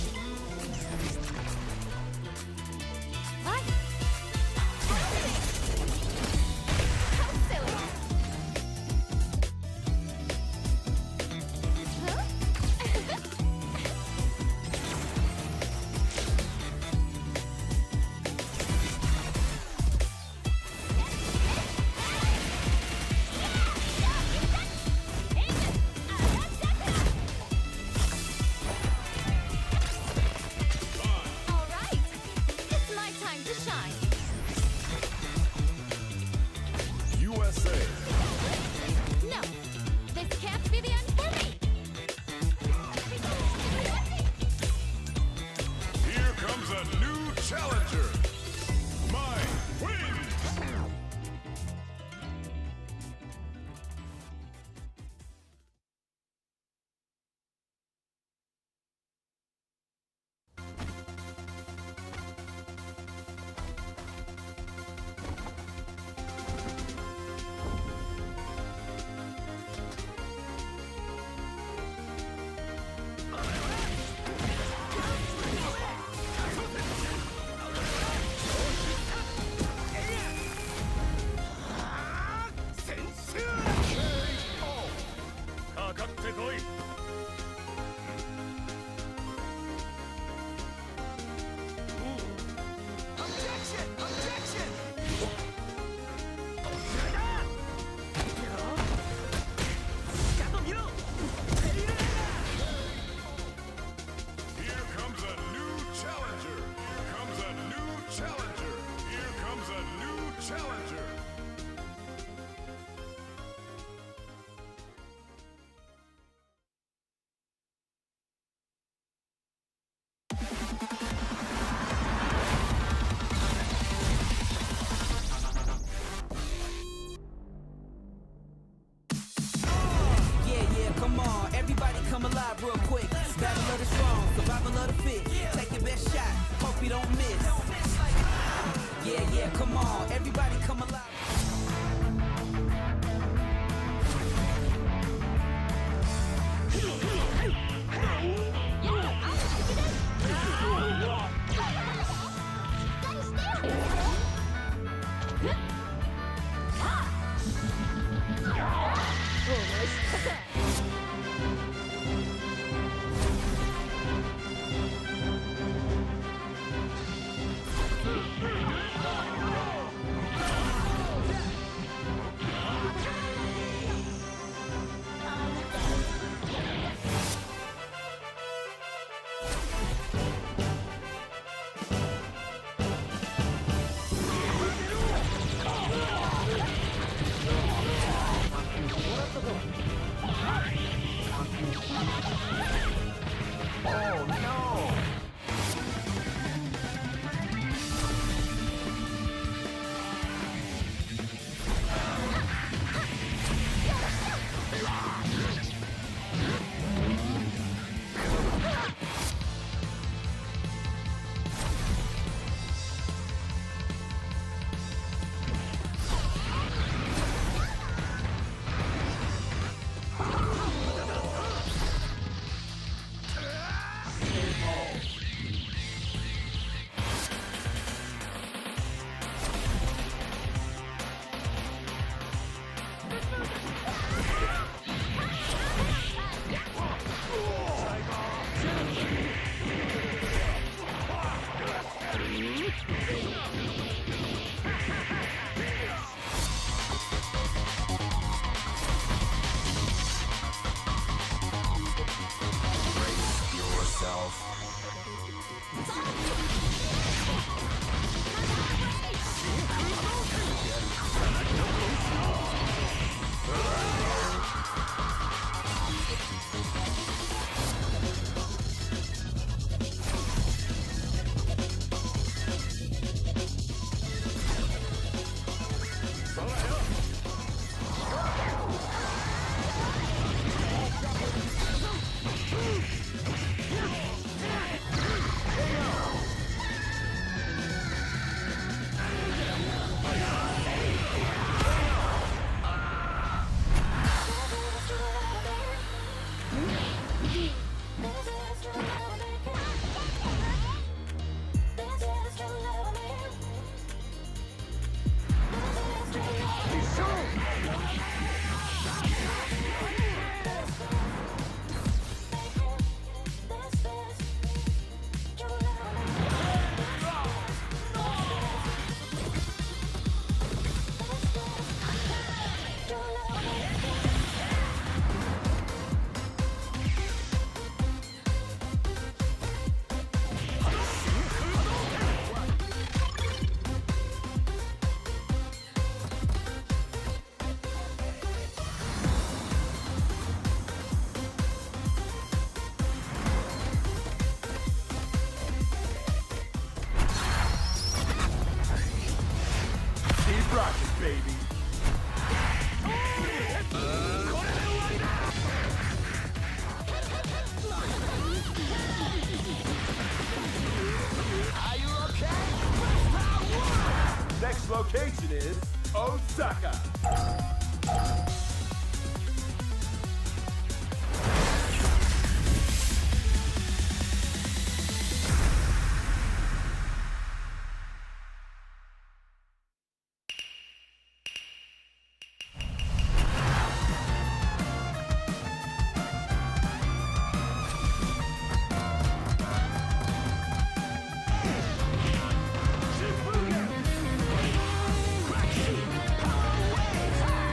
come alive real quick. Battle of the strong, survival of the fit. Take your best shot, hope you don't miss. Yeah, yeah, come on, everybody come alive. Location is Osaka. Power waves high.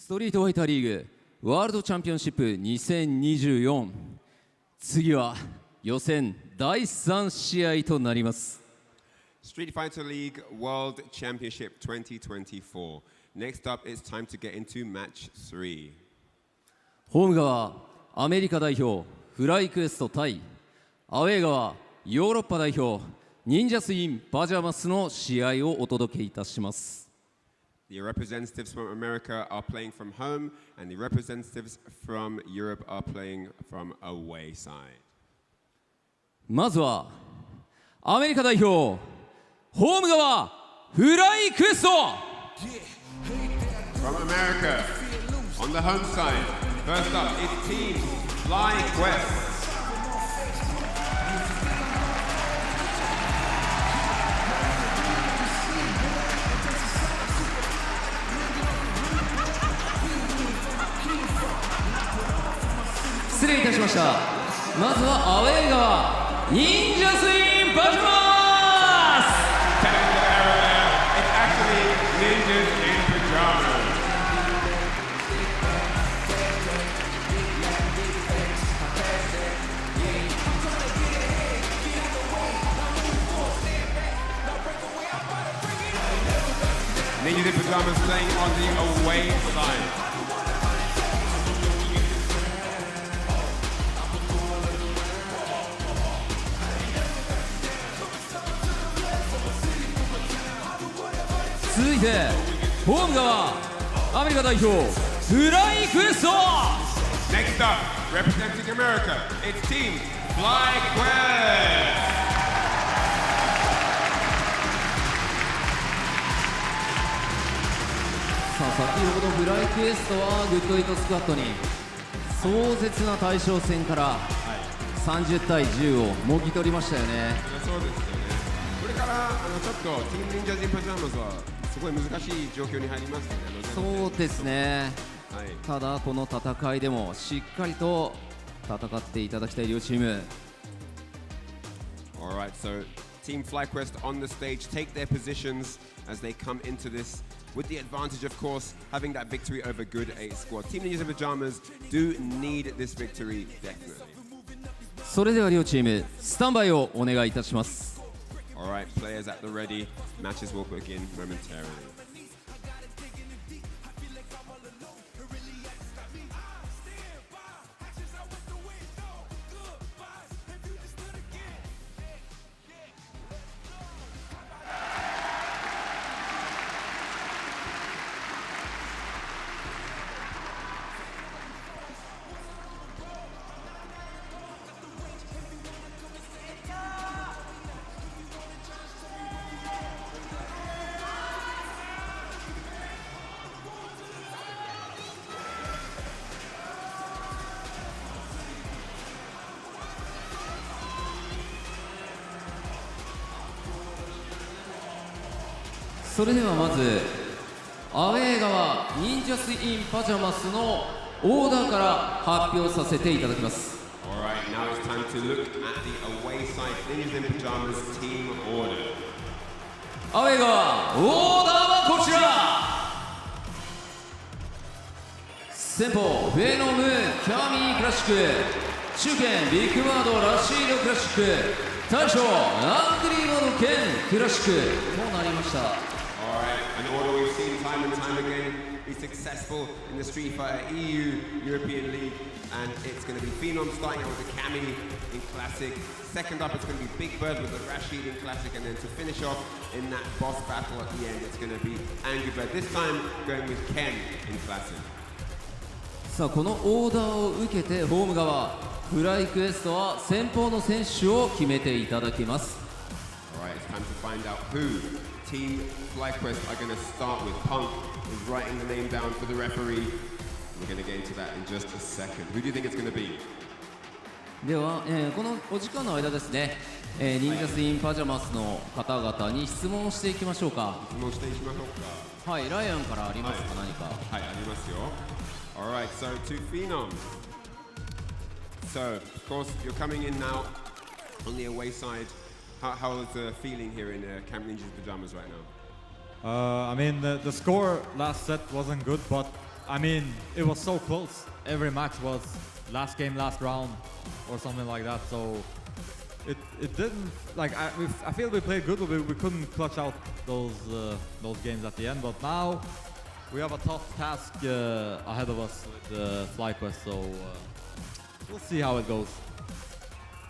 ストリートファイターリーグワールドチャンピオンシップ2024、次は予選第3試合となります。 Street Fighter League World Championship 2024. Next up, it's time to get into match 3. ホーム側アメリカ代表フライクエスト対アウェー側ヨーロッパ代表忍者スインパジャマスの試合をお届けいたします。 The representatives from America are playing from home, and the representatives from Europe are playing from away side. まずはアメリカ代表ホーム側フライクエスト From America, on the home side, first up is Team FlyQuest. 失礼いたしました。まずはアウェー側忍者スインパジャマス。 It's actually ninjas in pajamas. Ninjas in pajamas playing on the away side. Next 続いてホーム側アメリカ代表フライクエスト Next up, representing America, it's Team FlyQuest. さあ先ほどフライクエストはグッドエイトスクワットに壮絶な大将戦から30対10をもぎ取りましたよね。そうですよね。これからちょっとティーム忍者ジンパジャマズはすごい難しい状況に入りますね。そうですね、はい、ただこの戦いでもしっかりと戦っていただきたい両チーム。 Alright, so Team FlyQuest on the stage take their positions as they come into this with the advantage, of course, having that victory over Good 8 Squad. Team Ninjas in Pajamas do need this victory, definitely. それでは両チームスタンバイをお願いいたします。 Alright, players at the ready. Matches will begin momentarily. .それではまずアウェー側忍者スインパジャマスのオーダーから発表させていただきます。 Alright, now it's time to look at the away side Ninjas in Pajamas team order. アウェー側オーダーはこちら。先鋒フェノムキャミークラシック、中堅ビッグバードラシードクラシック、大将アングリーバードケンクラシックとなりました。 Alright, an order we've seen time and time again be successful in the Street Fighter EU European League, and it's going to be Phenom starting out with the Cammy in Classic. Second up, it's going to be Big Bird with the Rashid in Classic, and then to finish off in that boss battle at the end, it's going to be Angry Bird. This time, going with Ken in Classic. さあこのオーダーを受けてホーム側フライクエストは先方の選手を決めていただきます。 Alright, it's time to find out who Team FlyQuest are going to start with. Punk is writing the name down for the referee. We're going to get into that in just a second. Who do you think it's going to be? では、このお時間の間ですね、忍者スインパジャマスの方々に質問していきましょうか。質問していきましょうか。はい、ライアンからありますか、何か。はい、ありますよ。Alright, so to Phenom. So, of course, you're coming in now on the away side. How is the feeling here in Camp Ninja's Pajamas right now? I mean, the score last set wasn't good, but I mean, it was so close. Every match was last game, last round, or something like that. So it didn't like I feel we played good, but we couldn't clutch out those games at the end. But now we have a tough task ahead of us with FlyQuest. So we'll see how it goes.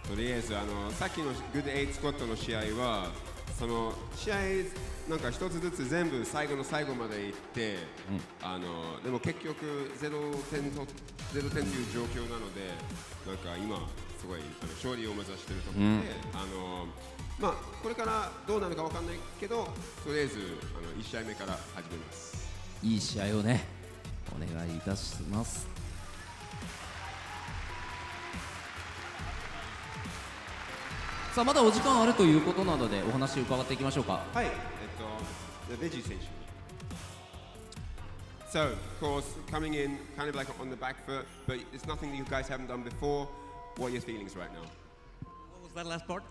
とりあえずさっきのグッド8スコットの試合はその試合なんか一つずつ全部最後の最後まで行って、でも結局0点という状況なのでなんか今すごい勝利を目指しているところで、まあこれからどうなるかわかんないけどとりあえず1試合目から始めます。いい試合をねお願いいたします。さあまだお時間あるということなのでお話伺っていきましょうか。はい、ベジ選手。So, of course, coming in kind of like on the back foot, but it's nothing that you guys haven't done before. What are your feelings right now? What was that last part?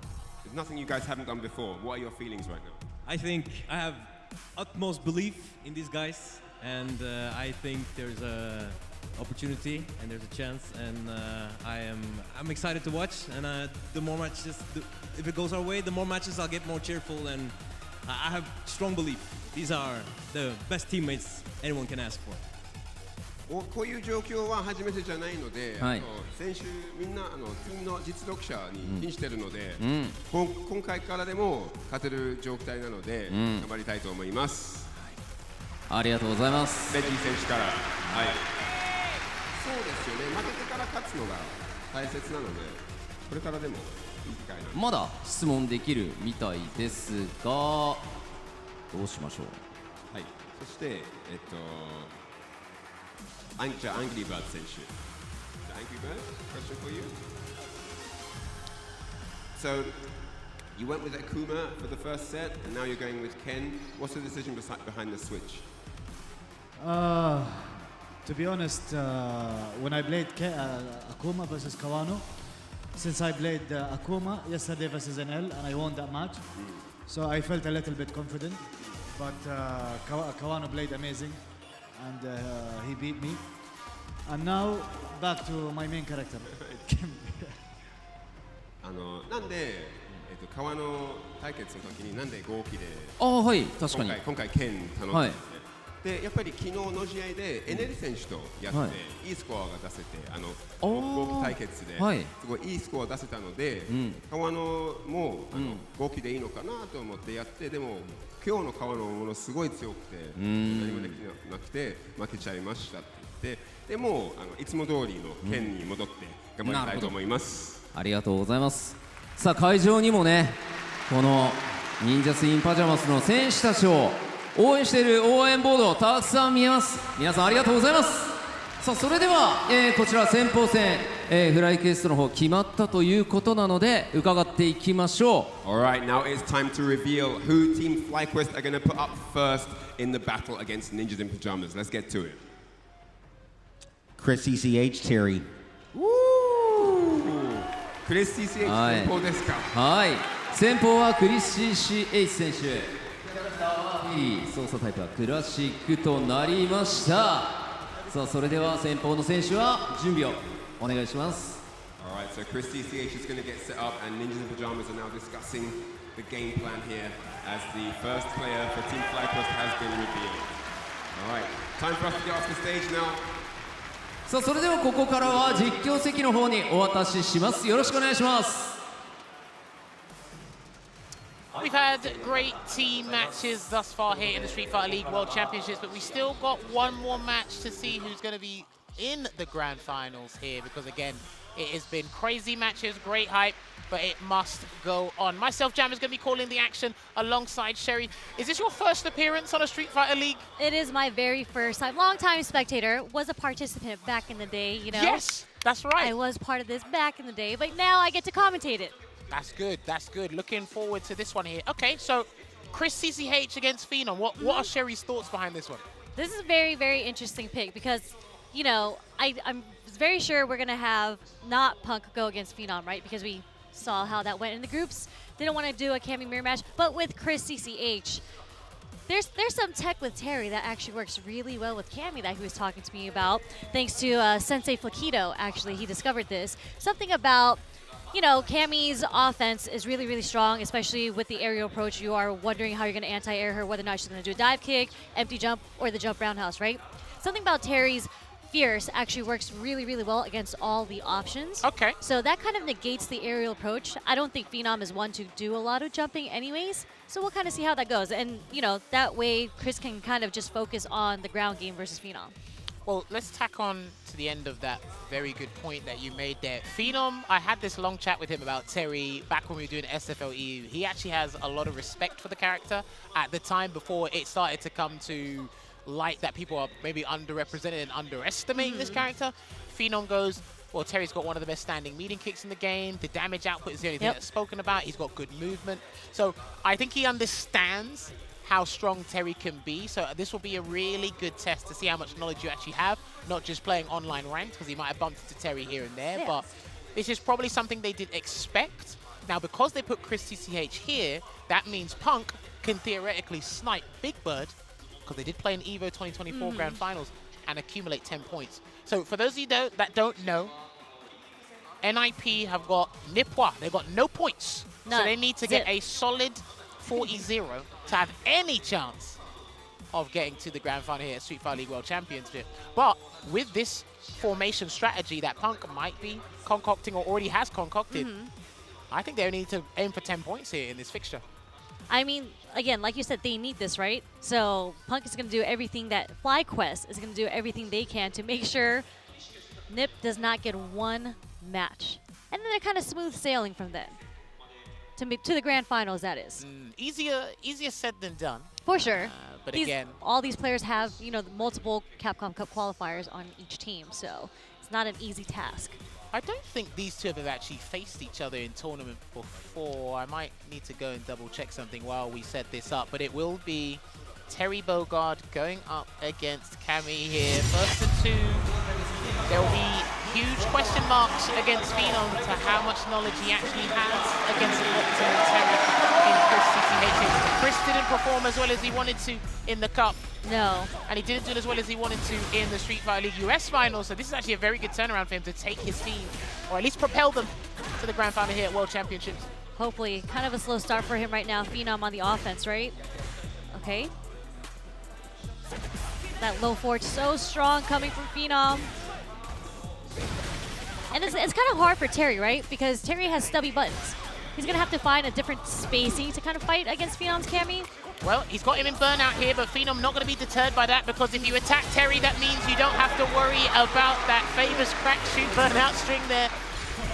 It's nothing you guys haven't done before. What are your feelings right now? I think I have utmost belief in these guys, and I think there's a opportunity and there's a chance, and I'm excited to watch. And the more matches, if it goes our way, the more matches I'll get more cheerful, and I have strong belief. These are the best teammates anyone can ask for. こういう状況は初めてじゃないので、選手みんなチームの実力者に瀕しているので、今回からでも勝てる状態なので、頑張りたいと思います。ありがとうございます。ベジー選手から、はい。そうですよね。負けてから勝つのが大切なので、これからでもいい機会なので。まだ質問できるみたいですが、どうしましょう。はい。そしてじゃあアングリーバード選手。アングリーバード question for you. So you went with Akuma for the first set, and now you're going with Ken. What's the decision behind the switch? To be honest, when I played Akuma versus Kawano, since I played Akuma yesterday versus NL and I won that match, so I felt a little bit confident. But Kawano played amazing, and he beat me. And now back to my main character. なんで川の対決の時になんで合気ではい確かに今回剣頼んで、でやっぱり昨日の試合でエネル選手とやって、いいスコアが出せて合気対決ですごいいいスコア出せたので、川野も合気でいいのかなと思ってやって、でも今日の川野ものすごい強くて何もできなくて負けちゃいましたって言って、でもいつも通りの剣に戻って頑張りたいと思います。ありがとうございます。さあ会場にもねこの忍者ツインパジャマスの選手たちを応援している応援ボードたくさん見えます。皆さんありがとうございます。さあそれでは、こちら先鋒戦、フライクエストの方決まったということなので伺っていきましょう。 Alright, now it's time to reveal who Team FlyQuest are going to put up first in the battle against Ninjas in Pyjamas. Let's get to it. Chris CCH, Terry. Chris CCH 先鋒ですか。はい。先鋒はクリス CCH 選手。キャラクターはフィー、操作タイプはクラシックとなりました。さあそれでは先鋒の選手は準備をお願いします。Alright, so Chris CCH is going to get set up, and Ninjas in Pyjamas are now discussing the game plan here as the first player for Team FlyQuest has been revealed. Alright, time for us to get off the stage now. さあそれではここからは実況席の方にお渡しします。よろしくお願いします。We've had great team matches thus far here in the Street Fighter League World Championships, but we still got one more match to see who's going to be in the grand finals here, because again, it has been crazy matches, great hype, but it must go on. Myself, Jam, is going to be calling the action alongside Sherry. Is this your first appearance on a Street Fighter League? It is my very first time. Long-time spectator, was a participant back in the day, you know? Yes, that's right. I was part of this back in the day, but now I get to commentate it. That's good, that's good. Looking forward to this one here. Okay, so Chris CCH against Phenom. What are Sherry's thoughts behind this one? This is a very, very interesting pick because, you know, I'm very sure we're going to have not Punk go against Phenom, right? Because we saw how that went in the groups. Didn't want to do a Cammy Mirror match, but with Chris CCH, There's some tech with Terry that actually works really well with Cammy that he was talking to me about. Thanks to Sensei Flakido, actually, he discovered this. Something about, you know, Cammy's offense is really, really strong, especially with the aerial approach. You are wondering how you're going to anti-air her, whether or not she's going to do a dive kick, empty jump, or the jump roundhouse, right? Something about Terry's Fierce actually works really, really well against all the options. Okay. So that kind of negates the aerial approach. I don't think Phenom is one to do a lot of jumping anyways, so we'll kind of see how that goes. And, you know, that way Chris can kind of just focus on the ground game versus Phenom. Well, let's tack on to the end of that very good point that you made there. Phenom, I had this long chat with him about Terry back when we were doing SFL EU. He actually has a lot of respect for the character at the time before it started to come to light that people are maybe underrepresented and underestimating this character. Phenom goes, well, Terry's got one of the best standing medium kicks in the game. The damage output is the only thing that's spoken about. He's got good movement. So I think he understands how strong Terry can be. So this will be a really good test to see how much knowledge you actually have, not just playing online ranked, because he might have bumped into Terry here and there. But this is probably something they did expect. Now, because they put Chris CCH here, that means Punk can theoretically snipe Big Bird, because they did play in EVO 2024 Grand Finals, and accumulate 10 points. So for those of you that don't know, NIP have got Nipwa. They've got no points. None. So they need to get a solid 40-0 to have any chance of getting to the Grand Final here at Street Fighter League World Championship. But with this formation strategy that Punk might be concocting or already has concocted, I think they only need to aim for 10 points here in this fixture. I mean, again, like you said, they need this, right? So Punk is going to do everything that FlyQuest is going to do everything they can to make sure Nip does not get one match. And then they're kind of smooth sailing from then. To the grand finals, that is. Easier said than done. For sure. But again, all these players have, you know, multiple Capcom Cup qualifiers on each team, so it's not an easy task. I don't think these two have actually faced each other in tournament before. I might need to go and double check something while we set this up, but it will be Terry Bogard going up against Cammy here. First to two. There will be huge question marks against Phenom to how much knowledge he actually has against an optimal Terry in Chris CCH. Chris didn't perform as well as he wanted to in the Cup. No. And he didn't do as well as he wanted to in the Street Fighter League US Final, so this is actually a very good turnaround for him to take his team, or at least propel them to the Grand Final here at World Championships. Hopefully. Kind of a slow start for him right now. Phenom on the offense, right? Okay. That low forward so strong coming from Phenom. And it's kind of hard for Terry, right? Because Terry has stubby buttons. He's going to have to find a different spacing to kind of fight against Phenom's Cammy. Well, he's got him in burnout here, but Phenom not going to be deterred by that, because if you attack Terry, that means you don't have to worry about that famous crack shoot burnout string there.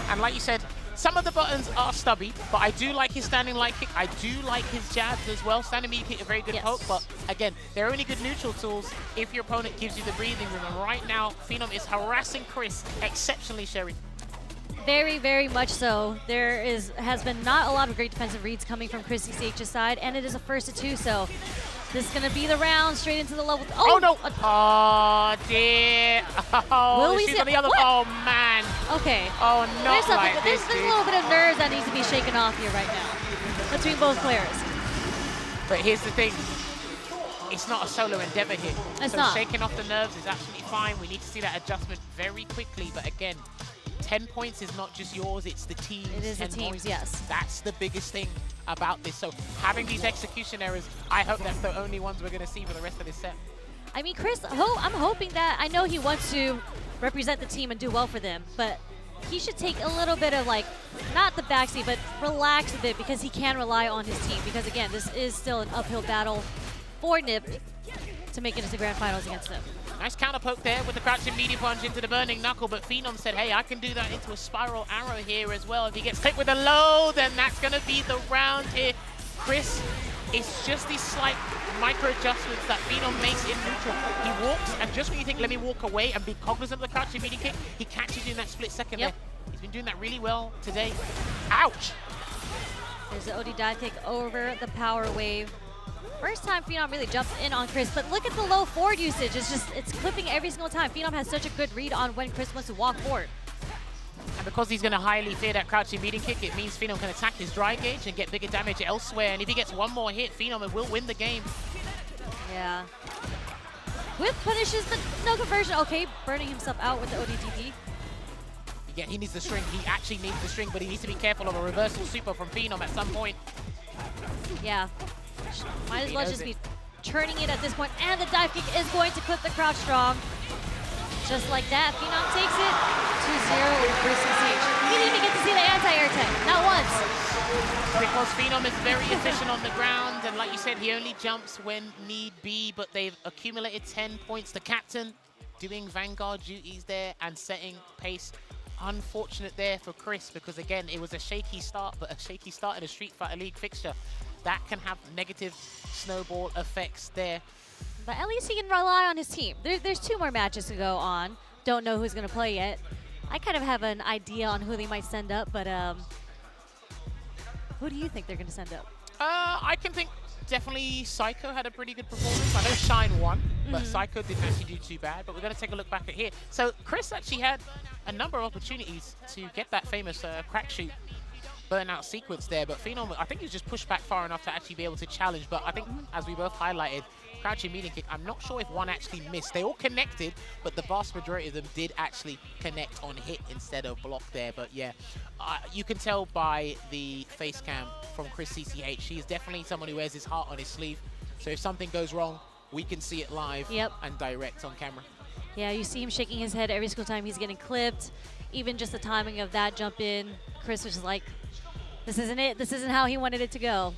And like you said, some of the buttons are stubby, but I do like his standing light kick. I do like his jabs as well. Standing medium kick, a very good poke, but again, they're only good neutral tools if your opponent gives you the breathing room. And right now, Phenom is harassing Chris exceptionally, Sherry. Very, very much so. There has been not a lot of great defensive reads coming from Chris CCH's side, and it is a first to two, so this is going to be the round straight into the level. Oh no! Oh dear! Oh, she's on the other. What? Oh man! Okay. Oh, not like there's this, a little bit of nerves that needs to be shaken off here right now between both players. But here's the thing. It's not a solo endeavor here. It's so not. Shaking off the nerves is absolutely fine. We need to see that adjustment very quickly. But again, 10 points is not just yours, it's the team's. It is the 10 team's, points. yes. That's the biggest thing about this. So having these execution errors, I hope that's the only ones we're going to see for the rest of this set. I mean, Chris, I'm hoping that, I know he wants to represent the team and do well for them, but he should take a little bit of, like, not the backseat, but relax a bit, because he can rely on his team. Because again, this is still an uphill battle for Nip to make it into the grand finals against them. Nice counter poke there with the crouching media punch into the burning knuckle, but Phenom said, hey, I can do that into a spiral arrow here as well. If he gets hit with a low, then that's going to be the round here. Chris, it's just these slight micro adjustments that Phenom makes in neutral. He walks, and just when you think, let me walk away and be cognizant of the crouching media kick, he catches you in that split second there. He's been doing that really well today. Ouch! There's the OD dive kick over the power wave. First time Phenom really jumps in on Chris, but look at the low forward usage. It's clipping every single time. Phenom has such a good read on when Chris wants to walk forward. And because he's going to highly fear that crouching medium kick, it means Phenom can attack his dry gauge and get bigger damage elsewhere. And if he gets one more hit, Phenom will win the game. Yeah. Whip punishes the no conversion. Okay, burning himself out with the ODDD. Yeah, he needs the string. He actually needs the string, but he needs to be careful of a reversal super from Phenom at some point. Yeah. Might as He well knows just it. be turning it at this point. And the dive kick is going to clip the crouch strong. Just like that, Phenom takes it 2-0 over CCH. He didn't even get to see the anti-air tech, not once. Because Phenom is very efficient on the ground, and like you said, he only jumps when need be, but they've accumulated 10 points. The captain doing Vanguard duties there and setting pace. Unfortunate there for Chris, because again, it was a shaky start, but a shaky start in a Street Fighter League fixture. That can have negative snowball effects there. But at least he can rely on his team. There's 2 more matches to go on. Don't know who's going to play yet. I kind of have an idea on who they might send up, but who do you think they're going to send up? I can think definitely Psycho had a pretty good performance. I know Shine won, but Psycho didn't actually do too bad. But we're going to take a look back at here. So Chris actually had a number of opportunities to get that famous crack shoot burnout sequence there, but Phenom, I think he's just pushed back far enough to actually be able to challenge. But I think, as we both highlighted, crouching medium kick, I'm not sure if one actually missed. They all connected, but the vast majority of them did actually connect on hit instead of block there. But yeah, you can tell by the face cam from Chris CCH, he's definitely someone who wears his heart on his sleeve. So if something goes wrong, we can see it live and direct on camera. Yeah, you see him shaking his head every single time he's getting clipped. Even just the timing of that jump in, Chris was just like, this isn't it. This isn't how he wanted it to go.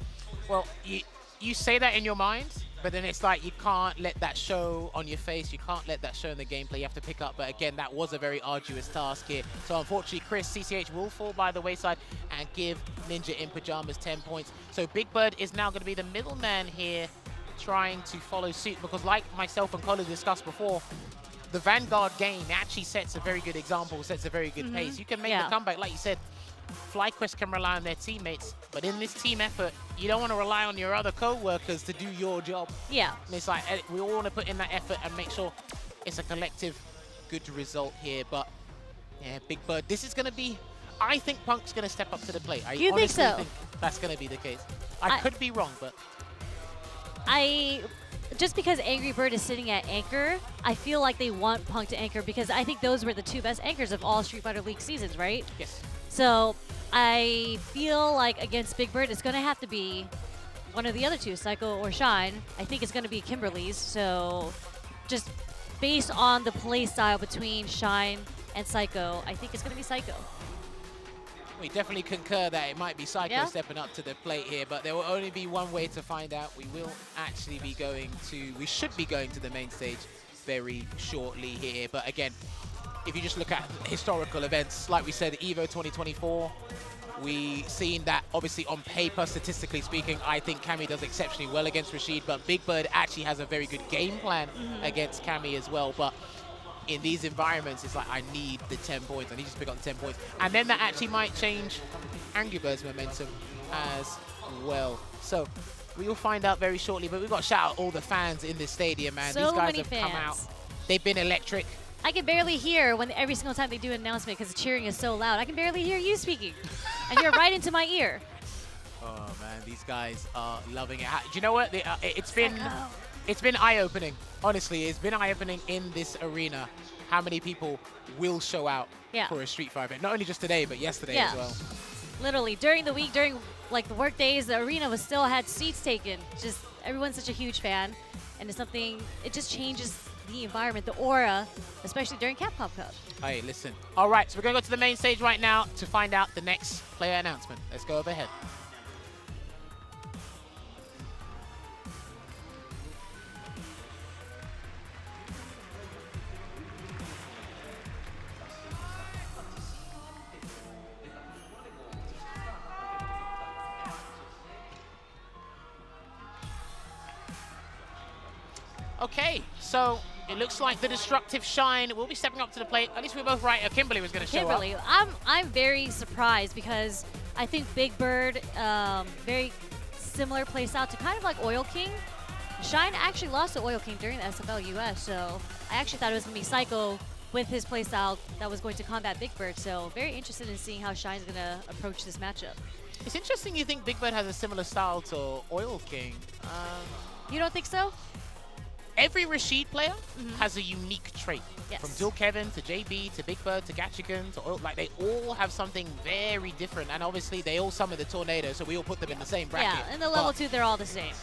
Well, you say that in your mind, but then it's like you can't let that show on your face. You can't let that show in the gameplay. You have to pick up. But again, that was a very arduous task here. So unfortunately, Chris CCH will fall by the wayside and give Ninja in Pyjamas 10 points. So Big Bird is now going to be the middleman here, trying to follow suit, because like myself and Colin discussed before, the Vanguard game actually sets a very good example, sets a very good pace. You can make the comeback, like you said. FlyQuest can rely on their teammates, but in this team effort, you don't want to rely on your other co-workers to do your job. Yeah. And it's like, we all want to put in that effort and make sure it's a collective good result here. But yeah, Big Bird, this is going to be, I think Punk's going to step up to the plate. You think so? Think that's going to be the case. I could be wrong, but just because Angry Bird is sitting at anchor, I feel like they want Punk to anchor, because I think those were the 2 best anchors of all Street Fighter League seasons, right? Yes. So I feel like against Big Bird, it's going to have to be one of the other 2, Psycho or Shine. I think it's going to be Kimberly's. So just based on the play style between Shine and Psycho, I think it's going to be Psycho. We definitely concur that it might be Psycho stepping up to the plate here, but there will only be one way to find out. We will actually be we should be going to the main stage very shortly here. But again, if you just look at historical events, like we said, EVO 2024, we seen that obviously on paper, statistically speaking, I think Cammy does exceptionally well against Rashid, but Big Bird actually has a very good game plan against Cammy as well. But in these environments, it's like, I need the 10 points. I need to pick up the 10 points. And then that actually might change Angry Bird's momentum as well. So we will find out very shortly, but we've got to shout out all the fans in this stadium, man. So these guys many have fans. come out. They've been electric. I can barely hear when every single time they do an announcement, because the cheering is so loud. I can barely hear you speaking, and you're right into my ear. Oh man, these guys are loving it. Do you know what? It's been eye-opening. Honestly, it's been eye-opening in this arena. How many people will show out for a Street Fighter event? Not only just today, but yesterday as well. Literally, during the week, during like the work days, the arena was still had seats taken. Just everyone's such a huge fan, and it's something. It just changes the environment, the aura, especially during Capcom Cup. Hey, listen. All right, so we're going to go to the main stage right now to find out the next player announcement. Let's go over ahead. Okay, so it looks like the destructive Shine will be stepping up to the plate. At least we're both right. Kimberly was going to show up. Kimberly, I'm very surprised, because I think Big Bird, very similar playstyle to kind of like Oil King. Shine actually lost to Oil King during the SFL US, so I actually thought it was going to be Psycho with his playstyle that was going to combat Big Bird. So very interested in seeing how Shine's going to approach this matchup. It's interesting you think Big Bird has a similar style to Oil King. You don't think so? every Rashid player has a unique trait. Yes. From Dill Kevin to JB to Big Bird to Gachigan to like they all have something very different, and obviously they all summon the Tornado, so we all put them in the same bracket. Yeah, in the level 2, they're all the same.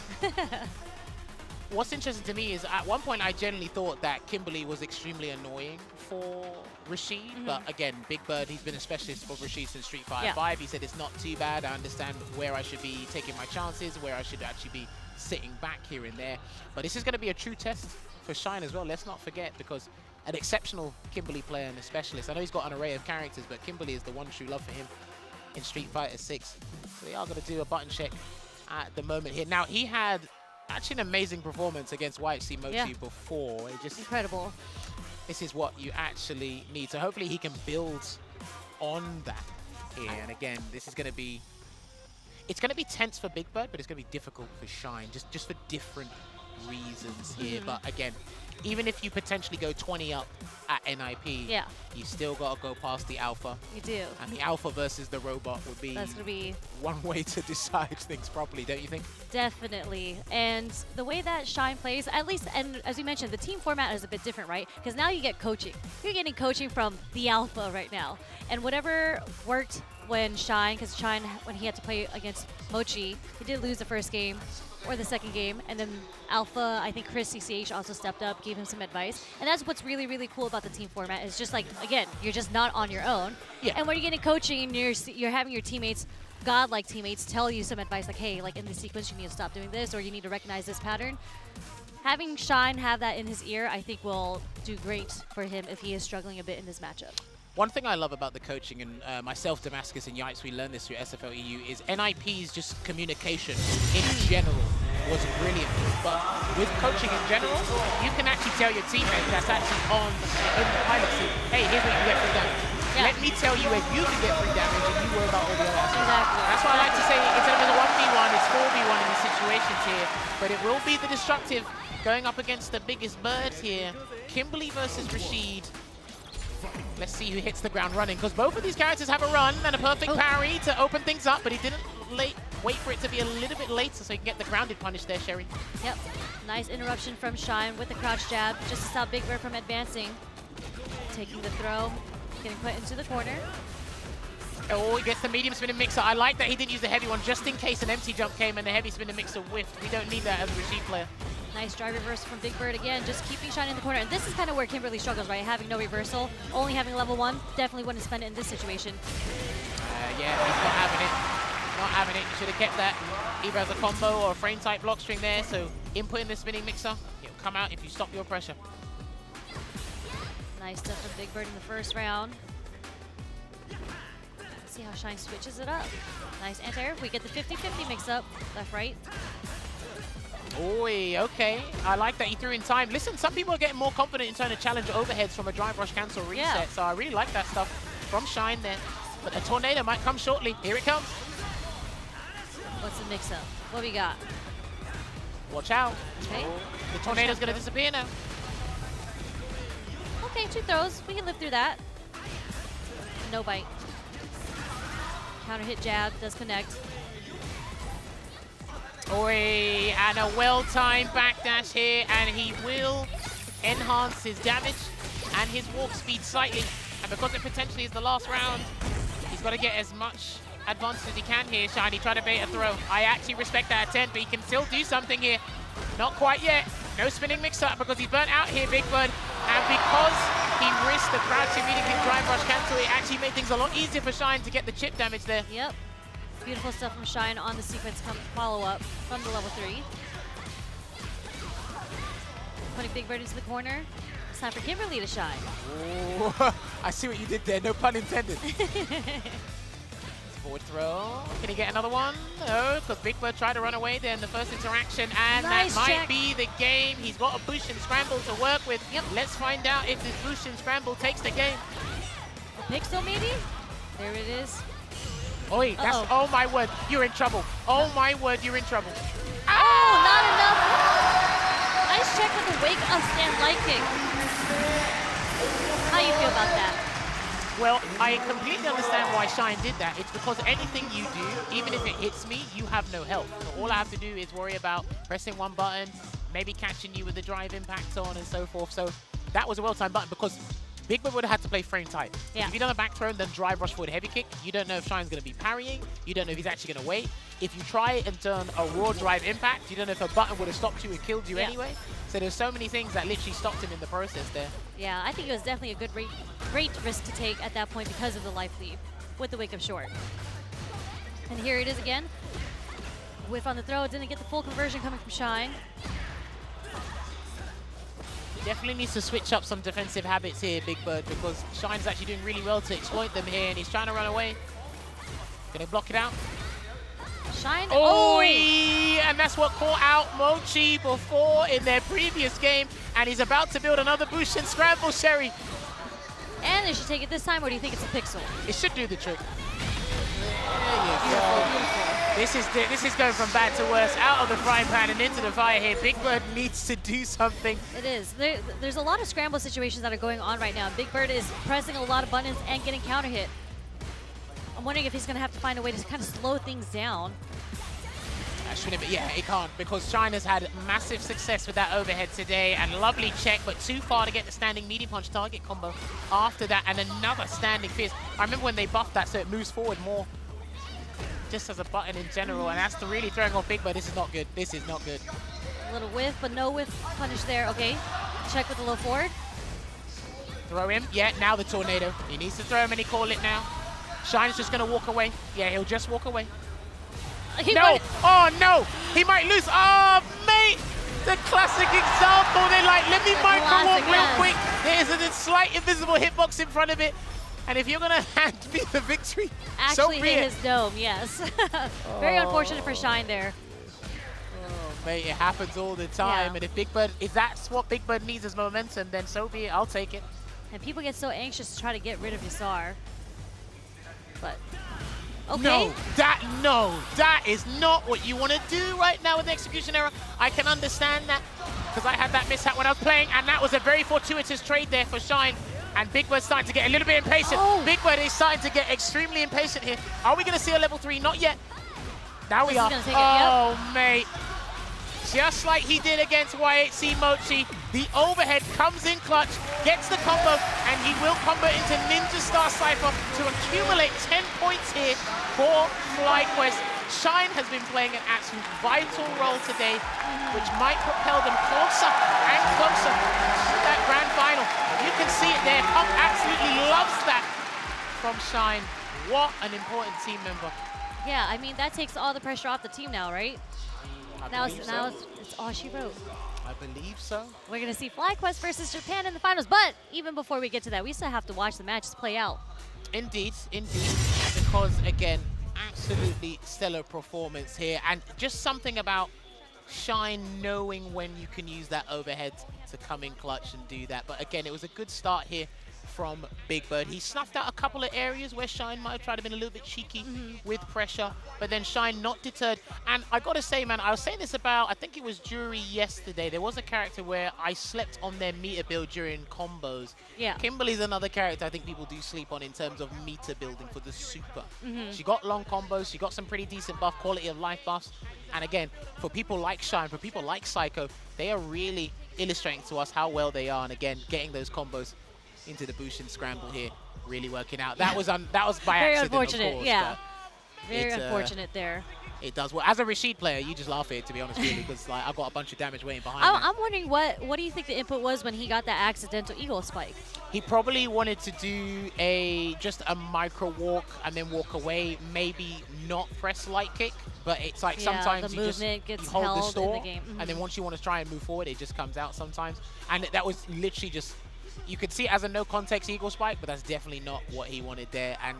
What's interesting to me is at one point I generally thought that Kimberly was extremely annoying for Rashid, but again, Big Bird, he's been a specialist for Rashid since Street Fighter 5. He said it's not too bad. I understand where I should be taking my chances, where I should actually be sitting back here and there. But this is going to be a true test for Shine as well. Let's not forget, because an exceptional Kimberly player and a specialist. I know he's got an array of characters, but Kimberly is the one true love for him in Street Fighter 6. So they are going to do a button check at the moment here. Now, he had actually an amazing performance against YHC Mochi before. It just incredible. This is what you actually need. So hopefully he can build on that here. And again, this is going to be, it's going to be tense for Big Bird, but it's going to be difficult for Shine, just for different reasons here. But again, even if you potentially go 20 up at NIP, you still got to go past the Alpha. You do. And the Alpha versus the Robot would be, that's gonna be one way to decide things properly, don't you think? Definitely. And the way that Shine plays, at least, and as you mentioned, the team format is a bit different, right? Because now you get coaching. You're getting coaching from the Alpha right now. And whatever worked when Shine, because Shine, when he had to play against Mochi, he did lose the first game or the second game, and then Alpha, I think Chris CCH also stepped up, gave him some advice. And that's what's really, really cool about the team format, is just like, again, you're just not on your own. And when you're getting coaching, you're having your teammates, godlike teammates, tell you some advice like, hey, like in this sequence, you need to stop doing this, or you need to recognize this pattern. Having Shine have that in his ear, I think will do great for him if he is struggling a bit in this matchup. One thing I love about the coaching, and myself, Damascus, and Yipes, we learned this through SFL EU, is NIP's just communication in general was brilliant. But with coaching in general, you can actually tell your teammate that's actually in the pilot seat, hey, here's where you get free damage. Let me tell you where you can get free damage, and you worry about all the other aspects. That's why I like to say, instead of a 1v1, it's 4v1 in these situations here. But it will be the destructive going up against the biggest bird here. Kimberly versus Rashid. Let's see who hits the ground running, because both of these characters have a run and a perfect parry to open things up, but he didn't wait for it to be a little bit later so he can get the grounded punish there, Sherry. Yep, nice interruption from Shine with the crouch jab, just to stop Big Bird from advancing. Taking the throw, getting put into the corner. Oh, he gets the medium spinning mixer. I like that he didn't use the heavy one just in case an empty jump came and the heavy spinning mixer whiffed. We don't need that as a Rashid player. Nice drive reversal from Big Bird again, just keeping Shine in the corner. And this is kind of where Kimberly struggles, right? Having no reversal, only having level 1, definitely wouldn't spend it in this situation. Yeah, he's not having it. Not having it. Should have kept that either as a combo or a frame type block string there. So inputting the spinning mixer, it'll come out if you stop your pressure. Nice stuff from Big Bird in the first round. Let's see how Shine switches it up. Nice anti-air. We get the 50-50 mix up, left, right. Oi, okay. I like that he threw in time. Listen, some people are getting more confident in trying to challenge overheads from a drive rush cancel reset, so I really like that stuff from Shine there. But a tornado might come shortly. Here it comes. What's the mix-up? What we got? Watch out. Okay. The tornado's going to disappear now. Okay, 2 throws. We can live through that. No bite. Counter hit jab, does connect. Oi, and a well-timed backdash here, and he will enhance his damage and his walk speed slightly. And because it potentially is the last round, he's got to get as much advantage as he can here, Shiny. Try to bait a throw. I actually respect that attempt, but he can still do something here. Not quite yet. No spinning mix-up because he's burnt out here, Big Bird. And because he risked the crouching medium drive rush cancel, it actually made things a lot easier for Shine to get the chip damage there. Yep. Beautiful stuff from Shine on the sequence follow-up from the level 3. Putting Big Bird into the corner. It's time for Kimberly to shine. Ooh, I see what you did there, no pun intended. Forward throw. Can he get another one? No, because Big Bird tried to run away there in the first interaction, and nice that might check. be the game. He's got a push and scramble to work with. Yep. Let's find out if this push and scramble takes the game. A pixel maybe? There it is. Oi, that's, oh my word, you're in trouble. Oh my word, you're in trouble. Oh, not enough. Nice check with a wake up stand light kick. How you feel about that? Well, I completely understand why Shine did that. It's because anything you do, even if it hits me, you have no health. So all I have to do is worry about pressing one button, maybe catching you with the drive impact, so on and so forth. So that was a well-timed button because Big Bird would have had to play frame tight. Yeah. If you done a back throw and then drive rush forward heavy kick, you don't know if Shine's going to be parrying. You don't know if he's actually going to wait. If you try and turn a raw drive impact, you don't know if a button would have stopped you and killed you anyway. So there's so many things that literally stopped him in the process there. Yeah, I think it was definitely a good great risk to take at that point because of the life lead with the wake up short. And here it is again. Whiff on the throw, didn't get the full conversion coming from Shine. Definitely needs to switch up some defensive habits here, Big Bird, because Shine's actually doing really well to exploit them here, and he's trying to run away. Gonna block it out. Shine. Oh, and that's what caught out Mochi before in their previous game, and he's about to build another boost and scramble, Sherry. And they should take it this time, or do you think it's a pixel? It should do the trick. There you go. This is going from bad to worse, out of the frying pan and into the fire here. Big Bird needs to do something. It is. There's a lot of scramble situations that are going on right now. Big Bird is pressing a lot of buttons and getting counter hit. I'm wondering if he's going to have to find a way to kind of slow things down. Yeah, he can't, because China's had massive success with that overhead today, and lovely check, but too far to get the standing medium punch target combo after that, and another standing fierce. I remember when they buffed that so it moves forward more, just as a button in general, and that's really throwing off Big Bird. This is not good. This is not good. A little whiff, but no whiff punish there. Okay, check with the low forward. Throw him. Yeah, now the tornado. He needs to throw him, and he call it now. Shine's just going to walk away. Yeah, he'll just walk away. No! Oh, no! He might lose. Oh, mate! The classic example. They're like, let me micro walk real quick. There's a slight invisible hitbox in front of it. And if you're going to hand me the victory, Actually so be hit it. his dome, yes. Very unfortunate for Shine there. Oh, mate, it happens all the time. And if Big Bird, if that's what Big Bird needs as momentum, then so be it. I'll take it. And people get so anxious to try to get rid of Yasar. But, okay. No, that is not what you want to do right now with the execution error. I can understand that, because I had that mishap when I was playing, and that was a very fortuitous trade there for Shine. And Big Bird's starting to get a little bit impatient. Big Bird is starting to get extremely impatient here. Are we going to see a level 3? Not yet. Now we are. Oh, mate. Just like he did against Y8C Mochi, the overhead comes in clutch, gets the combo, and he will combo into Ninja Star Cypher to accumulate 10 points here for FlyQuest. Shine has been playing an absolute vital role today, which might propel them closer and closer to that grand final. You can see it there. Pump absolutely loves that from Shine. What an important team member. Yeah, I mean, that takes all the pressure off the team now, right? Now it's all she wrote. I believe so. We're going to see FlyQuest versus Japan in the finals. But even before we get to that, we still have to watch the matches play out. Indeed, indeed. Because, again, absolutely stellar performance here. And just something about Shine knowing when you can use that overhead to come in clutch and do that. But, again, it was a good start here from Big Bird. He snuffed out a couple of areas where Shine might have tried to be a little bit cheeky with pressure, but then Shine not deterred. And I gotta say, man, I was saying this about, I think it was JURI yesterday. There was a character where I slept on their meter build during combos. Yeah. Kimberly's another character I think people do sleep on in terms of meter building for the super. She got long combos, she got some pretty decent buff, quality of life buffs. And again, for people like Shine, for people like Psycho, they are really illustrating to us how well they are. And again, getting those combos into the boost and scramble here, really working out. That was by Very accident, unfortunate, of course, yeah. Very unfortunate there. It does well. As a Rashid player, you just laugh at it, to be honest, really, because like I got a bunch of damage waiting behind me. I'm wondering what do you think the input was when he got that accidental eagle spike? He probably wanted to do just a micro walk and then walk away, maybe not press light kick, but it's like sometimes the movement you gets hold the held store, in the game. and then once you want to try and move forward, it just comes out sometimes. And that was literally just, you could see it as a no context eagle spike, but that's definitely not what he wanted there. And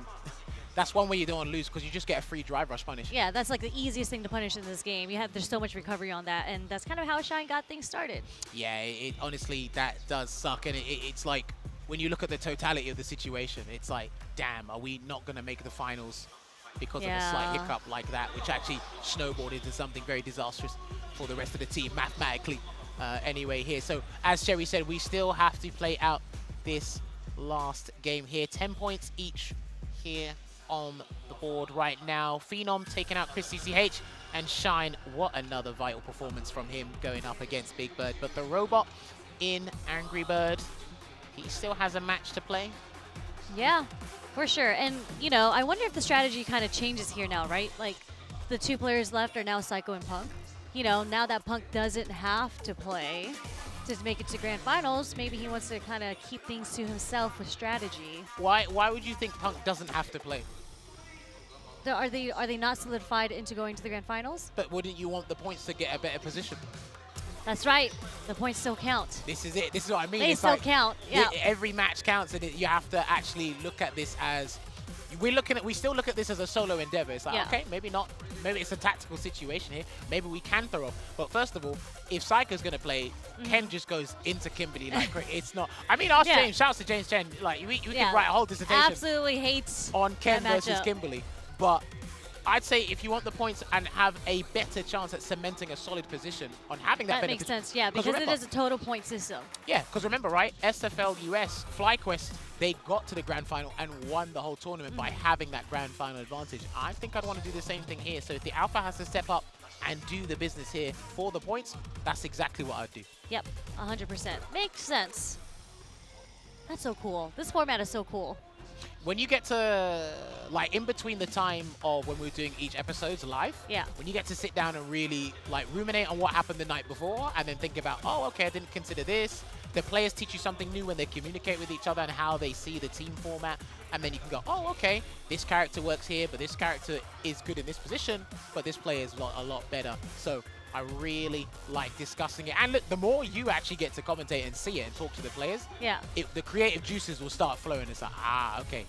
that's one way you don't want to lose, because you just get a free drive rush punish. Yeah, that's like the easiest thing to punish in this game. There's so much recovery on that, and that's kind of how Shine got things started. Yeah, honestly, that does suck. And it's like, when you look at the totality of the situation, it's like, damn, are we not going to make the finals because of a slight hiccup like that, which actually snowballed into something very disastrous for the rest of the team mathematically anyway here. So as Sherry said, we still have to play out this last game here. 10 points each here on the board right now. Phenom taking out Chris CCH, and Shine, what another vital performance from him going up against Big Bird. But the robot in Angry Bird, he still has a match to play. Yeah, for sure. And, you know, I wonder if the strategy kind of changes here now, right? Like, the 2 players left are now Psycho and Punk. You know, now that Punk doesn't have to play to make it to Grand Finals, maybe he wants to kind of keep things to himself with strategy. Why would you think Punk doesn't have to play? Are they not solidified into going to the Grand Finals? But wouldn't you want the points to get a better position? That's right. The points still count. This is it. This is what I mean. They It's still like count. Yeah. Every match counts, and you have to actually look at this as we still look at this as a solo endeavor. It's like, Yeah. okay, maybe not. Maybe it's a tactical situation here. Maybe we can throw off. But first of all, if Psycho's going to play, Ken just goes into Kimberly like it's not. I mean, ask Yeah. James. Shouts to James Chen. Like we Yeah. could write a whole dissertation Absolutely hates on Ken that versus matchup. Kimberly. But I'd say if you want the points and have a better chance at cementing a solid position on having that That better makes position- sense, yeah, because remember, it is a total point system. yeah, because remember, right? SFL US, FlyQuest, they got to the grand final and won the whole tournament by having that grand final advantage. I think I'd want to do the same thing here. So if the Alpha has to step up and do the business here for the points, that's exactly what I'd do. Yep, 100%. Makes sense. That's so cool. This format is so cool. When you get to, like, in between the time of when we were doing each episodes live, Yeah. when you get to sit down and really, like, ruminate on what happened the night before and then think about, oh, okay, I didn't consider this. The players teach you something new when they communicate with each other and how they see the team format. And then you can go, oh, okay, this character works here, but this character is good in this position, but this player is a lot better. So I really like discussing it. And look, the more you actually get to commentate and see it and talk to the players, Yeah. the creative juices will start flowing. It's like, ah, okay.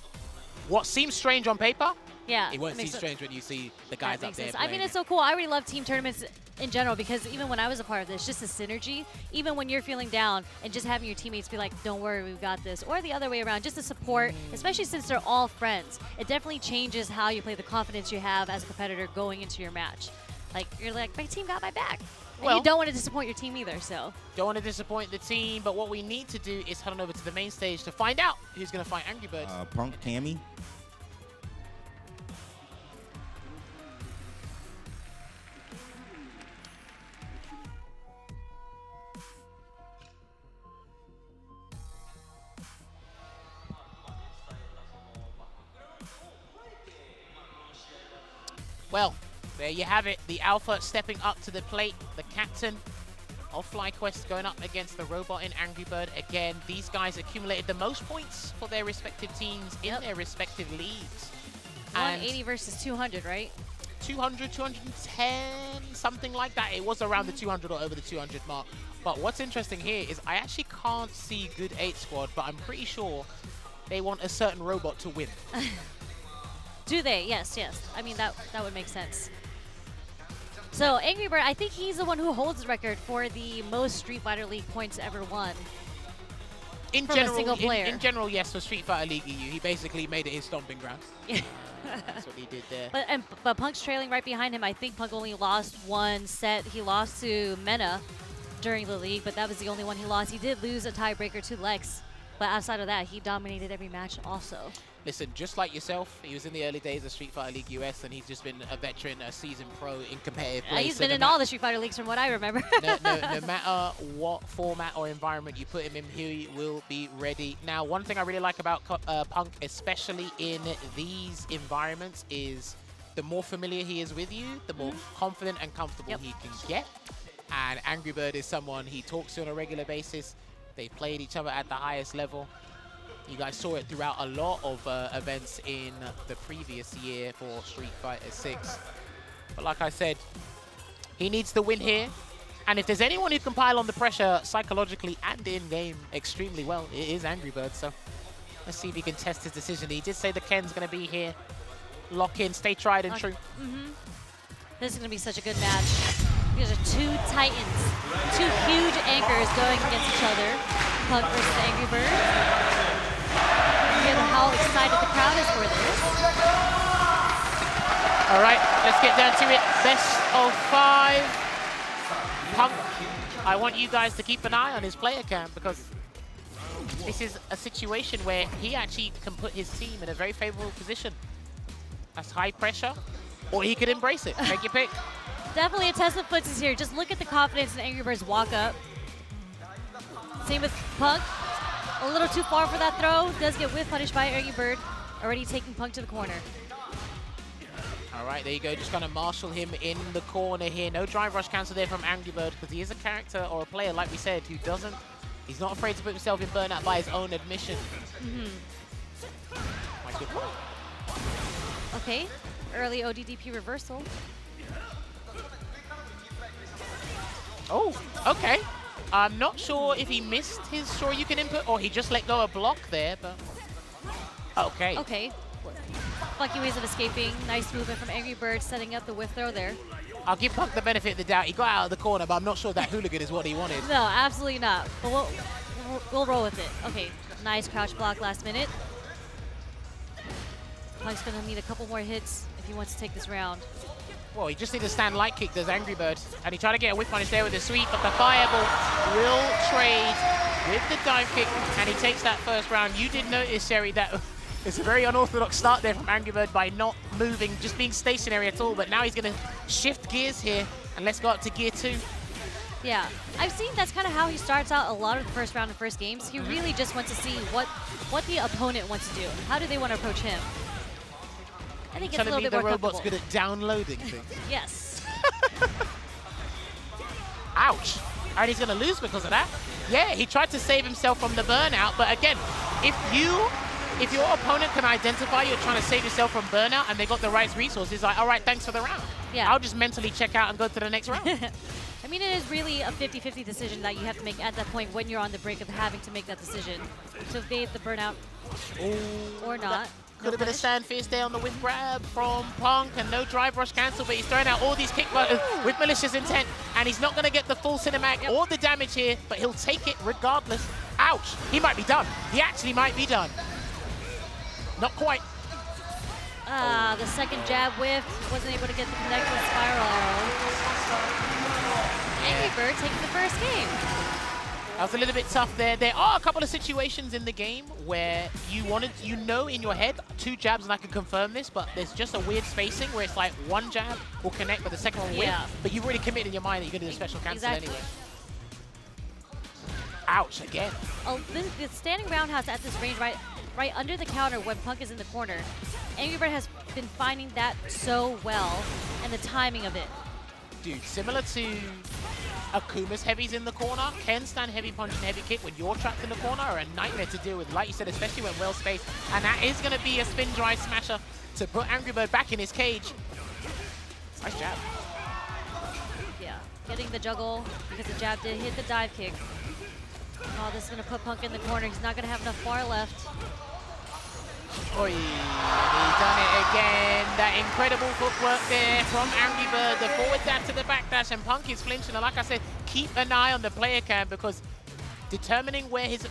What seems strange on paper, Yeah. it won't that seem makes strange when you see the guys That up makes there sense. I mean, playing it's so cool. I already love team tournaments in general because even when I was a part of this, just the synergy, even when you're feeling down and just having your teammates be like, don't worry, we've got this, or the other way around, just the support, especially since they're all friends, it definitely changes how you play, the confidence you have as a competitor going into your match. Like, you're like, my team got my back. And Well- you don't want to disappoint your team either, so. Don't want to disappoint the team, but what we need to do is head on over to the main stage to find out who's going to fight Angry Birds. Punk Cammy. Well, there you have it. The Alpha stepping up to the plate. The captain of FlyQuest going up against the robot in Angry Bird. Again, these guys accumulated the most points for their respective teams in their respective leagues. 180 versus 200, right? 200, 210, something like that. It was around the 200 or over the 200 mark. But what's interesting here is I actually can't see Good 8 squad, but I'm pretty sure they want a certain robot to win. Do they? Yes, yes. I mean, that would make sense. So Angry Bird, I think he's the one who holds the record for the most Street Fighter League points ever won. In from general, a single player. in general, yes, for Street Fighter League EU, he basically made it his stomping grounds. That's what he did there. But Punk's trailing right behind him. I think Punk only lost one set. He lost to Mena during the league, but that was the only one he lost. He did lose a tiebreaker to Lex, but outside of that, he dominated every match also. Listen, just like yourself, he was in the early days of Street Fighter League US, and he's just been a veteran, a seasoned pro in competitive play. He's So been no in ma- all the Street Fighter Leagues from what I remember. no matter what format or environment you put him in, he will be ready. Now, one thing I really like about Punk, especially in these environments, is the more familiar he is with you, the more confident and comfortable he can get. And Angry Bird is someone he talks to on a regular basis. They've played each other at the highest level. You guys saw it throughout a lot of events in the previous year for Street Fighter 6. But like I said, he needs to win here. And if there's anyone who can pile on the pressure psychologically and in-game extremely well, it is Angry Bird. So let's see if he can test his decision. He did say the Ken's going to be here. Lock in, stay tried and true. This is going to be such a good match. These are two titans, two huge anchors going against each other. Punk versus Angry Bird. Look at how excited the crowd is for this. All right, let's get down to it. Best of 5. Punk, I want you guys to keep an eye on his player cam because this is a situation where he actually can put his team in a very favorable position. That's high pressure. Or he could embrace it. Take your pick. Definitely a test of footsies here. Just look at the confidence in Angry Bird's walk up. Same with Punk. A little too far for that throw. Does get whiff punished by Angry Bird. Already taking Punk to the corner. All right, there you go. Just going to marshal him in the corner here. No drive rush cancel there from Angry Bird because he is a character or a player, like we said, who doesn't. He's not afraid to put himself in burnout by his own admission. Quite good point. Okay, early ODDP reversal. Oh, okay. I'm not sure if he missed his Shoryuken input or he just let go a block there, but okay. Okay. Funky ways of escaping. Nice movement from Angry Bird, setting up the whiff throw there. I'll give Punk the benefit of the doubt. He got out of the corner, but I'm not sure that hooligan is what he wanted. No, absolutely not. But we'll roll with it. Okay, nice crouch block last minute. Punk's gonna need a couple more hits if he wants to take this round. Well, he just needs a stand light kick, does Angry Bird. And he tried to get a whip punish there with the sweep, but the fireball will trade with the dive kick, and he takes that first round. You did notice, Sherry, that it's a very unorthodox start there from Angry Bird by not moving, just being stationary at all, but now he's gonna shift gears here, and let's go up to gear 2. Yeah, I've seen that's kind of how he starts out a lot of the first round of first games. He really just wants to see what the opponent wants to do. How do they want to approach him? I think it's a little bit more robot's comfortable. good at downloading things. Yes. Ouch. And he's going to lose because of that. Yeah, he tried to save himself from the burnout, but again, if your opponent can identify you're trying to save yourself from burnout and they got the right resources, like, all right, thanks for the round. Yeah. I'll just mentally check out and go to the next round. I mean, it is really a 50-50 decision that you have to make at that point when you're on the brink of having to make that decision. So if they hit the burnout or not. Could have been a stand fist there on the whip grab from Punk and no drive rush cancel, but he's throwing out all these kick buttons with malicious intent, and he's not going to get the full cinematic or the damage here, but he'll take it regardless. Ouch! He might be done. He actually might be done. Not quite. The second jab whiff, wasn't able to get the connect with spiral arrow. Angry Bird taking the first game. That was a little bit tough there. There are a couple of situations in the game where you know in your head 2 jabs, and I can confirm this, but there's just a weird spacing where it's like 1 jab will connect, but the second one will. But you've already committed in your mind that you're going to do a special cancel anyway. Ouch, again. Oh, the standing roundhouse at this range, right under the counter when Punk is in the corner. Angry Bird has been finding that so well, and the timing of it. Dude, similar to Akuma's heavies in the corner, can stand heavy punch and heavy kick when you're trapped in the corner are a nightmare to deal with, like you said, especially when well spaced. And that is going to be a spin drive smasher to put Angry Bird back in his cage. Nice jab. Yeah, getting the juggle because the jab did hit the dive kick. Oh, this is going to put Punk in the corner. He's not going to have enough bar left. Oi, and he's done it again. That incredible footwork there from Angry Bird. The forward dash to the back dash, and Punk is flinching. And like I said, keep an eye on the player cam because determining where his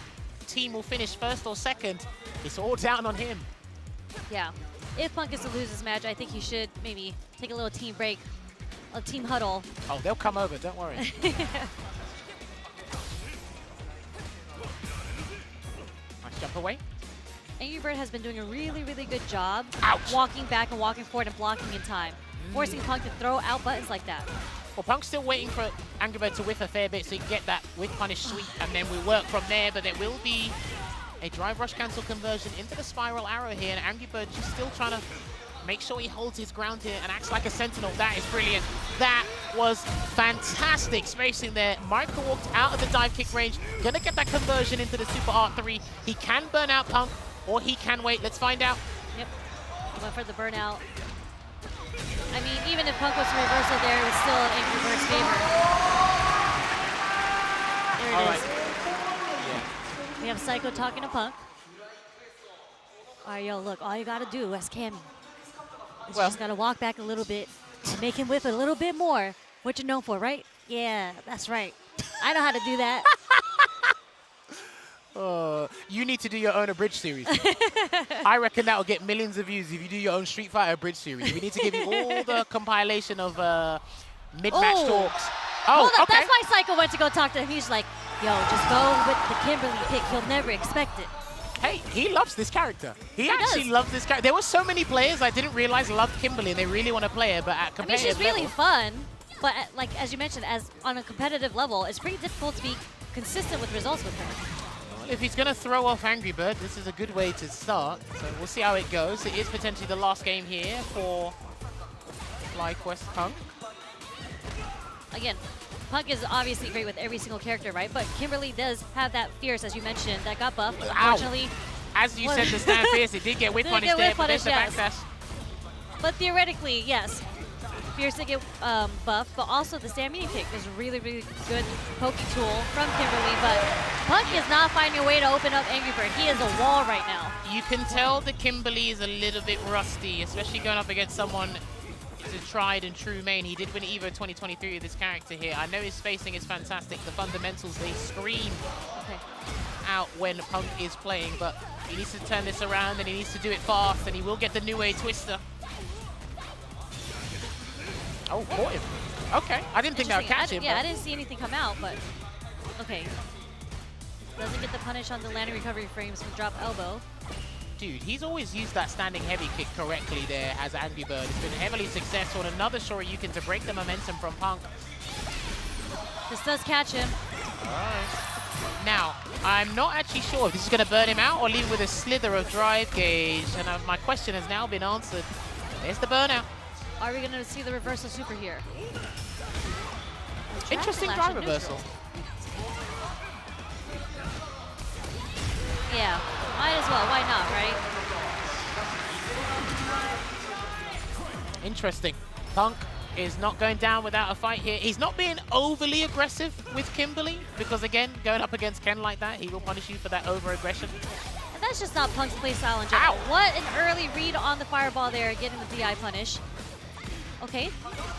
team will finish first or second, it's all down on him. Yeah, if Punk is to lose this match, I think he should maybe take a little team break, a team huddle. Oh, they'll come over, don't worry. Nice jump away. Angry Bird has been doing a really, really good job walking back and walking forward and blocking in time, forcing Punk to throw out buttons like that. Well, Punk's still waiting for Angry Bird to whiff a fair bit so he can get that whiff punish sweep, and then we work from there, but there will be a drive rush cancel conversion into the spiral arrow here, and Angry Bird just still trying to make sure he holds his ground here and acts like a sentinel. That is brilliant. That was fantastic spacing there. Michael walked out of the dive kick range, gonna get that conversion into the Super R3. He can burn out Punk, or he can wait. Let's find out. Yep, went for the burnout. I mean, even if Punk was to reversal there, it was still in Angry Bird's favor. There it is. Yeah. We have Psycho talking to Punk. All right, yo, look, all you gotta do as Cammy is you just gotta walk back a little bit and make him whiff a little bit more. What you're known for, right? Yeah, that's right. I know how to do that. You need to do your own abridged series. I reckon that will get millions of views if you do your own Street Fighter abridged series. We need to give you all the compilation of mid-match talks. Hold up, that's why Psycho went to go talk to him. He's like, yo, just go with the Kimberly pick. He'll never expect it. Hey, he loves this character. He actually does. loves this character. There were so many players I didn't realize loved Kimberly, and they really want to play her, but at I mean, competitive she's really level, fun, but like as you mentioned, as on a competitive level, it's pretty difficult to be consistent with results with her. well, if he's going to throw off Angry Bird, this is a good way to start. So we'll see how it goes. It is potentially the last game here for FlyQuest Punk. Again, Punk is obviously great with every single character, right? But Kimberly does have that fierce, as you mentioned, that got buffed. Unfortunately, as you said, the stand fierce, it did get whip punished there, but there's the backdash. But theoretically, yes, fierce did get buffed, but also the stand medium kick was a really, really good poking tool from Kimberly. But Punk is not finding a way to open up Angry Bird. He is a wall right now. You can tell that Kimberly is a little bit rusty, especially going up against someone who's a tried and true main. He did win EVO 2023 with this character here. I know his spacing is fantastic. The fundamentals, they scream out when Punk is playing, but he needs to turn this around and he needs to do it fast, and he will get the new way twister. Oh, caught him. Okay, I didn't think that would catch him. Yeah, I didn't see anything come out, but okay. Doesn't get the punish on the landing recovery frames from drop elbow. Dude, he's always used that standing heavy kick correctly there as Angry Bird. It's been heavily successful. And another Shoryuken to break the momentum from Punk. This does catch him. All right. Now, I'm not actually sure if this is going to burn him out or leave him with a slither of drive gauge. And my question has now been answered. There's the burnout. Are we going to see the reversal super here? Interesting drive reversal. Yeah, might as well. Why not, right? Interesting. Punk is not going down without a fight here. He's not being overly aggressive with Kimberly because, again, going up against Ken like that, he will punish you for that over-aggression. And that's just not Punk's playstyle in general. Ow. What an early read on the fireball there, getting the DI punish. Okay,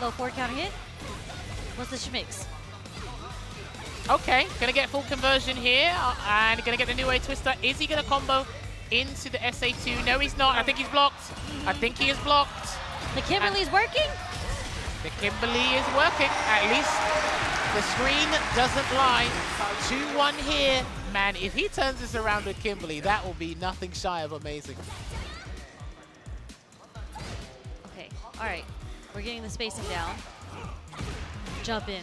low forward counter hit. What's the schmicks? Okay, gonna get full conversion here, and gonna get the new way twister. Is he gonna combo into the SA2? No, he's not. I think he's blocked. I think he is blocked. The Kimberly's working? The Kimberly is working. At least the screen doesn't lie. 2-1 here. Man, if he turns this around with Kimberly, that will be nothing shy of amazing. Okay, all right. We're getting the spacing down. Jump in.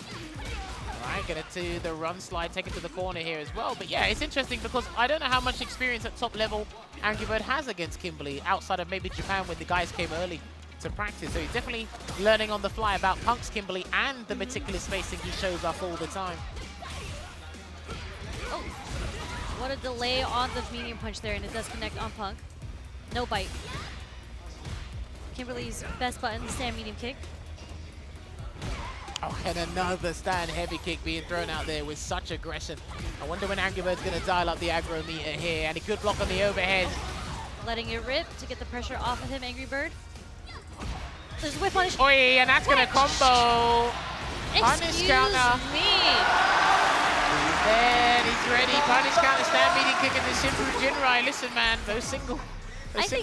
All right, gonna do the run slide, take it to the corner here as well. But yeah, it's interesting because I don't know how much experience at top level Angry Bird has against Kimberly outside of maybe Japan when the guys came early to practice. So he's definitely learning on the fly about Punk's Kimberly and the meticulous spacing he shows off all the time. Oh, what a delay on the medium punch there, and it does connect on Punk. No bite. Kimberly's best button, stand medium kick. Oh, and another stand heavy kick being thrown out there with such aggression. I wonder when Angry Bird's going to dial up the aggro meter here. And a good block on the overhead. Letting it rip to get the pressure off of him, Angry Bird. There's a whip punish. Oi, and that's going to combo. Punish counter. He's there, he's ready. Punish counter, stand medium kick into Shinbu Jinrai. Listen, man, those single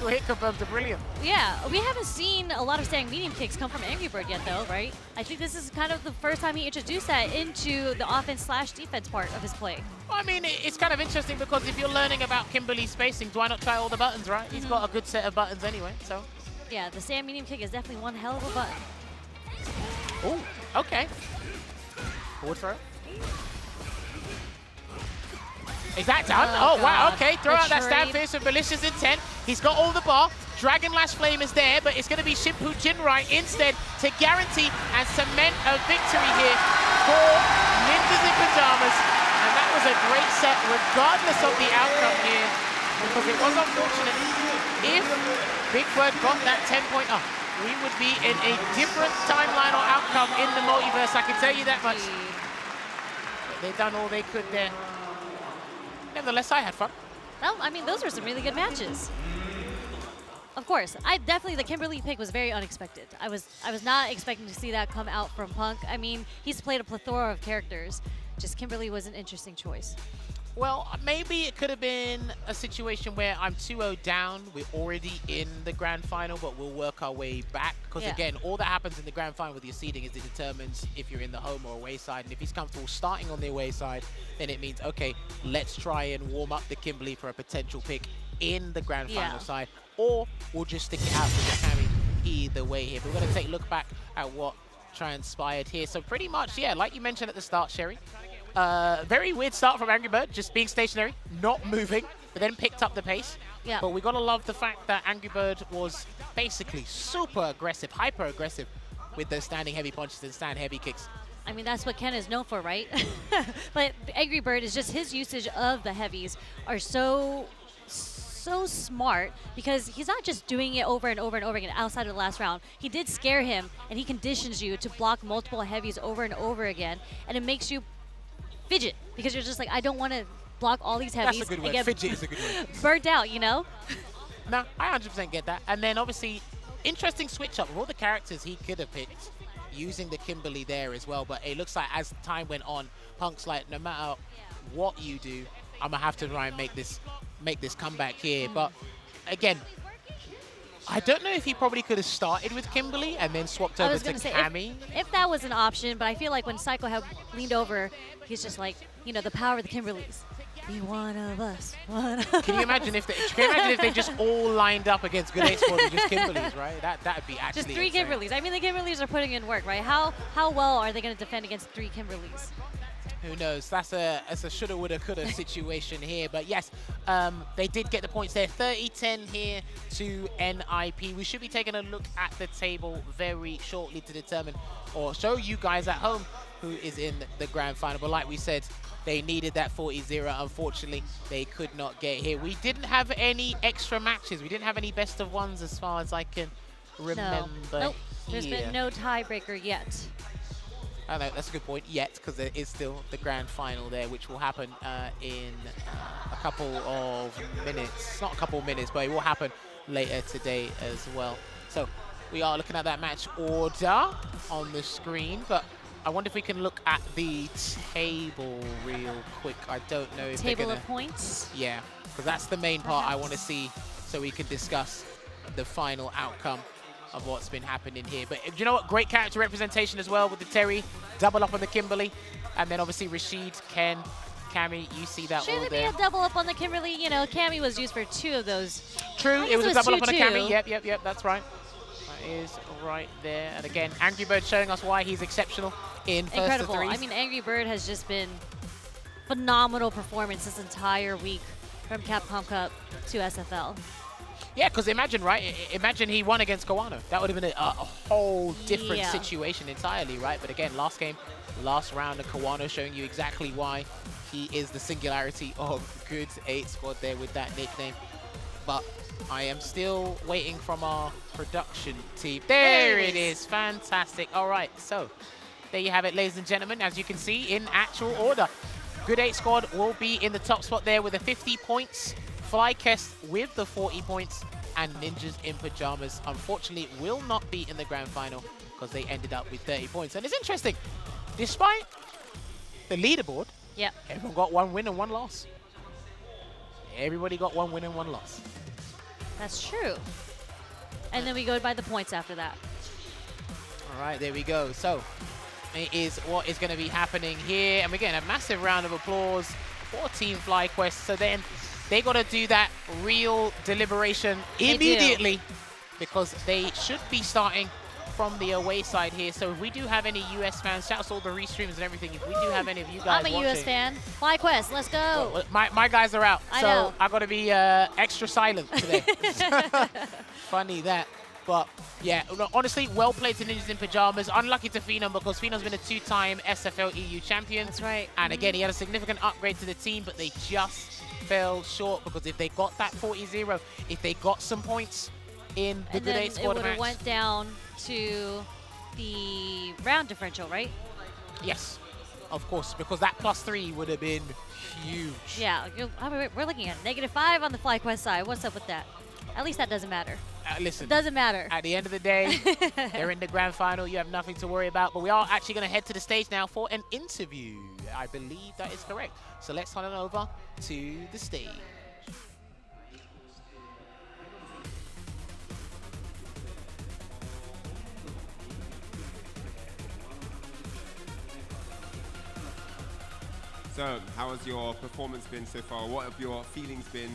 hit confirms are brilliant. Yeah, we haven't seen a lot of standing medium kicks come from Angry Bird yet, though, right? I think this is kind of the first time he introduced that into the offense/defense part of his play. Well, I mean, it's kind of interesting because if you're learning about Kimberly's spacing, why not try all the buttons, right? He's got a good set of buttons anyway, so. Yeah, the stand medium kick is definitely one hell of a button. Oh, okay. Forward throw. Is that done? Oh, wow, okay. Throw out that stab fierce with malicious intent. He's got all the bar. Dragon Lash Flame is there, but it's going to be Shinbu Jinrai instead to guarantee and cement a victory here for Ninjas in Pyjamas. And that was a great set, regardless of the outcome here, because it was unfortunate. If Big Bird got that 10-point up, we would be in a different timeline or outcome in the multiverse, I can tell you that much. But they've done all they could there. Nevertheless, I had fun. Well, I mean, those were some really good matches. Of course, the Kimberly pick was very unexpected. I was not expecting to see that come out from Punk. I mean, he's played a plethora of characters. Just Kimberly was an interesting choice. Well, maybe it could have been a situation where I'm 2-0 down. We're already in the grand final, but we'll work our way back. Because again, all that happens in the grand final with your seeding is it determines if you're in the home or away side. And if he's comfortable starting on the away side, then it means, okay, let's try and warm up the Kimberly for a potential pick in the grand final side. Or we'll just stick it out for the Cammy either way here. But we're going to take a look back at what transpired here. So pretty much, yeah, like you mentioned at the start, Sherry, very weird start from Angry Bird, just being stationary, not moving, but then picked up the pace. Yeah. But we got to love the fact that Angry Bird was basically super aggressive, hyper aggressive with those standing heavy punches and stand heavy kicks. I mean, that's what Ken is known for, right? But Angry Bird is just his usage of the heavies are so smart, because he's not just doing it over and over and over again outside of the last round. He did scare him, and he conditions you to block multiple heavies over and over again, and it makes you fidget, because you're just like, I don't want to block all these heavies. That's a good word. Fidget is a good word. Burnt out, you know? No, I 100% get that. And then obviously, interesting switch up with all the characters he could have picked, using the Kimberly there as well. But it looks like as time went on, Punk's like, no matter what you do, I'm gonna have to try and make this comeback here. But again, I don't know if he probably could have started with Kimberly and then swapped over to Cammy. If that was an option, but I feel like when Psycho had leaned over, he's just like, you know, the power of the Kimberlys. Be one of us. Can you imagine if they just all lined up against Good 8 Squad with just Kimberlys, right? That'd be actually just three insane. Kimberlys. I mean, the Kimberlys are putting in work, right? How well are they going to defend against three Kimberlys? Who knows? That's a shoulda, woulda, coulda situation here. But yes, they did get the points there. 30-10 here to NIP. We should be taking a look at the table very shortly to determine or show you guys at home who is in the grand final. But like we said, they needed that 40-0. Unfortunately, they could not get here. We didn't have any extra matches. We didn't have any best of ones as far as I can remember. Nope. There's been no tiebreaker yet. I know, that's a good point, yet, because there is still the grand final there, which will happen in a couple of minutes. Not a couple of minutes, but it will happen later today as well. So we are looking at that match order on the screen, but I wonder if we can look at the table real quick. I don't know if table of points? Yeah, because that's the main part I want to see so we can discuss the final outcome of what's been happening here. But you know what? Great character representation as well with the Terry, double up on the Kimberly, and then obviously Rashid, Ken, Cammy, you see that all there. Shouldn't it be a double up on the Kimberly? You know, Cammy was used for 2 of those. True, it was a double up on the Cammy. Yep, that's right. That is right there. And again, Angry Bird showing us why he's exceptional in first Incredible. to threes. I mean, Angry Bird has just been phenomenal performance this entire week from Capcom Cup to SFL. Yeah, because imagine, right? Imagine he won against Kawano. That would have been a whole different situation entirely, right? But again, last game, last round of Kawano showing you exactly why he is the singularity of Good 8 Squad there with that nickname. But I am still waiting from our production team. There it is. Fantastic. All right, so there you have it, ladies and gentlemen. As you can see, in actual order, Good 8 Squad will be in the top spot there with the 50 points. FlyQuest with the 40 points, and Ninjas in Pyjamas, unfortunately, will not be in the grand final because they ended up with 30 points. And it's interesting, despite the leaderboard, everyone got 1 win and 1 loss. Everybody got 1 win and 1 loss. That's true. And then we go by the points after that. All right, there we go. So it is what is going to be happening here. And we're getting a massive round of applause for Team FlyQuest. So then they got to do that real deliberation immediately because they should be starting from the away side here. So if we do have any US fans, shouts to all the restreams and everything. If we do have any of you guys I'm a US fan. FlyQuest, let's go. Well, my guys are out, so I got to be extra silent today. Funny that. But yeah, honestly, well played to Ninjas in Pyjamas. Unlucky to Phenom because Phenom's been a 2-time SFL EU champion. That's right. And again, he had a significant upgrade to the team, but they just fell short because if they got that 40-0, if they got some points in the Good 8 Squad it would match, have went down to the round differential, right? Yes, of course, because that +3 would have been huge. Yeah, we're looking at -5 on the FlyQuest side. What's up with that? At least that doesn't matter. Listen. It doesn't matter. At the end of the day, they're in the grand final. You have nothing to worry about. But we are actually going to head to the stage now for an interview. I believe that is correct. So let's head on over to the stage. So, how has your performance been so far? What have your feelings been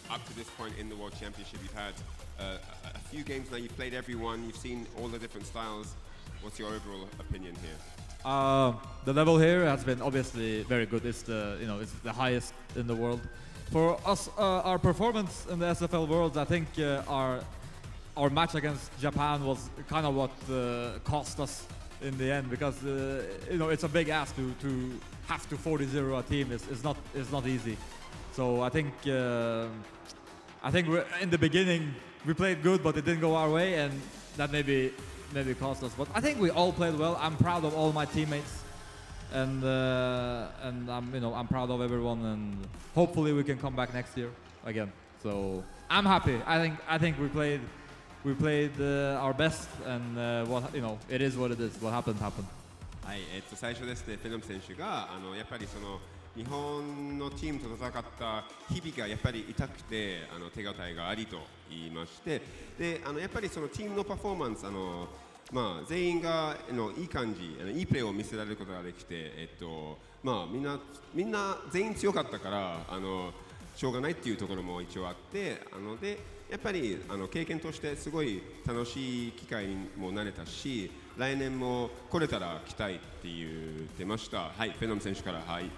up to this point in the World Championship? You've had a few games now, you've played everyone, you've seen all the different styles. What's your overall opinion here? The level here has been obviously very good. It's it's the highest in the world. For us, our performance in the SFL Worlds, I think our match against Japan was kind of what cost us in the end, because it's a big ask to have to 40-0 a team is not easy. So I think we're, in the beginning we played good, but it didn't go our way, and that maybe cost us. But I think we all played well. I'm proud of all my teammates, and I'm proud of everyone, and hopefully we can come back next year again. So I'm happy. I think we played our best, and it is what it is. What happened happened. はい、最初ですね、フェノム選手がやっぱりその日本のチームと戦った日々がやっぱり痛くて手応えがありと言いまして、でやっぱりそのチームのパフォーマンス全員がいい感じいいプレーを見せられることができて、みんな全員強かったからしょうがないっていうところも一応あって、でやっぱり経験としてすごい楽しい機会にもなれたし、来年も来れたら来たいって言ってました。はい、フェノム選手から。はい。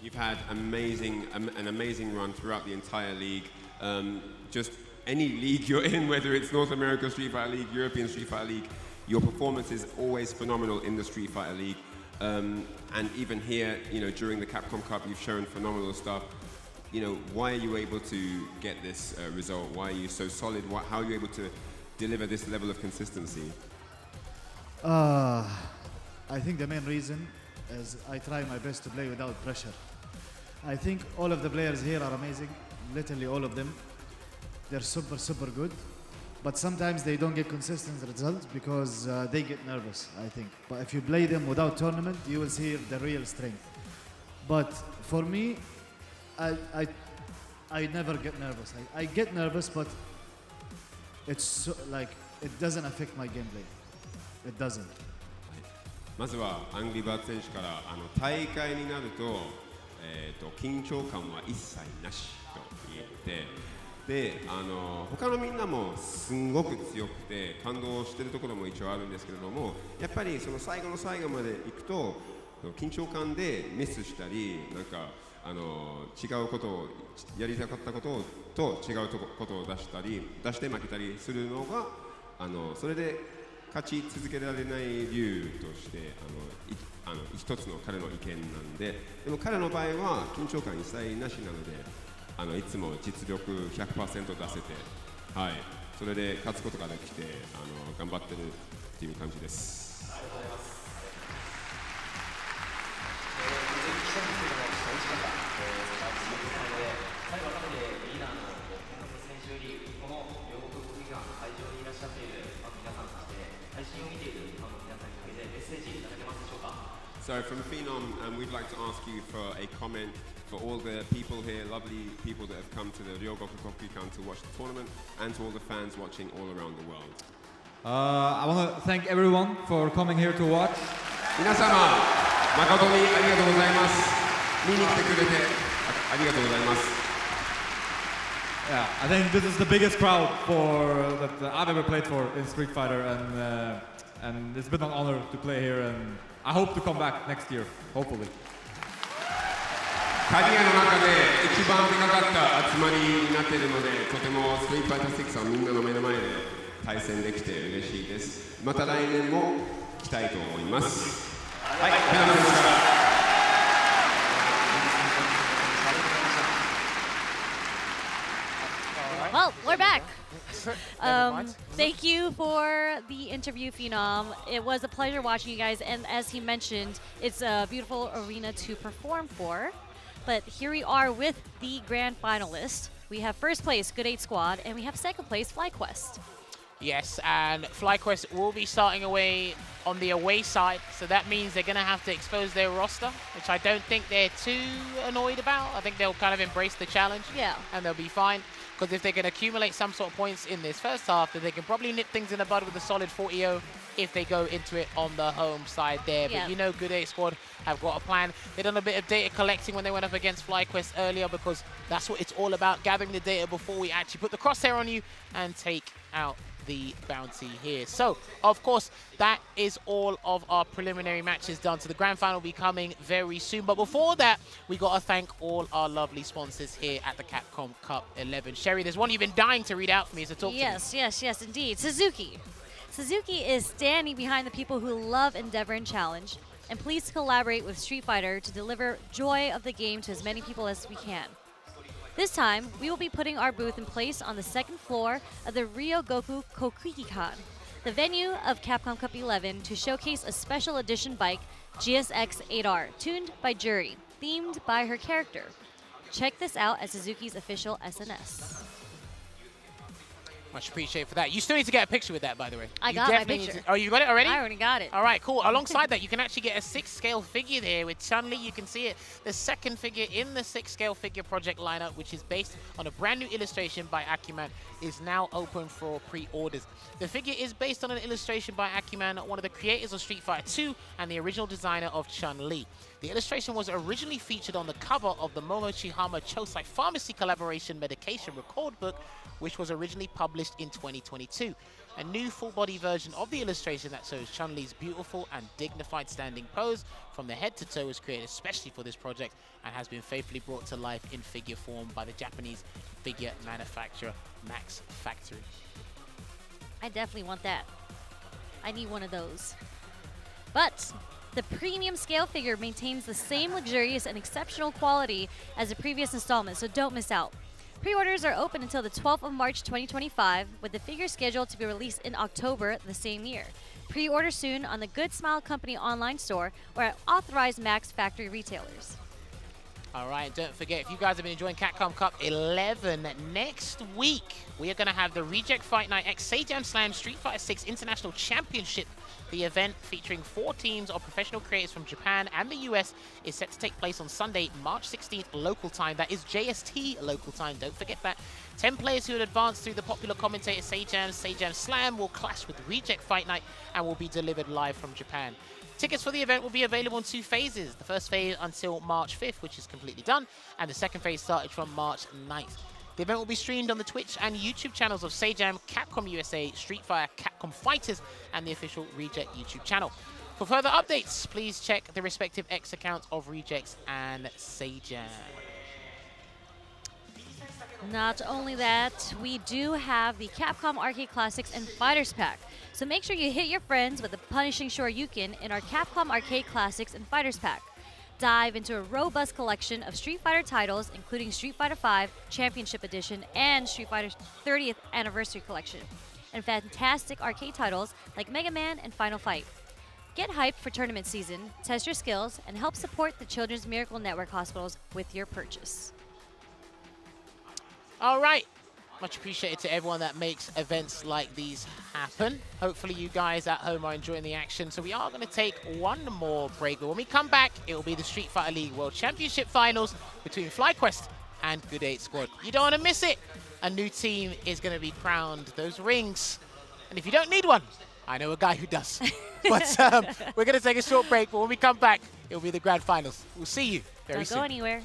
You've had an amazing run throughout the entire league. Just any league you're in, whether it's North America Street Fighter League, European Street Fighter League, your performance is always phenomenal in the Street Fighter League. And even here, during the Capcom Cup, you've shown phenomenal stuff. Why are you able to get this result? Why are you so solid? How are you able to deliver this level of consistency? I think the main reason is I try my best to play without pressure. I think all of the players here are amazing, literally all of them. They're super, super good. But sometimes they don't get consistent results because they get nervous, I think. But if you play them without tournament, you will see the real strength. But for me, I never get nervous. I get nervous, but it's it doesn't affect my gameplay. It doesn't. まずはアングリーバード選手から大会になると、緊張感は一切なしと言ってで他のみんなもすごく強くて感動しているところも一応あるんですけれども、やっぱりその最後の最後までいくと緊張感でミスしたりなんか違うことをやりたかったことと違うことを出して負けたりするのがそれで勝ち続けられない理由として一つの彼の意見なんで、でも彼の場合は緊張感一切なしなのでいつも実力 100% 出せて、はい、それで勝つことができて頑張ってるっていう感じです。ありがとうございます。最後は改めてリーダーの選手よりこの両国国技館会場にいらっしゃっている皆さん、そして配信を見ているファンの皆さんに向けてメッセージいただけますでしょうか。So from Phenom, we'd like to ask you for a comment for all the people here, lovely people that have come to the Ryogoku Kokukan to watch the tournament, and to all the fans watching all around the world. I want to thank everyone for coming here to watch. 皆様、誠にありがとうございます。見に来てくれてありがとうございます。Yeah, I think this is the biggest crowd that I've ever played for in Street Fighter, and it's been an honor to play here, and I hope to come back next year, hopefully. キャリアの中で一番でかかった集まりになっているので、とてもストリートファイター6はみんなの目の前で対戦できて嬉しいです。また来年も来たいと思います。はい、ペナルでした。Well, we're back. Thank you for the interview, Phenom. It was a pleasure watching you guys, and as he mentioned, it's a beautiful arena to perform for. But here we are with the grand finalists. We have first place, Good 8 Squad, and we have second place, FlyQuest. Yes, and FlyQuest will be starting away on the away side, so that means they're going to have to expose their roster, which I don't think they're too annoyed about. I think they'll kind of embrace the challenge, and they'll be fine. Because if they can accumulate some sort of points in this first half, then they can probably nip things in the bud with a solid 40-0 if they go into it on the home side there. But you know, Good 8 Squad have got a plan. They've done a bit of data collecting when they went up against FlyQuest earlier, because that's what it's all about, gathering the data before we actually put the crosshair on you and take out the bounty here. So, of course, that is all of our preliminary matches done. So the grand final will be coming very soon. But before that, we got to thank all our lovely sponsors here at the Capcom Cup 11. Sherry, there's one you've been dying to read out for me, so talk to me. Yes, indeed. Suzuki. Suzuki is standing behind the people who love Endeavor and Challenge, and pleased to collaborate with Street Fighter to deliver joy of the game to as many people as we can. This time, we will be putting our booth in place on the second floor of the Ryogoku Kokugikan, the venue of Capcom Cup 11, to showcase a special edition bike, GSX-8R, tuned by JURI, themed by her character. Check this out at Suzuki's official SNS. Much appreciated for that. You still need to get a picture with that, by the way. I got my picture. Oh, you got it already? I already got it. All right, cool. Alongside that, you can actually get a 6-scale figure there with Chun-Li. You can see it. The second figure in the 6-scale figure project lineup, which is based on a brand new illustration by Acuman, is now open for pre-orders. The figure is based on an illustration by Acuman, one of the creators of Street Fighter 2 and the original designer of Chun-Li. The illustration was originally featured on the cover of the Momochihama Chosai Pharmacy Collaboration Medication Record Book, which was originally published in 2022. A new full-body version of the illustration that shows Chun-Li's beautiful and dignified standing pose from the head to toe was created especially for this project and has been faithfully brought to life in figure form by the Japanese figure manufacturer Max Factory. I definitely want that. I need one of those. But the premium scale figure maintains the same luxurious and exceptional quality as the previous installment, so don't miss out. Pre-orders are open until the 12th of March 2025, with the figure scheduled to be released in October the same year. Pre-order soon on the Good Smile Company online store or at authorized Max Factory retailers. All right, don't forget, if you guys have been enjoying Capcom Cup 11, next week we are going to have the Reject Fight Night X Seijam Slam Street Fighter 6 International Championship. The event, featuring 4 teams of professional creators from Japan and the US, is set to take place on Sunday, March 16th local time. That is JST local time, don't forget that. 10 players who had advanced through the popular commentator Seijam Slam will clash with Reject Fight Night and will be delivered live from Japan. Tickets for the event will be available in 2 phases. The first phase until March 5th, which is completely done, and the second phase started from March 9th. The event will be streamed on the Twitch and YouTube channels of Seijam, Capcom USA, Street Fighter, Capcom Fighters, and the official Reject YouTube channel. For further updates, please check the respective X accounts of Rejects and Seijam. Not only that, we do have the Capcom Arcade Classics and Fighters Pack. So make sure you hit your friends with the Punishing Shoryuken in our Capcom Arcade Classics and Fighters Pack. Dive into a robust collection of Street Fighter titles, including Street Fighter V Championship Edition and Street Fighter 30th Anniversary Collection, and fantastic arcade titles like Mega Man and Final Fight. Get hyped for tournament season, test your skills, and help support the Children's Miracle Network hospitals with your purchase. All right. Much appreciated to everyone that makes events like these happen. Hopefully you guys at home are enjoying the action. So we are going to take one more break. But when we come back, it will be the Street Fighter League World Championship Finals between FlyQuest and Good 8 Squad. You don't want to miss it. A new team is going to be crowned. Those rings. And if you don't need one, I know a guy who does. But we're going to take a short break. But when we come back, it will be the grand finals. We'll see you very soon. Don't go anywhere.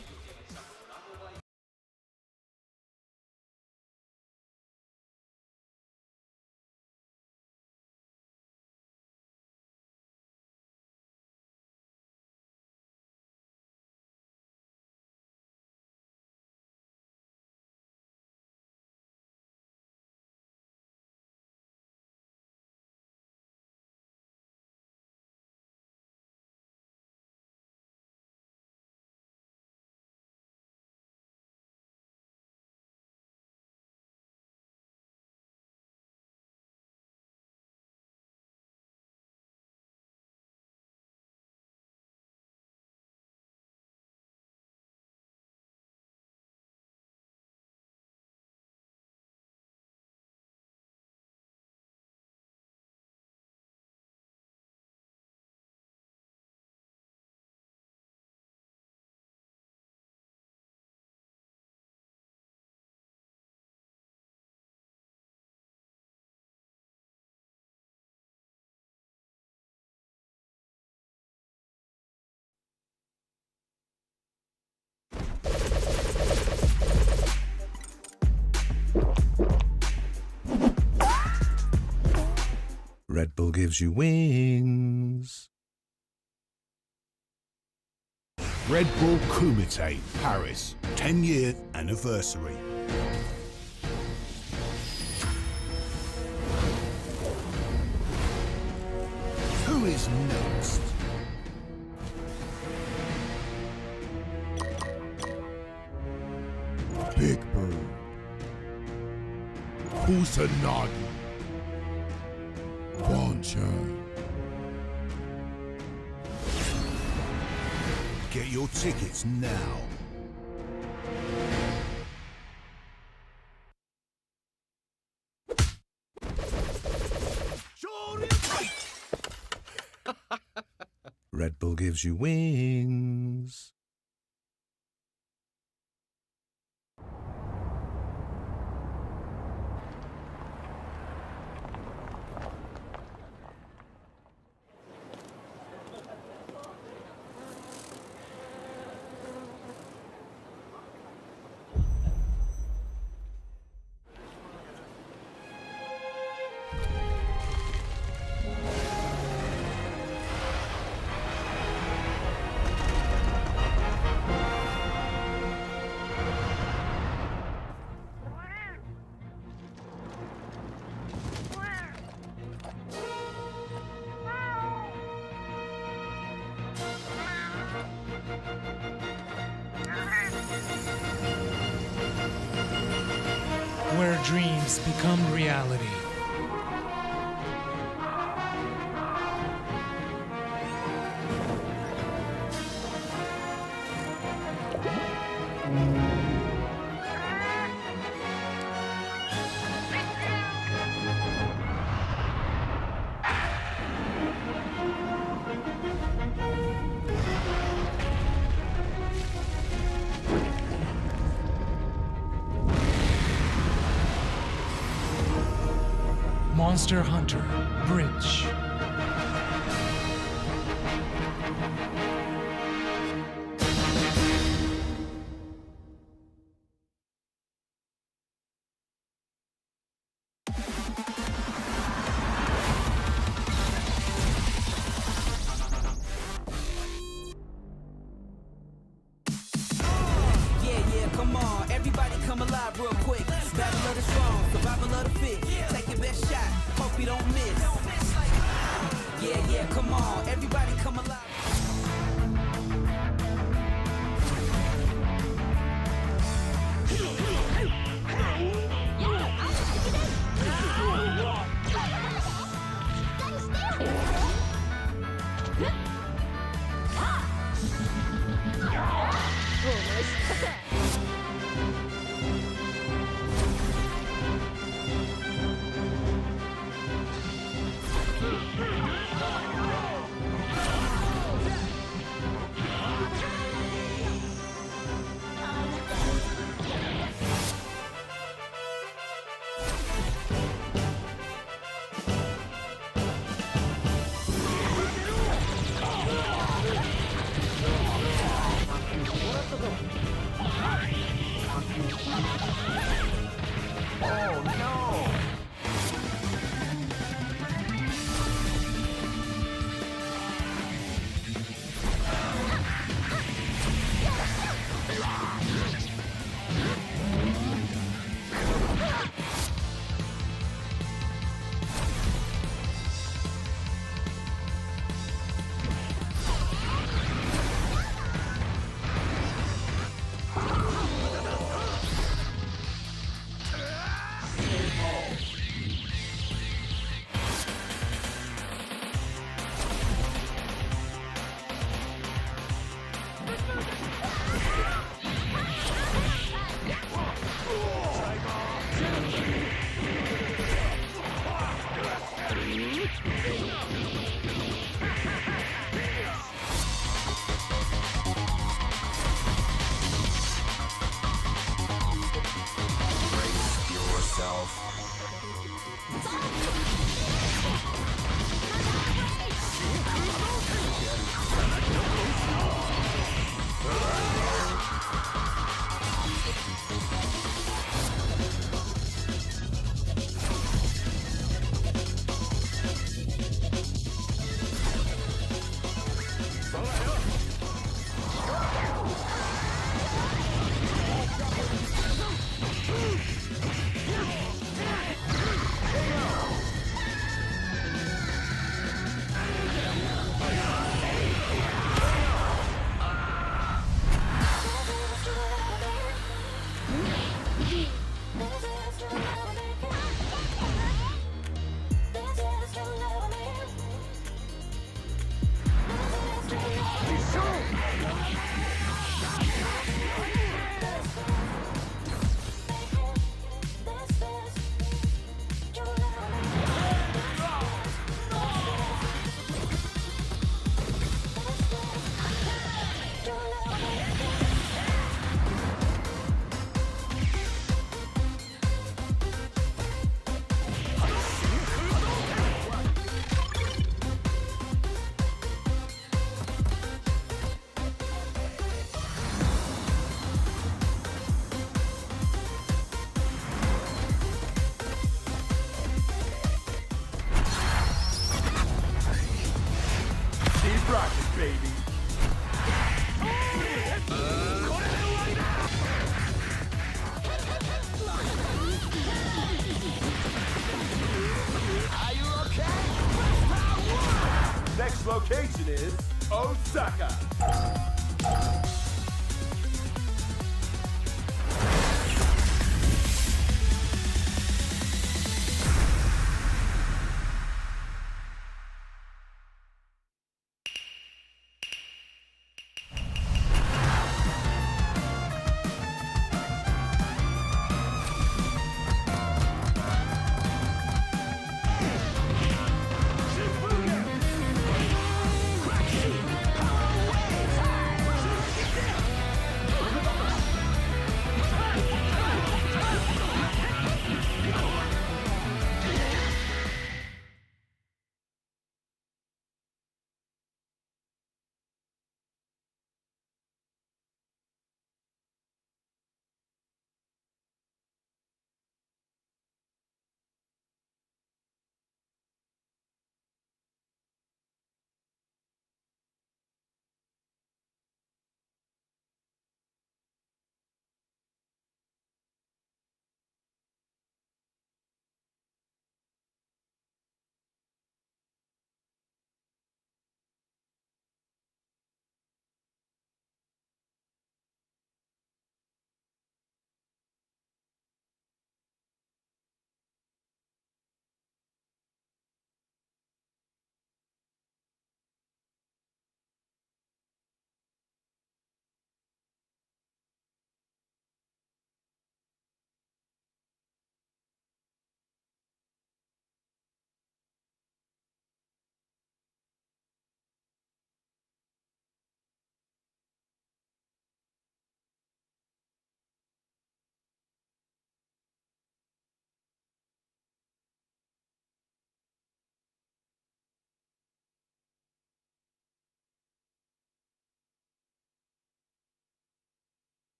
Red Bull gives you wings. Red Bull Kumite, Paris, 10-year anniversary. Who is next? Big Bird. Kusanagi. Bonchan. Get your tickets now. Red Bull gives you wings. Where dreams become reality. Monster Hunter Bridge. Yeah, come on, everybody come alive real quick. Battle of the strong, survival of the fit. Take your best shot, hope you don't miss. Yeah, come on, everybody come alive. baby. Are you okay? Next location is Osaka.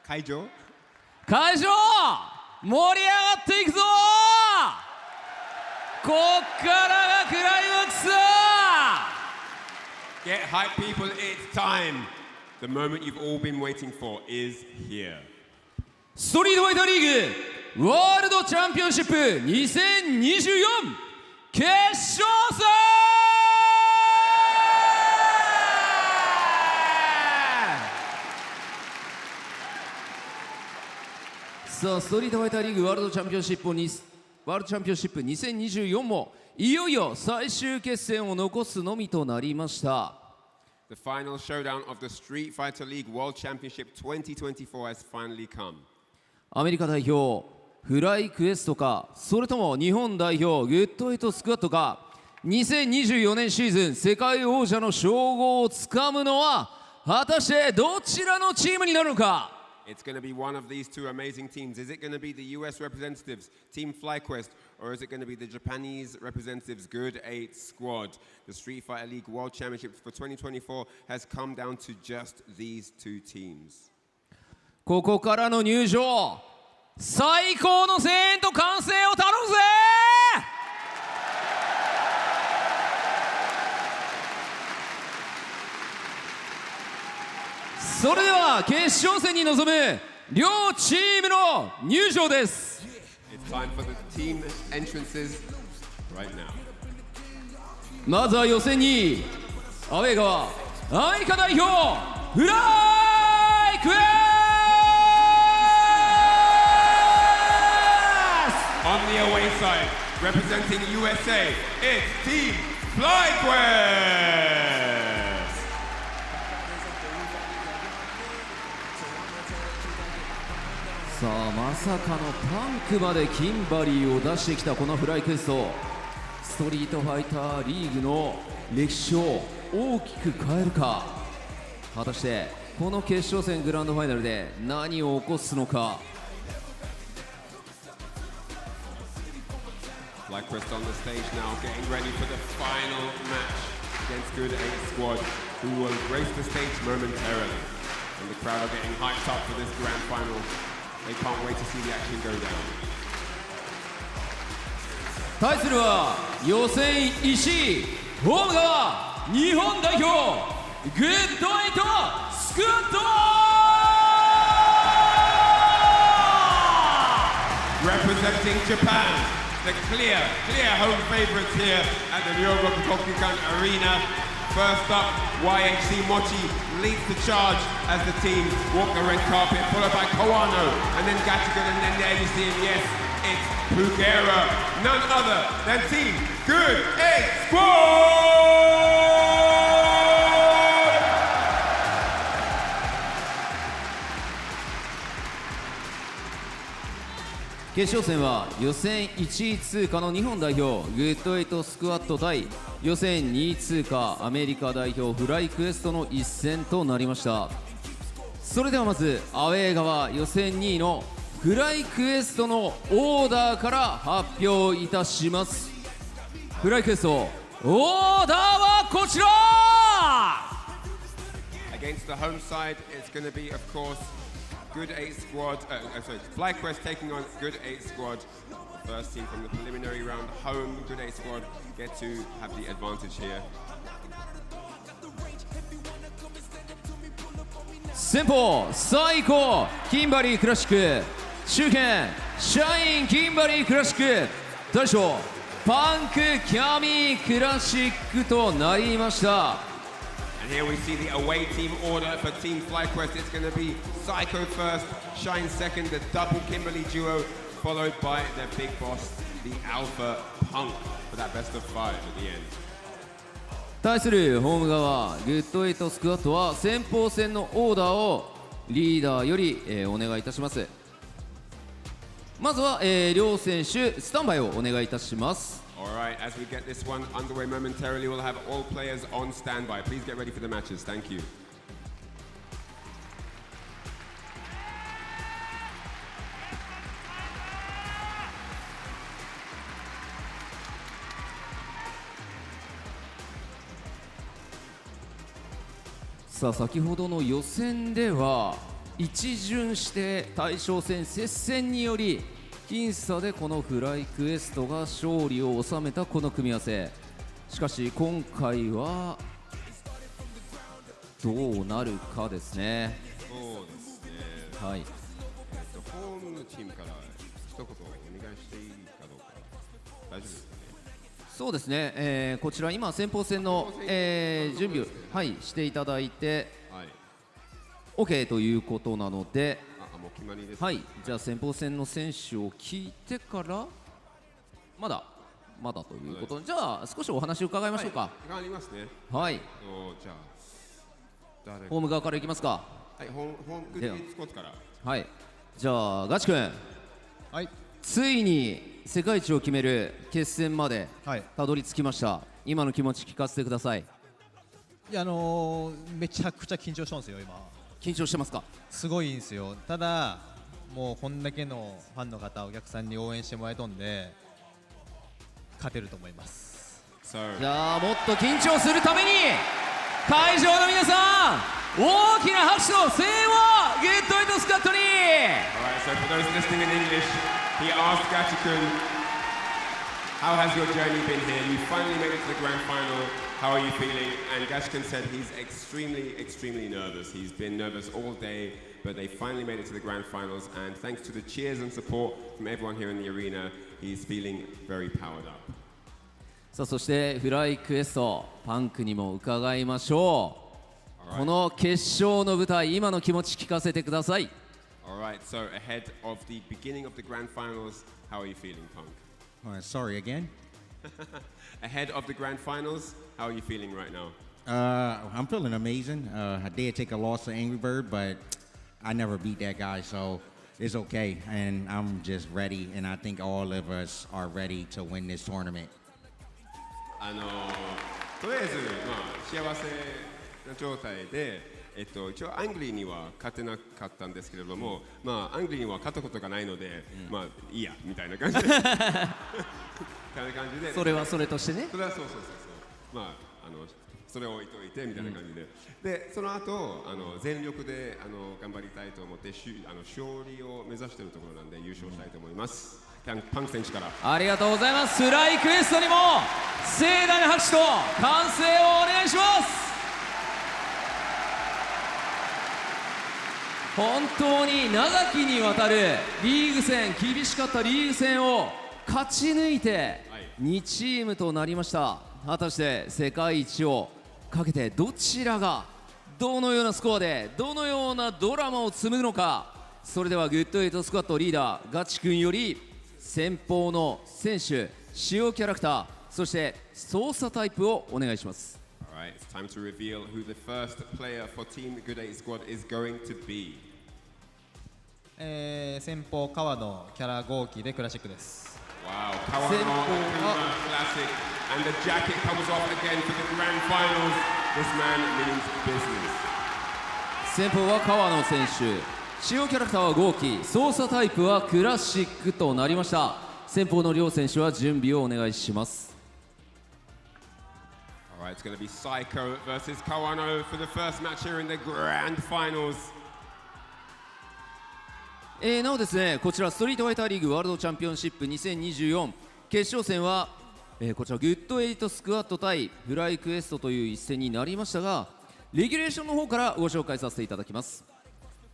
会場盛り上がっていくぞこっからがクライマックス Get hype, people, it's time. The moment you've all been waiting for is here. ストリートファイターリーグワールドチャンピオンシップ2024決勝戦さあストリートファイターリーグワールドチャンピオンシップ2024もいよいよ最終決戦を残すのみとなりました。The final showdown of the Street Fighter League World Championship 2024 has finally come. アメリカ代表フライクエストか、それとも日本代表グッドエイトスクワットか、2024年シーズン世界王者の称号をつかむのは果たしてどちらのチームになるのか。It's going to be one of these two amazing teams. Is it going to be the US representatives, Team FlyQuest, or is it going to be the Japanese representatives, Good 8 Squad? The Street Fighter League World Championship for 2024 has come down to just these two teams. ここからの入場、最高の声援と歓声を頼むぜ。それでは決勝戦に臨む両チームの入場です。 It's time for the team entrances right now. まずは予選にアウェー側アメリカ代表フライクエスト On the away side, representing USA, it's Team FlyQuest. さあまさかのパンクまでキンバリーを出してきたこのフライクエスト、ストリートファイターリーグの歴史を大きく変えるか。果たしてこの決勝戦グランドファイナルで何を起こすのか。FlyQuest on the stage now, getting ready for the final match against Good 8 Squad, who will grace the stage momentarily. And the crowd are getting hyped up for this grand final. They can't wait to see the action go down. 対するは予選1位ホーム側日本代表グッドエイトスクワット Representing Japan, the clear home favorites here at the Ryogoku Kokukan Arena. First up, YHC Mochi leads the charge as the team walk the red carpet, followed by Kawano, and then Gachigan, and then there you see him, yes, it's Pugera, none other than Team Good 8 Squad! 決勝戦は予選1位通過の日本代表グッドエイトスクワット対予選2位通過アメリカ代表フライクエストの一戦となりました。それではまずアウェー側予選2位のフライクエストのオーダーから発表いたします。フライクエストオーダーはこちら。 Against the home side, it's going to be, of course, Good 8 Squad, FlyQuest taking on Good 8 Squad. First team from the preliminary round, home, Good 8 Squad get to have the advantage here. 先鋒最高キンバリークラシック周辺シャインキンバリークラシック大将パンクキャミークラシックとなりました。 And here we see the away team order for Team FlyQuest. It's going to be Psycho first, Shine second, the double Kimberly duo, followed by their big boss, the Alpha Punk, for that best of 5 at the end. 対するホーム側グッドエイトスクワットは先鋒戦のオーダーをリーダーより、お願いいたします。まずは、両選手スタンバイをお願いいたします。 Alright, as we get this one underway momentarily, we'll have all players on standby. Please get ready for the matches. Thank you. さあ先ほどの予選では一巡して大将戦接戦により僅差でこのフライクエストが勝利を収めたこの組み合わせ。しかし今回はどうなるかですね。そうですね。はい。ホームのチームから一言お願いしていいかどうか大丈夫ですかね。そうですね、こちら今先鋒戦の、準備を、はい、していただいて、はい、OK ということなので、もう決まりです。はい、じゃあ先鋒戦の選手を聞いてからまだということで、じゃあ少しお話を伺いましょうか。伺いますね。はい。じゃあホーム側からいきますか。はい、ホームグッディスコットから。はい。じゃあガチ君。はい。ついに世界一を決める決戦までたどり着きました。今の気持ち聞かせてください。いやめちゃくちゃ緊張してますよ今。緊張してますか。すごいんですよ。ただもうこんだけのファンの方お客さんに応援してもらえたんで勝てると思います。じゃあもっと緊張するために会場の皆さん大きな拍手と声援をグッドエイトスカットに。 Alright, so for those listening in English, he asked Gachi-kun, how has your journey been here? You finally made it to the grand final. How are you feeling? And Gachi-kun said he's extremely nervous. He's been nervous all day, but they finally made it to the grand finals. And thanks to the cheers and support from everyone here in the arena, he's feeling very powered up. さあそしてフライクエストパンクにも伺いましょう。この決勝の舞台、今の気持ち聞かせてください。Alright, so ahead of the beginning of the grand finals, how are you feeling, Punk? Sorry again. Ahead of the grand finals, how are you feeling right now? I'm feeling amazing. I did take a loss to Angry Bird, but I never beat that guy, so it's okay. And I'm just ready, and I think all of us are ready to win this tournament. とりあえず、幸せな状態で、一応アングリーには勝てなかったんですけれども、アングリーには勝ったことがないので、いいやみたいな感じでそれはそれとしてね。それはそうそれを置いといてみたいな感じで、でその後全力で頑張りたいと思って勝利を目指しているところなんで優勝したいと思います。パンク選手からありがとうございます。フライクエストにも盛大な拍手と歓声をお願いします。本当に長きにわたるリーグ戦、厳しかったリーグ戦を勝ち抜いて2チームとなりました。果たして世界一をかけてどちらがどのようなスコアでどのようなドラマを紡ぐのか。それではグッドエイトスクワットリーダーガチ君より先方の選手、使用キャラクター、そして操作タイプをお願いします。Alright, it's time to reveal who the first player for Team Good 8 Squad is going to be. 先方川野キャラ号機でクラシックです。Wow, Kawano Classic, and the jacket comes off again for the grand finals. This man means business. 先方は川野選手。使用キャラクターは号機、操作タイプはクラシックとなりました。先方の両選手は準備をお願いします。Alright, it's going to be Psycho versus Kawano for the first match here in the grand finals. なおですね、こちらストリートファイターリーグワールドチャンピオンシップ2024決勝戦は、こちらグッドエイトスクワット対フライクエストという一戦になりましたが、レギュレーションの方からご紹介させていただきます。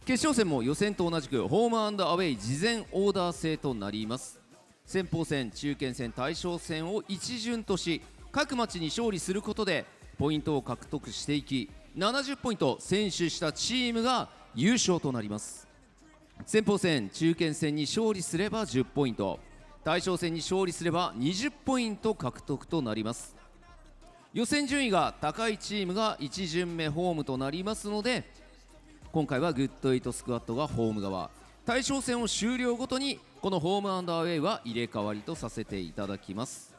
決勝戦も予選と同じくホームアンドアウェイ事前オーダー制となります。先鋒戦、中堅戦、大将戦を一巡とし、各マッチに勝利することでポイントを獲得していき、70ポイント先取したチームが優勝となります。先鋒戦、中堅戦に勝利すれば10ポイント、大将戦に勝利すれば20ポイント獲得となります。予選順位が高いチームが1巡目ホームとなりますので、今回はグッドエイトスクワットがホーム側、大将戦を終了ごとにこのホームアンドアウェイは入れ替わりとさせていただきます。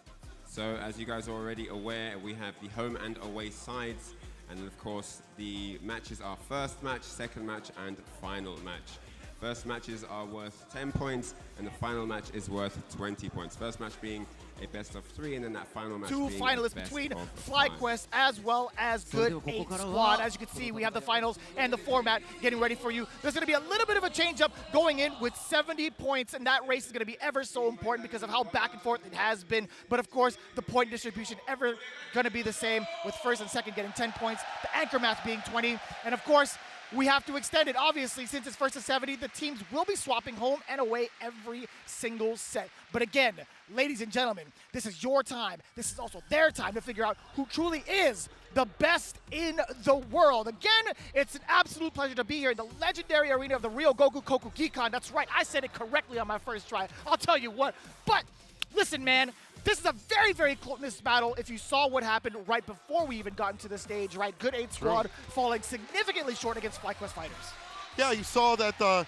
So as you guys are already aware, we have the home and away sides, and of course the matches are first match, second match, and final match. First matches are worth 10 points, and the final match is worth 20 points. First match being a best of 3, and then that final match Two being finalists a best between of FlyQuest as well as Good 8 Squad. As you can see, we have the finals and the format getting ready for you. There's going to be a little bit of a change-up going in with 70 points, and that race is going to be ever so important because of how back and forth it has been. But of course, the point distribution ever going to be the same, with first and second getting 10 points, the anchor match being 20, and of course, we have to extend it. Obviously, since it's first to 70, the teams will be swapping home and away every single set. But again, ladies and gentlemen, this is your time. This is also their time to figure out who truly is the best in the world. Again, it's an absolute pleasure to be here in the legendary arena of the Ryogoku Kokugikan. That's right, I said it correctly on my first try. I'll tell you what. But listen, man, this is a very, very close battle. If you saw what happened right before we even got into the stage, right? Good 8 Squad falling significantly short against FlyQuest fighters. Yeah, you saw that,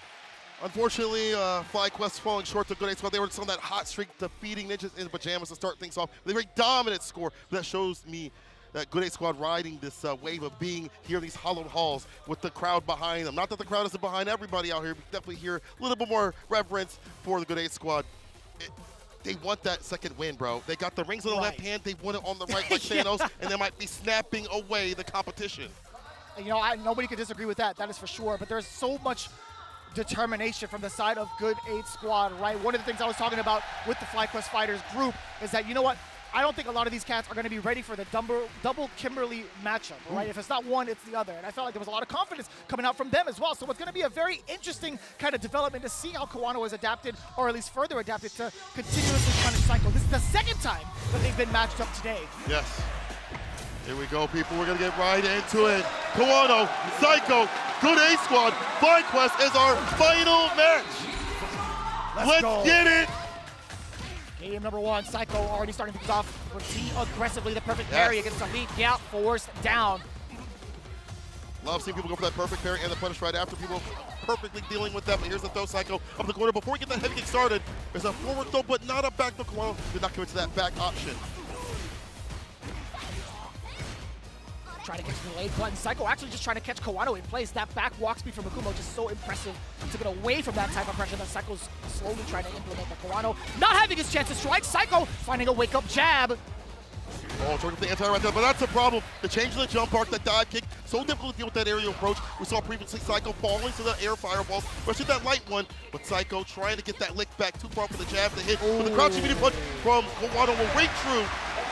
unfortunately, FlyQuest falling short to Good 8 Squad. They were just on that hot streak, defeating Ninjas in Pyjamas to start things off. They very dominant score, but that shows me that Good 8 Squad riding this wave of being here in these hollowed halls with the crowd behind them. Not that the crowd isn't behind everybody out here, but definitely hear a little bit more reverence for the Good 8 Squad. They want that second win, bro. They got the rings on the left hand, they want it on the right like Thanos, and they might be snapping away the competition. You know, nobody could disagree with that, that is for sure, but there's so much determination from the side of Good 8 Squad, right? One of the things I was talking about with the FlyQuest fighters group is that, you know what, I don't think a lot of these cats are going to be ready for the double Kimberly matchup, right? If it's not one, it's the other. And I felt like there was a lot of confidence coming out from them as well. So it's going to be a very interesting kind of development to see how Kawano has adapted, or at least further adapted, to continuously punish Psycho. This is the second time that they've been matched up today. Yes. Here we go, people. We're going to get right into it. Kawano, Psycho, Good 8 Squad, FlyQuest is our final match. Let's get it. Game number 1, Psycho already starting things off with T aggressively, the perfect parry against the lead gap, forced down. Love seeing people go for that perfect parry and the punish right after, people perfectly dealing with that. But here's the throw, Psycho up the corner. Before we get that heavy kick started, there's a forward throw, but not a back throw. Kawano did not commit to that back option. Trying to catch the delayed button. Psycho actually just trying to catch Kawano in place. That back walk speed from Akumo just so impressive to get away from that type of pressure that Psycho's slowly trying to implement. But Kawano not having his chance to strike. Psycho finding a wake-up jab. Oh, trying to the anti right there, but that's a problem. The change in the jump arc, that dive kick, so difficult to deal with that aerial approach. We saw previously Psycho falling to the air fireballs, especially that light one, but Psycho trying to get that lick back too far for the jab to hit. But the crouching medium punch from Kawano will ring true.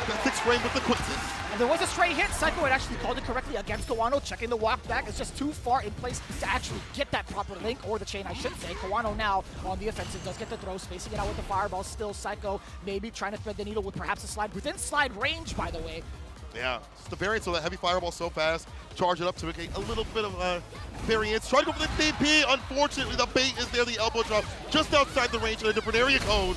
That 6th frame with the quickness. And there was a straight hit. Psycho had actually called it correctly against Kawano, checking the walk back. It's just too far in place to actually get that proper link, or the chain, I should say. Kawano now on the offensive does get the throw, spacing it out with the fireball. Still Psycho maybe trying to thread the needle with perhaps a slide within slide range, by the way. Yeah, it's the variance of that heavy fireball so fast. Charge it up to get a little bit of variance. Try to go for the DP. Unfortunately, the bait is there, the elbow drop, just outside the range in a different area code.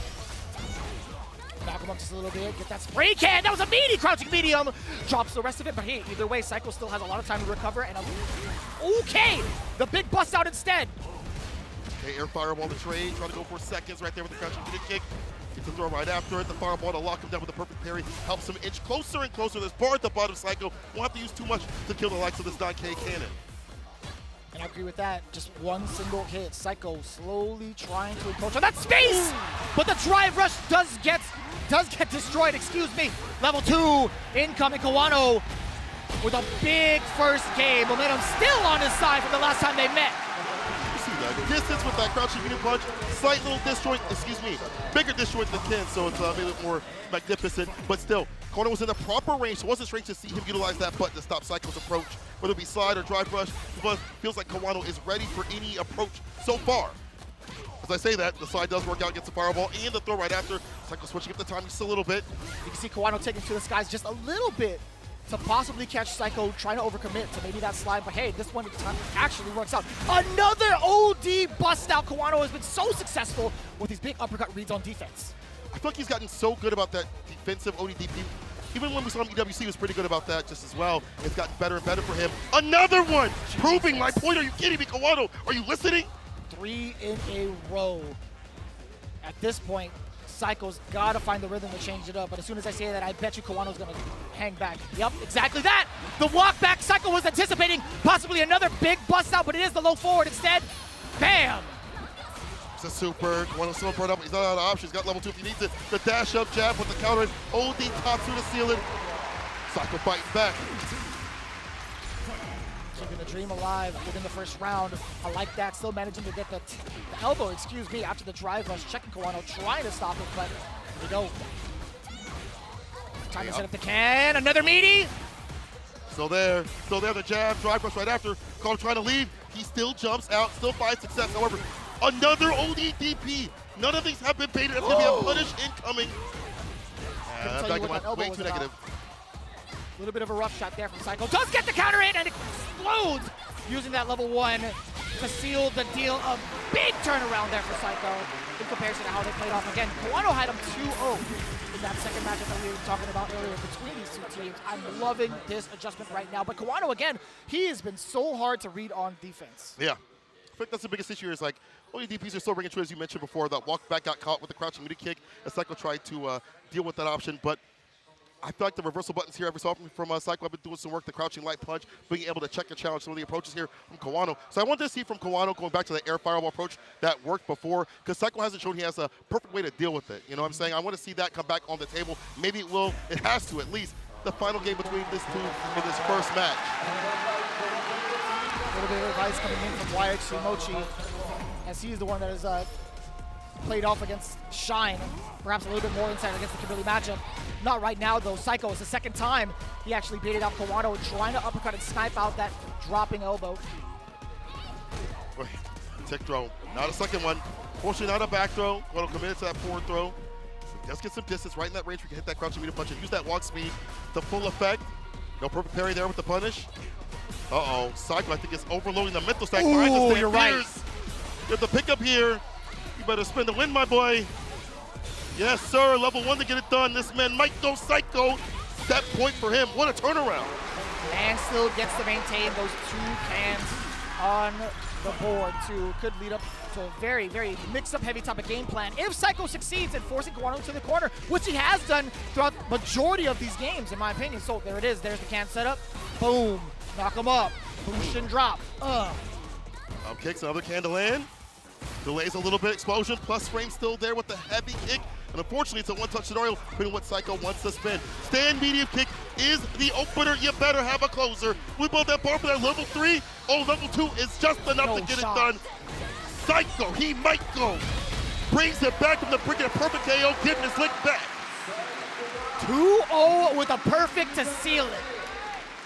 Back him up just a little bit, get that spray can. That was a meaty crouching medium. Drops the rest of it, but hey, either way, Psycho still has a lot of time to recover. And okay, the big bust out instead. Okay, air fireball the trade, trying to go for seconds right there with the crouching medium kick. Gets the throw right after it. The fireball to lock him down with the perfect parry helps him inch closer and closer. There's bar at the bottom. Psycho won't have to use too much to kill the likes of this 9K cannon. And I agree with that. Just one single hit. Psycho slowly trying to encroach on that space, but the drive rush does get destroyed. Excuse me. Level 2 incoming. Kawano with a big first game. Momentum still on his side from the last time they met. You see that distance with that crouching medium punch. Slight little disjoint. Excuse me. Bigger disjoint than Ken, so it's a little bit more magnificent. But still, Kawano was in the proper range, so it wasn't strange to see him utilize that button to stop Psycho's approach, whether it be slide or drive rush. But feels like Kawano is ready for any approach so far. As I say that, the slide does work out against the fireball and the throw right after. Psycho switching up the timing just a little bit. You can see Kawano taking to the skies just a little bit to possibly catch Psycho trying to overcommit to maybe that slide, but hey, this one actually works out. Another OD bust out. Kawano has been so successful with these big uppercut reads on defense. I feel like he's gotten so good about that defensive ODDP. Even when we saw him EWC, he was pretty good about that just as well. It's gotten better and better for him. Another one! Jesus. Proving my point. Are you kidding me, Kawano? Are you listening? 3 in a row. At this point, Psycho's got to find the rhythm to change it up. But as soon as I say that, I bet you Kawano's going to hang back. Yep, exactly that. The walk back, Psycho was anticipating possibly another big bust out, but it is the low forward instead. Bam! It's a super. Kawano's still brought up. He's not out of options. He's got level 2 if he needs it. The dash up jab with the counter. OD top to the ceiling. Psycho fighting back. Keeping the dream alive within the first round. I like that. Still managing to get the elbow, after the drive rush. Checking Kawano, trying to stop it, but there we go. Time to set up the can. Another meaty. Still there. The jab. Drive rush right after. Kawano trying to leave. He still jumps out. Still finds success. However, another OD DP. None of these have been baited. It's going to be a punish incoming. That back went way too negative. A little bit of a rough shot there from Psycho. Does get the counter in and explodes using that level 1 to seal the deal. A big turnaround there for Psycho in comparison to how they played off. Again, Kawano had him 2-0 in that second matchup that we were talking about earlier between these two teams. I'm loving this adjustment right now. But Kawano, again, he has been so hard to read on defense. Yeah. I think that's the biggest issue is like, only DPs are still ringing true, as you mentioned before. That walk back got caught with the crouching meaty kick. And Psycho tried to deal with that option, but I feel like the reversal buttons here every so often from Psycho have been doing some work, the crouching light punch, being able to check and challenge some of the approaches here from Kawano. So I wanted to see from Kawano going back to the air fireball approach that worked before, because Psycho hasn't shown he has a perfect way to deal with it. You know what I'm saying? I want to see that come back on the table. Maybe it will, it has to at least, the final game between these two in this first match. A little bit of advice coming in from YHC Mochi, as he's the one that has played off against Shine. Perhaps a little bit more insight against the Kimberly matchup. Not right now, though. Psycho is the second time he actually baited out Kawano, trying to uppercut and snipe out that dropping elbow. Wait, tick throw. Not a second one. Fortunately, not a back throw. Kawano committed to that forward throw. Let's get some distance right in that range. We can hit that crouching meaty punch and use that walk speed to full effect. No perfect parry there with the punish. Uh-oh. Psycho, I think, is overloading the mental stack. Ooh, you're right. Get the pickup here. You better spin the win, my boy. Yes, sir. Level 1 to get it done. This man might go Psycho. Set point for him. What a turnaround. And still gets to maintain those 2 cans on the board, too. Could lead up to a very, very mixed-up heavy type of game plan if Psycho succeeds in forcing Kawano to the corner, which he has done throughout the majority of these games, in my opinion. So there it is. There's the can setup. Boom. Knock him up. Boost and drop. Up kicks, another can to land. Delays a little bit, explosion, plus frame still there with the heavy kick. And unfortunately, it's a one-touch scenario, putting what Psycho wants to spin. Stand medium kick is the opener. You better have a closer. We built that bar for that level 3. Oh, level 2 is just enough to get it done. Psycho, he might go. Brings it back from the brink of a perfect KO, getting his lick back. 2-0 with a perfect to seal it.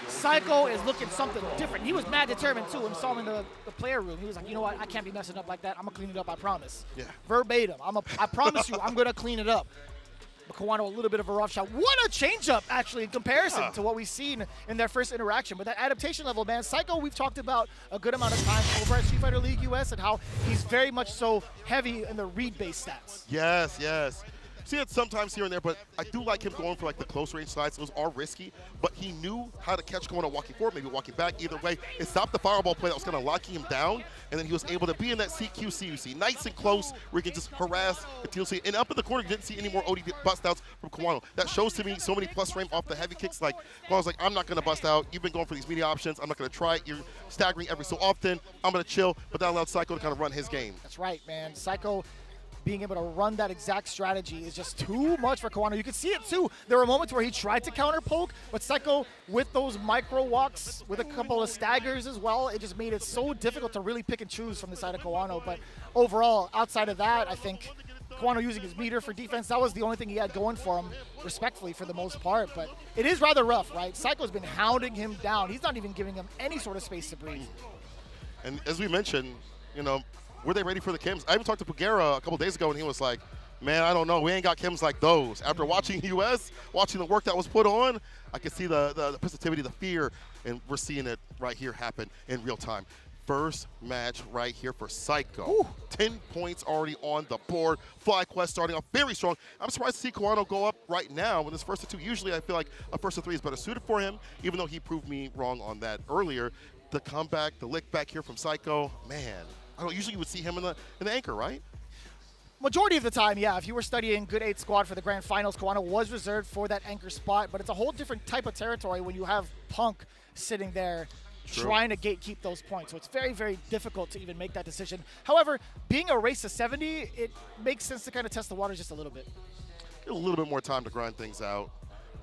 Psycho is looking something different. He was mad determined, too. When we saw him in the player room, he was like, you know what? I can't be messing up like that. I'm going to clean it up, I promise. Yeah. Verbatim. I promise you, I'm going to clean it up. But Kawano, a little bit of a rough shot. What a change-up, actually, in comparison to what we've seen in their first interaction. But that adaptation level, man, Psycho, we've talked about a good amount of time over at Street Fighter League US and how he's very much so heavy in the read-based stats. Yes, yes. See it sometimes here and there, but I do like him going for like the close range sides. Those are risky, but he knew how to catch Kawano walking forward, maybe walking back. Either way, it stopped the fireball play that was kind of locking him down, and then he was able to be in that CQ-CUC, nice and close, where he can just harass the TLC. And up in the corner, you didn't see any more OD bust outs from Kawano. That shows to me so many plus frame off the heavy kicks. Like Kawano's like, I'm not going to bust out. You've been going for these media options. I'm not going to try it. You're staggering every so often. I'm going to chill, but that allowed Psycho to kind of run his game. That's right, man. Psycho being able to run that exact strategy is just too much for Kawano. You can see it too. There were moments where he tried to counter poke, but Psycho, with those micro walks, with a couple of staggers as well, it just made it so difficult to really pick and choose from the side of Kawano. But overall, outside of that, I think Kawano using his meter for defense, that was the only thing he had going for him, respectfully for the most part. But it is rather rough, right? Psycho's been hounding him down. He's not even giving him any sort of space to breathe. And as we mentioned, you know, were they ready for the Kims? I even talked to Pugera a couple days ago, and he was like, man, I don't know. We ain't got Kims like those. After watching US, watching the work that was put on, I could see the positivity, the fear, and we're seeing it right here happen in real time. First match right here for Psycho. Ooh. 10 points already on the board. FlyQuest starting off very strong. I'm surprised to see Kawano go up right now with his first of 2. Usually I feel like a first of 3 is better suited for him, even though he proved me wrong on that earlier. The comeback, the lick back here from Psycho, man. I don't know, usually you would see him in the anchor, right? Majority of the time, yeah. If you were studying Good 8 Squad for the Grand Finals, Kawano was reserved for that anchor spot, but it's a whole different type of territory when you have Punk sitting there trying to gatekeep those points. So it's very, very difficult to even make that decision. However, being a race to 70, it makes sense to kind of test the waters just a little bit. Get a little bit more time to grind things out,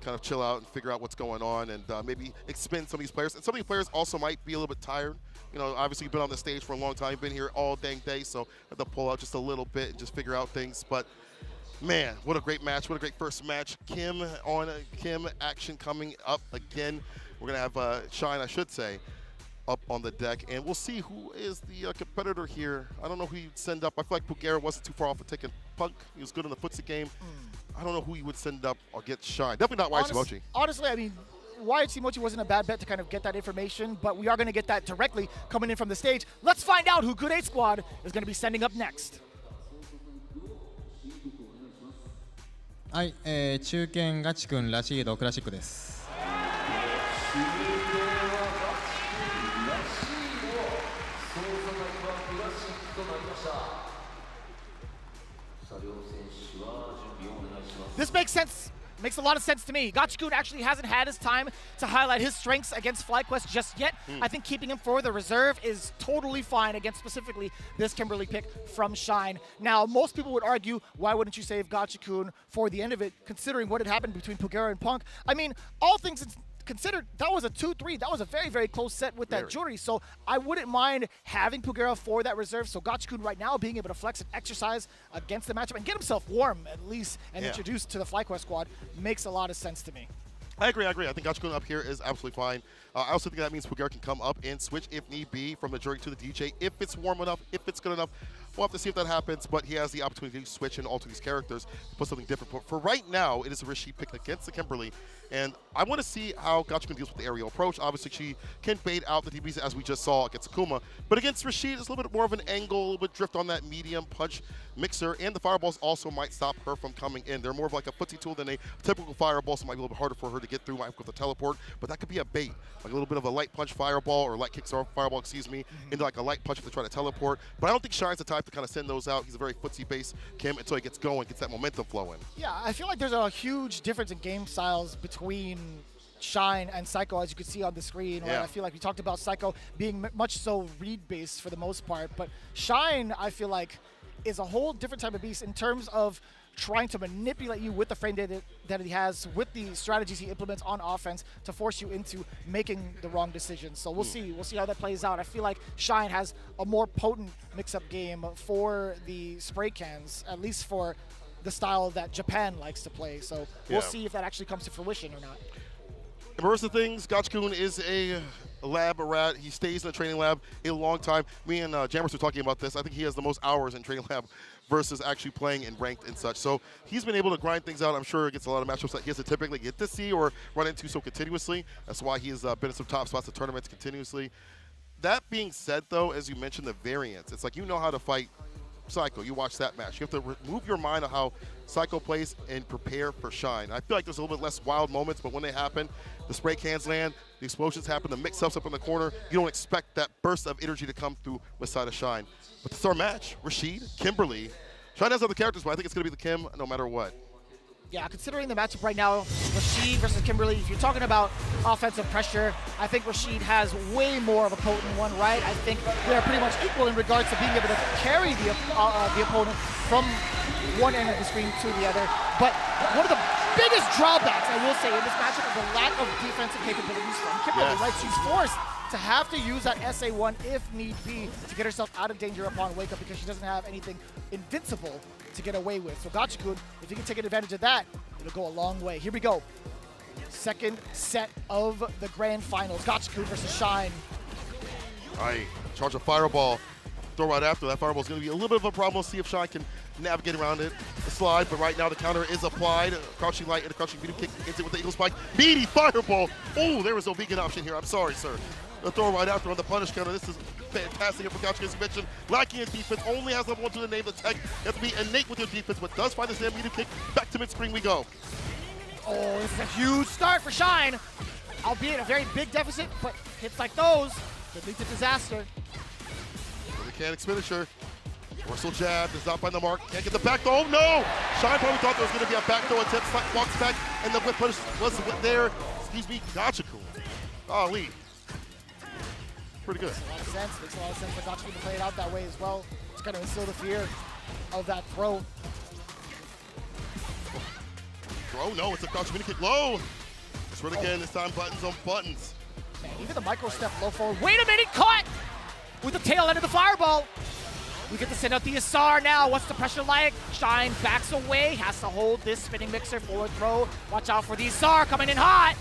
kind of chill out and figure out what's going on, and maybe expend some of these players. And some of these players also might be a little bit tired. You know, obviously you've been on the stage for a long time, you've been here all dang day, so have to pull out just a little bit and just figure out things. But man, what a great match, what a great first match. Kim action coming up again. We're gonna have Shine, I should say, up on the deck, and we'll see who is the competitor here. I don't know who you'd send up. I feel like Pugera wasn't too far off of taking Punk. He was good in the footsie game. I don't know who you would send up or get Shine. Definitely not Wyatt Mochi. Honestly, I mean, Wyatt Mochi wasn't a bad bet to kind of get that information, but we are going to get that directly coming in from the stage. Let's find out who Good 8 Squad is going to be sending up next. はい、中堅ガチ君ラシードクラシックです。This makes sense. Makes a lot of sense to me. Gachikun actually hasn't had his time to highlight his strengths against FlyQuest just yet. I think keeping him for the reserve is totally fine against specifically this Kimberly pick from Shine. Now, most people would argue, why wouldn't you save Gachikun for the end of it, considering what had happened between Pugera and Punk? I mean, all things considered, that was a 2-3. That was a very, very close set with that JURI. So I wouldn't mind having Pugera for that reserve. So Gachikun right now being able to flex and exercise against the matchup and get himself warm at least and introduced to the FlyQuest squad makes a lot of sense to me. I agree. I think Gachikun up here is absolutely fine. I also think that means Pugera can come up and switch if need be from the JURI to the DJ if it's warm enough, if it's good enough. We'll have to see if that happens, but he has the opportunity to switch and alter these characters, put something different. But for right now, it is a Rashid pick against the Kimberly, and I want to see how Gachikun deals with the aerial approach. Obviously, she can bait out the DBs as we just saw against Akuma, but against Rashid, it's a little bit more of an angle, a little bit drift on that medium punch mixer, and the fireballs also might stop her from coming in. They're more of like a footsie tool than a typical fireball, so it might be a little bit harder for her to get through with the teleport, but that could be a bait, like a little bit of a light punch fireball, or light kicks or fireball, into like a light punch if they try to teleport. But I don't think Shine's the type to kind of send those out. He's a very footsie-based Kim until he gets going, gets that momentum flowing. Yeah, I feel like there's a huge difference in game styles between Shine and Psycho, as you can see on the screen. Right? I feel like we talked about Psycho being much so read-based for the most part, but Shine, I feel like, is a whole different type of beast in terms of trying to manipulate you with the frame data that he has, with the strategies he implements on offense to force you into making the wrong decisions. So we'll see how that plays out. I feel like Shine has a more potent mix-up game for the spray cans, at least for the style that Japan likes to play. So we'll see if that actually comes to fruition or not. The rest of things, Gachikun is a lab rat. He stays in the training lab a long time. Me and Jammers were talking about this. I think he has the most hours in training lab versus actually playing in ranked and such. So he's been able to grind things out. I'm sure against a lot of matchups that he has to typically get to see or run into so continuously. That's why he's been in some top spots of tournaments continuously. That being said, though, as you mentioned, the variance. It's like you know how to fight Psycho. You watch that match. You have to remove your mind on how Psycho plays and prepare for Shine. I feel like there's a little bit less wild moments, but when they happen, the spray cans land, the explosions happen, the mix-ups up in the corner. You don't expect that burst of energy to come through with side of Shine. But this is our match. Rashid, Kimberly. Shine has other characters, but I think it's going to be the Kim no matter what. Yeah, considering the matchup right now, Rashid versus Kimberly, if you're talking about offensive pressure, I think Rashid has way more of a potent one, right? I think they're pretty much equal in regards to being able to carry the opponent from one end of the screen to the other. But one of the biggest drawbacks, I will say, in this matchup is the lack of defensive capabilities from Kimberly, right? She's forced to have to use that SA1 if need be to get herself out of danger upon wake up because she doesn't have anything invincible to get away with. So Gachikun, if you can take advantage of that, it'll go a long way. Here we go. Second set of the grand finals. Gachikun versus Shine. All right, charge a fireball. Throw right after. That fireball is going to be a little bit of a problem. We'll see if Shine can navigate around it, the slide, but right now the counter is applied. Crouching light and a crouching medium kick into it with the eagle spike. Meaty fireball. Oh, there was no vegan option here. I'm sorry, sir. The throw right after on the punish counter. This is fantastic for Gachikun, as you mentioned. Lacking in defense, only has level 1 to the name. The tech, you have to be innate with your defense, but does find the same medium kick. Back to mid-screen we go. Oh, this is a huge start for Shine. Albeit a very big deficit, but hits like those could lead to disaster. Mechanic finisher. Dorsal jab, does not find the mark. Can't get the back throw. Oh, no! Shine probably thought there was going to be a back throw attempt. Walks back, and the whip punish wasn't there. Excuse me, Gachikun. Golly. pretty good. Makes a lot of sense. Makes a lot of sense for Gotchkin to play it out that way as well. It's kind of instill the fear of that throw. Throw? No, it's a crouch mini kick low. Short again, this time buttons on buttons. Man, even the micro step low forward. Wait a minute, caught with the tail end of the fireball. We get to send out the SR now. What's the pressure like? Shine backs away, has to hold this spinning mixer forward throw. Watch out for the SR coming in hot.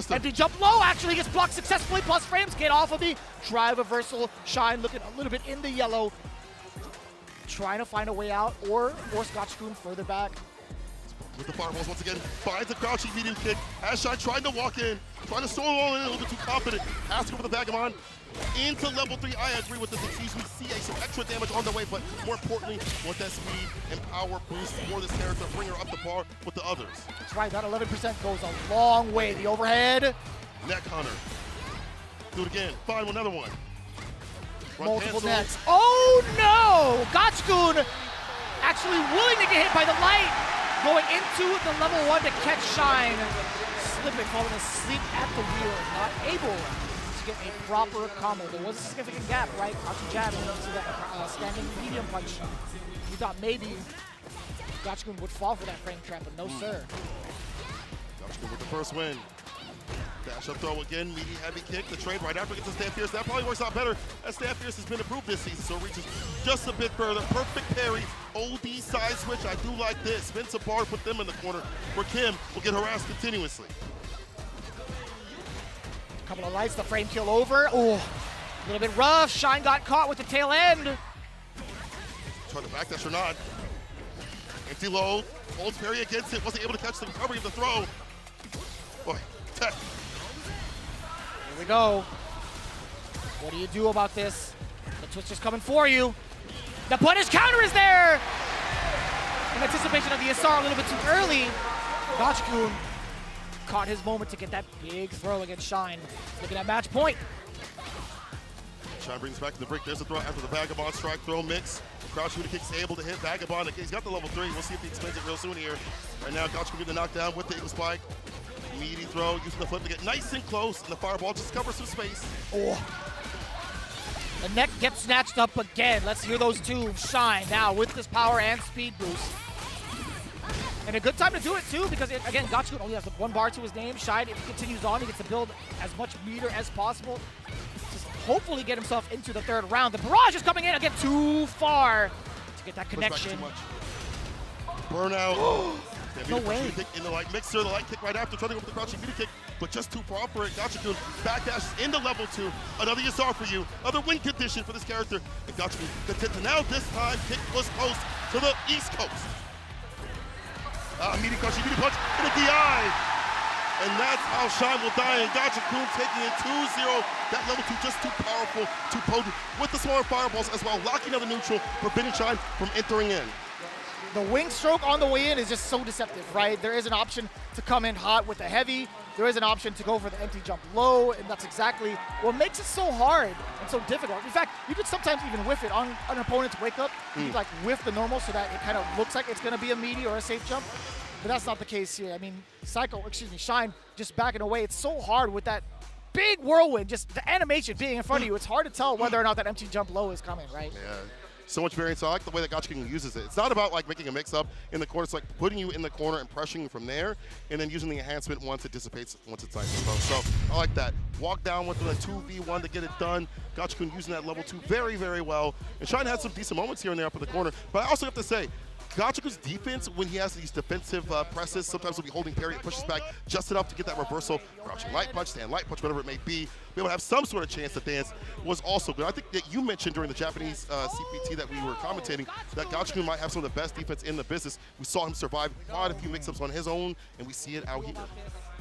Empty jump low actually gets blocked successfully. Plus frames get off of the drive reversal. Shine looking a little bit in the yellow. Trying to find a way out or force Gotchkun further back. With the fireballs once again, finds a crouching medium kick. As Shine trying to walk in, trying to solo in a little bit too confident. Has to go for the Vagamon. Into level 3, I agree with this. It sees we see some extra damage on the way, but more importantly, want that speed and power boost for this character, bring her up to par with the others. That's right, that 11% goes a long way. The overhead. Neck hunter. Do it again, find another one. Multiple necks. Oh no! Gotchkun actually willing to get hit by the light. Going into the level 1 to catch Shine. Slipping, falling asleep at the wheel. Not able to get a proper combo. There was a significant gap, right? Crouching jab into that standing medium punch. You thought maybe Gotchkun would fall for that frame trap, but no sir. Gotchkun with the first win. Dash up throw again, meaty heavy kick. The trade right after gets to Stand Fierce. That probably works out better as Stand Fierce has been improved this season, so it reaches just a bit further. Perfect parry, OD side switch. I do like this. Spin some bar, put them in the corner where Kim will get harassed continuously. Couple of lights, the frame kill over. Oh, a little bit rough. Shine got caught with the tail end. Trying to backdash or not. Empty low, holds parry against it, wasn't able to catch the recovery of the throw. Boy, tech. Here we go. What do you do about this? The twitch is coming for you. The punish counter is there! In anticipation of the SR a little bit too early. Gotchkun caught his moment to get that big throw against Shine. Looking at match point. Shine brings back to the break. There's a throw after the Vagabond strike throw mix. Crouch shooter kick's able to hit Vagabond. He's got the level 3. We'll see if he explains it real soon here. Right now, Gotchkun get the knockdown with the Eagle Spike. Meaty throw, using the flip to get nice and close, and the fireball just covers some space. Oh. The neck gets snatched up again. Let's hear those two shine now with this power and speed boost. And a good time to do it too, because again, Gotchkun only has 1 bar to his name. Shine, if he continues on, he gets to build as much meter as possible. Just hopefully get himself into the 3rd round. The barrage is coming in again too far to get that connection. Burnout. No way. Kick in the light mixer, the light kick right after, trying to go for the crouching meter kick, but just too far for it. Gotchkun backdashes into level 2. Another SR for you. Another win condition for this character. And Gotchkun gets to now this time kick was close to the East Coast. Meaty crouching meter punch and a DI. And that's how Shine will die. And Gotchkun taking it 2-0. That level 2 just too powerful, too potent with the smaller fireballs as well, locking out the neutral, preventing Shine from entering in. The wing stroke on the way in is just so deceptive, right? There is an option to come in hot with the heavy. There is an option to go for the empty jump low, and that's exactly what makes it so hard and so difficult. In fact, you could sometimes even whiff it on an opponent's wake up. You could like whiff the normal so that it kind of looks like it's gonna be a meaty or a safe jump, but that's not the case here. I mean, Shine just backing away. It's so hard with that big whirlwind, just the animation being in front of you. It's hard to tell whether or not that empty jump low is coming, right? Yeah. So much variance. So I like the way that Gotchkun uses it. It's not about like making a mix-up in the corner. It's like putting you in the corner and pressuring you from there, and then using the enhancement once it dissipates, once it's nice and close. So I like that. Walk down with a 2v1 to get it done. Gotchkun using that level 2 very, very well. And Shine had some decent moments here and there up in the corner. But I also have to say, Gotchkun's defense, when he has these defensive presses, sometimes he'll be holding parry, it pushes back just enough to get that reversal. Crouching light punch, stand light punch, whatever it may be able to have some sort of chance to dance was also good. I think that you mentioned during the Japanese CPT that we were commentating that Gotchkun might have some of the best defense in the business. We saw him survive quite a few mix-ups on his own, and we see it out here.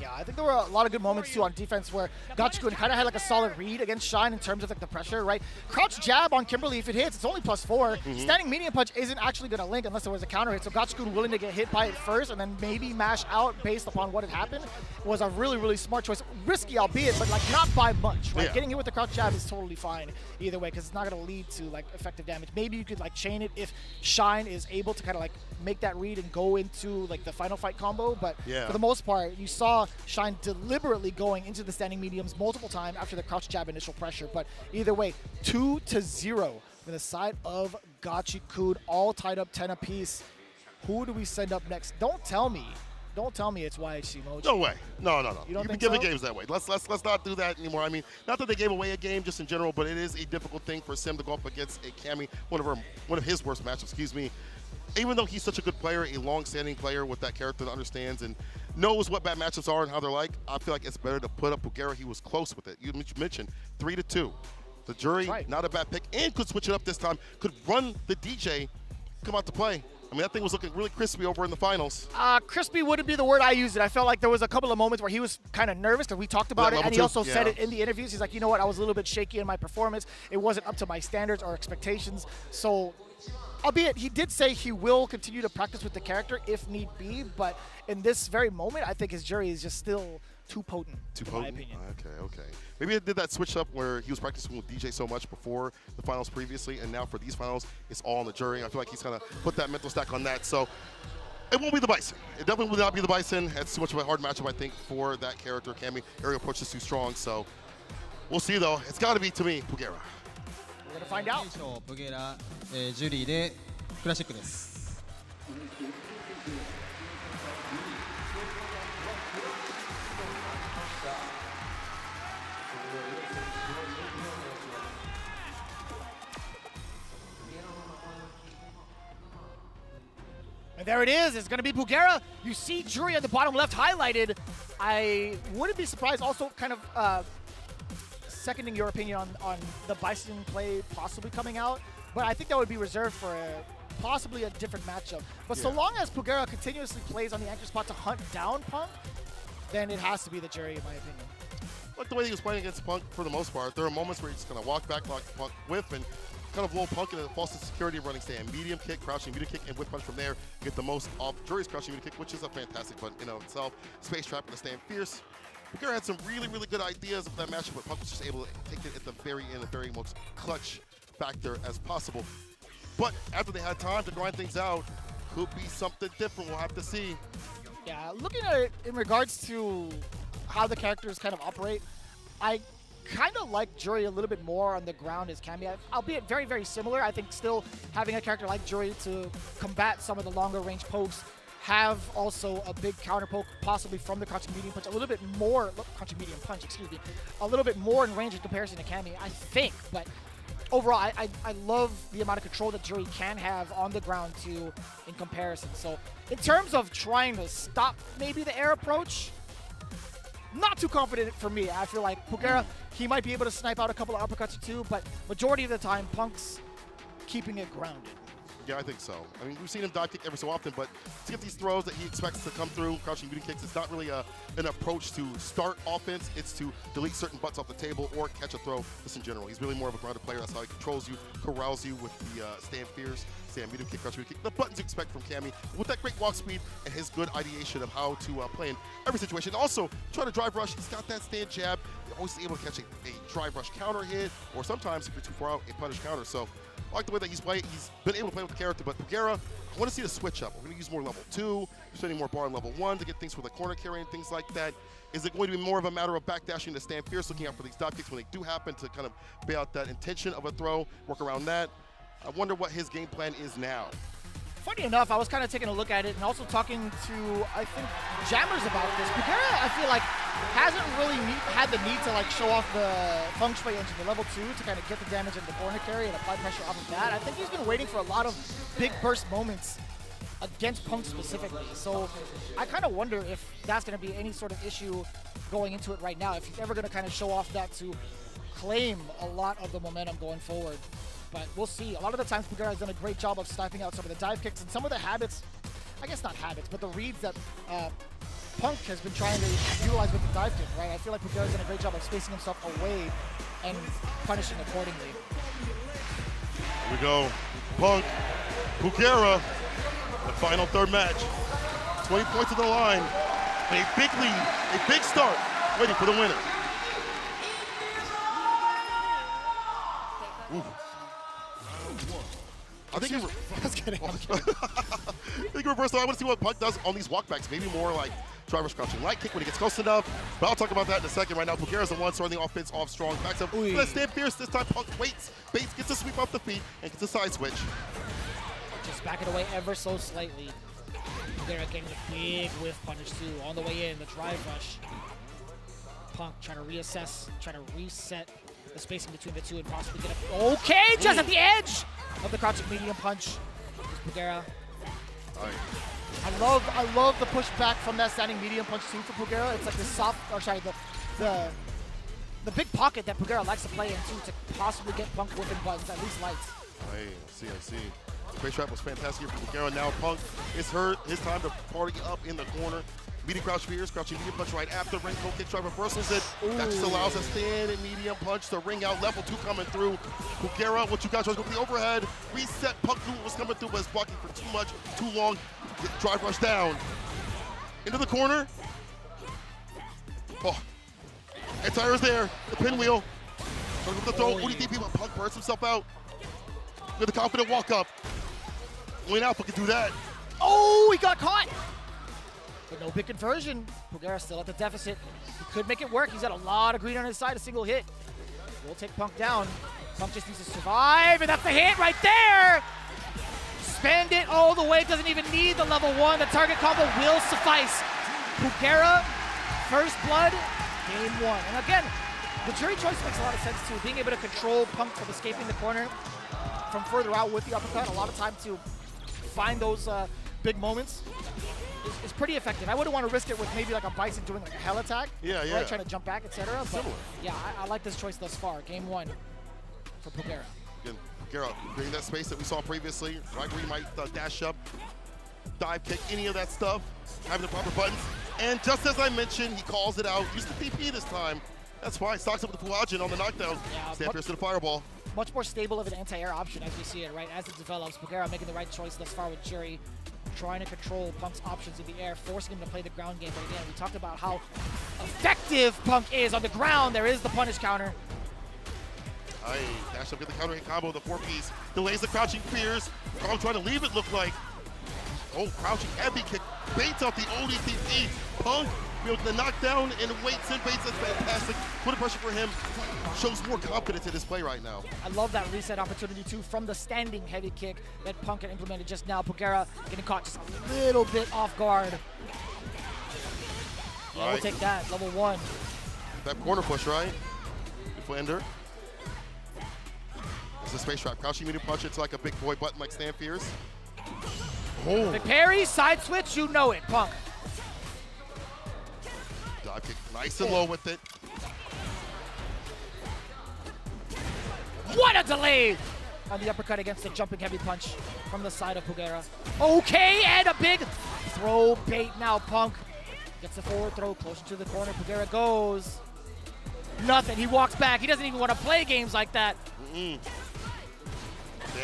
Yeah, I think there were a lot of good moments too on defense where Gotchkun kind of had like a solid read against Shine in terms of like the pressure, right? Crouch jab on Kimberly, if it hits, it's only +4. Standing medium punch isn't actually going to link unless there was was a counter hit. So Gachikun willing to get hit by it first and then maybe mash out based upon what had happened was a really, really smart choice. Risky, albeit, but like not by much, right? Yeah. Getting hit with the crouch jab is totally fine either way because it's not going to lead to like effective damage. Maybe you could like chain it if Shine is able to kind of like make that read and go into like the final fight combo. But for the most part, you saw Shine deliberately going into the standing mediums multiple times after the crouch jab initial pressure. But either way, 2-0 from the side of Gachikun, all tied up 10 apiece. Who do we send up next? Don't tell me it's YHC Mochi. No way. No. You don't You've been think giving so? games that way. Let's not do that anymore. I mean, not that they gave away a game just in general, but it is a difficult thing for Sim to go up against a Cammy, one of his worst matchups, excuse me. Even though he's such a good player, a long-standing player with that character that understands and knows what bad matchups are and how they're like, I feel like it's better to put up Pugera. He was close with it. You mentioned 3-2. The JURI, not a bad pick, and could switch it up this time. Could run the DJ, come out to play. I mean, that thing was looking really crispy over in the finals. Crispy wouldn't be the word I used. I felt like there was a couple of moments where he was kind of nervous because we talked about it, and he also said it in the interviews. He's like, you know what, I was a little bit shaky in my performance. It wasn't up to my standards or expectations. So, albeit he did say he will continue to practice with the character if need be, but in this very moment, I think his JURI is just still too potent, in my opinion. Okay. Maybe it did that switch up where he was practicing with DJ so much before the finals previously, and now for these finals, it's all on the JURI. I feel like he's kind of put that mental stack on that. So it won't be the Bison. It definitely will not be the Bison. It's too much of a hard matchup, I think, for that character. Cammy, aerial approach is too strong. So we'll see, though. It's got to be, to me, Pugera. We're going to find out. プゲラ、ジュリーでクラシックです。And there it is. It's going to be Pugera. You see JURI at the bottom left highlighted. I wouldn't be surprised also kind of seconding your opinion on the Bison play possibly coming out. But I think that would be reserved for possibly a different matchup. But so long as Pugera continuously plays on the anchor spot to hunt down Punk, then it has to be the JURI in my opinion. Like the way he was playing against Punk for the most part. There are moments where he's just going to walk back, lock Punk, whiff, and kind of low Punk and then false to security running stand. Medium kick, crouching, medium kick, and whip punch from there. Get the most off JURI's crouching medium kick, which is a fantastic button in and of itself. Space trap and a stand fierce. Pugera had some really, really good ideas of that matchup, but Punk was just able to take it at the very end, the very most clutch factor as possible. But after they had time to grind things out, could be something different. We'll have to see. Yeah, looking at it in regards to how the characters kind of operate, I kind of like JURI a little bit more on the ground as Cammy, albeit very, very similar. I think still having a character like JURI to combat some of the longer range pokes, have also a big counter poke, possibly from the crouching medium punch, a little bit more, crouching medium punch, excuse me, a little bit more in range in comparison to Cammy, I think. But overall, I love the amount of control that JURI can have on the ground too in comparison. So in terms of trying to stop maybe the air approach, not too confident for me. I feel like Pugera, he might be able to snipe out a couple of uppercuts or two, but majority of the time, Punk's keeping it grounded. Yeah, I think so. I mean, we've seen him dive kick every so often, but to get these throws that he expects to come through, crouching beauty kicks, it's not really an approach to start offense. It's to delete certain butts off the table or catch a throw just in general. He's really more of a grounded player. That's how he controls you, corrals you with the stand fierce, stand medium kick, crouch medium kick. The buttons you expect from Cammy with that great walk speed and his good ideation of how to play in every situation. Also, trying to drive rush, he's got that stand jab. You're always able to catch a drive rush counter hit, or sometimes, if you're too far out, a punish counter. So I like the way that he's played. He's been able to play with the character, but Pugera, I want to see the switch up. We're going to use more level 2, spending more bar in level 1 to get things for the corner carry and things like that. Is it going to be more of a matter of backdashing to stand fierce, looking out for these dive kicks when they do happen to kind of bail out that intention of a throw, work around that? I wonder what his game plan is now. Funny enough, I was kind of taking a look at it and also talking to, I think, Jammers about this. Pugera, I feel like, hasn't really had the need to like show off the feng shui engine, the level 2, to kind of get the damage in the corner carry and apply pressure off of that. I think he's been waiting for a lot of big burst moments against Punk specifically. So I kind of wonder if that's going to be any sort of issue going into it right now, if he's ever going to kind of show off that to claim a lot of the momentum going forward. But we'll see. A lot of the times Pugera has done a great job of sniping out some of the dive kicks and some of the habits, I guess not habits, but the reads that Punk has been trying to utilize with the dive kick, right? I feel like Pugera's done a great job of spacing himself away and punishing accordingly. Here we go. Punk, Pugera. Final third match. 20 points to the line. A big lead, a big start, waiting for the winner. Ooh. I think in reverse, I want to see what Punk does on these walkbacks. Maybe more like driver's crouching light kick when he gets close enough. But I'll talk about that in a second. Right now, Pugera's the one starting the offense off strong. Backs up. Let's stand fierce. This time, Punk waits. Bates gets a sweep off the feet and gets a side switch. Just backing away ever so slightly. Pugera getting a big whiff punish too. On the way in, the drive rush. Punk trying to reassess, trying to reset the spacing between the two and possibly get a... Okay, just at the edge of the crouching medium punch. Pugera. I love the pushback from that standing medium punch too for Pugera. It's like the soft, or sorry, the big pocket that Pugera likes to play into to possibly get Punk whipping buttons, at least lights. I see. Space trap was fantastic for Pugera. Now Punk, it's his time to party up in the corner. Medium crouch fears, crouching medium punch right after ring go kick drive reversals it. That just allows a stand and medium punch to ring out. Level 2 coming through. Pugera, what you got? Tries to go for the overhead. Reset. Punk knew what was coming through, but it's blocking for too much, too long. Drive rush down. Into the corner. Oh. And Taiyo's there. The pinwheel. Trying to go for the throw. ODDP, but Punk burns himself out. With a confident walk up. Wayne Alpha can do that. Oh, he got caught. But no big conversion. Pugera still at the deficit. He could make it work. He's got a lot of green on his side, a single hit. We'll take Punk down. Punk just needs to survive, and that's the hit right there. Spend it all the way. Doesn't even need the level 1. The target combo will suffice. Pugera, first blood, game 1. And again, the JURI choice makes a lot of sense too. Being able to control Punk from escaping the corner from further out with the uppercut, a lot of time to find those big moments is pretty effective. I wouldn't want to risk it with maybe like a Bison doing like a hell attack. Yeah. Right, trying to jump back, etc. But yeah, I like this choice thus far. Game 1 for Pugera. Again, Pugera creating that space that we saw previously. Right where he might dash up, dive kick, any of that stuff. Having the proper buttons. And just as I mentioned, he calls it out. Use the DP this time. That's why he stocks up with the Fuajin on the knockdown. Yeah, Stand fierce to the fireball. Much more stable of an anti-air option as we see it, right? As it develops, Pugera making the right choice thus far with JURI, trying to control Punk's options in the air, forcing him to play the ground game. But again, we talked about how effective Punk is on the ground. There is the punish counter. Dash up, get the counter hit combo, the 4-piece. Delays the crouching fears. Carl trying to leave it, look like. Oh, crouching heavy kick. Baits out the ODTP. Punk with the knockdown and waits and baits. That's fantastic. Put pressure for him. Shows more confidence in his play right now. I love that reset opportunity too from the standing heavy kick that Punk had implemented just now. Pugera getting caught just a little bit off guard. Yeah, we'll take that. Level 1. That corner push, right? Defender. It's a space trap. Crouching medium punch. It's like a big boy button like Stand Fierce. Oh. Big parry, side switch, you know it, Punk. Dive kick, nice and low with it. What a delay on the uppercut against the jumping heavy punch from the side of Pugera. Okay, and a big throw bait now. Punk gets the forward throw closer to the corner. Pugera goes. Nothing, he walks back. He doesn't even want to play games like that. Stand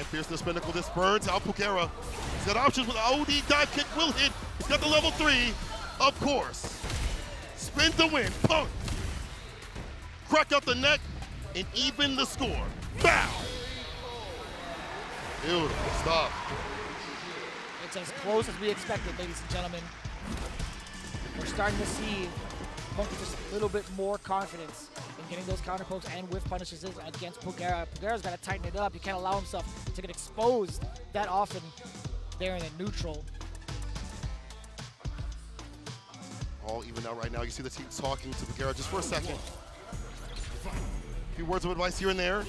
Fierce the Spinnacle, this burns out Pugera. He's got options with OD dive kick, will hit. He's got the level 3, of course. Spin to win, Punk. Crack out the neck and even the score. Bow! Beautiful, stop. It's as close as we expected, ladies and gentlemen. We're starting to see Punk with just a little bit more confidence in getting those counter pokes and whiff punishes against Pugera. Pugera's got to tighten it up. He can't allow himself to get exposed that often there in the neutral. All even out right now. You see the team talking to Pugera just for a second. A few words of advice here and there.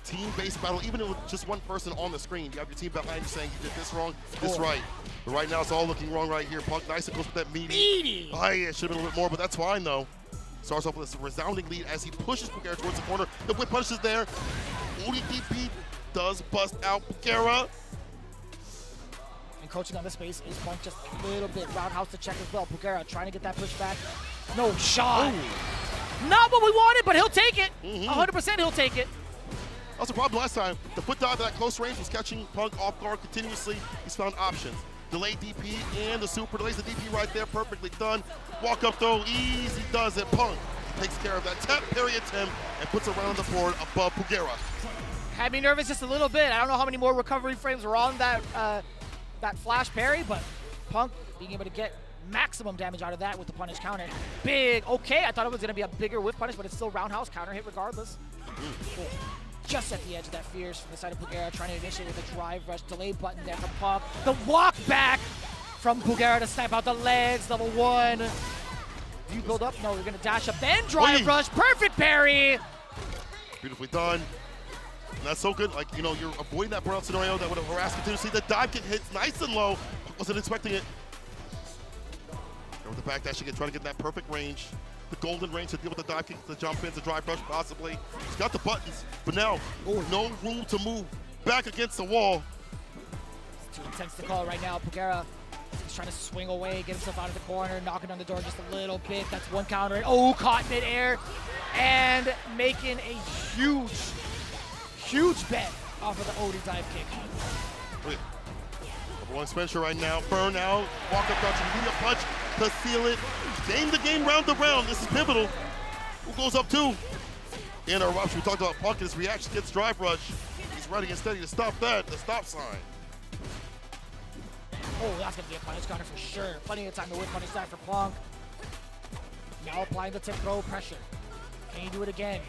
Team-based battle, even with just one person on the screen. You have your team behind you saying you did this wrong, this right. But right now it's all looking wrong right here. Punk nice and goes with that meaty. Oh, yeah, should have been a little bit more, but that's fine though. Starts off with a resounding lead as he pushes Pugera towards the corner. The whip punch is there. ODDP does bust out Pugera. And coaching on this space is Punk just a little bit. Roundhouse to check as well. Pugera trying to get that push back. No shot. Not what we wanted, but he'll take it. 100% he'll take it. That was the problem last time. The foot dive at that close range was catching Punk off guard continuously. He's found options. Delayed DP and the super delays the DP right there, perfectly done. Walk up throw, easy does it. Punk takes care of that tap parry attempt and puts it around the board above Pugera. Had me nervous just a little bit. I don't know how many more recovery frames were on that that flash parry, but Punk being able to get maximum damage out of that with the punish counter. Big, okay, I thought it was going to be a bigger whiff punish, but it's still roundhouse counter hit regardless. Cool. Just at the edge of that Fierce from the side of Pugera, trying to initiate with a drive rush, delay button there from Punk. The walk back from Pugera to snipe out the legs, level 1. Do you build up? No, you're going to dash up, then drive rush, perfect parry! Beautifully done. And that's so good, like, you know, you're avoiding that burnout scenario that would have harassed continuously. The dive kick hits nice and low. Wasn't expecting it. And with the back dash again, trying to get that perfect range. The golden range to deal with the dive kick, the jump in, the drive rush possibly. He's got the buttons, but now no room to move back against the wall. It's too intense to call right now. Pugera is trying to swing away, get himself out of the corner, knocking on the door just a little bit. That's one counter. Oh, caught midair. And making a huge bet off of the Odie dive kick. Number 1 Spencer right now. Burnout. Walk up dodge, immediate punch to seal it. Game the game round to round. This is pivotal. Who goes up 2? Interruption. We talked about Punk. His reaction gets drive rush. He's ready and steady to stop that. The stop sign. Oh, that's going to be a punish counter for sure. Plenty of time to win punish side for Punk. Now applying the tip throw pressure. Can he do it again?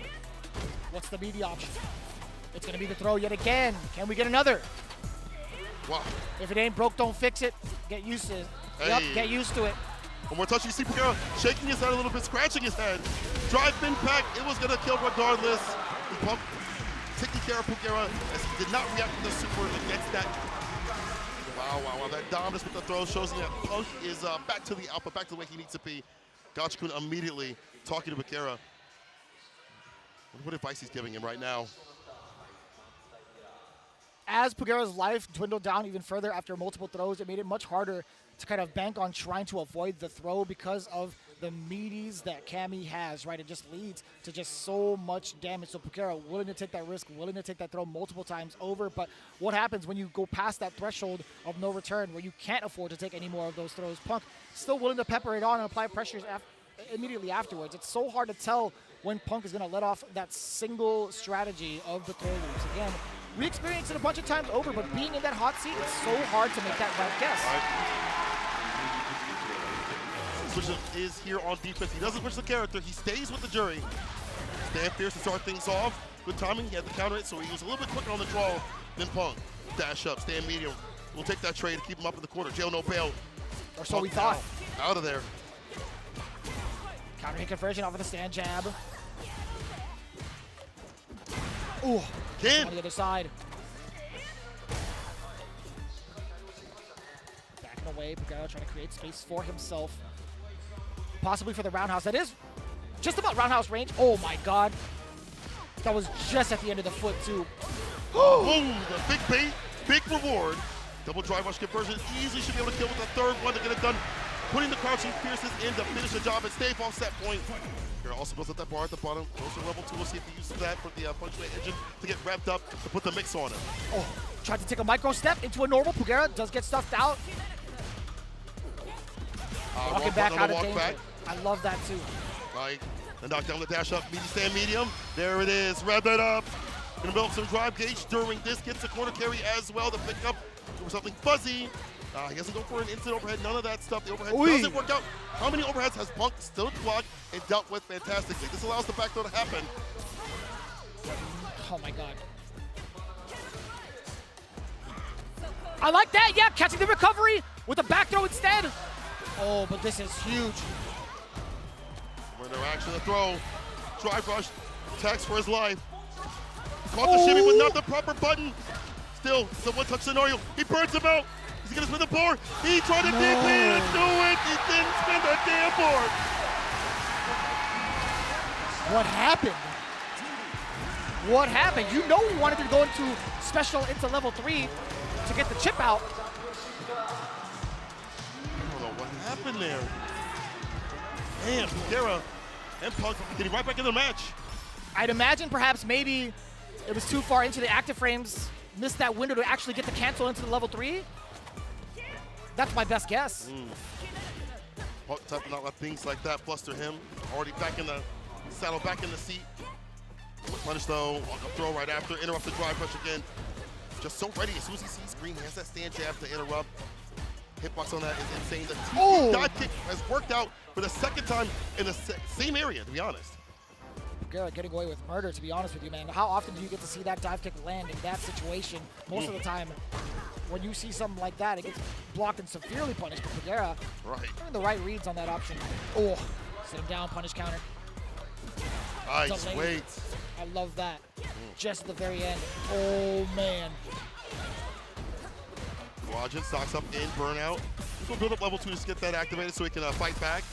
What's the media option? It's going to be the throw yet again. Can we get another? Wow. If it ain't broke, don't fix it. Get used to it. Hey. Yep, get used to it. One more touch. You see Pugera shaking his head a little bit, scratching his head. Drive fin pack. It was going to kill regardless. The Punk taking care of Pugera as he did not react to the super against that. Wow. That dominance with the throw shows me that Punk is back to the alpha, back to the way he needs to be. Gotch-kun immediately talking to Pugera. What advice he's giving him right now. As Pugera's life dwindled down even further after multiple throws, it made it much harder to kind of bank on trying to avoid the throw because of the meaties that Cammy has, right? It just leads to just so much damage. So Pugera willing to take that risk, willing to take that throw multiple times over. But what happens when you go past that threshold of no return where you can't afford to take any more of those throws? Punk still willing to pepper it on and apply pressures immediately afterwards. It's so hard to tell when Punk is going to let off that single strategy of the throw loops. Again, we experienced it a bunch of times over, but being in that hot seat, it's so hard to make that right guess. Switch is here on defense. He doesn't switch the character. He stays with the JURI. Stand fierce to start things off. Good timing. He had to counter it, so he was a little bit quicker on the draw than Punk. Dash up, stand medium. We'll take that trade to keep him up in the corner. Jail no bail. Or so we thought. Out of there. Counter hit conversion off of the stand jab. Ooh, on the other side. Backing away, Pugera trying to create space for himself. Possibly for the roundhouse. That is just about roundhouse range. Oh my god. That was just at the end of the foot too. Boom, the big bait, big reward. Double drive rush conversion. Easily should be able to kill with the third one to get it done. Putting the crouching fierces in to finish the job and stave off set point. Here also goes at that bar at the bottom. Goes to level 2. We'll see if he uses that for the punctuate engine to get wrapped up to put the mix on him. Oh, tried to take a micro step into a normal. Pugera does get stuffed out. Walking back out of danger. I love that too. Like, the knockdown, the dash up, stand medium. There it is. Wrap that up. Gonna build some drive gauge during this. Gets a corner carry as well to pick up something fuzzy. He doesn't go for an instant overhead, none of that stuff. The overhead doesn't work out. How many overheads has Punk still blocked and dealt with fantastically? This allows the back throw to happen. Oh my god. I like that, yeah, catching the recovery with a back throw instead. Oh, but this is huge. Winner action, the throw. Drive rush, attacks for his life. Caught the shimmy with not the proper button. Still, it's a one-touch scenario. He burns him out. He's gonna spin the board. He tried to DP to do it. He didn't spin the damn board. What happened? What happened? You know he wanted to go into special into level 3 to get the chip out. I don't know what happened there. Man, Pugera and Punk getting right back in the match. I'd imagine perhaps maybe it was too far into the active frames, missed that window to actually get the cancel into the level 3. That's my best guess. Punk tough to not let things like that fluster him. Already back in the saddle, back in the seat. Punish though, walk-up throw right after, interrupt the drive push again. Just so ready. As soon as he sees green, he has that stand jab to interrupt. Hitbox on that is insane. The dive kick has worked out for the second time in the same area, to be honest. Garrett getting away with murder, to be honest with you, man. How often do you get to see that dive kick land in that situation? Most of the time, when you see something like that, it gets blocked and severely punished. But Pugera doing the right reads on that option. Oh, sitting down, punish counter. Nice, Delayed. wait. I love that. Just at the very end. Oh, man. Quadrant stocks up in burnout. He's going to build up level 2 to get that activated so he can fight back.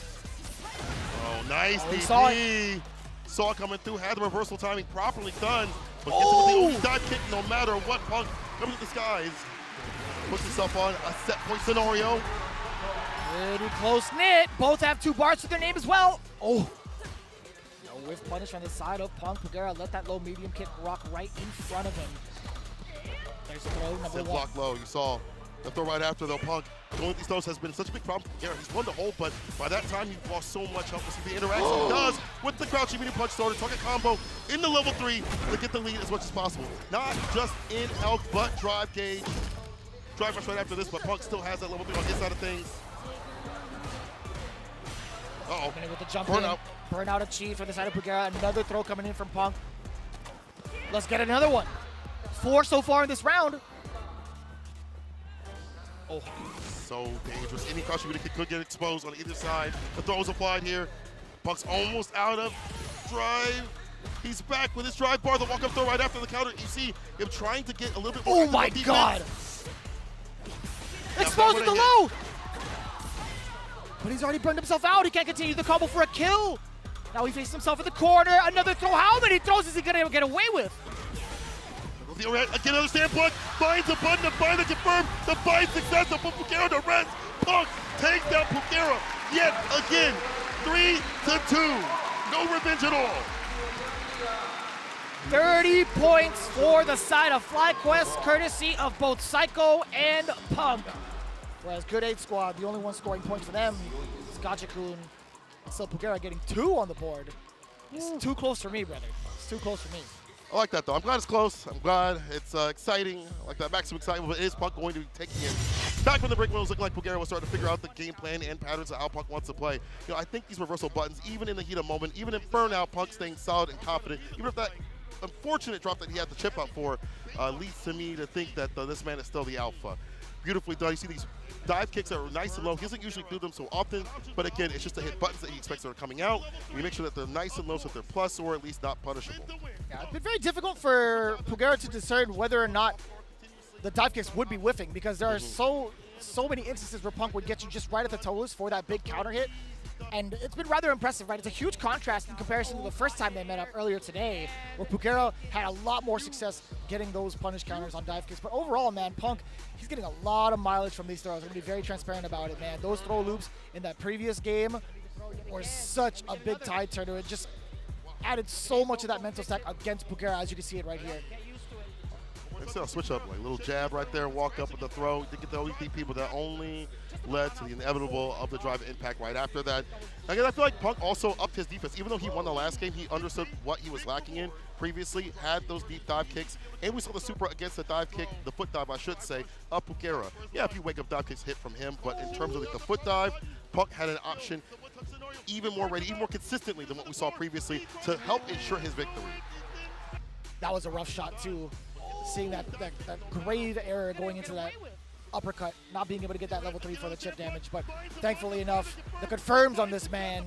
Oh, nice DP. Saw it coming through, had the reversal timing properly done, but gets it with the only dive kick no matter what. Punk comes to the skies, puts himself on a set point scenario. Pretty close knit. Both have 2 bars to their name as well. Oh. No whiff punish on the side of Punk. Pugera let that low medium kick rock right in front of him. There's a throw, number 1. Block low, you saw the throw right after though. Punk going with these throws has been such a big problem for Pugera. He's won the hold, but by that time he's lost so much help. See the interaction he does with the crouching medium punch starter. Target combo in the level 3 to get the lead as much as possible. Not just in health, but drive gauge. Drive rush right after this, but Punk still has that level 3 on his side of things. Uh-oh. With the jump Burnout. in. Burnout achieved for the side of Pugera. Another throw coming in from Punk. Let's get another one. 4 so far in this round. Oh. So dangerous. Any crouching medium kick could get exposed on either side. The throw is applied here. Punk's almost out of drive. He's back with his drive bar. The walk-up throw right after the counter. You see him trying to get a little bit more. Oh my God! Exposed at the low! But he's already burned himself out. He can't continue the combo for a kill. Now he faces himself in the corner. Another throw. How many throws is he going to get away with? Again, another stand block. Finds a button to find and confirm the bind success of Pugera to rest. Punk takes down Pugera yet again. 3-2. No revenge at all. 30 points for the side of FlyQuest, courtesy of both Psycho and Punk. Whereas Good 8 Squad, the only one scoring points for them is Gachikun. So Pugera getting 2 on the board. It's too close for me, brother. It's too close for me. I like that, though. I'm glad it's close. I'm glad it's exciting. I like that maximum excitement, but it is Punk going to be taking it back from the break when it was looking like Pugera was starting to figure out the game plan and patterns of how Punk wants to play. You know, I think these reversal buttons, even in the heat of moment, even in burnout, Punk staying solid and confident, even if that unfortunate drop that he had to chip out for leads to me to think that this man is still the alpha. Beautifully done. You see these dive kicks that are nice and low. He doesn't usually do them so often, but again, it's just to hit buttons that he expects that are coming out. You make sure that they're nice and low so that they're plus or at least not punishable. Yeah, it's been very difficult for Pugera to discern whether or not the dive kicks would be whiffing because there are so many instances where Punk would get you just right at the toes for that big counter hit. And it's been rather impressive, right? It's a huge contrast in comparison to the first time they met up earlier today, where Pugera had a lot more success getting those punish counters on dive kicks. But overall, man, Punk, he's getting a lot of mileage from these throws. I'm going to be very transparent about it, man. Those throw loops in that previous game were such a big tide turner. It just added so much of that mental stack against Pugera, as you can see it right here. Instead of switch up, like little jab right there, walk up with the throw, to get the OEP, but that only led to the inevitable of the drive impact right after that. Again, I feel like Punk also upped his defense. Even though he won the last game, he understood what he was lacking in previously, had those deep dive kicks, and we saw the super against the dive kick, the foot dive, I should say, of Pugera. Yeah, a few wake-up dive kicks hit from him, but in terms of like the foot dive, Punk had an option even more ready, even more consistently than what we saw previously to help ensure his victory. That was a rough shot, too. Seeing that grave error going into that uppercut, not being able to get that level 3 for the chip damage, but thankfully enough, the confirms on this man,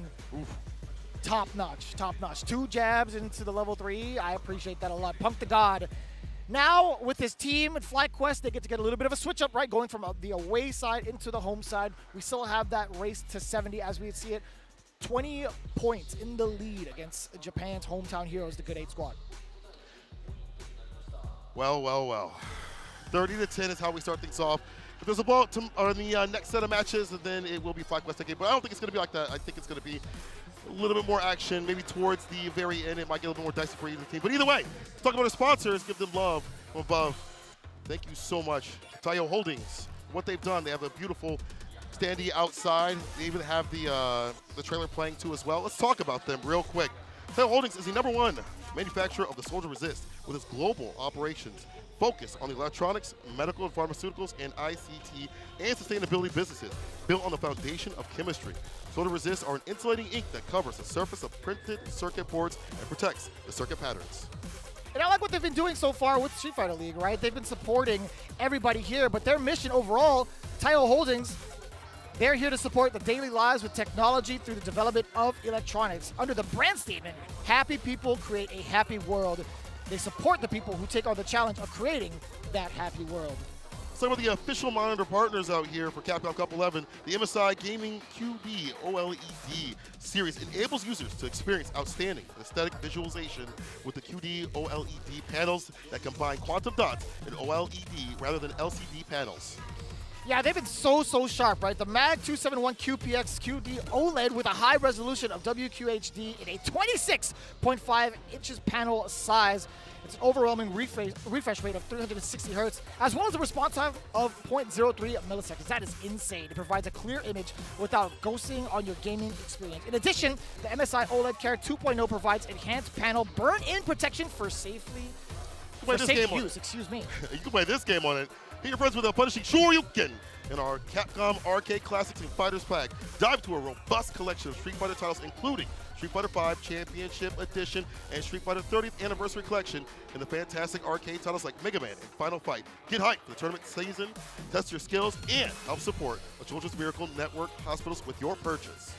top notch, top notch. 2 jabs into the level 3, I appreciate that a lot. Punk the God. Now, with his team at FlyQuest, they get to get a little bit of a switch up, right? Going from the away side into the home side. We still have that race to 70 as we see it. 20 points in the lead against Japan's hometown heroes, the Good 8 Squad. Well, well, well. 30-10 is how we start things off. If there's a ball on the next set of matches, then it will be FlyQuest again. But I don't think it's going to be like that. I think it's going to be a little bit more action. Maybe towards the very end, it might get a little bit more dicey for either team. But either way, let's talk about our sponsors. Give them love from above. Thank you so much, Taiyo Holdings, what they've done. They have a beautiful standee outside. They even have the trailer playing too as well. Let's talk about them real quick. Taiyo Holdings is the #1 manufacturer of the Soldier Resist with its global operations focused on the electronics, medical and pharmaceuticals, and ICT and sustainability businesses built on the foundation of chemistry. Soldier Resists are an insulating ink that covers the surface of printed circuit boards and protects the circuit patterns. And I like what they've been doing so far with Street Fighter League, right? They've been supporting everybody here, but their mission overall, Taiyo Holdings, they're here to support the daily lives with technology through the development of electronics. Under the brand statement, happy people create a happy world. They support the people who take on the challenge of creating that happy world. Some of the official monitor partners out here for Capcom Cup 11, the MSI Gaming QD OLED series enables users to experience outstanding aesthetic visualization with the QD OLED panels that combine quantum dots and OLED rather than LCD panels. Yeah, they've been so sharp, right? The MAG 271 QPX QD OLED with a high resolution of WQHD in a 26.5 inches panel size. It's an overwhelming refresh rate of 360 hertz, as well as a response time of 0.03 milliseconds. That is insane. It provides a clear image without ghosting on your gaming experience. In addition, the MSI OLED Care 2.0 provides enhanced panel burn-in protection for safe use. Excuse me. You can play this game on it. Hit your friends with a punishing Shoryuken in our Capcom Arcade Classics and Fighters Pack. Dive to a robust collection of Street Fighter titles, including Street Fighter V Championship Edition and Street Fighter 30th Anniversary Collection, and the fantastic arcade titles like Mega Man and Final Fight. Get hyped for the tournament season, test your skills, and help support a Children's Miracle Network hospitals with your purchase.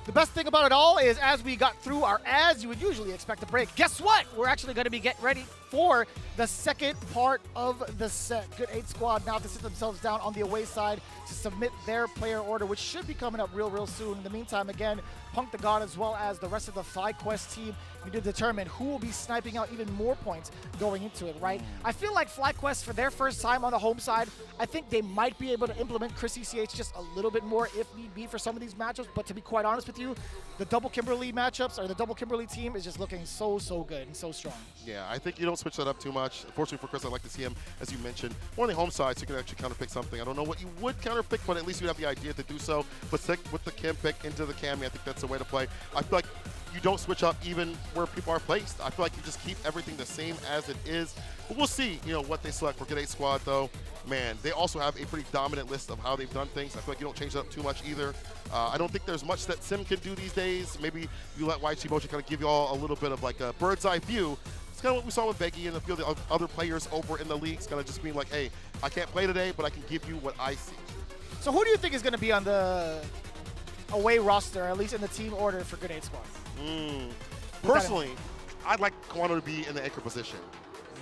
The best thing about it all is, as we got through our ads, you would usually expect a break. Guess what? We're actually going to be getting ready for the second part of the set. Good 8 squad now to sit themselves down on the away side to submit their player order, which should be coming up real soon. In the meantime, again, Punk the God as well as the rest of the FlyQuest team need to determine who will be sniping out even more points going into it, right? I feel like FlyQuest, for their first time on the home side, I think they might be able to implement Chris ECH just a little bit more if need be for some of these matchups. But to be quite honest with you, the double Kimberly matchups, or the double Kimberly team, is just looking so good and so strong. Yeah, I think you don't switch that up too much. Unfortunately for Chris, I'd like to see him, as you mentioned, more on the home side so you can actually counterpick something. I don't know what you would counterpick, but at least you have the idea to do so. But stick with the Kim pick into the Cammy. I think that's the way to play. I feel like you don't switch up even where people are placed. I feel like you just keep everything the same as it is. But we'll see, what they select for Good 8 Squad, though. Man, they also have a pretty dominant list of how they've done things. I feel like you don't change that up too much either. I don't think there's much that Sim can do these days. Maybe you let YG Motion kind of give you all a little bit of like a bird's eye view. It's kind of what we saw with Beggy and a few of the other players over in the leagues, kind of just being like, hey, I can't play today, but I can give you what I see. So who do you think is going to be on the away roster, at least in the team order for Good 8 Squad? Personally, I'd like Kawano to be in the anchor position.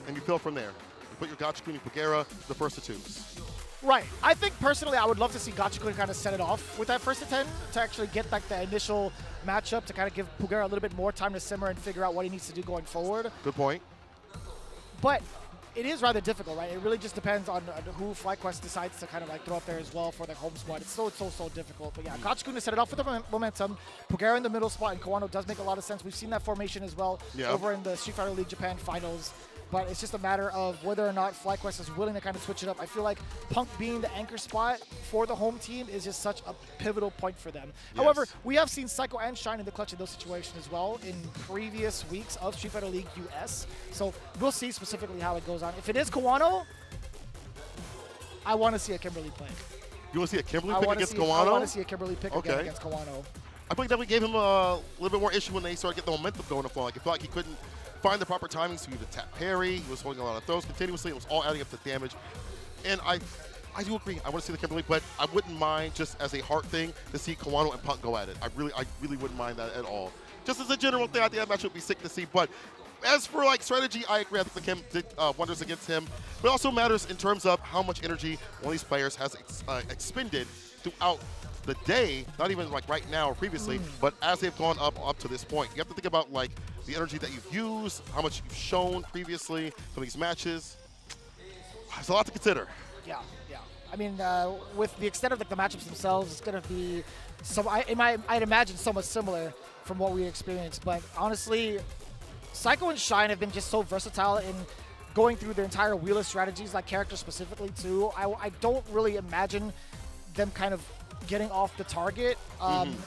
And you fill from there. You put your Gachikuni Pugera, the first of twos. Right. I think personally I would love to see Gachikuni kind of set it off with that first of 10 to actually get like the initial matchup to kind of give Pugera a little bit more time to simmer and figure out what he needs to do going forward. Good point. But it is rather difficult, right? It really just depends on who FlyQuest decides to kind of like throw up there as well for the home squad. It's so difficult. But yeah, Gachikuni set it off with the momentum. Pugera in the middle spot, and Kawano does make a lot of sense. We've seen that formation as well over in the Street Fighter League Japan finals. But it's just a matter of whether or not FlyQuest is willing to kind of switch it up. I feel like Punk being the anchor spot for the home team is just such a pivotal point for them. Yes. However, we have seen Psycho and Shine in the clutch in those situations as well in previous weeks of Street Fighter League US. So we'll see specifically how it goes on. If it is Kawano, I want to see a Kimberly play. You want to see a Kimberly pick against Kawano? I want to see a Kimberly pick again against Kawano. I think that we gave him a little bit more issue when they started getting the momentum going to flow. Like, I felt like he couldn't find the proper timings to even tap parry. He was holding a lot of throws continuously. It was all adding up to damage. And I do agree. I want to see the Kimberly, but I wouldn't mind, just as a heart thing, to see Kawano and Punk go at it. I really wouldn't mind that at all. Just as a general thing, I think that match would be sick to see. But as for like strategy, I agree. I think the Kim did wonders against him. But it also matters in terms of how much energy one of these players has expended throughout the day, not even like right now or previously, but as they've gone up to this point. You have to think about like the energy that you've used, how much you've shown previously for these matches. There's a lot to consider. Yeah. I mean, with the extent of like the matchups themselves, it's going to be I'd imagine somewhat similar from what we experienced. But honestly, Psycho and Shine have been just so versatile in going through their entire wheel of strategies, like character specifically too, I don't really imagine them kind of getting off the target.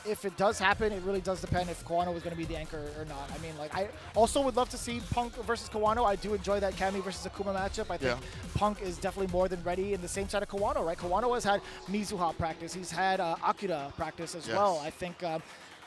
If it does happen, it really does depend if Kawano is going to be the anchor or not. I mean, like, I also would love to see Punk versus Kawano. I do enjoy that Cammy versus Akuma matchup. I think Punk is definitely more than ready in the same side of Kawano, right? Kawano has had Mizuha practice. He's had Akira practice as well. I think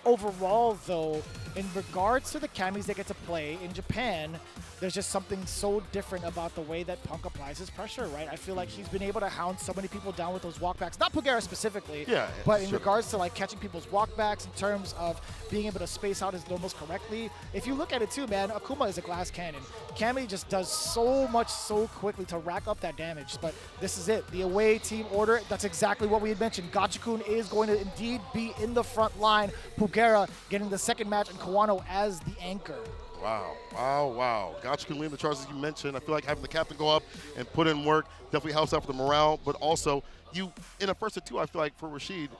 overall, though, in regards to the Cammys that get to play in Japan, there's just something so different about the way that Punk applies his pressure, right? I feel like he's been able to hound so many people down with those walkbacks. Not Pugera specifically, but in regards to like catching people's walkbacks in terms of being able to space out his normals correctly. If you look at it too, man, Akuma is a glass cannon. Cammy just does so much so quickly to rack up that damage. But this is it. The away team order, that's exactly what we had mentioned. Gachikun is going to indeed be in the front line. Pugera getting the second match and Kawano as the anchor. Wow, wow, wow. Gachikun leading the charge, as you mentioned. I feel like having the captain go up and put in work definitely helps out for the morale, but also you, in a first to two, I feel like for Rashid,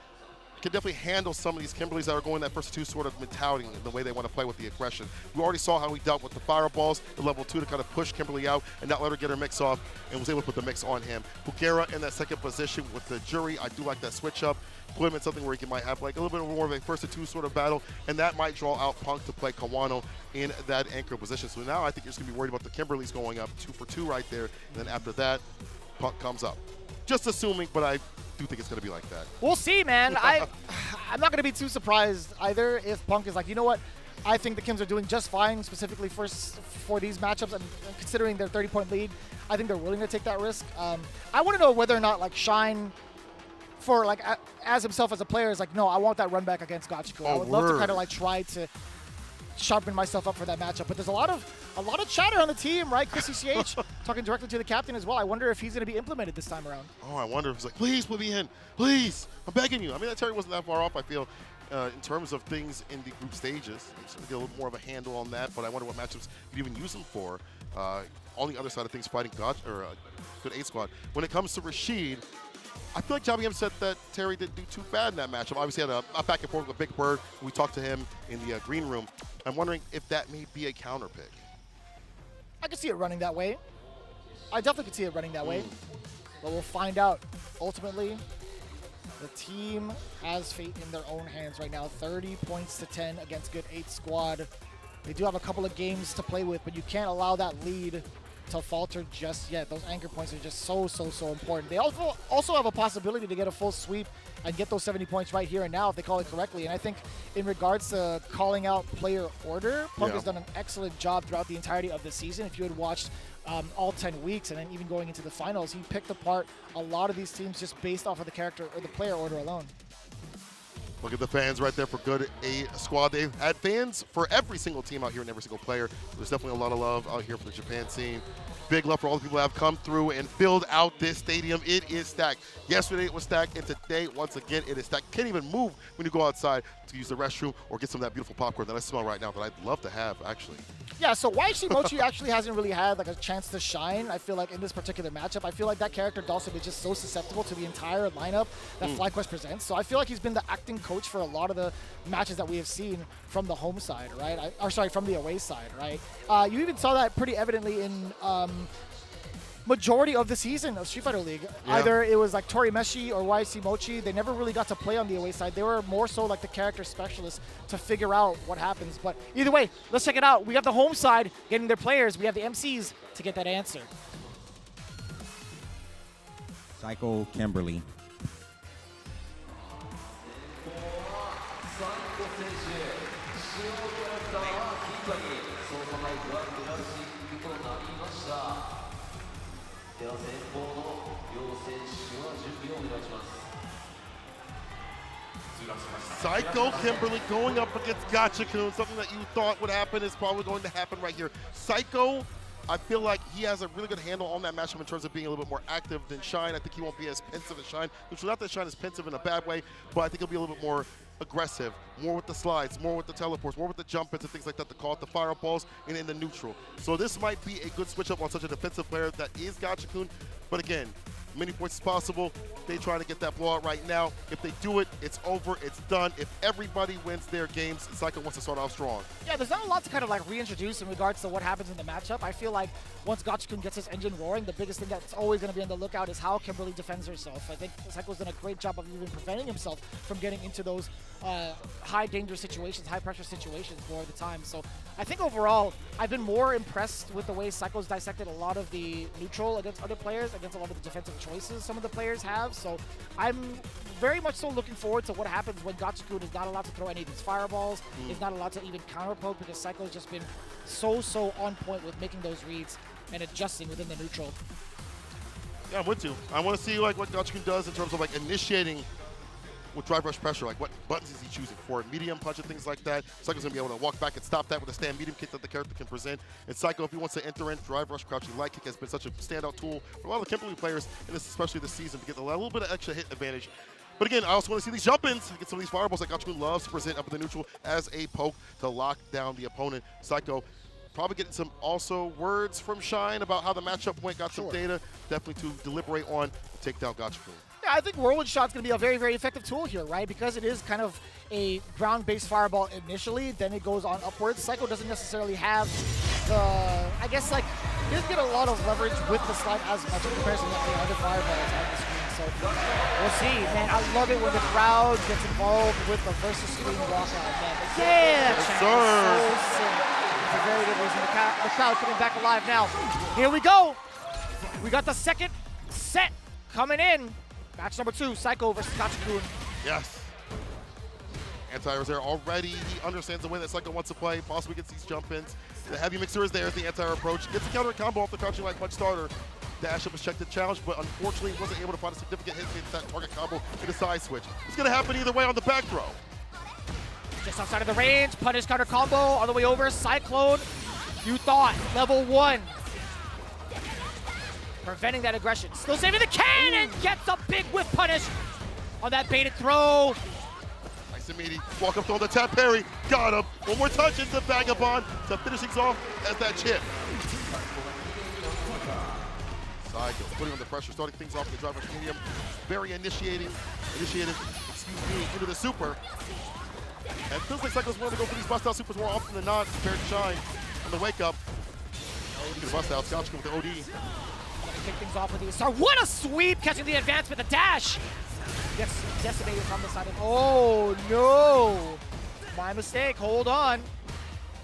can definitely handle some of these Kimberleys that are going that first two sort of mentality and the way they want to play with the aggression. We already saw how he dealt with the fireballs, the level 2 to kind of push Kimberly out and not let her get her mix off, and was able to put the mix on him. Pugera in that second position with the JURI, I do like that switch up. Put him in something where he might have like a little bit more of a first to two sort of battle, and that might draw out Punk to play Kawano in that anchor position. So now I think you're just going to be worried about the Kimberleys going up 2 for 2 right there, and then after that, Punk comes up. Just assuming, but I do think it's going to be like that. We'll see, man. I'm not going to be too surprised either if Punk is like, you know what? I think the Kims are doing just fine, specifically for these matchups, and considering their 30-point lead, I think they're willing to take that risk. I want to know whether or not like Shine, for like as himself as a player, is like, no, I want that run back against Gachikun. I would love to kind of like try to sharpen myself up for that matchup. But there's a lot of chatter on the team, right? Chris ECH talking directly to the captain as well. I wonder if he's going to be implemented this time around. Oh, I wonder if he's like, please put me in, please, I'm begging you. I mean, that Terry wasn't that far off, I feel, in terms of things in the group stages. He's going to get a little more of a handle on that, but I wonder what matchups you'd even use him for. On the other side of things, fighting Good 8 Squad. When it comes to Rashid, I feel like Johnny M said that Terry didn't do too bad in that matchup. Obviously, had a back and forth with Big Bird. We talked to him in the green room. I'm wondering if that may be a counter pick. I can see it running that way. I definitely could see it running that way. But we'll find out. Ultimately, the team has fate in their own hands right now. 30 points to 10 against Good 8 Squad. They do have a couple of games to play with, but you can't allow that lead to falter just yet. Those anchor points are just so important. They also have a possibility to get a full sweep and get those 70 points right here and now if they call it correctly. And I think in regards to calling out player order, Punk has done an excellent job throughout the entirety of the season. If you had watched all 10 weeks and then even going into the finals, he picked apart a lot of these teams just based off of the character or the player order alone. Look at the fans right there for Good 8 Squad. They've had fans for every single team out here and every single player. There's definitely a lot of love out here for the Japan scene. Big love for all the people that have come through and filled out this stadium. It is stacked. Yesterday it was stacked, and today, once again, it is stacked. Can't even move when you go outside to use the restroom or get some of that beautiful popcorn that I smell right now that I'd love to have, actually. Yeah, so YC Mochi actually hasn't really had like a chance to shine, I feel like, in this particular matchup. I feel like that character, Dawson, is just so susceptible to the entire lineup that FlyQuest presents. So I feel like he's been the acting coach for a lot of the matches that we have seen from the home side, right? From the away side, right? You even saw that pretty evidently in majority of the season of Street Fighter League. Yeah. Either it was like Torimeshi or YC Mochi. They never really got to play on the away side. They were more so like the character specialists to figure out what happens. But either way, let's check it out. We have the home side getting their players. We have the MCs to get that answer. Psycho Kimberly. Psycho Kimberly going up against Gachikun. Something that you thought would happen is probably going to happen right here. Psycho, I feel like he has a really good handle on that matchup in terms of being a little bit more active than Shine. I think he won't be as pensive as Shine, which not that Shine is pensive in a bad way, but I think he'll be a little bit more aggressive, more with the slides, more with the teleports, more with the jump ins and things like that to call it the fireballs and in the neutral. So this might be a good switch up on such a defensive player that is Gachikun. But again, many points as possible. They trying to get that blowout right now. If they do it, it's over, it's done. If everybody wins their games, Psycho wants to start off strong. Yeah, there's not a lot to kind of like reintroduce in regards to what happens in the matchup. I feel like once Gachikun gets his engine roaring, the biggest thing that's always going to be on the lookout is how Kimberly defends herself. I think Psycho's done a great job of even preventing himself from getting into those high danger situations, high pressure situations for the time. So I think overall, I've been more impressed with the way Psycho's dissected a lot of the neutral against other players, against a lot of the defensive choices some of the players have. So I'm very much so looking forward to what happens when Gachikun is not allowed to throw any of these fireballs, is not allowed to even counter poke, because Psycho's just been so on point with making those reads and adjusting within the neutral. Yeah, I'm with you. I want to see like what Gachikun does in terms of like initiating with drive rush pressure, like what buttons is he choosing for medium punch and things like that. Psycho's gonna be able to walk back and stop that with a stand medium kick that the character can present. And Psycho, if he wants to enter in, drive rush crouching light kick has been such a standout tool for a lot of the Kimberly players, and this especially this season, to get a little bit of extra hit advantage. But again, I also want to see these jump-ins, get some of these fireballs that Gachikun loves to present up in the neutral as a poke to lock down the opponent. Psycho probably getting some also words from Shine about how the matchup went, got some data, definitely to deliberate on to take down Gachikun. Yeah, I think Whirlwind Shot's going to be a very effective tool here, right? Because it is kind of a ground-based fireball initially, then it goes on upwards. Psycho doesn't necessarily have the, I guess, like, he doesn't get a lot of leverage with the slide as much in comparison to the other fireballs on the screen. So we'll see, man. I love it when the crowd gets involved with the versus screen walkout, man. But yeah, Yes, Chang, sir. so sick. It's a very good reason. The crowd coming back alive now. Here we go. We got the second set coming in. Match number 2, Psycho versus Gachikun. Yes. Anti-air is there already. He understands the way that Psycho wants to play. Possibly gets these jump-ins. The heavy mixer is there as the anti-air approach. Gets the counter combo off the crouching light punch starter. Dash up was checked the challenge, but unfortunately wasn't able to find a significant hit against that target combo in the side switch. It's going to happen either way on the back throw. Just outside of the range, punish counter combo all the way over. Cyclone, you thought, level 1. Preventing that aggression. Still saving the cannon, gets a big whip punish on that baited throw. Nice and meaty. Walk up on the tap parry. Got him. One more touch into Vagabond to finish things off as that chip. Psycho putting on the pressure, starting things off in the driver's medium. Very initiative, into the super. And it feels like Psycho's willing to go for these bust out supers more often than not compared to Shine on the wake up. Bust out, Gachikun with the OD. Kick things off with the star. What a sweep, catching the advance with a dash. Gets decimated from the side of, oh no. My mistake, hold on.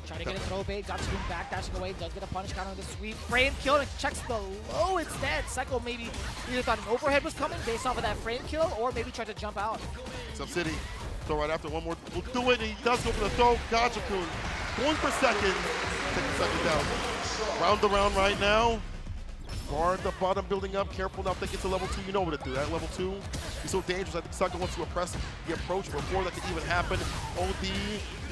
Trying to get a throw bait, Gachikun back, dashing away, does get a punish counter with the sweep. Frame kill and checks the low instead. Psycho maybe either thought an overhead was coming based off of that frame kill, or maybe tried to jump out. Sub City, throw right after, one more, will do it, and he does go for the throw. Gachikun going for second, take the second down. Round the round right now. Guard the bottom building up, careful now if they get to level 2, you know what to do. That level 2 is so dangerous. I think Psycho wants to oppress the approach before that can even happen. OD,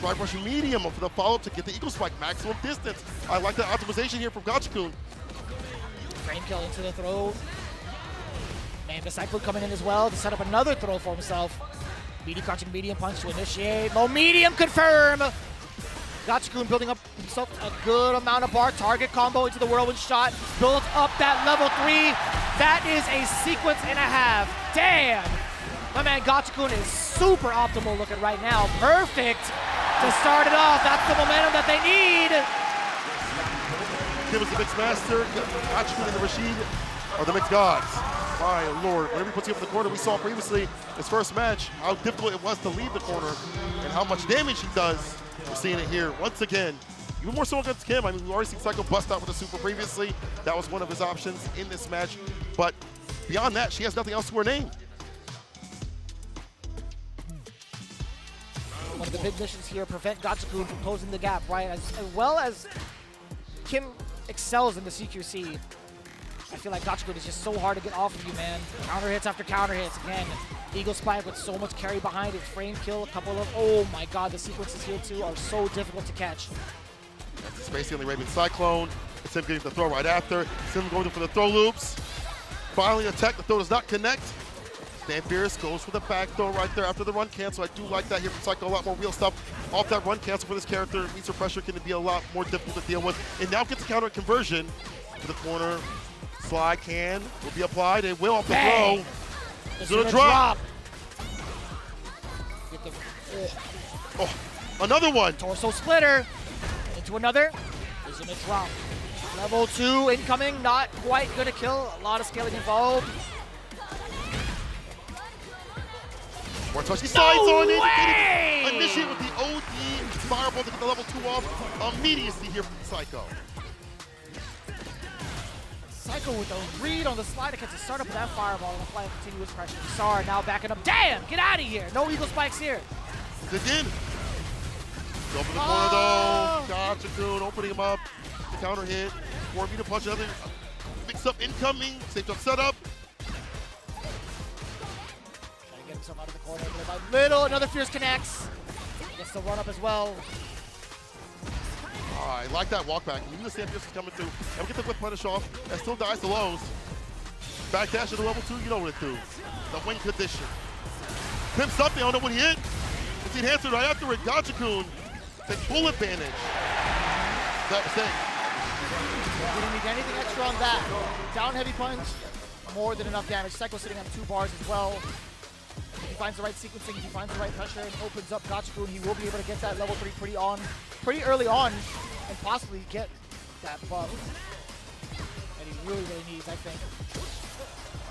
drive rushing medium for the follow-up to get the eagle spike, maximum distance. I like that optimization here from Gachikun. Frame kill into the throw. Man, the Cyclone coming in as well to set up another throw for himself. Meaty crouching medium punch to initiate. Low medium confirm. Gachikun building up himself a good amount of bar. Target combo into the whirlwind shot. Builds up that level 3. That is a sequence and a half. Damn. My man Gachikun is super optimal looking right now. Perfect to start it off. That's the momentum that they need. Give us the mixed master. Gachikun and the Rashid are the mixed gods. My lord, whenever he puts you up in the corner, we saw previously his first match how difficult it was to leave the corner and how much damage he does. We're seeing it here once again. Even more so against Kim. I mean, we've already seen Psycho bust out with a super previously. That was one of his options in this match. But beyond that, she has nothing else to her name. One of the big missions here, prevent Gachikun from closing the gap, right? As well as Kim excels in the CQC. I feel like Gachikun is just so hard to get off of you, man. Counter hits after counter hits. Again, Eagle Spike with so much carry behind it. Frame kill, a couple of, oh my god, the sequences here too are so difficult to catch. That's the Space Healing Raven Cyclone. It's him getting the throw right after. It's him going for the throw loops. Finally attack, the throw does not connect. Dan Pierce goes for the back throw right there after the run cancel. I do like that here from Psycho, a lot more real stuff off that run cancel for this character. It means her pressure can be a lot more difficult to deal with. And now gets the counter conversion to the corner. Slide can will be applied. It will off the Bang. throw. It's To the gonna drop. Get the, Oh, another one. Torso splitter into another. Is in a drop. Level 2 incoming, not quite gonna kill. A lot of scaling involved. More touch. He slides on it. way! Initiate with the OD fireball to get the level 2 off. Immediacy here from Psycho. Psycho with a read on the slide against the startup of that fireball and applying continuous pressure. Sar now backing up. Damn, get out of here. No eagle spikes here. Again. Open the corner though. Gotcha, dude. Opening him up. The counter hit. 4-meter punch. Another mix up incoming. Safe jump setup. Trying to get himself out of the corner. Little by little. Another fierce connects. Gets the run up as well. I like that walk back. You knew the Sam Pierce was coming through. And we get the whip punish off. That still dies to lows. Back dash to the level 2. You know what it do. The win condition. Pimps up. They don't know what he hit. It's the enhancer right after it. Gotcha-kun. Take full advantage. That mistake. Didn't need anything extra on that. Down heavy punch. More than enough damage. Psycho sitting on 2 bars as well. If he finds the right sequencing, if he finds the right pressure and opens up Gotcha-kun, he will be able to get that level 3 pretty early on and possibly get that buff. And he really, really needs, I think.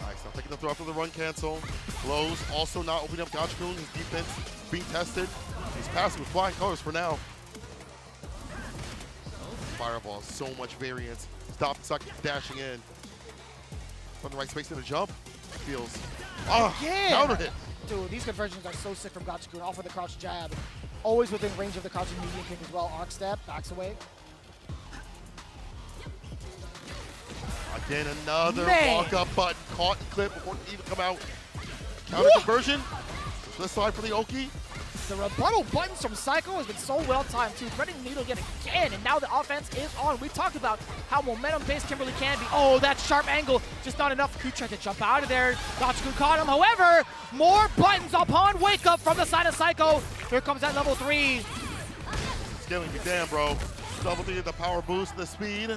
Alright, so taking the throw after the run cancel. Blows also not opening up Gotcha-kun. His defense being tested. He's passing with flying colors for now. Fireball, so much variance. Stop, suck, dashing in. From the right space in the jump. Feels. Oh, counter hit. Dude, these conversions are so sick from Gotcha-kun. Off with the crouch jab. Always within range of the crouching medium kick as well. Arc step, backs away. Again, another Man. walk-up button. Caught and clip before it can even come out. Counter conversion. This side for the Oki. The rebuttal buttons from Psycho has been so well timed too. Threading the needle yet again, and now the offense is on. We talked about how momentum-based Kimberly can be. Oh, that sharp angle, just not enough. He tried to jump out of there. Gotcha-kun caught him. However, more buttons upon wake up from the side of Psycho. Here comes that level 3. Scaling me damn, bro. Level 3, the power boost, the speed.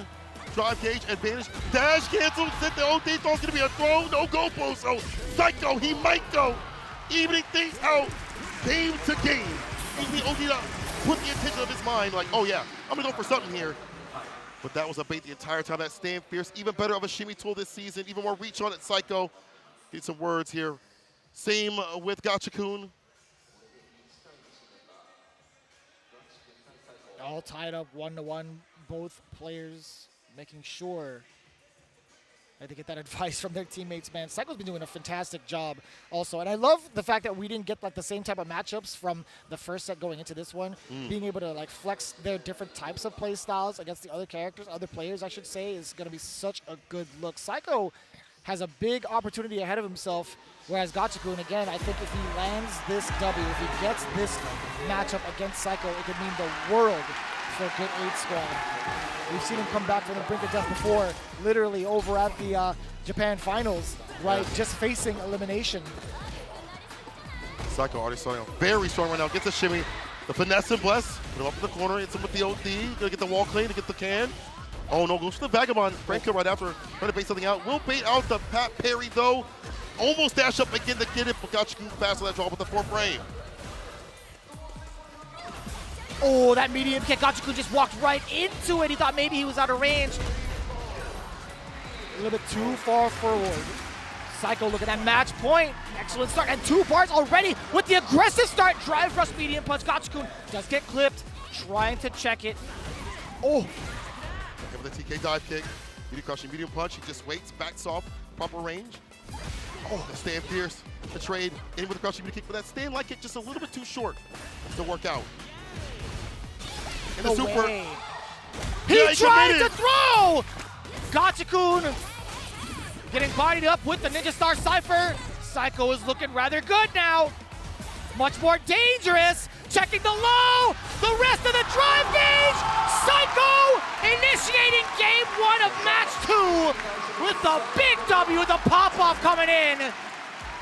Drive gauge, advantage. Dash cancel. Set the OD. Thought it's going to be a throw. No go post. So Psycho, he might go. Evening things out. Game to game. Even the OD put the intention of his mind like, oh yeah, I'm going to go for something here. But that was a bait the entire time. That stand fierce. Even better of a shimmy tool this season. Even more reach on it, Psycho. Need some words here. Same with Gotcha-kun. All tied up 1-1. Both players making sure that they get that advice from their teammates, man. Psycho's been doing a fantastic job also. And I love the fact that we didn't get like the same type of matchups from the first set going into this one. Being able to like flex their different types of play styles against the other characters, other players, I should say, is going to be such a good look. Psycho has a big opportunity ahead of himself, whereas Gotcha-kun, again, I think if he lands this W, if he gets this matchup against Psycho, it could mean the world for Good 8 Squad. We've seen him come back from the brink of death before, literally over at the Japan Finals, right? Just facing elimination. Psycho already starting out very strong right now. Gets a shimmy. The finesse and bless. Put him up in the corner. Hits him with the OD. Gonna get the wall clean to get the can. Oh no, goes to the Vagabond. Frank kill right after. Trying to bait something out. Will bait out the Pat Perry though. Almost dash up again to get it, but Gotcha-kun fast on that draw with the 4th frame. Oh, that medium kick. Gotcha-kun just walked right into it. He thought maybe he was out of range. A little bit too far forward. Psycho, look at that match point. Excellent start. And 2 bars already with the aggressive start. Drive rush medium punch. Gotcha-kun does get clipped. Trying to check it. Oh. Give it the TK dive kick. Medium crushing medium punch. He just waits, backs off, proper range. Oh, the stand fierce. The trade in with the crushing medium kick, but that stand like it just a little bit too short to work out. And the super. Way. He tried to throw! Gotcha-kun getting bodied up with the Ninja Star Cypher. Psycho is looking rather good now. Much more dangerous. Checking the low. The rest of the drive gauge. Psycho initiating game 1 of match 2 with the big W, the pop-off coming in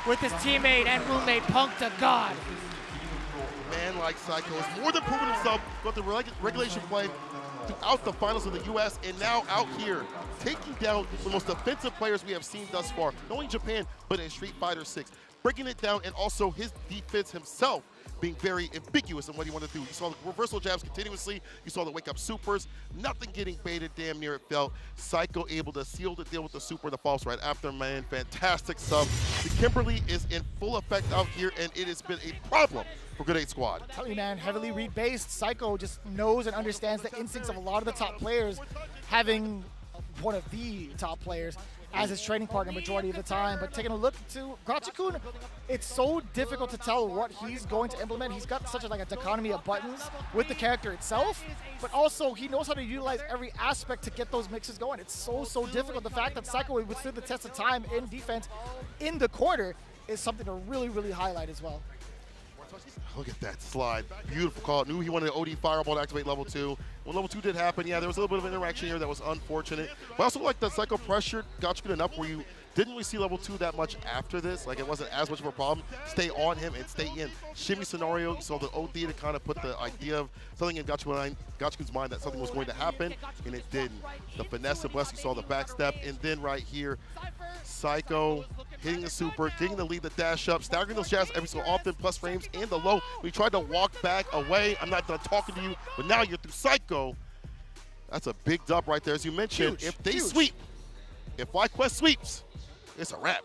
with his teammate and roommate Punk to God. Man like Psycho has more than proven himself. Got the regulation play. throughout the finals of the US, and now out here taking down the most offensive players we have seen thus far, not only in Japan, but in Street Fighter 6. Breaking it down, and also his defense himself being very ambiguous in what he wanted to do. You saw the reversal jabs continuously. You saw the wake-up supers. Nothing getting baited, damn near it felt. Psycho able to seal the deal with the super that falls right after, man. Fantastic sub. The Kimberly is in full effect out here, and it has been a problem for Good 8 Squad. I tell you, man, heavily read-based. Psycho just knows and understands the instincts of a lot of the top players, having one of the top players as his training partner majority of the time. But taking a look to Gachikun, it's so difficult to tell what he's going to implement. He's got such a dichotomy of buttons with the character itself, but also he knows how to utilize every aspect to get those mixes going. It's so difficult. The fact that Psycho withstood the test of time in defense in the quarter is something to really highlight as well. Look at that slide. Beautiful call. Knew he wanted an OD fireball to activate level 2. When level 2 did happen, yeah, there was a little bit of interaction here that was unfortunate. But I also like that Psycho pressured Gachikun enough where you didn't really see level 2 that much after this. Like, it wasn't as much of a problem. Stay on him and stay in. Shimmy scenario, you saw the OD to kind of put the idea of something in Gachikun's mind that something was going to happen, and it didn't. The finesse and bless, you saw the backstep, and then right here, Psycho hitting the super, getting the lead, the dash up, staggering those jabs every so often, plus frames and the low. We tried to walk back away. I'm not done talking to you, but now you're through Psycho. That's a big dub right there. As you mentioned, if they sweep, if FlyQuest sweeps, it's a wrap.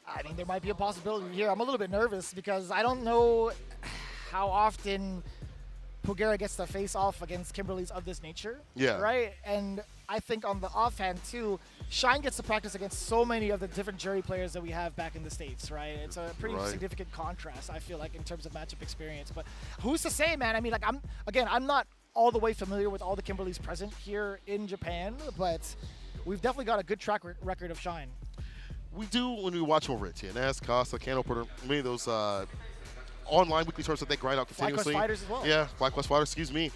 I mean, there might be a possibility here. I'm a little bit nervous because I don't know how often Pugera gets to face off against Kimberlys of this nature. Yeah. Right? And I think on the offhand, too, Shine gets to practice against so many of the different JURI players that we have back in the States, right? It's a pretty significant contrast, I feel like, in terms of matchup experience. But who's to say, man? I mean, like, I'm not all the way familiar with all the Kimberlys present here in Japan, but we've definitely got a good track record of Shine. We do when we watch over at TNS, Casa, Cano Porter, many of those online weekly tournaments that they grind out continuously. FlyQuest Fighters as well. Yeah, FlyQuest Fighters, excuse me.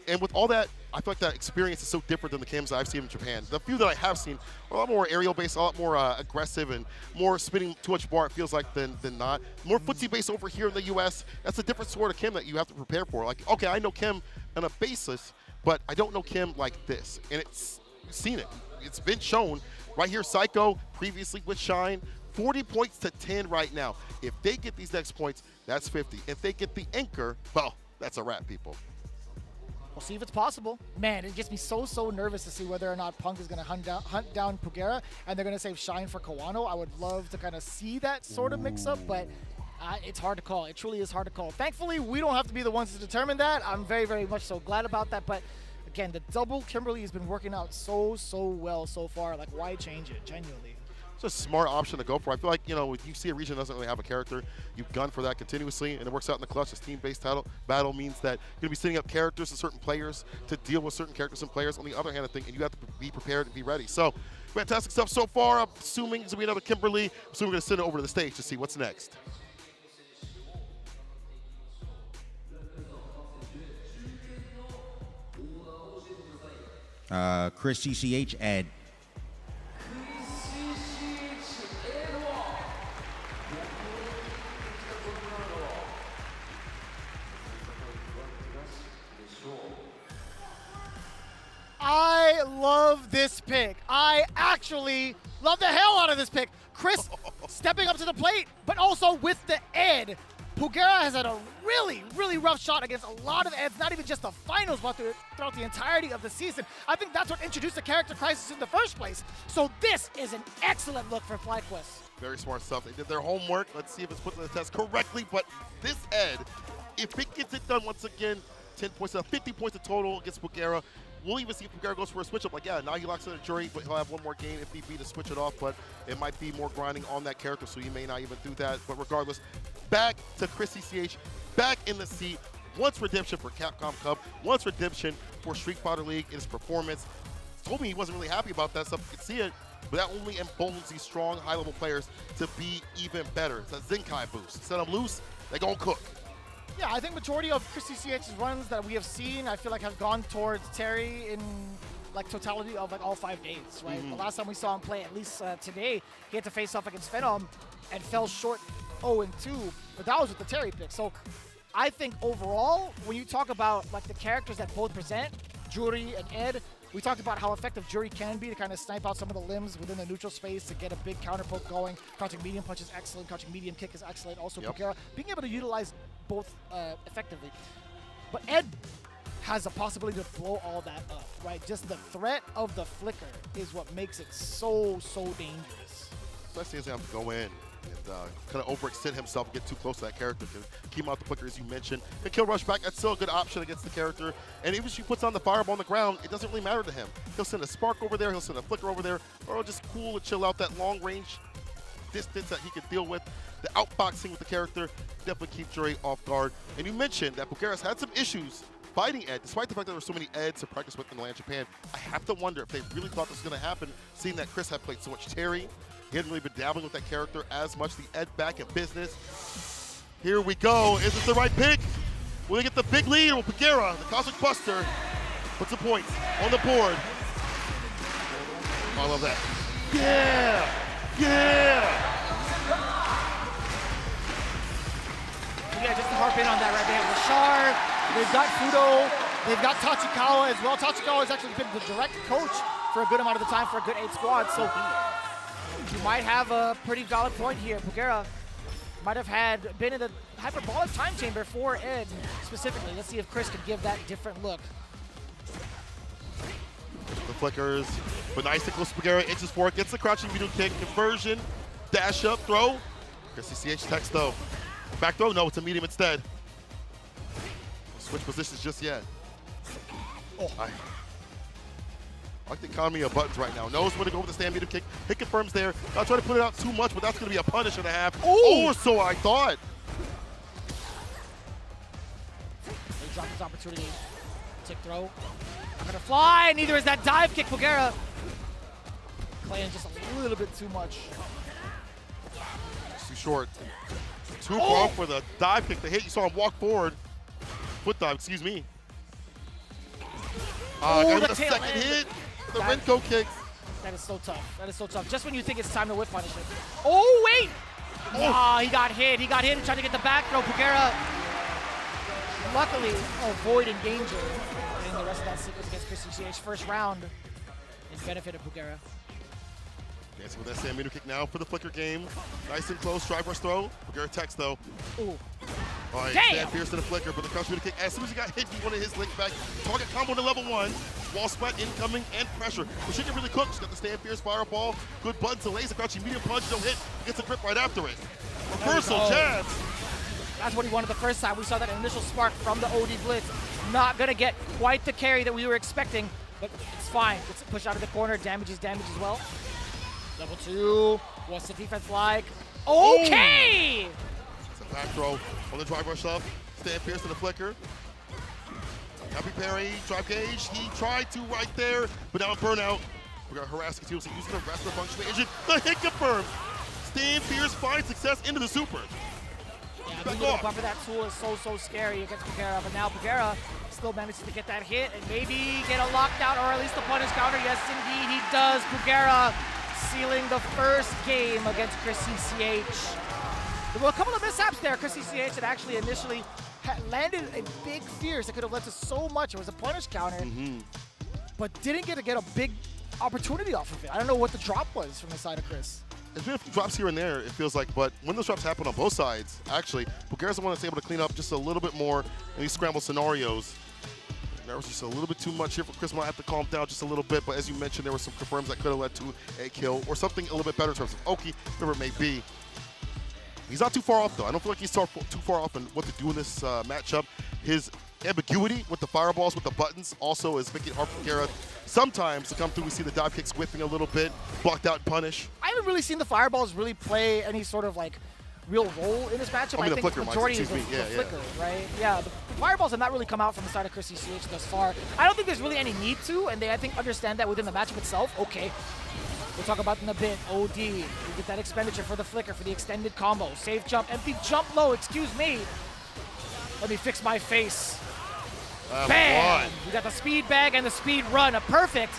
And with all that, I feel like that experience is so different than the cams that I've seen in Japan. The few that I have seen are a lot more aerial-based, a lot more aggressive, and more spinning too much bar, it feels like, than not. More footsie-based over here in the U.S. That's a different sort of Kim that you have to prepare for. Like, okay, I know Kim on a basis, but I don't know Kim like this. And it's seen it. It's been shown. Right here, Psycho, previously with Shine, 40 points to 10 right now. If they get these next points, that's 50. If they get the anchor, well, that's a wrap, people. We'll see if it's possible. Man, it gets me so nervous to see whether or not Punk is going to hunt down Pugera, and they're going to save Shine for Kawano. I would love to kind of see that sort of mix-up, but it's hard to call. It truly is hard to call. Thankfully, we don't have to be the ones to determine that. I'm very much so glad about that, but again, the double Kimberly has been working out so well so far. Like, why change it, genuinely? It's a smart option to go for. I feel like, you know, if you see a region doesn't really have a character, you gun for that continuously, and it works out in the clutch. This team-based battle means that you're going to be setting up characters and certain players to deal with certain characters and players. On the other hand, I think, and you have to be prepared and be ready. So, fantastic stuff so far. I'm assuming it's going to be another Kimberly. So we're going to send it over to the stage to see what's next. Chris CCH ad. I love this pick. I actually love the hell out of this pick. Chris stepping up to the plate, but also with the ed. Pugera has had a really rough shot against a lot of eds, not even just the finals, but throughout the entirety of the season. I think that's what introduced the character crisis in the first place. So this is an excellent look for FlyQuest. Very smart stuff. They did their homework. Let's see if it's put to the test correctly. But this ed, if it gets it done once again, 10 points, 50 points in total against Pugera. We'll even see if Pugera goes for a switch-up. Like, yeah, now he locks in a JURI, but he'll have one more game if need be to switch it off. But it might be more grinding on that character, so he may not even do that. But regardless, back to Chris CCH, back in the seat. Once redemption for Capcom Cup, once redemption for Street Fighter League in his performance. Told me he wasn't really happy about that stuff. You can see it, but that only emboldens these strong, high-level players to be even better. It's a Zenkai boost. Set them loose, they're going to cook. Yeah, I think majority of Chris CCH's runs that we have seen, I feel like have gone towards Terry in like totality of like all 5 days, right? The last time we saw him play, at least today, he had to face off against Phenom and fell short 0-2, but that was with the Terry pick. So I think overall, when you talk about like the characters that both present, JURI and Ed. We talked about how effective JURI can be to kind of snipe out some of the limbs within the neutral space to get a big counter poke going. Crouching medium punch is excellent. Crouching medium kick is excellent. Also, Pugera being able to utilize both effectively. But Ed has the possibility to blow all that up, right? Just the threat of the flicker is what makes it so dangerous. Especially as he has to go in and kind of overextend himself and get too close to that character. Keep him out the flicker, as you mentioned. The kill rush back, that's still a good option against the character. And even if he puts on the fireball on the ground, it doesn't really matter to him. He'll send a spark over there, he'll send a flicker over there, or he'll just cool and chill out that long range distance that he can deal with. The outboxing with the character definitely keeps JURI off guard. And you mentioned that Pugera's had some issues fighting Ed, despite the fact that there were so many Eds to practice with in the land Japan. I have to wonder if they really thought this was going to happen, seeing that Chris had played so much Terry. He hadn't really been dabbling with that character as much. The Ed back in business. Here we go. Is it the right pick? Will they get the big lead? Will Pugera, the Cosmic Buster, puts the points on the board? I love that. Yeah! Yeah! Yeah, just to harp in on that, right? They have Rashard, they've got Fudo, they've got Tachikawa as well. Tachikawa has actually been the direct coach for a good amount of the time for a good 8 squad, so you might have a pretty valid point here. Pugera might have been in the hyperbolic time chamber for Ed specifically. Let's see if Chris can give that different look. The flickers, but nice and close. Pugera inches forward, gets the crouching medium kick, conversion, dash up, throw. Chrissy CH text though. Back throw? No, it's a medium instead. Switch positions just yet. Oh, I like the economy of buttons right now. Knows when to go with the stand medium kick. Hit confirms there. I'll try to put it out too much, but that's going to be a punish and a half. Ooh. Or so I thought. They drop his opportunity. Tick throw. Not going to fly. Neither is that dive kick, Pugera. Playing just a little bit too much. Too short. Too far for the dive kick. The hit, you saw him walk forward. Foot dive, excuse me. Got the second hit. The Renko kicks. That is so tough. That is so tough. Just when you think it's time to whip punish it. Oh, wait! Oh, he got hit. He got hit and tried to get the back throw. Pugera, luckily, avoiding danger in the rest of that sequence against Chrissy CH. First round in benefit of Pugera. Dancing with that sand meter kick now for the flicker game. Nice and close, drive rush throw. Pugera text though. Ooh. All right, stand fierce to the flicker, but the crouch meter kick, as soon as he got hit, he wanted his leg back. Target combo to level 1. Wall splat incoming and pressure. But she can really cook. She's got the stand fierce fireball. Good button to laser crouching medium punch, no hit. Gets a grip right after it. Reversal jabs. That's what he wanted the first time. We saw that initial spark from the OD Blitz. Not gonna get quite the carry that we were expecting, but it's fine. It's pushed out of the corner, damage as well. Level 2, what's the defense like? Okay! It's a back throw on the drive rush up. Stand fierce to the flicker. Happy parry, drive gauge. He tried to right there, but now burnout. We got harassing teams using the wrestler function engine. The hit confirmed. Stand fierce finds success into the super. Yeah, being able to buffer that tool is so scary against Pugera, but now Pugera still manages to get that hit and maybe get a lockdown or at least a punish counter. Yes, indeed, he does. Pugera sealing the first game against Chrissy CH. There were a couple of mishaps there. Chrissy CH had actually initially landed a big fierce that could have led to so much. It was a punish counter, but didn't get a big opportunity off of it. I don't know what the drop was from the side of Chris. There's been a few drops here and there, it feels like, but when those drops happen on both sides, actually, Pugera's the one that's able to clean up just a little bit more in these scramble scenarios. There was just a little bit too much here for Chris. Might have to calm down just a little bit, but as you mentioned, there were some confirms that could have led to a kill or something a little bit better in terms of Oki, whatever it may be. He's not too far off, though. I don't feel like he's too far off in what to do in this matchup. His ambiguity with the fireballs, with the buttons, also is making it hard for Pugera sometimes to come through. We see the dive kicks whiffing a little bit, blocked out and punish. I haven't really seen the fireballs really play any sort of like real role in this matchup. I mean, think the flicker, the majority is the flicker, right? Yeah, the fireballs have not really come out from the side of Chrissy CH thus far. I don't think there's really any need to, and they, I think, understand that within the matchup itself. Okay, we'll talk about in a bit. OD, we get that expenditure for the flicker, for the extended combo. Safe jump, empty jump low, excuse me. Let me fix my face. Bam! We got the speed bag and the speed run, a perfect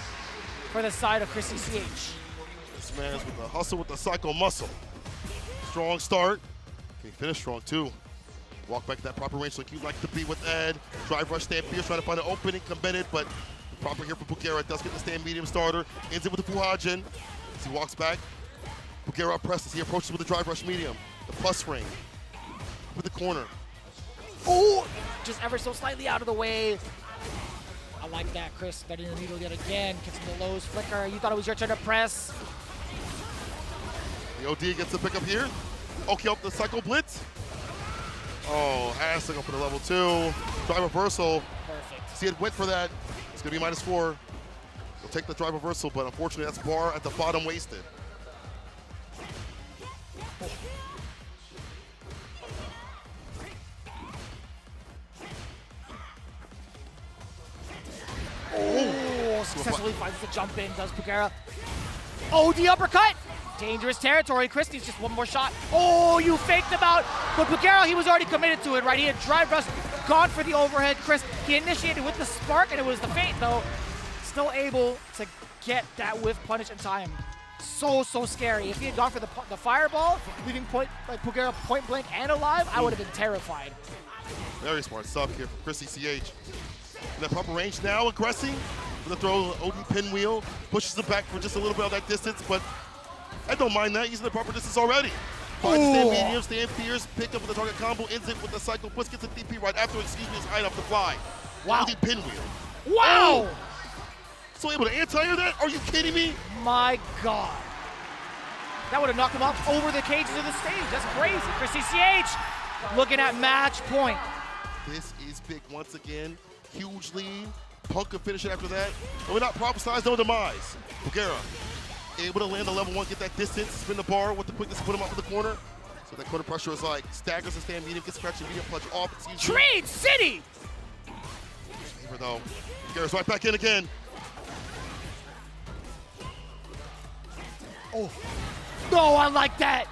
for the side of Chrissy CH. This man's with the hustle with the psycho muscle. Strong start. Can he finish strong too? Walk back to that proper range like you'd like to be with Ed. Drive rush, stand fierce, trying to find an opening, committed, but Proper here for Bugera. Does get the stand medium starter. Ends it with the Fuhajin. As he walks back. Bugera presses. He approaches with the drive rush medium. The plus ring. With the corner. Oh, just ever so slightly out of the way. I like that, Chris. Starting the needle yet again. Catching the lows flicker. You thought it was your turn to press. The OD gets the pickup here. Okay, up the cycle blitz. Oh, has to go for the level 2. Drive reversal. Perfect. See, it went for that. It's going to be -4. He'll take the drive reversal, but unfortunately, that's bar at the bottom wasted. Oh, successfully finds the jump in, does Bugera. Oh, the uppercut! Dangerous territory. Chris needs just one more shot. Oh, you faked him out. But Bugera, he was already committed to it, right? He had drive rush, gone for the overhead. Chris, he initiated with the spark, and it was the feint, though. Still able to get that whiff punish in time. So scary. If he had gone for the fireball, leaving Bugera point blank and alive, I would have been terrified. Very smart stuff here from Chris CCH. In that proper range now, aggressing. With the throw, OD pinwheel. Pushes him back for just a little bit of that distance, but I don't mind that. He's in the proper distance already. Finds the stand medium, stand fierce, pick up with the target combo, ends it with the cycle, push, gets the DP right after, excuse me, is high enough to fly. Wow. OD pinwheel. Wow! Oh! So able to anti-air that? Are you kidding me? My God. That would have knocked him off over the cages of the stage. That's crazy. Chris CCH looking at match point. This is big once again. Huge lead. Punk could finish it after that. But we're not prophesized no demise. Bugera able to land the level 1, get that distance, spin the bar with the quickness to put him up in the corner. So that corner pressure is like staggers the stand medium, gets scratched medium punch off. Trade City! Favor though. Bugera's right back in again. Oh, no, I like that.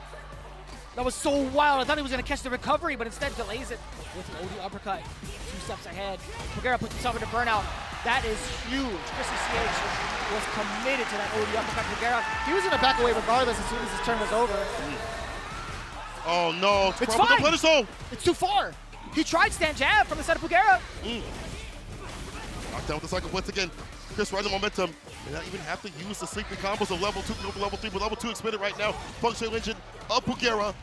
That was so wild. I thought he was going to catch the recovery, but instead delays it with the OD uppercut. 2 steps ahead. Bugera puts himself into burnout. That is huge. Chris CCH was committed to that OD uppercut. Bugera, he was going to back away regardless as soon as his turn was over. Oh no, It's fine. It's too far. He tried stand jab from the side of Bugera. Knocked down with the cycle blitz again. Chris riding the momentum. May not even have to use the sleeping combos of level 2 to go to level 3, but level 2 expended right now. Functional engine of Bugera.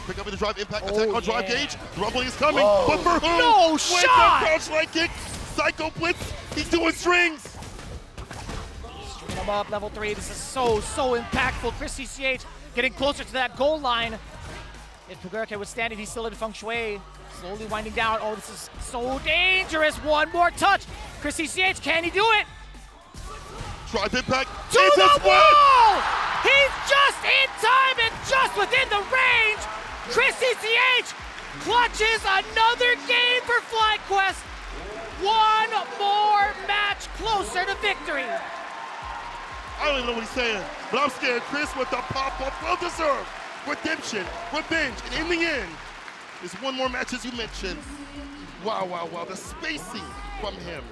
Pick up in the drive impact, attack on drive gauge. The rumbling is coming, but for who? No Wait, shot! Crouch leg kick, psycho blitz. He's doing strings. Stringing him up, level 3. This is so impactful. Chris CCH getting closer to that goal line. If Bugera can withstand it, he's still in feng shui. Slowly winding down. Oh, this is so dangerous. One more touch. Chris CCH, can he do it? Drive impact. To the wall! He's just in time and just within the range. Chris CCH clutches another game for FlyQuest. One more match closer to victory. I don't even know what he's saying, but I'm scared. Chris with the pop-up, well-deserved redemption, revenge, and in the end, there's one more match as you mentioned. Wow, the spacing from him.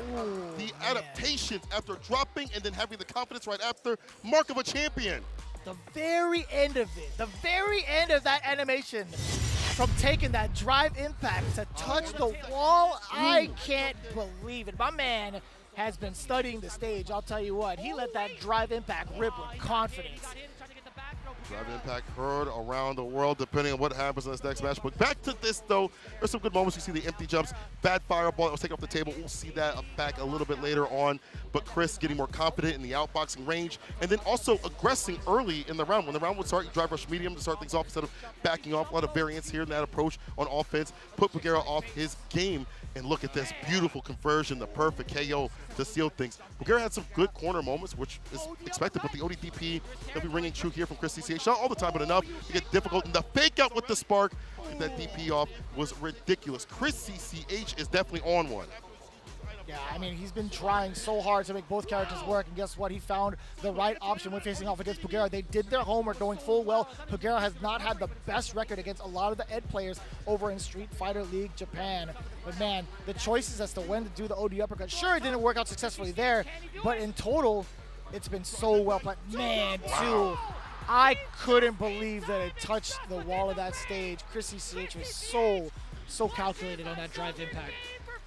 The adaptations after dropping and then having the confidence right after, mark of a champion. The very end of it, the very end of that animation, from taking that drive impact to touch the wall, I can't believe it. My man has been studying the stage, I'll tell you what. He let that drive impact rip with confidence. Drive impact heard around the world depending on what happens in this next match. But back to this though, there's some good moments. You see the empty jumps, bad fireball that was taken off the table. We'll see that back a little bit later on. But Chris getting more confident in the outboxing range and then also aggressing early in the round. When the round would start, you drive rush medium to start things off instead of backing off. A lot of variance here in that approach on offense. Put Bugera off his game. And look at this beautiful conversion, the perfect KO to seal things. Bugera had some good corner moments, which is expected, but the ODDP will be ringing true here from Chris CCH. Not all the time, but enough to get difficult. And the fake out with the spark, get that DP off, was ridiculous. Chris CCH is definitely on one. Yeah, I mean, he's been trying so hard to make both characters work, and guess what? He found the right option when facing off against Bugera. They did their homework going full well. Bugera has not had the best record against a lot of the Ed players over in Street Fighter League Japan. But man, the choices as to when to do the OD uppercut, sure, it didn't work out successfully there, but in total, it's been so well played. Man, too, I couldn't believe that it touched the wall of that stage. Chris CCH was so calculated on that drive impact.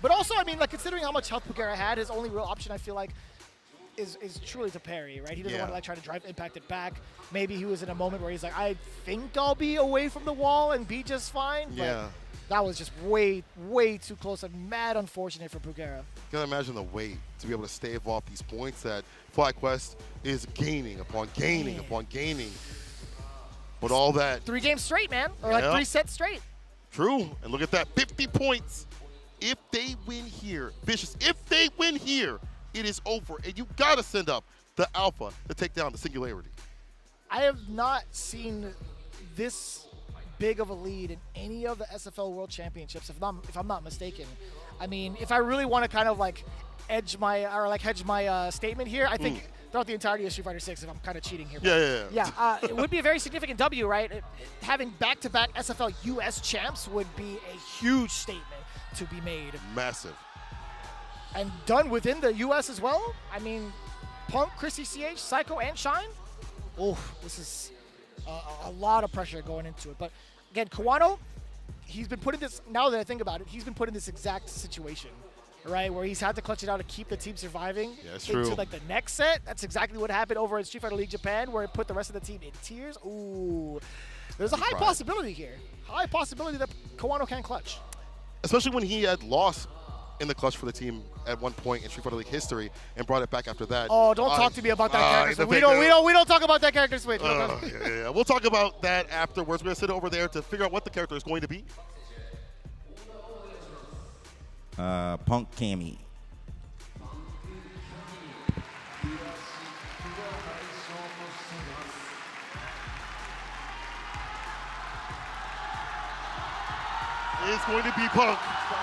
But also, I mean, like considering how much health Pugera had, his only real option, I feel like, is truly to parry, right? He doesn't want to like try to drive impact it back. Maybe he was in a moment where he's like, I think I'll be away from the wall and be just fine. But that was just way too close and mad unfortunate for Pugera. You gotta imagine the weight to be able to stave off these points that FlyQuest is gaining upon gaining upon gaining. But all that 3 games straight, man, or like 3 sets straight. True, and look at that, 50 points. If they win here, Vicious, if they win here, it is over, and you gotta send up the Alpha to take down the Singularity. I have not seen this big of a lead in any of the SFL World Championships, if I'm not mistaken. I mean, if I really want to kind of like hedge my statement here, I think throughout the entirety of Street Fighter 6, if I'm kind of cheating here. Yeah, it would be a very significant W, right? Having back-to-back SFL US champs would be a huge statement to be made. Massive. And done within the US as well. I mean, Punk, Chrissy CH, Psycho, and Shine. Oh, this is a lot of pressure going into it. But again, Kawano, he's been put in this, now that I think about it, he's been put in this exact situation, right? Where he's had to clutch it out to keep the team surviving. Yeah, that's into true. like the next set. That's exactly what happened over in Street Fighter League Japan, where it put the rest of the team in tears. Ooh, there's a high possibility here. High possibility that Kawano can clutch. Especially when he had lost in the clutch for the team at one point in Street Fighter League history and brought it back after that. Oh, don't talk to me about that character switch. We don't talk about that character switch. Yeah. We'll talk about that afterwards. We're gonna sit over there to figure out what the character is going to be. Punk Cammy. It's going to be Punk.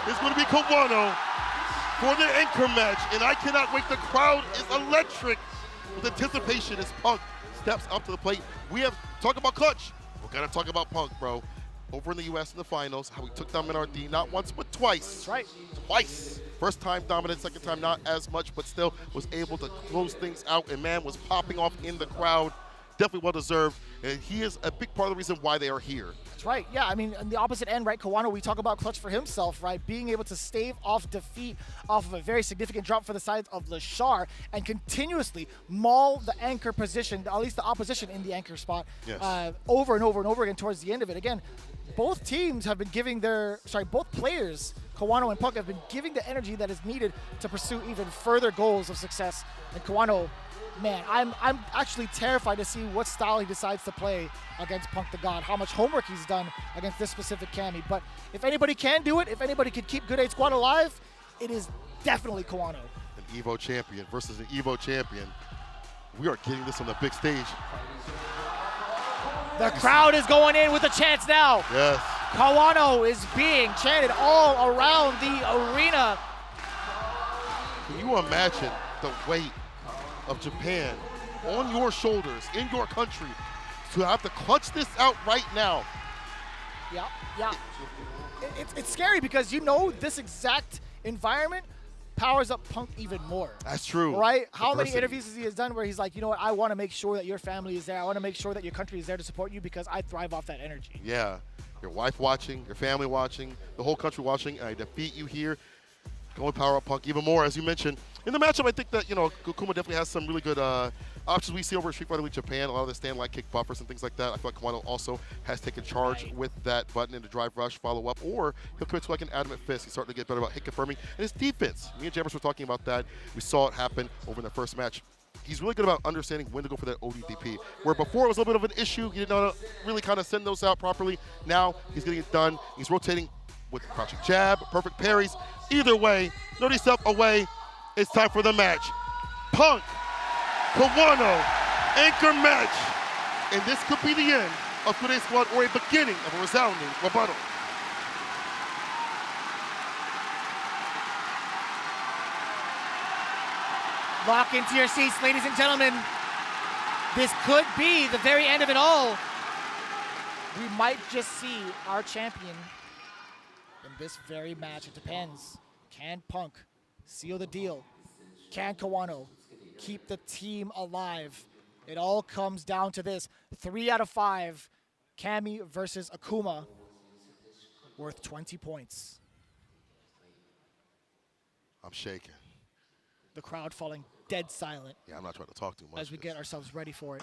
It's going to be Kawano for the anchor match, and I cannot wait. The crowd is electric with anticipation as Punk steps up to the plate. We have talked about clutch. We're going to talk about Punk, bro. Over in the U.S. in the finals, how he took down MNRD not once but twice. That's right. Twice. First time dominant, second time not as much, but still was able to close things out, and man was popping off in the crowd. Definitely well deserved, and he is a big part of the reason why they are here. That's right. Yeah, I mean, on the opposite end, right, Kawano, we talk about clutch for himself, right? Being able to stave off defeat off of a very significant drop for the side of Lashar and continuously maul the anchor position, at least the opposition in the anchor spot, over and over and over again towards the end of it. Again, both teams have been giving both players, Kawano and Punk, have been giving the energy that is needed to pursue even further goals of success. And Kawano, man, I'm actually terrified to see what style he decides to play against Punk the God, how much homework he's done against this specific Cammy. But if anybody can do it, if anybody can keep Good 8 Squad alive, it is definitely Kawano. An EVO champion versus an EVO champion. We are getting this on the big stage. The crowd is going in with a chance now. Yes. Kawano is being chanted all around the arena. Can you imagine the weight of Japan on your shoulders, in your country, to have to clutch this out right now? Yeah. It's scary because you know this exact environment powers up Punk even more. That's true. Right? How many interviews he has done where he's like, you know what, I want to make sure that your family is there. I want to make sure that your country is there to support you because I thrive off that energy. Yeah. Your wife watching, your family watching, the whole country watching, and I defeat you here. Going to power up Punk even more, as you mentioned. In the matchup, I think that, Gokuma definitely has some really good options we see over at Street Fighter League Japan. A lot of the stand-like kick buffers and things like that. I feel like Kawano also has taken charge with that button into drive rush, follow up, or he'll commit to like an adamant fist. He's starting to get better about hit confirming. And his defense, me and Jammers were talking about that. We saw it happen over in the first match. He's really good about understanding when to go for that ODDP. Where before it was a little bit of an issue, he didn't know how to really kind of send those out properly. Now he's getting it done. He's rotating with crouching jab, perfect parries. Either way, no step away. It's time for the match. Punk, Kawano, anchor match. And this could be the end of Good 8 Squad or a beginning of a resounding rebuttal. Lock into your seats, ladies and gentlemen. This could be the very end of it all. We might just see our champion in this very match. It depends. Can Punk seal the deal? Can Kawano keep the team alive? It all comes down to this. 3 out of 5. Cammy versus Akuma. Worth 20 points. I'm shaking. The crowd falling dead silent. Yeah, I'm not trying to talk too much. As we get ourselves ready for it.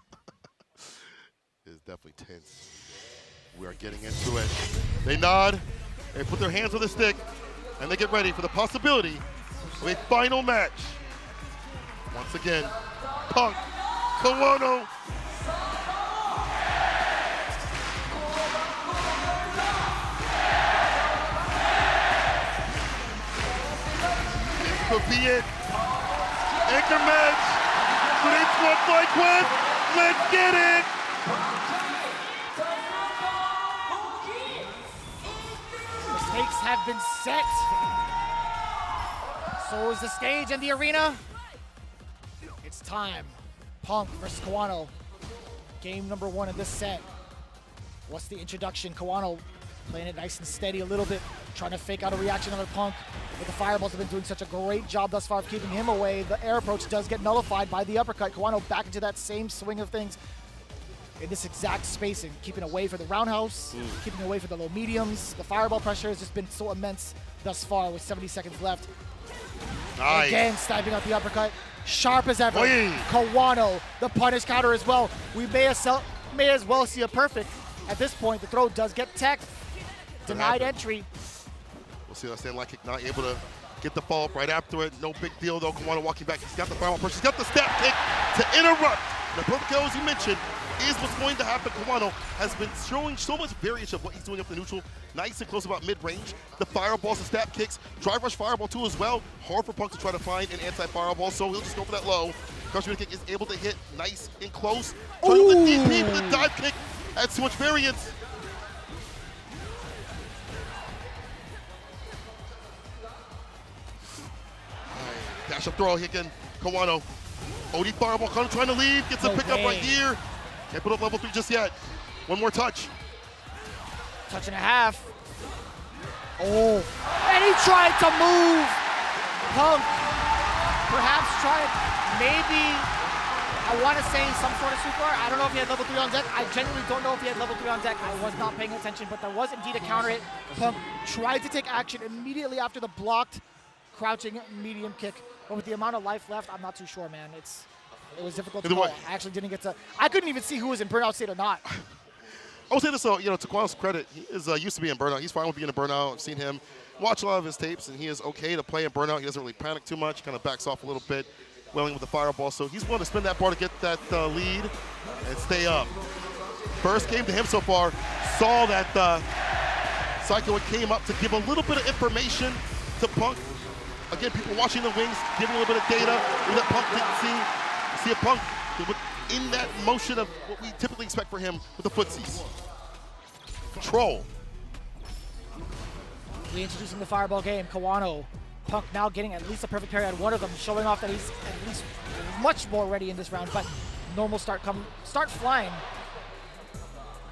It's definitely tense. We are getting into it. They nod, they put their hands on the stick, and they get ready for the possibility of a final match. Once again, Punk, Kawano. This could be it. Anchor match. Good 8 Squad FlyQuest. Let's get it. The stakes have been set. So is the stage and the arena. It's time. Punk versus Kawano. Game number 1 in this set. What's the introduction? Kawano playing it nice and steady a little bit, trying to fake out a reaction on the Punk. But the fireballs have been doing such a great job thus far of keeping him away. The air approach does get nullified by the uppercut. Kawano back into that same swing of things in this exact spacing, keeping away for the roundhouse, keeping away for the low mediums. The fireball pressure has just been so immense thus far with 70 seconds left. Nice. Again, sniping out the uppercut. Sharp as ever. Oy. Kawano, the punish counter as well. We may as well see a perfect. At this point, the throw does get teched. Denied entry. We'll see that stand like kick not able to get the follow-up right after it. No big deal though. Kawano walking back. He's got the fireball push. He's got the step kick to interrupt. The perfect kill, as you mentioned, is what's going to happen. Kawano has been showing so much variation of what he's doing up the neutral. Nice and close about mid-range. The fireballs, the stab kicks, drive rush fireball too as well. Hard for Punk to try to find an anti-fireball, so he'll just go for that low. Crouch kick is able to hit nice and close. Trying to the DP, but the dive kick adds too much variance. Dash up throw again. Kawano. OD fireball kind of trying to leave. Gets a pickup right here. Can't put up level 3 just yet. One more touch. Touch and a half. Oh. And he tried to move. Punk. Perhaps tried maybe, I want to say some sort of super. I don't know if he had level 3 on deck. I genuinely don't know if he had level 3 on deck. I was not paying attention, but there was indeed a counter hit. Punk tried to take action immediately after the blocked crouching medium kick. But with the amount of life left, I'm not too sure, man. It was difficult to call. I actually didn't get to. I couldn't even see who was in burnout state or not. I will say this though, to Kawano's credit, he is used to being in burnout. He's fine with being in burnout. I've seen him watch a lot of his tapes, and he is okay to play in burnout. He doesn't really panic too much. Kind of backs off a little bit, wailing with the fireball. So he's willing to spin that bar to get that lead and stay up. First game to him so far. Saw that Psycho came up to give a little bit of information to Punk. Again, people watching the wings, giving a little bit of data that Punk didn't see. See a Punk in that motion of what we typically expect for him with the footsies. Control. Reintroducing the fireball game, Kawano. Punk now getting at least a perfect parry on one of them, showing off that he's at least much more ready in this round, but normal start flying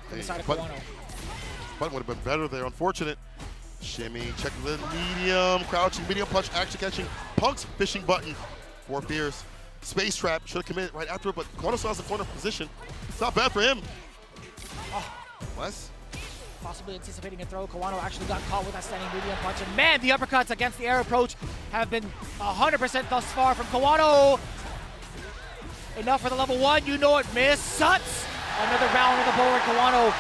from the side of Kawano. Button would have been better there, unfortunate. Shimmy, check the medium, crouching, medium punch, action catching. Punk's fishing button, 4 fears. Space trap, should have committed right after it, but Kawano still has the corner position. It's not bad for him. Wes? Possibly anticipating a throw. Kawano actually got caught with that standing medium punch. And man, the uppercuts against the air approach have been 100% thus far from Kawano. Enough for the level 1, you know it, miss. Suts! Another round on the board. Kawano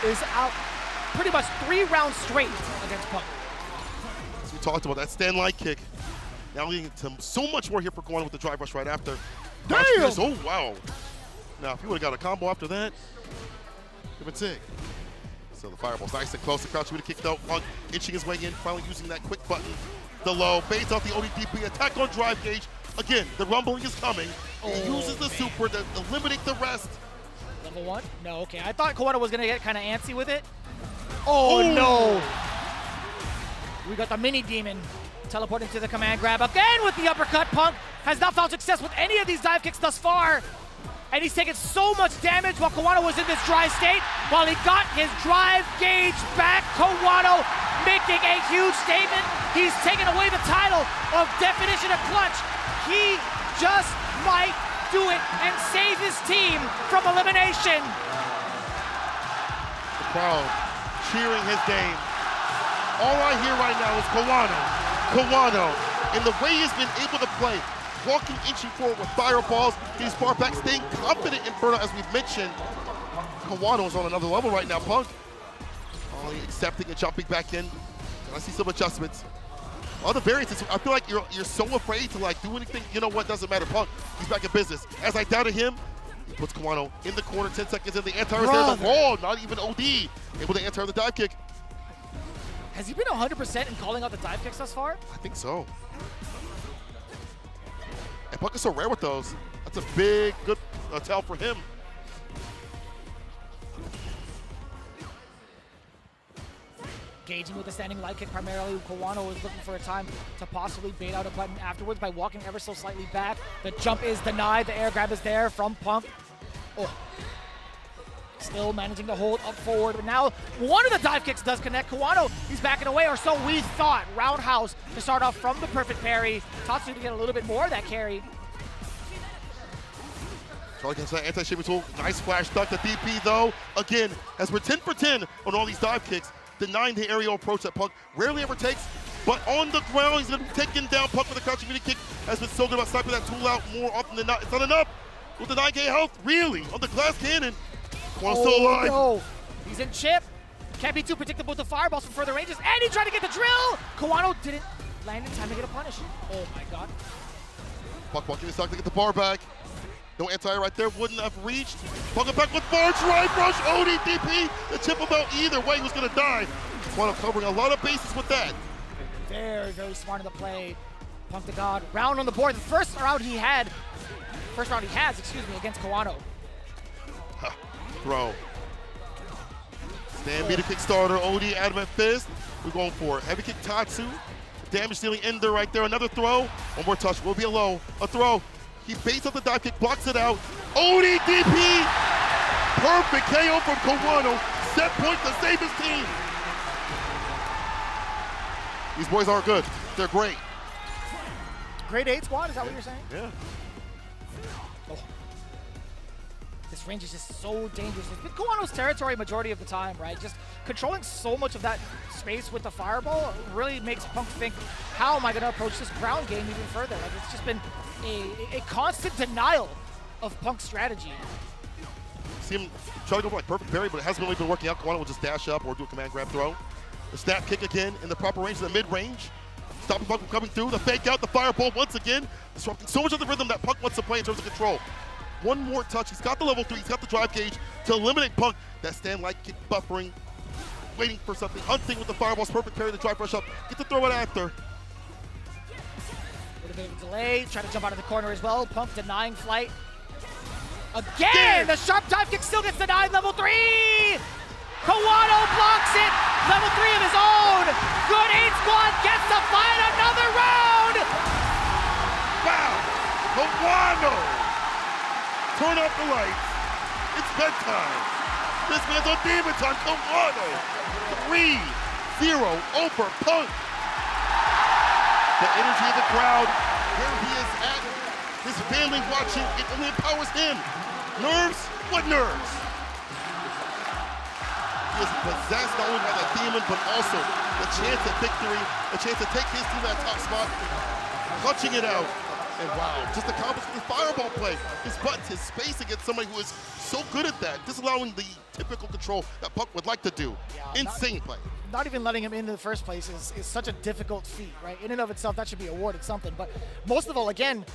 is out pretty much 3 rounds straight against Punk. As we talked about, that stand light kick. Now leading to so much more here for Kawano with the drive rush right after. Damn! Oh, wow. Now, if he would have got a combo after that, it would have been sick. So the fireball's nice and close. The crouch would have kicked out. Punk inching his way in, finally using that quick button. The low, baits out the ODDP, attack on drive gauge. Again, the rumbling is coming. He uses the super to eliminate the rest. Level 1? No, okay. I thought Kawano was going to get kind of antsy with it. Oh, no. We got the mini demon teleporting to the command grab. Again with the uppercut. Punk has not found success with any of these dive kicks thus far. And he's taken so much damage while Kawano was in this dry state. While he got his drive gauge back, Kawano making a huge statement. He's taken away the title of Definition of Clutch. He just might do it and save his team from elimination. The crowd cheering his game. All I hear right now is Kawano, Kawano, And the way he's been able to play, walking, inching forward with fireballs, he's far back, staying confident in burnout, as we've mentioned. Kawano is on another level right now, Punk. Only accepting and jumping back in. I see some adjustments. All the variances, I feel like you're so afraid to like do anything. You know what, doesn't matter. Punk, he's back in business. As I doubted him, he puts Kawano in the corner, 10 seconds in, the anti-air is there, the wall, not even OD, able to anti-air the dive kick. Has he been 100% in calling out the dive kicks thus far? I think so. And Punk is so rare with those. That's a big, good tell for him. Engaging with the standing light kick primarily. Kawano is looking for a time to possibly bait out a button afterwards by walking ever so slightly back. The jump is denied. The air grab is there from Punk. Oh. Still managing to hold up forward. But now one of the dive kicks does connect. Kawano, he's backing away, or so we thought. Roundhouse to start off from the perfect parry. Tatsu to get a little bit more of that carry. Charlie against that anti-shimmy tool. Nice flash duck. The DP though, again, as we're 10 for 10 on all these dive kicks, denying the aerial approach that Punk rarely ever takes. But on the ground, he's going to be taking down Punk with a crouching mini kick. Has been so good about sniping that tool out more often than not. It's not enough. With the 9K health, really, on the glass cannon. Kawano's still alive. No. He's in chip. Can't be too predictable with the fireballs from further ranges. And he tried to get the drill. Kawano didn't land in time to get a punish. Oh my God. Punk walking his stock to get the bar back. No anti-air right there, wouldn't have reached. Punk back with Barge, right brush, ODDP. The chip about either way was gonna die. Kawano covering a lot of bases with that. Very, very smart in the play. Punk the God, round on the board. The first round he has, against Kawano. Throw. Stand beat a Kickstarter, OD, Adamant Fist. We're going for it. Heavy kick Tatsu. Damage dealing ender right there. Another throw. One more touch. Will be a low. A throw. He baits up the dive kick, blocks it out. ODDP! Perfect KO from Kawano. Set point to save his team. These boys aren't good. They're great. Grade 8 squad, is that what you're saying? Yeah. Oh. This range is just so dangerous. It's been Kawano's territory majority of the time, right? Just controlling so much of that space with the fireball really makes Punk think, how am I going to approach this ground game even further? Like, it's just been a constant denial of Punk's strategy. See him try to go for like perfect parry, but it hasn't really been working out. Kawano will just dash up or do a command grab throw. The snap kick again in the proper range, the mid-range. Stopping Punk from coming through. The fake out, the fireball once again. Disrupting so much of the rhythm that Punk wants to play in terms of control. One more touch. He's got the level 3. He's got the drive gauge to eliminate Punk. That stand light kick buffering. Waiting for something. Hunting with the fireballs. Perfect parry, the drive rush up. Get to throw it after. Little bit of a delay. Trying to jump out of the corner as well. Punk denying flight. Again! The sharp dive kick still gets denied. Level 3! Kawano blocks it! Level 3 of his own! Good 8 squad gets to fight another round! Wow! Kawano! Turn off the lights. It's bedtime. This man's on demon time. Kawano! 3-0 over Punk. The energy of the crowd, where he is at, his family watching, it only empowers him. Nerves? What nerves? He is possessed not only by the demon, but also the chance at victory, the chance to take his team to that top spot, clutching it out. And wow, just accomplished the fireball play. His buttons, his space against somebody who is so good at that, disallowing the typical control that Punk would like to do. Yeah, insane play. Not even letting him in the first place is such a difficult feat, right? In and of itself, that should be awarded something. But most of all, again,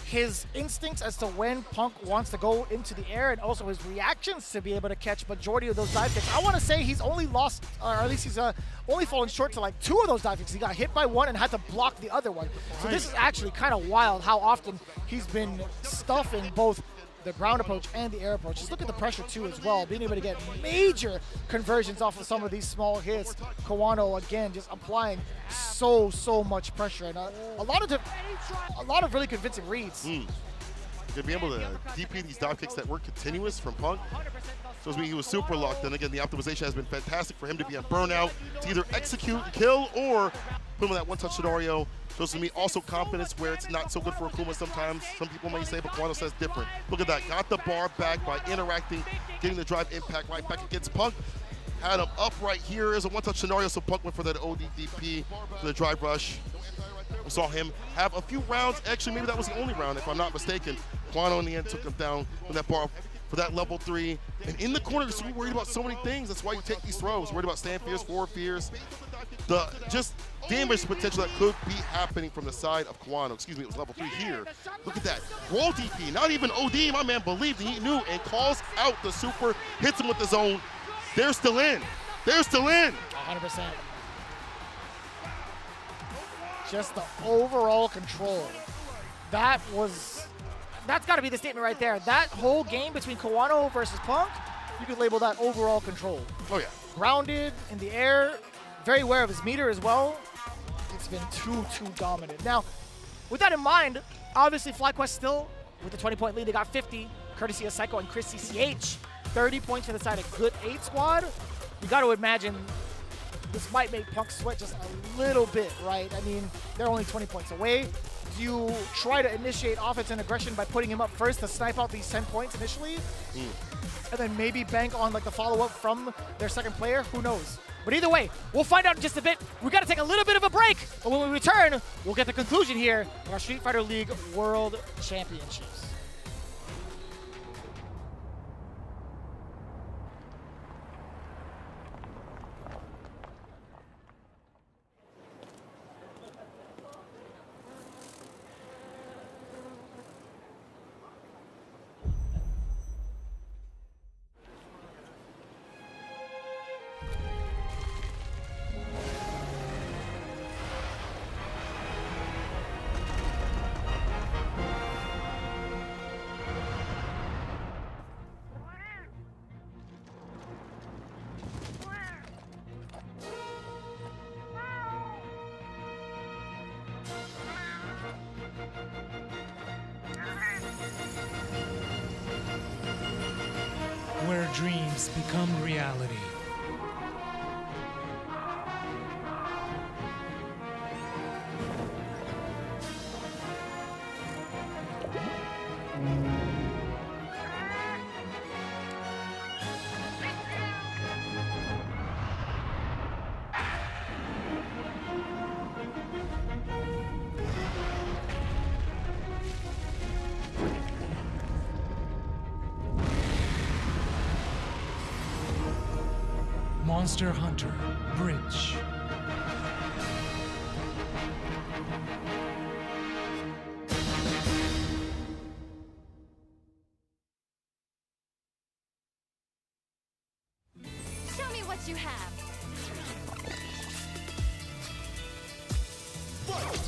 his instincts as to when Punk wants to go into the air and also his reactions to be able to catch majority of those dive kicks. I want to say he's only lost, or at least he's only fallen short to like 2 of those dive kicks. He got hit by one and had to block the other one. So this is actually kind of wild how often he's been stuffing both the ground approach and the air approach. Just look at the pressure too as well, being able to get major conversions off of some of these small hits. Kawano again just applying so much pressure and a lot of really convincing reads. To be able to DP these dive kicks that were continuous from Punk shows me he was super locked in. Again, the optimization has been fantastic for him to be on burnout, to either execute, kill, or put him in that one-touch scenario. Shows me also confidence where it's not so good for Akuma sometimes. Some people may say, but Kawano says different. Look at that, got the bar back by interacting, getting the drive impact right back against Punk. Had him up right here as a one-touch scenario, so Punk went for that ODDP for the drive rush. saw him have a few rounds. Actually, maybe that was the only round, if I'm not mistaken. Kwano in the end took him down with that bar for that level 3. And in the corner, you're worried about so many things. That's why you take these throws. Worried about stand fears, forward fears. The just damage potential that could be happening from the side of Kwano. Excuse me, it was level 3 here. Look at that. Roll DP, not even OD. My man believed, he knew, and calls out the super, hits him with the zone. They're still in. They're still in. 100%. Just the overall control. That's got to be the statement right there. That whole game between Kwano versus Punk, you could label that overall control. Oh, yeah. Grounded, in the air, very aware of his meter as well. It's been too dominant. Now, with that in mind, obviously FlyQuest still with the 20-point lead. They got 50, courtesy of Psycho and Chris CCH. 30 points for the side of Good 8 squad. You got to imagine this might make Punk sweat just a little bit, right? I mean, they're only 20 points away. Do you try to initiate offense and aggression by putting him up first to snipe out these 10 points initially? And then maybe bank on like the follow-up from their second player? Who knows? But either way, we'll find out in just a bit. We got to take a little bit of a break. But when we return, we'll get the conclusion here of our Street Fighter League World Championships. Where dreams become reality. Monster Hunter Bridge. Show me what you have. What?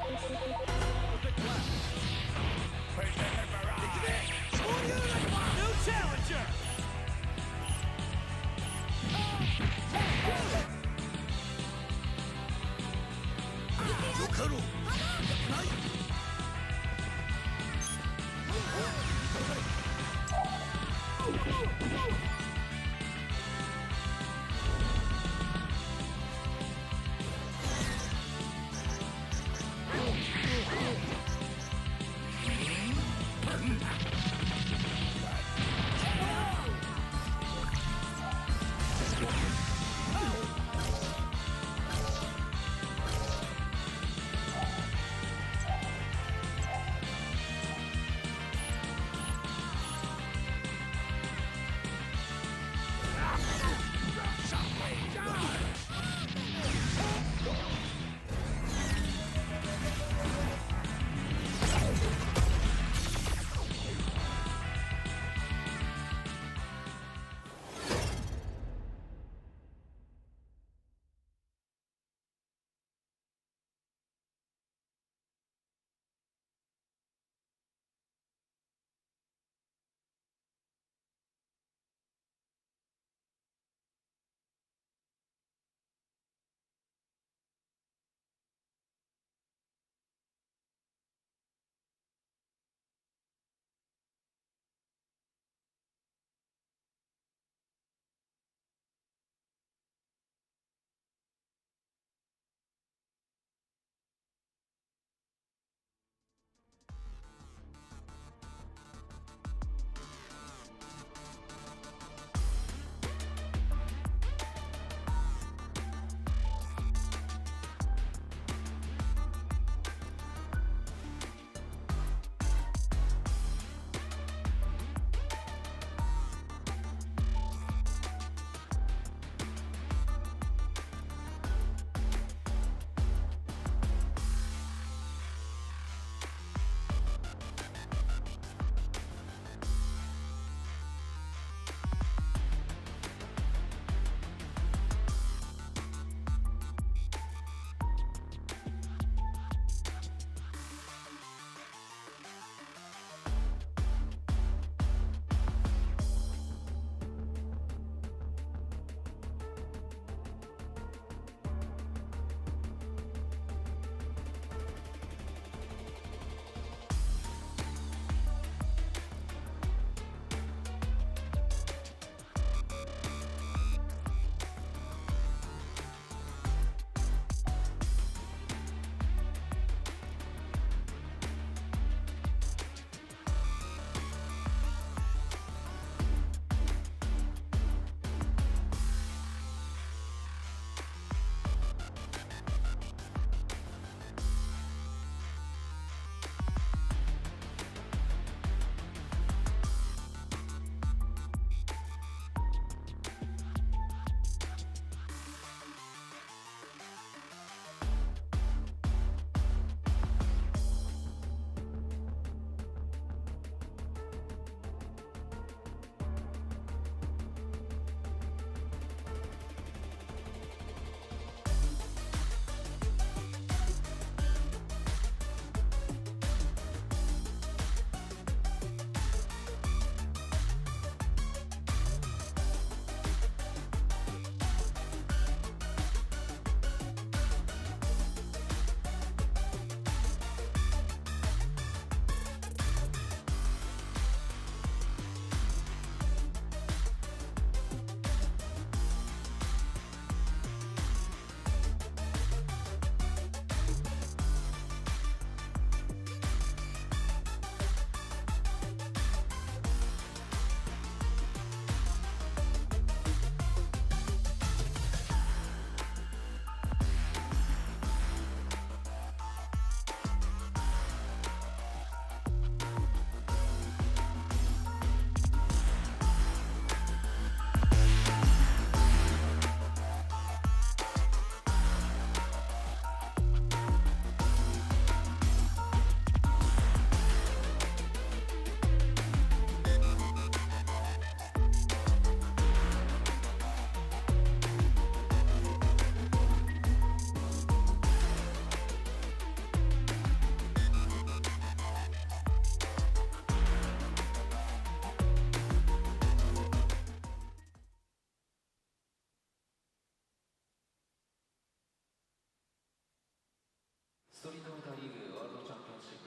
challenger!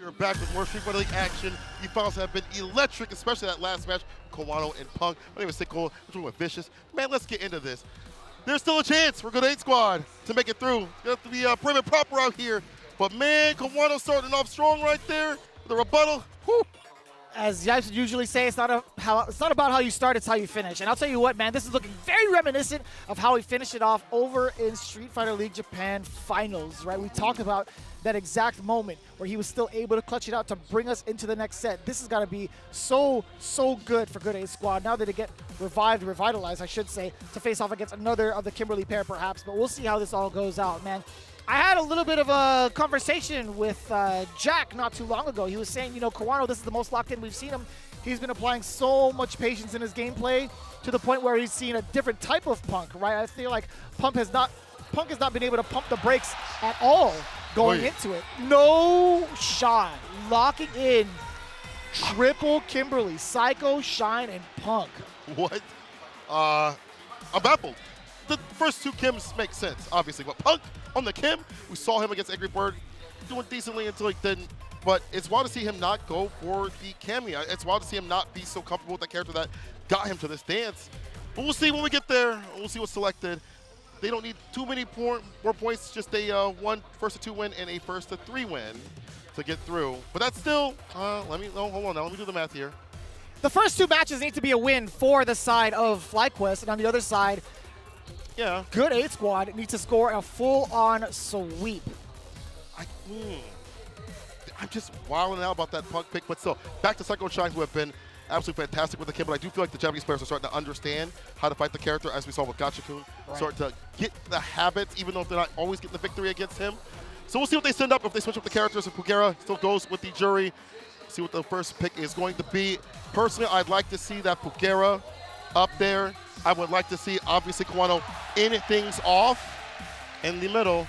We're back with more Street Fighter League action. The finals have been electric, especially that last match, Kawano and Punk. My name is Sickle. I'm with Vicious. Man, let's get into this. There's still a chance for Good 8 Squad to make it through. You have to be prim and proper out here. But man, Kawano starting off strong right there. The rebuttal. Whew. As Yipes usually say, it's not about how you start, it's how you finish. And I'll tell you what, man, this is looking very reminiscent of how he finished it off over in Street Fighter League Japan Finals, right? We talked about that exact moment where he was still able to clutch it out to bring us into the next set. This has got to be so good for Good 8 Squad. Now that they get revitalized, I should say, to face off against another of the Kimberly pair perhaps. But we'll see how this all goes out, man. I had a little bit of a conversation with Jack not too long ago. He was saying, you know, Kawano, this is the most locked in we've seen him. He's been applying so much patience in his gameplay to the point where he's seen a different type of Punk, right? I feel like Punk has not been able to pump the brakes at all going into it. No shot. Locking in triple Kimberly, Psycho, Shine, and Punk. What? I'm baffled. The first two Kims make sense, obviously, but Punk on the Kim, we saw him against Angry Bird doing decently until he didn't, but it's wild to see him not go for the Cammy. It's wild to see him not be so comfortable with the character that got him to this dance. But we'll see when we get there. We'll see what's selected. They don't need too many more points, just a first to 2 win and a first to 3 win to get through. But that's still, hold on now, let me do the math here. The first 2 matches need to be a win for the side of FlyQuest, and on the other side, yeah, Good 8 Squad needs to score a full-on sweep. I'm just wilding out about that Punk pick, but still, back to Psycho and Shine, who have been absolutely fantastic with the Kim, but I do feel like the Japanese players are starting to understand how to fight the character, as we saw with Gachikun, start to get the habits, even though they're not always getting the victory against him. So we'll see what they send up, if they switch up the characters, if Pugera still goes with the JURI, see what the first pick is going to be. Personally, I'd like to see that Pugera up there. I would like to see, obviously, Kawano in things off. In the middle,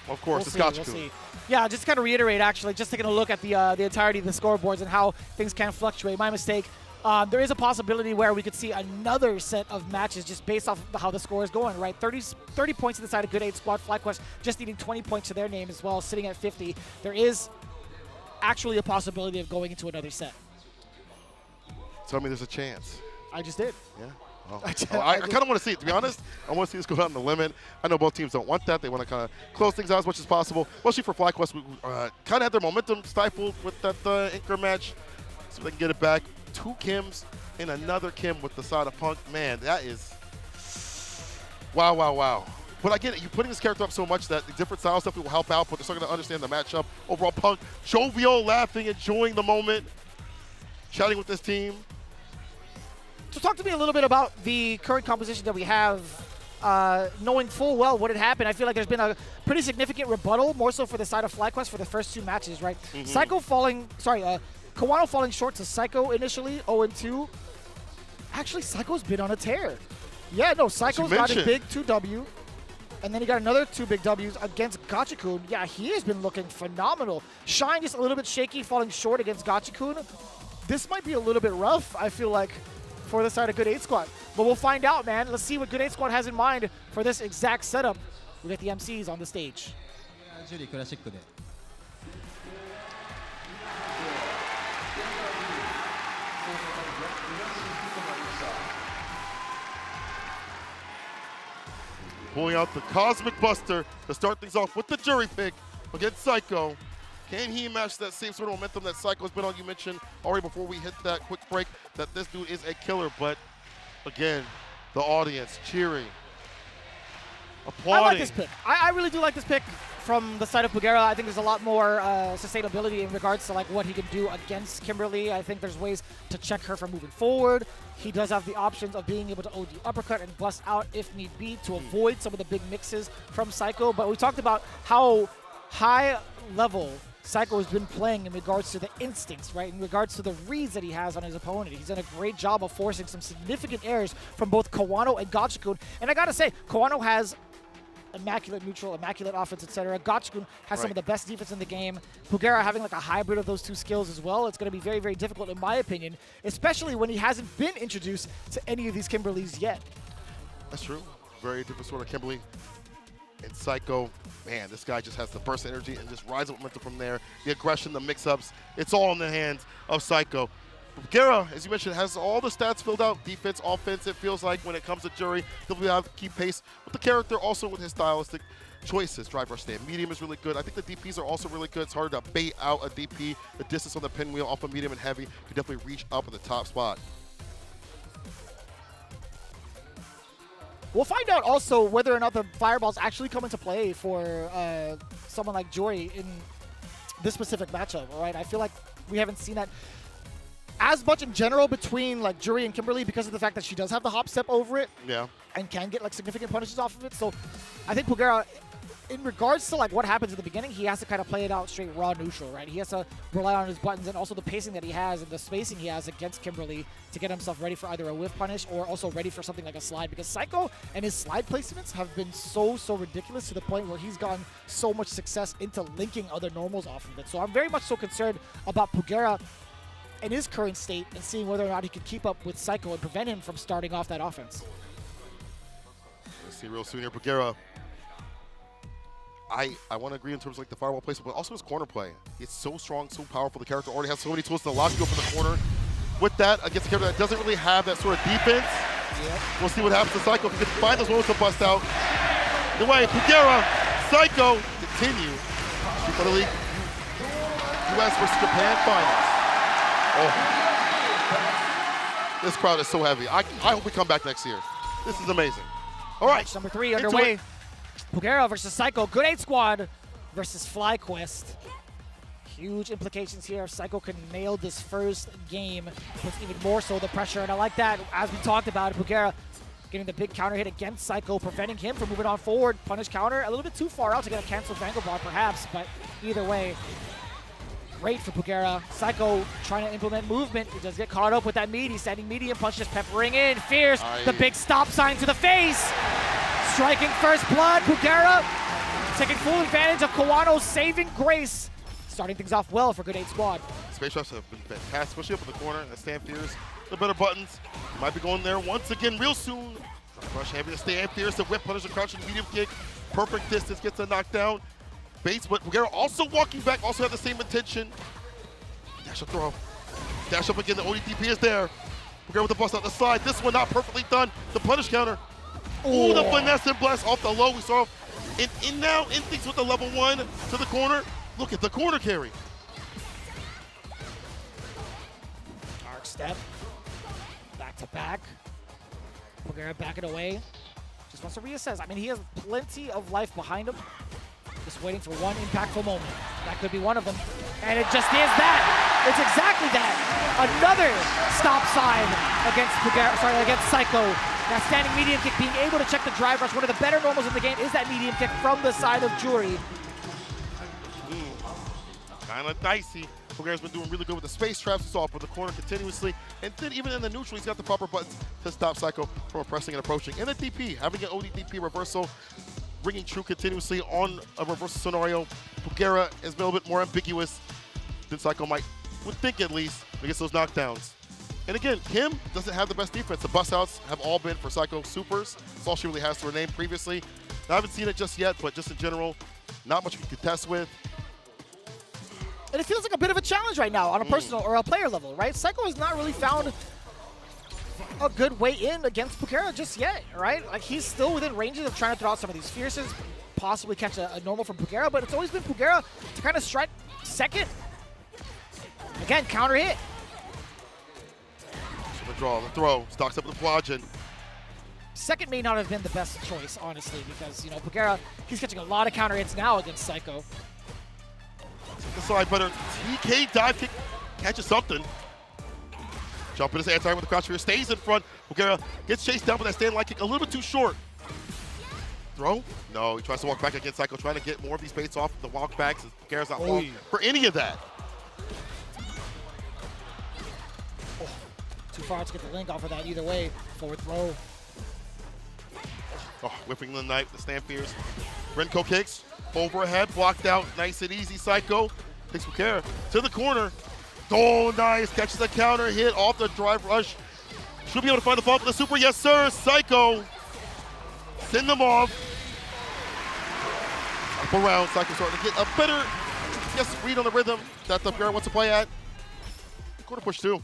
of course, it's Gachikun. We'll see. Yeah, just to kind of reiterate, actually, just taking a look at the entirety of the scoreboards and how things can fluctuate. My mistake. There is a possibility where we could see another set of matches just based off of how the score is going, right? 30 points to the side of Good 8 Squad. FlyQuest just needing 20 points to their name as well, sitting at 50. There is actually a possibility of going into another set. Tell me there's a chance. I just did. Yeah. Oh. I kind of want to see it, to be honest. I want to see this go out on the limit. I know both teams don't want that. They want to kind of close things out as much as possible, especially for FlyQuest, who kind of had their momentum stifled with that Inker match. So they can get it back. 2 Kims and another Kim with the side of Punk. Man, that is wow. But I get it. You're putting this character up so much that the different styles definitely will help out, but they're starting to understand the matchup. Overall, Punk, jovial, laughing, enjoying the moment, chatting with this team. So talk to me a little bit about the current composition that we have, knowing full well what had happened. I feel like there's been a pretty significant rebuttal, more so for the side of FlyQuest for the first 2 matches, right? Kawano falling short to Psycho initially, 0-2. Actually, Psycho's been on a tear. Yeah, no, Psycho's got a big 2W, and then he got another 2 big Ws against Gachikun. Yeah, he has been looking phenomenal. Shine just a little bit shaky, falling short against Gachikun. This might be a little bit rough, I feel like, for the side of Good 8 Squad. But we'll find out, man. Let's see what Good 8 Squad has in mind for this exact setup. We get the MCs on the stage. JURI クラシックで Pulling out the Cosmic Buster to start things off with the JURI pick against Psycho. Can he match that same sort of momentum that Psycho's been on? You mentioned already before we hit that quick break that this dude is a killer, but again, the audience cheering, applauding. I like this pick. I really do like this pick from the side of Pugera. I think there's a lot more sustainability in regards to like what he can do against Kimberly. I think there's ways to check her from moving forward. He does have the options of being able to OD uppercut and bust out if need be to avoid some of the big mixes from Psycho. But we talked about how high level Psycho has been playing in regards to the instincts, right? In regards to the reads that he has on his opponent. He's done a great job of forcing some significant errors from both Kawano and Gachikun. And I gotta say, Kawano has immaculate neutral, immaculate offense, etc. Gachikun has some of the best defense in the game. Pugera having like a hybrid of those 2 skills as well. It's going to be very, very difficult in my opinion, especially when he hasn't been introduced to any of these Kimberlys yet. That's true. Very different sort of Kimberly. And Psycho, man, this guy just has the burst energy and just rides up momentum from there. The aggression, the mix-ups, it's all in the hands of Psycho. Guerra, as you mentioned, has all the stats filled out. Defense, offense, it feels like when it comes to JURI, he'll be able to keep pace with the character, also with his stylistic choices. Drive rush stand medium is really good. I think the DPs are also really good. It's hard to bait out a DP. The distance on the pinwheel off of medium and heavy can definitely reach up at the top spot. We'll find out also whether or not the fireballs actually come into play for someone like JURI in this specific matchup, all right? I feel like we haven't seen that as much in general between like JURI and Kimberly because of the fact that she does have the hop step over it. Yeah. And can get like significant punishes off of it. So I think Pugera, in regards to like what happens at the beginning, he has to kind of play it out straight raw neutral, right? He has to rely on his buttons and also the pacing that he has and the spacing he has against Kimberly to get himself ready for either a whiff punish or also ready for something like a slide, because Psycho and his slide placements have been so ridiculous to the point where he's gotten so much success into linking other normals off of it. So I'm very much so concerned about Pugera in his current state and seeing whether or not he can keep up with Psycho and prevent him from starting off that offense. Let's see real soon here, Pugera. I want to agree in terms of like the fireball placement, but also his corner play. It's so strong, so powerful. The character already has so many tools to lock you up in the corner. With that, against a character that doesn't really have that sort of defense, we'll see what happens to Psycho. If he can find those moments to bust out. The way, Pugera, Psycho continue for the league US versus Japan finals. Oh. This crowd is so heavy. I hope we come back next year. This is amazing. All right. Match number 3 underway. Pugera versus Psycho. Good 8 squad versus FlyQuest. Huge implications here. If Psycho can nail this first game, it puts even more so the pressure. And I like that, as we talked about, Pugera getting the big counter hit against Psycho, preventing him from moving on forward. Punish counter, a little bit too far out to get a canceled Vanguard bar perhaps, but either way, great for Pugera. Psycho trying to implement movement. He does get caught up with that meat. He's standing medium punch, just peppering in. Fierce, the big stop sign to the face. Striking first blood. Pugera taking full advantage of Kawano's saving grace. Starting things off well for Good 8 squad. Space shots have been fantastic, especially up in the corner. As Stan Fierce, the better buttons. Might be going there once again real soon. Rush heavy to Stan Fierce, the whip punish, a crouching medium kick. Perfect distance, gets a knockdown. Base, but Pugera also walking back, also have the same intention. Dash up throw. Dash up again, the ODTP is there. Pugera with the bust out the slide. This one not perfectly done. The punish counter. Ooh, the finesse and blast off the low. We saw in now instincts with the level 1 to the corner. Look at the corner carry. Arc step. Back to back. Pugera backing away. Just wants to reassess. I mean, he has plenty of life behind him. Just waiting for one impactful moment. That could be one of them. And it just is that. It's exactly that. Another stop sign against Pugera, against Psycho. That standing medium kick, being able to check the drive rush. One of the better normals in the game is that medium kick from the side of JURI. Kind of dicey. Pugera's been doing really good with the space traps. We saw for the corner continuously. And then even in the neutral, he's got the proper buttons to stop Psycho from pressing and approaching. And the DP, having an ODDP reversal, ringing true continuously on a reversal scenario. Pugera has been a little bit more ambiguous than Psycho would think at least, against those knockdowns. And again, Kim doesn't have the best defense. The bust outs have all been for Psycho supers. That's all she really has to her name previously. I haven't seen it just yet, but just in general, not much we can contest with. And it feels like a bit of a challenge right now on a personal or a player level, right? Psycho has not really found a good way in against Pugera just yet, right? Like, he's still within ranges of trying to throw out some of these fierces, possibly catch a normal from Pugera, but it's always been Pugera to kind of strike second. Again, counter hit. So the draw, the throw, stocks up with the Blodgin. Second may not have been the best choice, honestly, because, you know, Pugera, he's catching a lot of counter hits now against Psycho. The side butter, TK dive kick, catches something. Jump in his anti with the crouch here, stays in front. Pugera gets chased down with that stand light kick, a little bit too short. Throw? No, he tries to walk back against Psycho, trying to get more of these baits off the walk backs. Pugera's not long for any of that. Oh, too far to get the link off of that either way. Forward throw. Oh, whipping the knife, the stand fears. Renko kicks, overhead, blocked out, nice and easy. Psycho takes Pugera to the corner. Oh, nice, catches the counter hit off the drive rush. Should be able to find the fall for the super, yes sir. Psycho, send them off. Couple rounds, Psycho starting to get a better, read on the rhythm that the Pugera wants to play at. Quarter push too.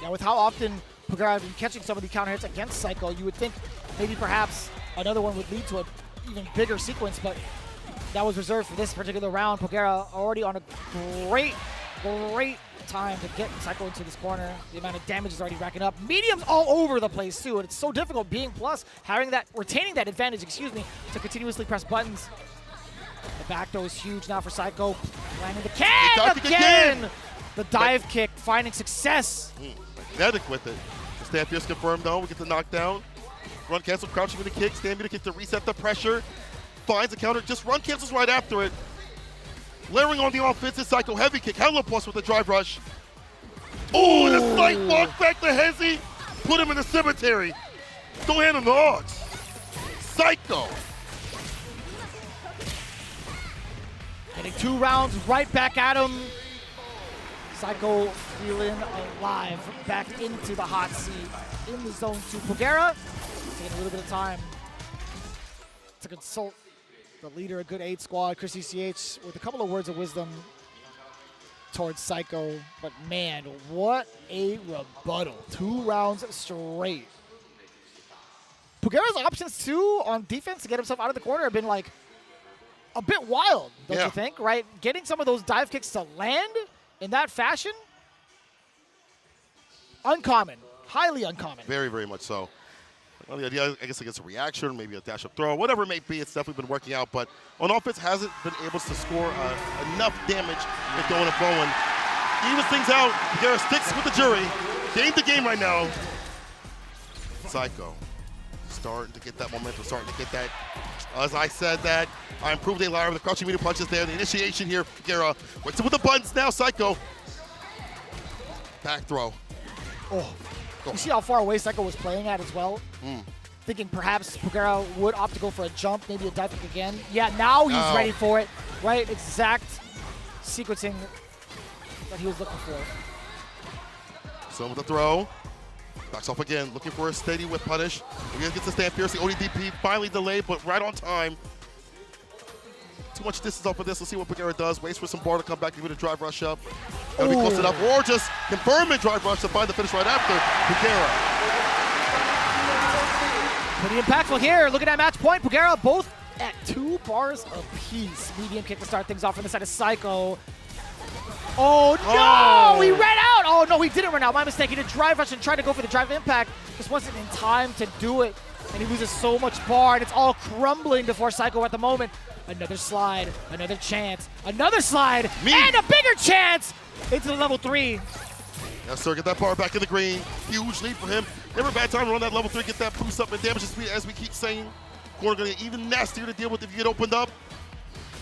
Yeah, with how often Pugera has been catching some of the counter hits against Psycho, you would think maybe perhaps another one would lead to an even bigger sequence, but that was reserved for this particular round. Pugera already on a great time to get Psycho into this corner. The amount of damage is already racking up. Mediums all over the place too, and it's so difficult being plus, retaining that advantage, to continuously press buttons. The back throw is huge now for Psycho. Landing the can again! The dive kick finding success. Magnetic with it. The stand fierce confirmed though. We get the knockdown. Run cancel, crouching with the kick, stand with the kick to reset the pressure. Finds the counter, just run cancels right after it. Layering on the offensive Psycho heavy kick. Hella plus with the drive rush. Oh, and a slight walk back to Hezi. Put him in the cemetery. Don't hand him the odds. Psycho. Getting 2 rounds right back at him. Psycho feeling alive, back into the hot seat, in the zone 2. Pugera taking a little bit of time to consult the leader, a good 8 squad, Chris ECH, with a couple of words of wisdom towards Psycho. But man, what a rebuttal. 2 rounds straight. Pugera's options too on defense to get himself out of the corner have been like a bit wild, don't you think, right? Getting some of those dive kicks to land in that fashion, uncommon, highly uncommon. Very, very much so. Well, the idea, I guess, against a reaction, maybe a dash-up throw, whatever it may be, it's definitely been working out. But on offense, hasn't been able to score enough damage with going and flowing. Evens things out. Pugera sticks with the jury. Game to game right now. Psycho starting to get that momentum, starting to get that. As I said that, I improved a liar with the crouching meter punches there. The initiation here, Pugera waits with the buttons now. Psycho. Back throw. Oh. You see how far away Psycho was playing at as well? Thinking perhaps Pugera would opt to go for a jump, maybe a dive kick again. Yeah, now he's ready for it, right? Exact sequencing that he was looking for. So with the throw. Backs off again, looking for a steady whip punish. Again gets the stand pierce. The ODDP finally delayed, but right on time. Too much distance off of this. Let's see what Pugera does. Waits for some bar to come back, give it a drive rush up. That'll be close enough. Or just confirm and drive rush to find the finish right after Pugera. Pretty impactful here. Look at that match point. Pugera both at 2 bars apiece. Medium kick to start things off on the side of Psycho. Oh no! He ran out! Oh no, he didn't run out. My mistake. He did drive rush and tried to go for the drive impact. Just wasn't in time to do it. And he loses so much bar, and it's all crumbling before Psycho at the moment. Another slide, another chance, another slide, and a bigger chance into the level 3. Yes, sir, get that bar back in the green. Huge lead for him. Never a bad time to run that level 3, get that boost up and damage the speed, as we keep saying. Corner gonna get even nastier to deal with if you get opened up.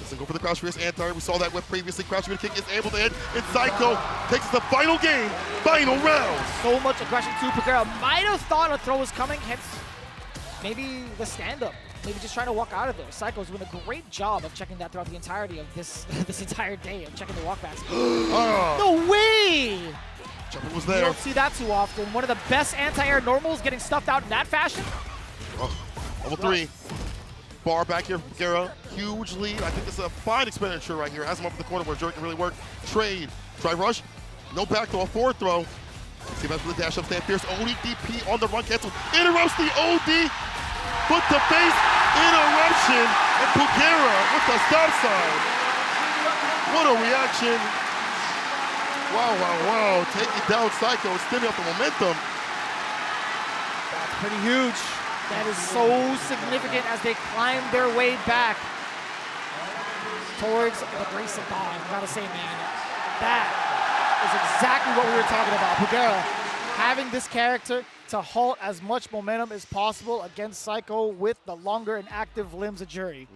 Doesn't go for the crouch fierce anti. We saw that whip previously. Crouch kick is able to hit. And Psycho takes the final game, final round. So much aggression too. Pugera might have thought a throw was coming, hence maybe the stand-up. Maybe just trying to walk out of there. Psycho's doing a great job of checking that throughout the entirety of this entire day, of checking the walkbacks. No way! Jumper was there. You don't see that too often. One of the best anti-air normals getting stuffed out in that fashion. Level 3. Bar back here from Pugera. Huge lead. I think this is a fine expenditure right here. Has him up in the corner where Jerk can really work. Trade. Drive rush. No back throw. Forward throw. See that's with the dash up stand fierce. ODDP on the run cancel. Interrupts the OD. Foot to face. Interruption. And Pugera with the stop sign. What a reaction. Wow, wow, wow. Taking down Psycho. Stemming up the momentum. That's pretty huge. That is so significant as they climb their way back towards the grace of God. I gotta say, man, that is exactly what we were talking about. Pugera having this character to halt as much momentum as possible against Psycho with the longer and active limbs of JURI.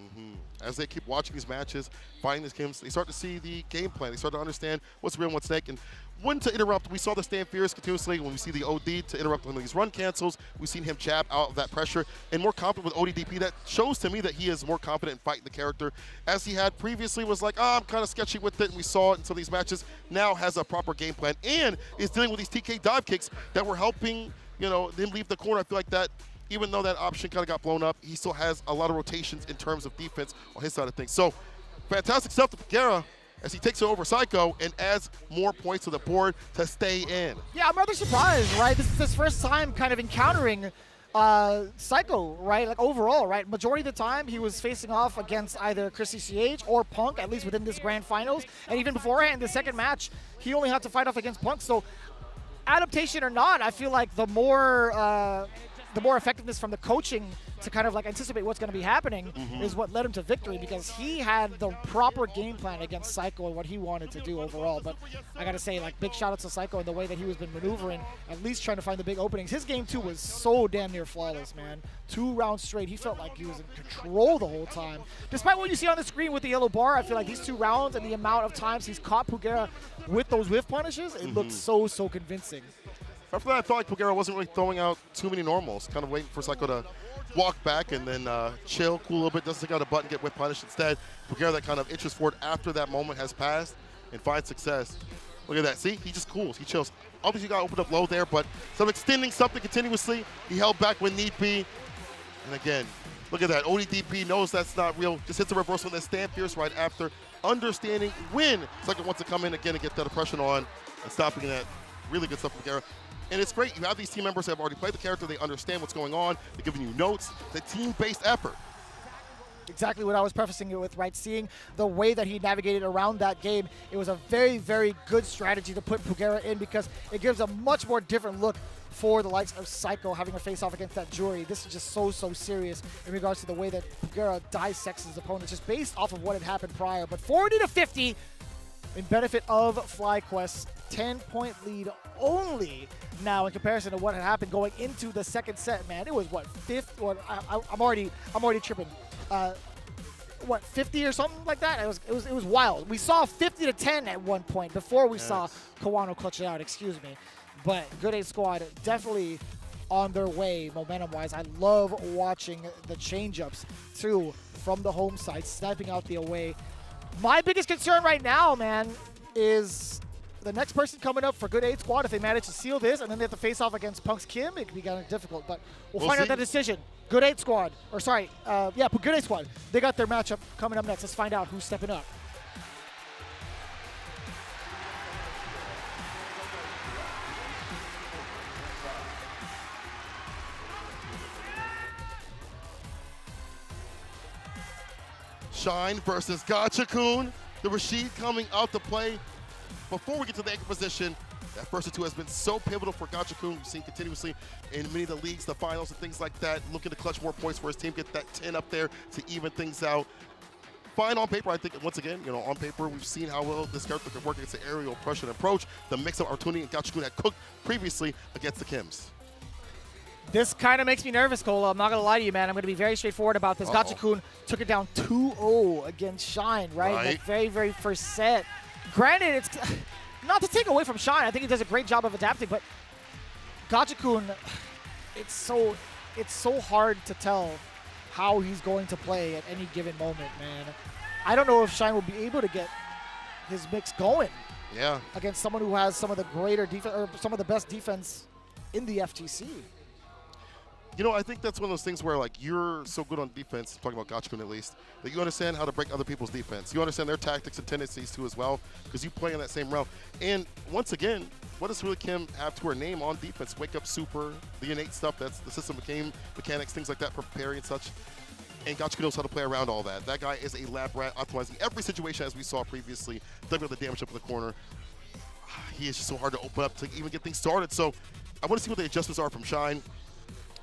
As they keep watching these matches, fighting these games, they start to see the game plan. They start to understand what's real and what's fake. And when to interrupt, we saw the stand fierce continuously. When we see the OD to interrupt when these run cancels, we've seen him jab out of that pressure and more confident with ODDP. That shows to me that he is more confident in fighting the character, as he had previously was like, I'm kind of sketchy with it, and we saw it in some of these matches. Now has a proper game plan and is dealing with these TK dive kicks that were helping, them leave the corner. I feel like that even though that option kind of got blown up, he still has a lot of rotations in terms of defense on his side of things. So fantastic stuff to Pugera as he takes it over Psycho and adds more points to the board to stay in. Yeah, I'm rather surprised, right? This is his first time kind of encountering Psycho, right? Like overall, right? Majority of the time he was facing off against either Chrissy CH or Punk, at least within this grand finals. And even beforehand, the second match, he only had to fight off against Punk. So adaptation or not, I feel like the more effectiveness from the coaching to kind of like anticipate what's going to be happening is what led him to victory, because he had the proper game plan against Psycho and what he wanted to do overall. But I got to say, like, big shout out to Psycho and the way that he was been maneuvering, at least trying to find the big openings. His game 2 was so damn near flawless, man. 2 rounds straight. He felt like he was in control the whole time. Despite what you see on the screen with the yellow bar, I feel like these 2 rounds and the amount of times he's caught Pugera with those whiff punishes, it looks so convincing. After that, I felt like Pugera wasn't really throwing out too many normals, kind of waiting for Psycho to walk back and then chill, cool a little bit, doesn't take out a button, get whip punished instead. Pugera that kind of inches forward after that moment has passed and finds success. Look at that. See, he just cools, he chills. Obviously, got opened up low there, but some extending something continuously. He held back when need be. And again, look at that. ODDP knows that's not real. Just hits the reversal and then stand fierce right after, understanding when Psycho wants to come in again and get that oppression on and stopping that. Really good stuff from Pugera. And it's great. You have these team members that have already played the character. They understand what's going on. They're giving you notes. The team-based effort. Exactly what I was prefacing it with, right? Seeing the way that he navigated around that game, it was a very good strategy to put Pugera in, because it gives a much more different look for the likes of Psycho having a face-off against that JURI. This is just so serious in regards to the way that Pugera dissects his opponents, just based off of what had happened prior. But 40-50 in benefit of FlyQuest. 10-point lead only now in comparison to what had happened going into the second set, man. It was what, fifth, or I'm already tripping. What, 50 or something like that? It was wild. We saw 50-10 at one point before we saw Kawano clutch it out, excuse me. But Good 8 Squad definitely on their way momentum-wise. I love watching the change-ups too from the home side, sniping out the away. My biggest concern right now, man, is the next person coming up for Good 8 Squad. If they manage to seal this and then they have to face off against Punk's Kim, it could be kind of difficult. But we'll find out that decision. Good 8 Squad, or sorry, Good 8 Squad. They got their matchup coming up next. Let's find out who's stepping up. Shine versus Gachakun. The Rashid coming out to play. Before we get to the anchor position, that first or two has been so pivotal for Gachakun. We've seen continuously in many of the leagues, the finals and things like that, looking to clutch more points for his team, get that 10 up there to even things out. Fine on paper, I think, once again, on paper, we've seen how well this character can work against the aerial pressure and approach. The mix of Artuni and Gachakun had cooked previously against the Kims. This kind of makes me nervous, Cola. I'm not going to lie to you, man. I'm going to be very straightforward about this. Gachakun took it down 2-0 against Shine, right? In the very first set. Granted, it's not to take away from Shine. I think he does a great job of adapting, but Gachakun, it's so hard to tell how he's going to play at any given moment, man. I don't know if Shine will be able to get his mix going against someone who has some of the greater defense, or some of the best defense in the FTC. I think that's one of those things where, like, you're so good on defense, talking about Gachakun at least, that you understand how to break other people's defense. You understand their tactics and tendencies too as well, because you play in that same realm. And once again, what does really Kim have to her name on defense? Wake up super, the innate stuff, that's the system mechanics, things like that, preparing and such. And Gachakun knows how to play around all that. That guy is a lab rat, optimizing every situation as we saw previously, double the damage up in the corner. He is just so hard to open up to even get things started. So I want to see what the adjustments are from Shine.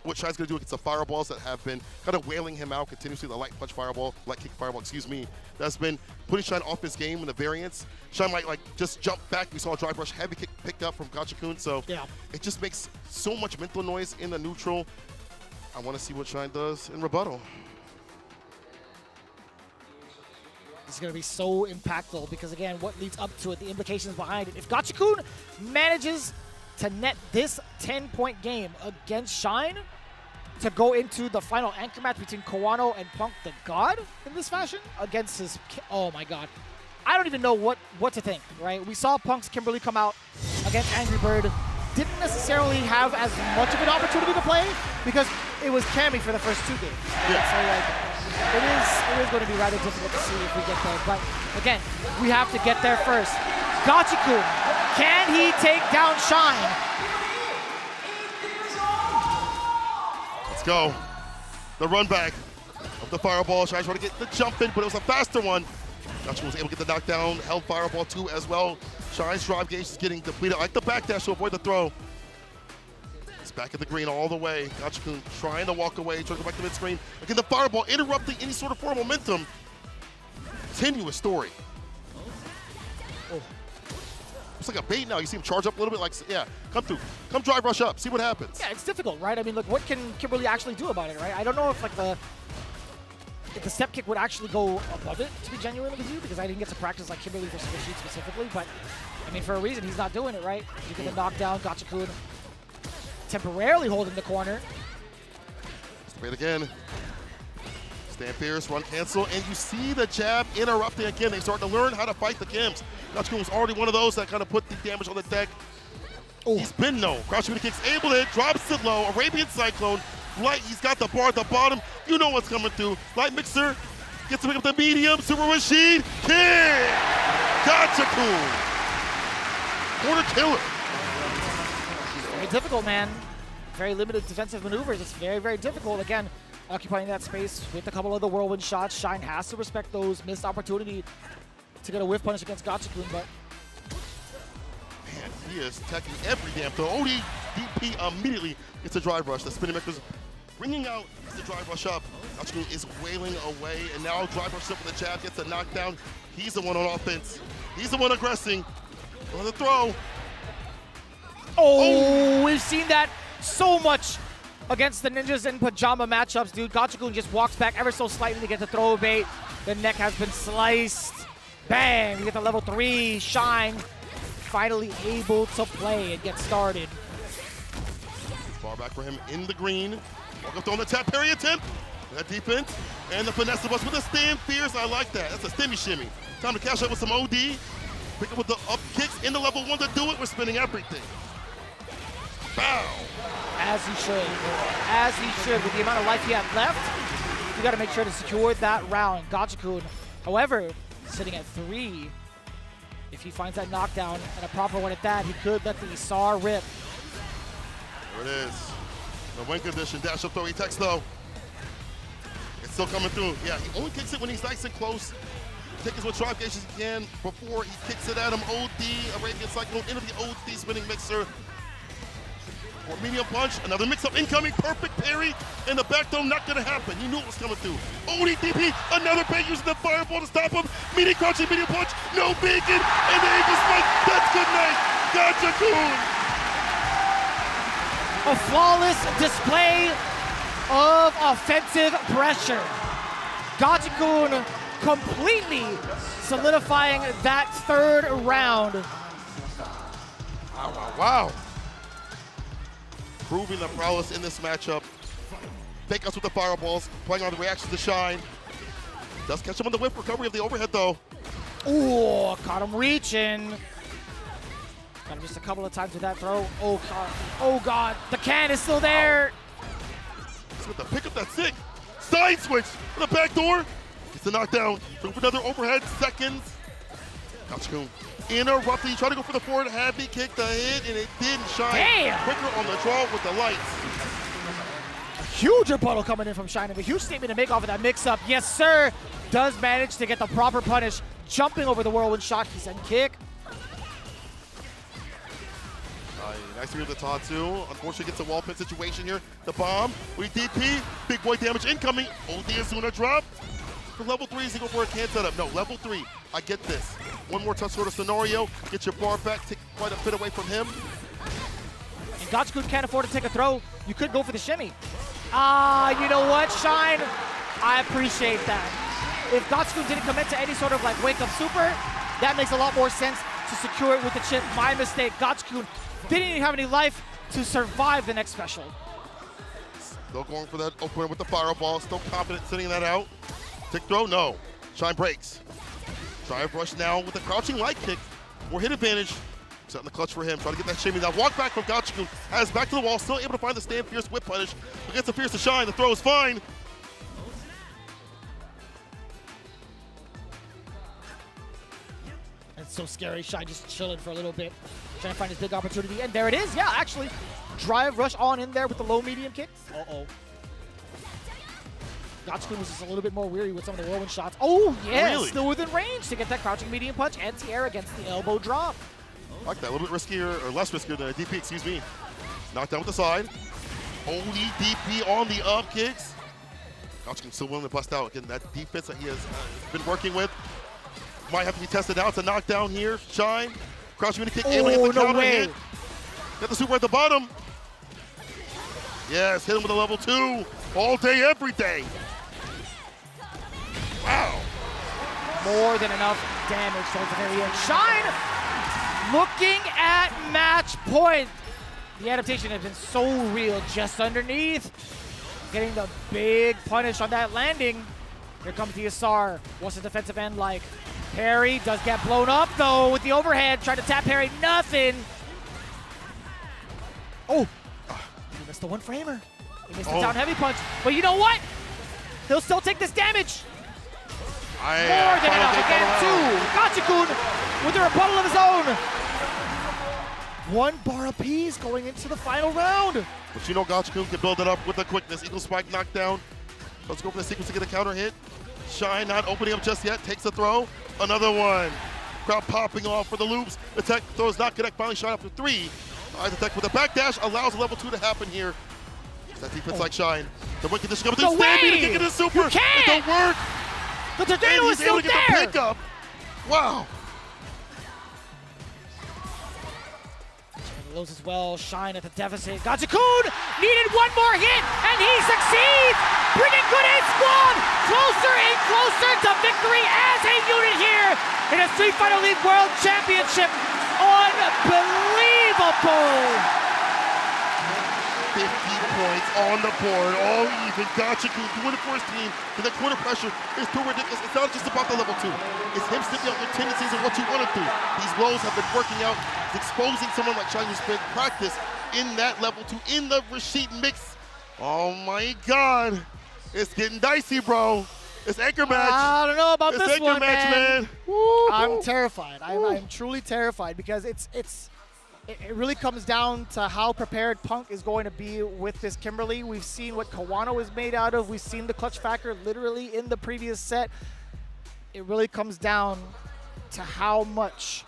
What Shine's going to do against the fireballs that have been kind of wailing him out continuously, the light punch fireball, light kick fireball, that's been putting Shine off his game in the variance. Shine might just jump back. We saw a drive rush, heavy kick picked up from Gachakun, so it just makes so much mental noise in the neutral. I want to see what Shine does in rebuttal. It's going to be so impactful because, again, what leads up to it, the implications behind it. If Gachakun manages to net this 10-point game against Shine to go into the final anchor match between Kawano and Punk the God in this fashion against his, oh my God. I don't even know what to think, right? We saw Punk's Kimberly come out against Angry Bird. Didn't necessarily have as much of an opportunity to play because it was Cammy for the first 2 games. Right? So like, it is going to be rather difficult to see if we get there. But again, we have to get there first. Gachikun, can he take down Shine? Let's go. The run back of the Fireball. Shine's trying to get the jump in, but it was a faster one. Gachikun was able to get the knockdown, held Fireball 2 as well. Shine's drive gauge is getting depleted. I like the backdash to avoid the throw. It's back at the green all the way. Gachikun trying to walk away, trying to go back to mid-screen. Again, the Fireball interrupting any sort of forward momentum. Tenuous story. Oh. It's like a bait now. You see him charge up a little bit like, yeah, come through. Come drive rush up. See what happens. Yeah, it's difficult, right? I mean, look, what can Kimberly actually do about it, right? I don't know if like the step kick would actually go above it, to be genuinely with you, because I didn't get to practice like Kimberly versus Rashid specifically, but I mean, for a reason, he's not doing it, right? You get the knockdown, Gachikun temporarily holding the corner. Wait again. Stand fierce, run cancel, and you see the jab interrupting again. They start to learn how to fight the Kims. Gachikun was already one of those that kind of put the damage on the deck. Oh, he's been known. Crouching with the kicks, able to hit, drops it low, Arabian Cyclone. Light, he's got the bar at the bottom. You know what's coming through. Light Mixer gets to pick up the medium. Super Rashid, kick! Gachikun. Corner killer. Very difficult, man. Very limited defensive maneuvers. It's very, very difficult. Again, occupying that space with a couple of the whirlwind shots. Shine has to respect those missed opportunity to get a whiff punish against Gachikun, but man, he is attacking every damn throw. ODDP immediately gets a drive rush. The spinning mech's bringing out the drive rush up. Gachikun is wailing away, and now drive rush up with a jab, gets a knockdown. He's the one on offense. He's the one aggressing. On the throw. Oh, we've seen that so much against the Ninjas in Pajama matchups, dude. Gachikun just walks back ever so slightly to get the throw bait. The neck has been sliced. Bang, we get the level 3. Shine finally able to play and get started. Far back for him in the green. Walk up on the tap parry attempt. That defense. And the finesse bus with a stand fierce. I like that. That's a stimmy shimmy. Time to cash out with some OD. Pick up with the up kicks in the level 1 to do it. We're spinning everything. Bow. As he should. As he should. With the amount of life he had left, you got to make sure to secure that round. Gachikun, however, sitting at 3. If he finds that knockdown and a proper one at that, he could let the SAR rip. There it is. The win condition. Dash up throw. He takes though. It's still coming through. Yeah, he only kicks it when he's nice and close. Take as much drive gauge as he can before he kicks it at him. OD, Arabian Cyclone into the OD spinning mixer. Or medium punch, another mix-up incoming, perfect parry, and the back throw not gonna happen. He knew it was coming through. ODDP, another bait using the Fireball to stop him. Medium crouching, medium punch, no bacon, and the ankle spike. That's good night. Gachikun. A flawless display of offensive pressure. Gachikun completely solidifying that 3rd round. Wow, wow, wow. Proving the prowess in this matchup. Fake us with the fireballs, playing on the reactions to Shine. Does catch him on the whip, recovery of the overhead though. Ooh, caught him reaching. Got him just a couple of times with that throw. Oh God, oh God, the can is still there. He's with the pick up, that's sick. Side switch for the back door. Gets the knockdown, looking for another overhead, seconds. Gachikun interrupting, trying to go for the forward heavy kick, the hit, and it didn't. Shine. Damn. Quicker on the draw with the lights. A huge rebuttal coming in from Shine, and a huge statement to make off of that mix-up. Yes, sir. Does manage to get the proper punish, jumping over the whirlwind shot. He sent kick. Nice to hear the Tatsu. Unfortunately, gets a wall pin situation here. The bomb. We DP. Big boy damage incoming. OD is doing a drop. For level 3, he go for a can setup. No, level 3. I get this. One more touch sort of scenario. Get your bar back. Take quite a bit away from him. And Gachikun can't afford to take a throw. You could go for the shimmy. You know what, Shine? I appreciate that. If Gachikun didn't commit to any sort of like wake-up super, that makes a lot more sense to secure it with the chip. My mistake. Gachikun didn't even have any life to survive the next special. Still going for that opener with the fireball. Still confident sending that out. Tick throw, no. Shine breaks. Drive rush now with the crouching light kick. More hit advantage. Setting the clutch for him, trying to get that shimmy. That walk back from Gachikun has back to the wall, still able to find the stand. Fierce whip punish against the Fierce to shine. The throw is fine. It's so scary. Shine just chilling for a little bit, trying to find his big opportunity. And there it is. Yeah, actually, drive rush on in there with the low medium kick. Uh-oh. Gachikun was just a little bit more weary with some of the whirlwind shots. Oh, yeah, Really? still within range to get that crouching medium punch and Sierra against the elbow drop. I like that. A little bit riskier, or less riskier than a DP, excuse me. Knocked down with the side. Only DP on the up kicks. Gachikun still willing to bust out. Again, that defense that he has been working with might have to be tested out. It's a knockdown here. Shine. Crouching medium kick, able to get the counter hit. Got the super at the bottom. Yes, hit him with a level 2. All day, every day. Wow. More than enough damage towards the very end. Shine looking at match point. The adaptation has been so real just underneath. Getting the big punish on that landing. Here comes the Asar. What's the defensive end like? Parry does get blown up though with the overhead. Tried to tap parry, nothing. Oh, he missed the one framer. He missed the down heavy punch. But you know what? He'll still take this damage. More than enough again too. Gachikun with a rebuttal of his own. 1 bar apiece going into the final round. But you know Gachikun can build it up with the quickness. Eagle spike knockdown. Let's go for the sequence to get a counter hit. Shine not opening up just yet. Takes the throw. Another one. Crowd popping off for the loops. The tech throws not connect. Finally Shine after 3. The tech with a backdash allows a level 2 to happen here. That defense like Shine. The win condition coming through. Stand to get the super. You can't. It don't work. The tornado is still there. Get the pickup. Wow. Lows as well, Shine at the deficit. Gachikun needed one more hit, and he succeeds! Bringing Good 8 Squad closer and closer to victory as a unit here in a Street Fighter League World Championship. Unbelievable! 50 points on the board, all even. Gachikun doing it for his team, and the corner pressure is too ridiculous. It's not just about the level 2. It's him snipping out your tendencies and what you want to do. These lows have been working out. It's exposing someone like Shine who's been practice in that level 2, in the Rashid mix. Oh my God. It's getting dicey, bro. It's anchor match. I don't know about this one, man. I'm terrified. I'm truly terrified because it really comes down to how prepared Punk is going to be with this Kimberly. We've seen what Kawano is made out of. We've seen the clutch factor literally in the previous set. It really comes down to how much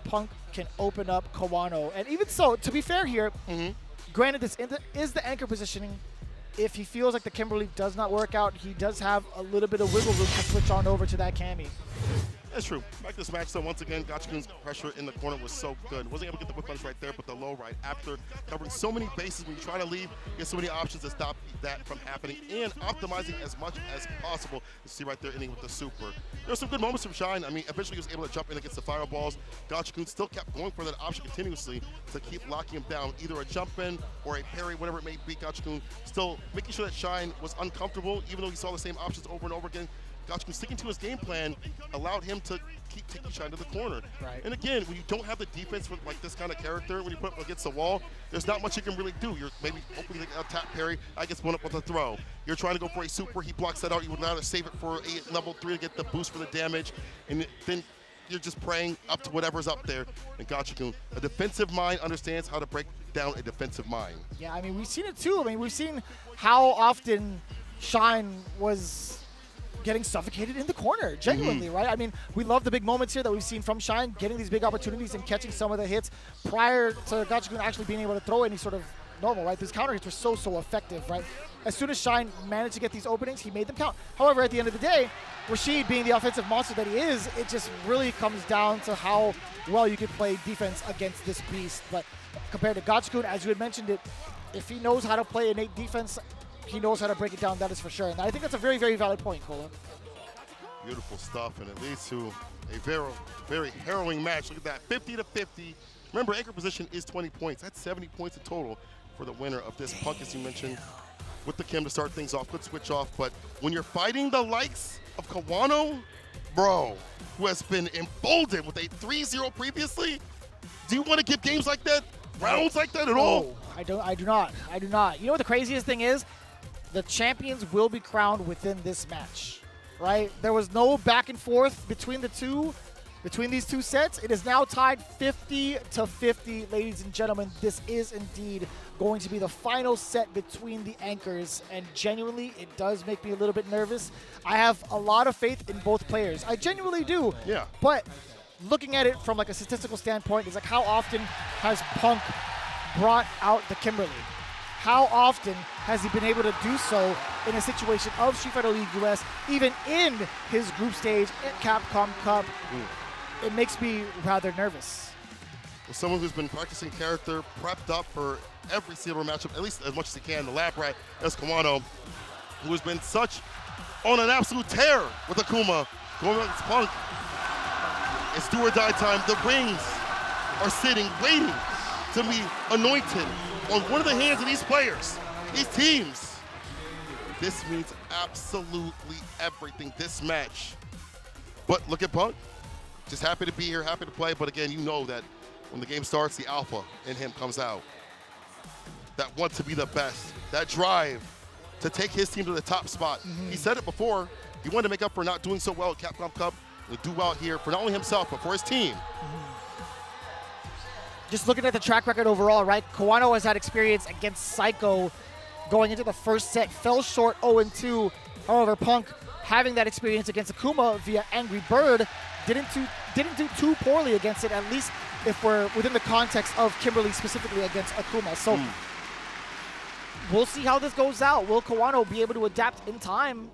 Punk can open up Kawano. And even so, to be fair here, granted this is the anchor positioning. If he feels like the Kimberly does not work out, he does have a little bit of wiggle room to switch on over to that Cammy. That's true. Back to this match, so once again, Gachikun's pressure in the corner was so good. Wasn't able to get the whip punch right there, but the low right after, covering so many bases when you try to leave, you get so many options to stop that from happening, and optimizing as much as possible. You see right there, ending with the super. There were some good moments from Shine. I mean, eventually he was able to jump in against the fireballs. Gachikun still kept going for that option continuously to keep locking him down, either a jump in or a parry, whatever it may be. Gachikun still making sure that Shine was uncomfortable, even though he saw the same options over and over again. Gachikun sticking to his game plan allowed him to keep taking Shine to the corner. Right. And again, when you don't have the defense for like this kind of character, when you put him against the wall, there's not much you can really do. You're maybe hoping to get a tap parry, I guess one up with a throw. You're trying to go for a super, he blocks that out. You would rather save it for a level 3 to get the boost for the damage. And then you're just praying up to whatever's up there. And Gachikun, a defensive mind, understands how to break down a defensive mind. Yeah, I mean, we've seen it too. I mean, we've seen how often Shine was getting suffocated in the corner, genuinely, right? I mean, we love the big moments here that we've seen from Shine, getting these big opportunities and catching some of the hits prior to Gachikun actually being able to throw any sort of normal, right? These counter hits were so effective, right? As soon as Shine managed to get these openings, he made them count. However, at the end of the day, Rashid being the offensive monster that he is, it just really comes down to how well you can play defense against this beast. But compared to Gachikun, as you had mentioned it, if he knows how to play innate defense, he knows how to break it down, that is for sure. And I think that's a very, very valid point, Cola. Beautiful stuff, and it leads to a very, very harrowing match. Look at that, 50-50. Remember, anchor position is 20 points. That's 70 points in total for the winner of this Punk, as you mentioned, with the Kim to start things off. Good switch off, but when you're fighting the likes of Kawano, bro, who has been emboldened with a 3-0 previously, Do you want to give games like that, rounds like that at all? I do not. You know what the craziest thing is? The champions will be crowned within this match, right? There was no back and forth between these two sets. It is now tied 50-50, ladies and gentlemen. This is indeed going to be the final set between the anchors, and genuinely, it does make me a little bit nervous. I have a lot of faith in both players. I genuinely do. Yeah. But looking at it from like a statistical standpoint, is like how often has Punk brought out the Kimberly? How often has he been able to do so in a situation of Street Fighter League US, even in his group stage at Capcom Cup? It makes me rather nervous. Well, someone who's been practicing character, prepped up for every single matchup, at least as much as he can, the lab rat, is Kawano, who has been on an absolute tear with Akuma, going against Punk. It's do or die time. The rings are sitting, waiting to be anointed on one of the hands of these players, these teams. This means absolutely everything, this match. But look at Punk. Just happy to be here, happy to play. But again, you know that when the game starts, the alpha in him comes out. That want to be the best, that drive to take his team to the top spot. He said it before. He wanted to make up for not doing so well at Capcom Cup and do well here for not only himself, but for his team. Just looking at the track record overall, right? Kawano has had experience against Psycho going into the first set, fell short 0-2. However, Punk having that experience against Akuma via Angry Bird didn't do too poorly against it, at least if we're within the context of Kimberly specifically against Akuma. So we'll see how this goes out. Will Kawano be able to adapt in time?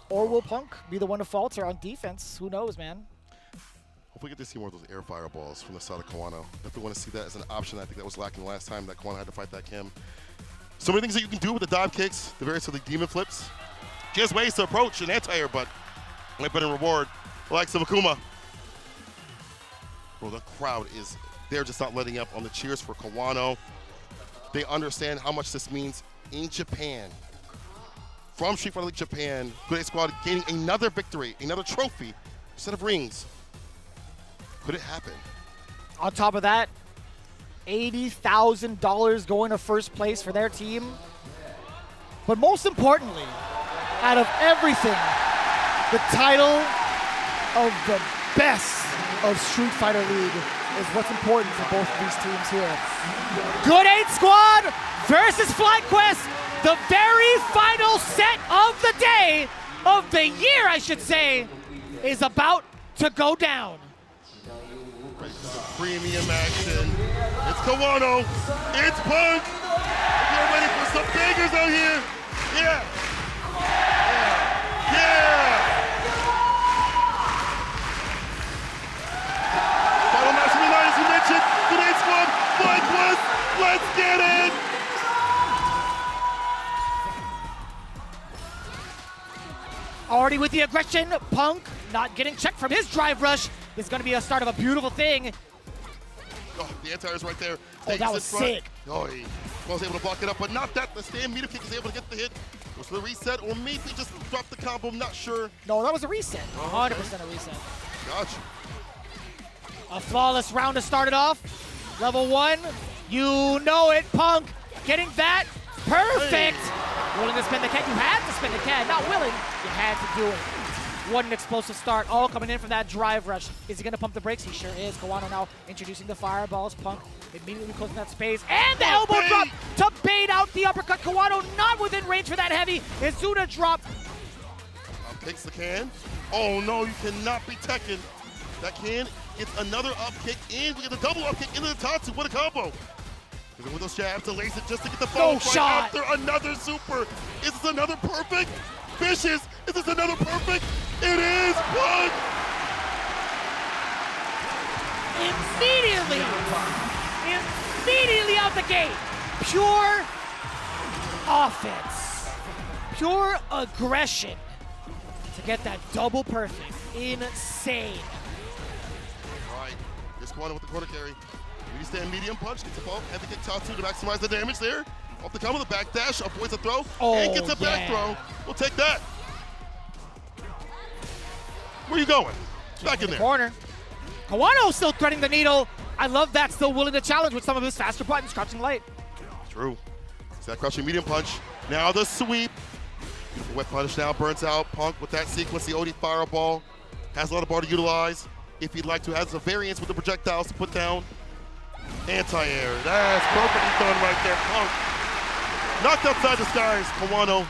Or will Punk be the one to falter on defense? Who knows, man? Hopefully we get to see more of those air fireballs from the side of Kawano. Definitely want to see that as an option. I think that was lacking last time that Kawano had to fight that Kim. So many things that you can do with the dive kicks, the various of the demon flips. Just ways to approach an anti-air, but might better reward the likes of Akuma. Bro, the crowd is, they're just not letting up on the cheers for Kawano. They understand how much this means in Japan. From Street Fighter League Japan, Good 8 Squad gaining another victory, another trophy, instead of rings. Could it happen? On top of that, $80,000 going to first place for their team. But most importantly, out of everything, the title of the best of Street Fighter League is what's important for both of these teams here. Good 8 Squad versus FlyQuest, the very final set of the day, of the year, I should say, is about to go down. Premium action. It's Kawano. It's Punk. We're ready for some bangers out here. Yeah. Final match of the night, as you mentioned. Good 8 Squad, FlyQuest. Let's get it. Already with the aggression, Punk not getting checked from his drive rush. This is going to be a start of a beautiful thing. Oh, the anti-air's right there. Oh, that was sick. Oh, he was able to block it up, but not that. The stand meter kick is able to get the hit. Was the reset, or maybe just dropped the combo, I'm not sure. No, that was a reset. 100% a reset. Gotcha. A flawless round to start it off. Level 1, you know it, Punk. Getting that, perfect. Willing to spin the can, you had to spin the can. Not willing, you had to do it. What an explosive start, all coming in from that drive rush. Is he gonna pump the brakes? He sure is. Kawano now introducing the fireballs. Punk immediately closing that space. And the elbow drop to bait out the uppercut. Kawano not within range for that heavy. Izuna drop. Takes the can. Oh no, you cannot be teching. That can gets another up kick, and we get a double up kick into the Tatsu. What a combo. With those jabs, delays it just to get the follow shot after another super. Is this another perfect? Vicious, is this another perfect? It is one! Immediately out the gate, pure offense, pure aggression to get that double perfect. Insane. All right, just going with the quarter carry. We stand medium punch, gets a bump, heavy kick Tatsu to maximize the damage there. Off the combo, the back dash, avoids a throw, and gets a back throw. We'll take that. Where you going? Back in there. Corner. Kawano still threading the needle. I love that, still willing to challenge with some of his faster buttons, crouching light. True. It's that crouching medium punch. Now the sweep. The wet punish now burns out. Punk with that sequence, the OD fireball. Has a lot of bar to utilize. If he'd like to, has a variance with the projectiles to put down. Anti-air. That's perfectly done right there. Punk knocked outside the skies. Kawano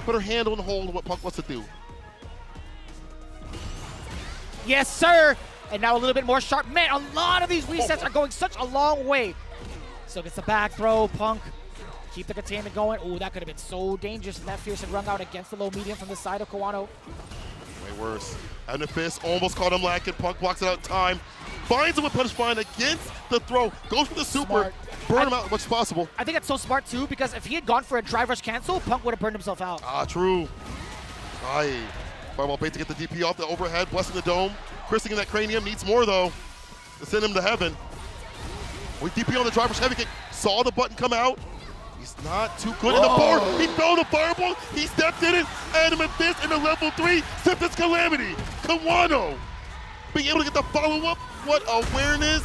put her hand on the hold of what Punk wants to do. Yes, sir. And now a little bit more sharp. Man, a lot of these resets are going such a long way. So gets the back throw, Punk. Keep the containment going. Oh, that could have been so dangerous. And that fierce had rung out against the low medium from the side of Kawano. Way worse. And the fist almost caught him lacking. Punk blocks it out in time. Finds him with punish find against the throw. Goes for the super. Smart. Burn him out as much as possible. I think it's so smart, too, because if he had gone for a drive rush cancel, Punk would have burned himself out. Ah, true. Aye. Fireball bait to get the DP off the overhead. Blessing the dome. Chrising in that cranium. Needs more, though, to send him to heaven. With DP on the drive rush heavy kick. Saw the button come out. He's not too good in the board. He fell the fireball. He stepped in it. Adamant fist in the level 3. Symptoms calamity. Kawano being able to get the follow-up. What awareness.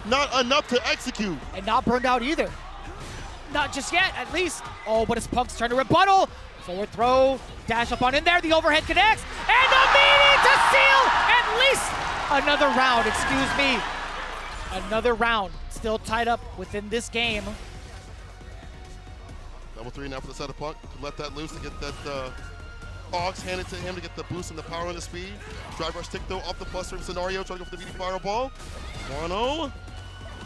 Not enough to execute. And not burned out either. Not just yet, at least. Oh, but it's Punk's turn to rebuttal. Forward throw. Dash up on in there. The overhead connects. And the meaning to seal at least another round. Excuse me. Another round. Still tied up within this game. Level 3 now for the side of Punk. Could let that loose to get that Ox handed to him to get the boost and the power and the speed. Drive rush tick though off the buster scenario, trying to go for the BD fireball. Kawano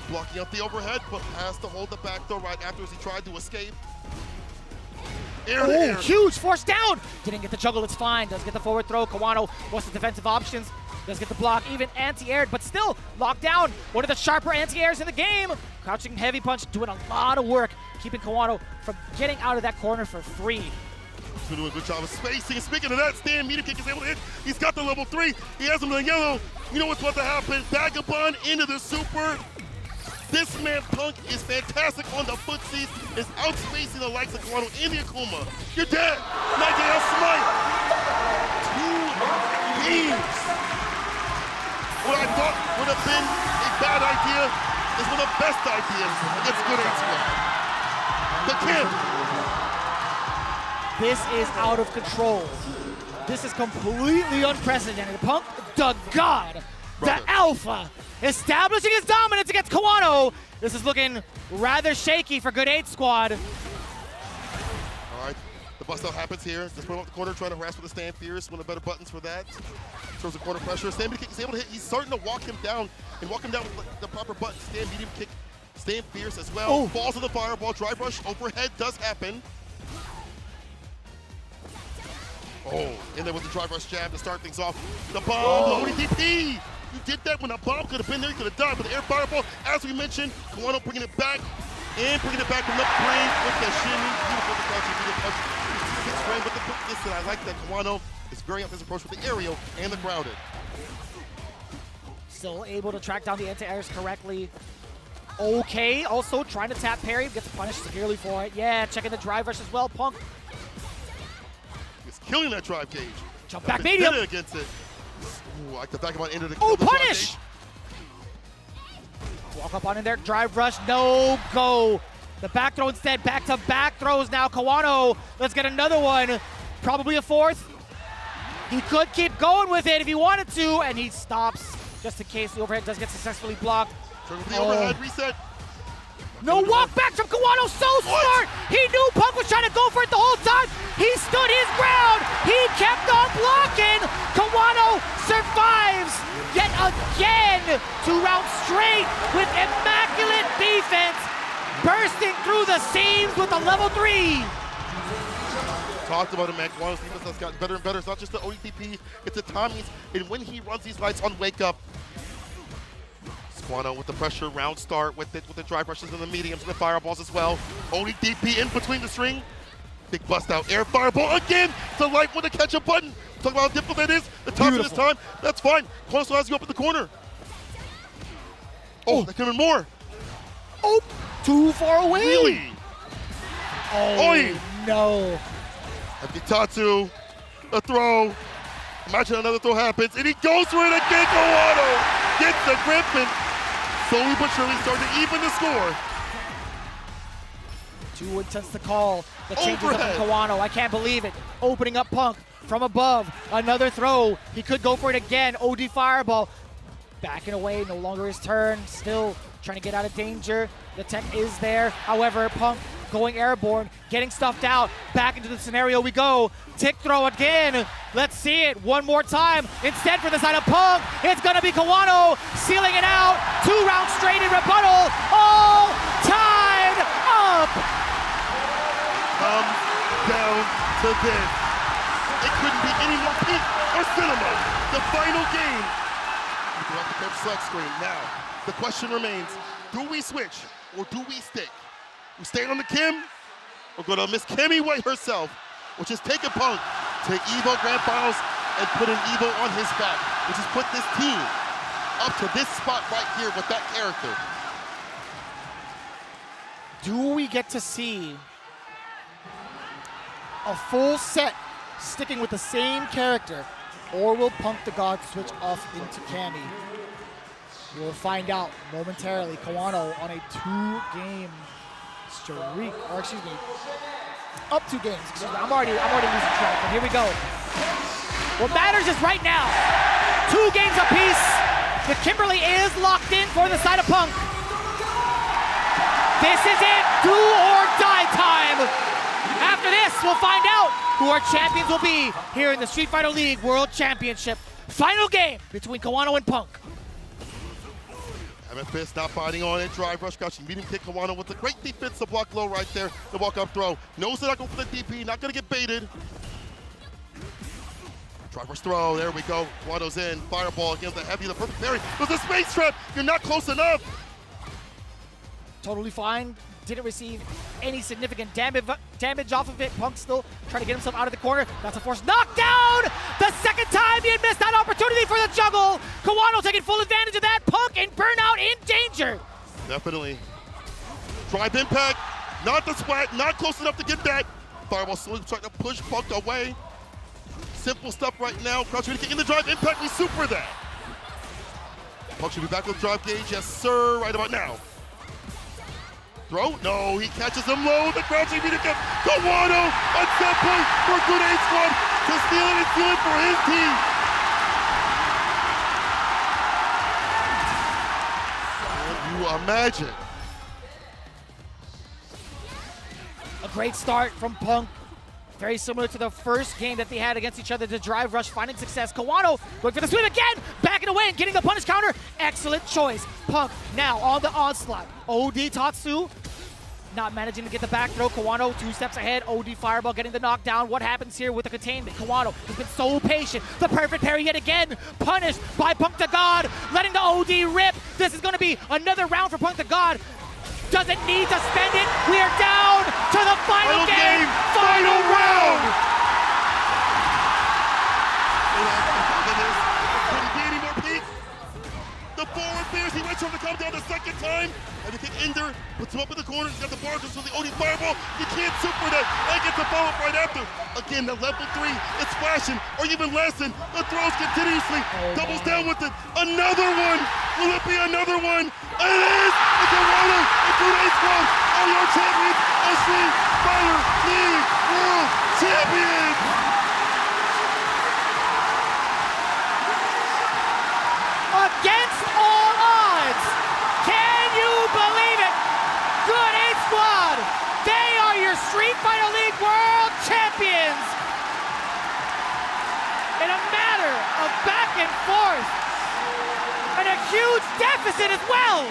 blocking out the overhead, but has to hold the back throw right after as he tried to escape. Oh, huge force down. Didn't get the juggle, it's fine. Does get the forward throw. Kawano wants the defensive options. Does get the block, even anti-aired, but still locked down. One of the sharper anti-airs in the game. Crouching heavy punch, doing a lot of work, keeping Kawano from getting out of that corner for free. He's been doing a good job of spacing. Speaking of that, stand medium kick is able to hit. He's got the level 3. He has him in the yellow. You know what's about to happen? Vagabond into the super. This man, Punk, is fantastic on the footsies, is outspacing the likes of Kawano and the Akuma. You're dead. Nightingale smite. 2 games. What I thought would have been a bad idea is one of the best ideas against good 8 squad. The kid. This is out of control. This is completely unprecedented. Punk, the god, the alpha, establishing his dominance against Kawano. This is looking rather shaky for good 8 squad. All right, the bust out happens here. Just put him up the corner, trying to harass with the stand fierce. One of the better buttons for that. Throws the corner pressure. Stand medium kick is able to hit. He's starting to walk him down and walk him down with the proper button. Stand medium kick, stand fierce as well. Oh. Falls to the fireball. Drive rush overhead does happen. Oh, in there with the drive rush jab to start things off. The bomb, the ODP. You did that when a bomb could have been there. You could have died. But the air fireball, as we mentioned, Kawano bringing it back and bringing it back from the brain with the shimmy. Beautiful the punch. But the listen, I like that Kawano is very up his approach with the aerial and the grounded. Still able to track down the anti-airs correctly. Okay, also trying to tap parry, gets punished severely for it. Yeah, checking the drive rush as well. Punk He's killing that drive cage. Jump back medium. Against it. Ooh, I like the back of my into the punish! Walk up on in there, drive rush, no go. The back throw instead, back-to-back throws now. Kawano, let's get another one. Probably a 4th. He could keep going with it if he wanted to, and he stops just in case the overhead does get successfully blocked. The overhead reset. No walk back from Kawano, so smart! He knew Punk was trying to go for it the whole time. He stood his ground. He kept on blocking. Kawano survives yet again 2 rounds straight with immaculate defense, bursting through the seams with a level 3. Talked about it, man. Kawano's defense has gotten better and better. It's not just the ODP, it's the timings. And when he runs these lights on Wake Up, Kawano with the pressure, round start with the drive rushes and the mediums and the fireballs as well. Only DP in between the string. Big bust out, air fireball again. The light with the catch up button. Talk about how difficult that is. The top of this time, that's fine. Kawano still has you up in the corner. Oh, that could have been more. Oh, too far away. Really? Oh, Oi. No. Akitatsu, a throw. Imagine another throw happens, and he goes for it again, Kawano. gets the grip and slowly but surely starting to even the score. Too intense to call. The changes up Overhead. from Kawano. I can't believe it. Opening up Punk from above. Another throw. He could go for it again. OD fireball. Backing away. No longer his turn. Still trying to get out of danger. The tech is there. However, Punk going airborne, getting stuffed out. Back into the scenario we go. Tick throw again. Let's see it one more time. Instead, for the side of Punk, it's going to be Kawano sealing it out. 2 rounds straight in rebuttal. All tied up. Comes down to this. It couldn't be any more pink or cinema. The final game. We go off the coach select screen. Now, the question remains, do we switch or do we stick? We staying on the Kim? We're going to miss Kimmy White herself, which is taking Punk to EVO Grand Finals and putting EVO on his back, which has put this team up to this spot right here with that character. Do we get to see a full set sticking with the same character, or will Punk the God switch off into Cammy? We'll find out momentarily. Kawano on a 2-game streak, or excuse me, up 2 games. Excuse me. I'm already losing track, but here we go. What matters is right now, 2 games apiece. The Kimberly is locked in for the side of Punk. This is it, do or die time. After this, we'll find out who our champions will be here in the Street Fighter League World Championship. Final game between Kawano and Punk. Fist not fighting on it, drive rush crouching, medium kick Kawano with a great defensive block low right there. The walk up throw, knows that I go for the DP, not gonna get baited. Drive rush throw, there we go. Kawano's in, fireball against the heavy, the perfect parry. There's a space trap, you're not close enough. Totally fine, didn't receive any significant damage off of it. Punk still trying to get himself out of the corner. That's a forced knockdown! The second time he had missed that opportunity for the juggle. Kawano taking full advantage of that. Punk and Burnout in danger. Definitely. Drive impact, not the splat, not close enough to get that. Fireball slowly trying to push Punk away. Simple stuff right now. Crouch ready to kick in the drive impact, we super that. Punk should be back with drive gauge, yes sir, right about now. Throw? No, he catches him low. The crouching medium kick. Kawano on set point for Good 8 Squad to steal it and steal it for his team. Can you imagine? A great start from Punk. Very similar to the first game that they had against each other, the drive rush, finding success. Kawano going for the sweep again, backing away and getting the punish counter. Excellent choice. Punk now on the onslaught. OD Tatsu not managing to get the back throw. Kawano 2 steps ahead. OD fireball getting the knockdown. What happens here with the containment? Kawano has been so patient. The perfect parry yet again. Punished by Punk the God, letting the OD rip. This is going to be another round for Punk the God. Doesn't need to spend it. We are down to the final game. Final round. Couldn't be any more peak. The forward bears, he waits for him to come down the second time. And the kick Ender puts him up in the corner. He's got the bar just for the OD fireball. You can't super that. And gets the follow-up right after. Again, the level 3, it's flashing, or even less than. The throws continuously. Doubles down with it. Another one. Will it be another one? And it is! It's Kawano and Good 8 Squad are your champions of Street Fighter League World Champions! Against all odds! Can you believe it? Good 8 Squad! They are your Street Fighter League World Champions! In a matter of back and forth, and a huge deficit as well!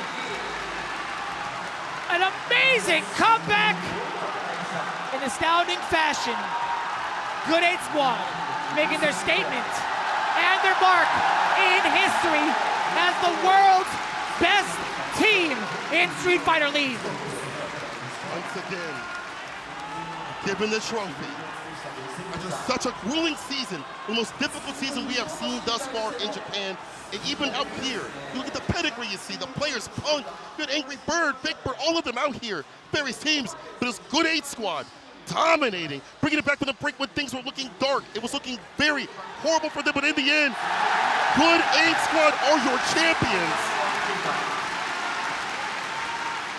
An amazing comeback in astounding fashion. Good 8 Squad making their statement and their mark in history as the world's best team in Street Fighter League. Once again, given the trophy, after such a grueling season, the most difficult season we have seen thus far in Japan, and even out here, you look at the pedigree you see, the players, Punk, Good Angry Bird, Big Bird, all of them out here, various teams, but it's Good 8 Squad. dominating, bringing it back to the brink when things were looking dark. It was looking very horrible for them, but in the end, Good 8 Squad are your champions.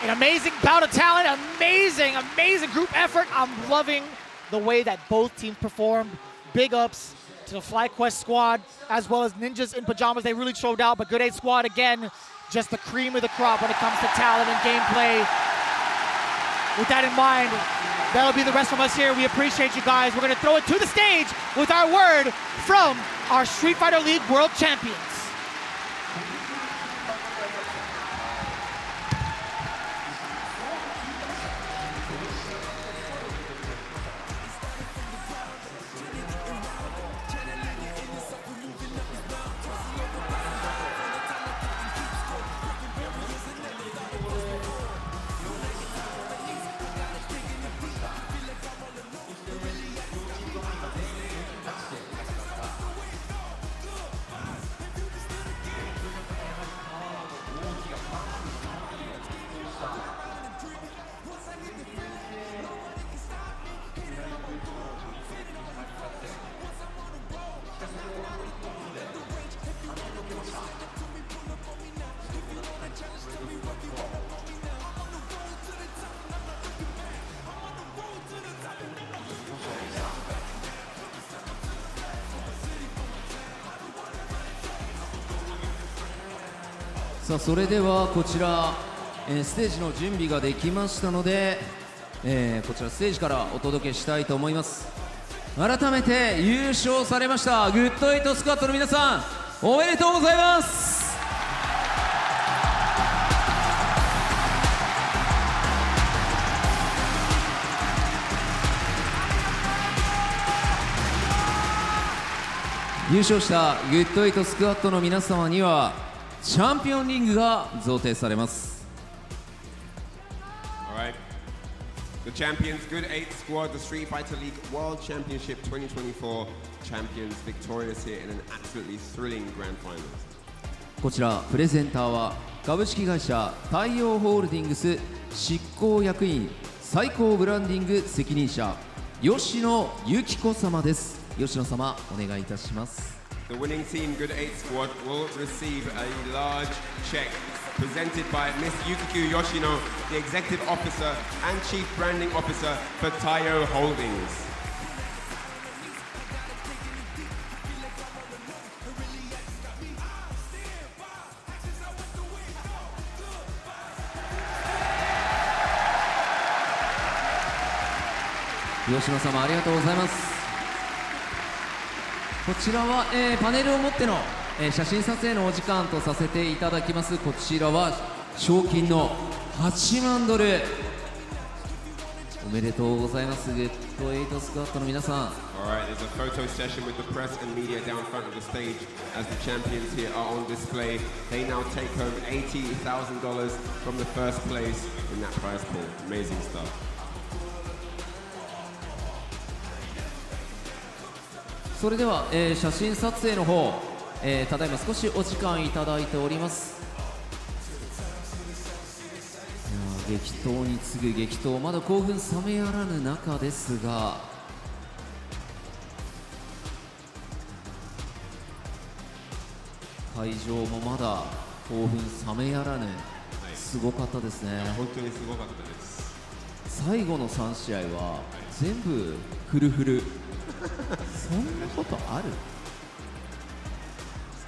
An amazing bout of talent, amazing group effort. I'm loving the way that both teams performed. Big ups to the FlyQuest squad, as well as Ninjas in Pyjamas. They really showed out, but Good 8 Squad, again, just the cream of the crop when it comes to talent and gameplay. With that in mind, that'll be the rest from us here. We appreciate you guys. We're going to throw it to the stage with our word from our Street Fighter League World Champions.さあそれではこちら、ステージの準備ができましたので、こちらステージからお届けしたいと思います。改めて優勝されましたグッド8スクワットの皆さん、おめでとうございます。優勝したグッド8スクワットの皆様にはチャンピオンリングが贈呈されます。Alright. The champions, Good 8 Squad, the Street Fighter League World Championship 2024 champions victorious here in an absolutely thrilling grand final. こちらプレゼンターは株式会社太陽ホールディングス執行役員最高ブランディング責任者吉野由紀子様です。吉野様お願いいたします。The winning team, Good 8 Squad, will receive a large check presented by Miss Yukiko Yoshino, the Executive Officer and Chief Branding Officer for Taiyo Holdings. Yoshino様ありがとうございます。こちらは、パネルを持っての、写真撮影のお時間とさせていただきます。こちらは賞金の8万ドル。おめでとうございます。グッド8スクワットの皆さん。Alright, there's a photo session with the press and media down front of the stage as the champions here are on display. They now take home $80,000 from the first place in that prize pool. Amazing stuff. それでは、写真撮影の方、ただいま少しお時間いただいております。いや激闘に次ぐ激闘、まだ興奮冷めやらぬ中ですが、会場もまだ興奮冷めやらぬ、すごかったですね。本当にすごかったです。最後の3試合は全部フルフル。そんなことある？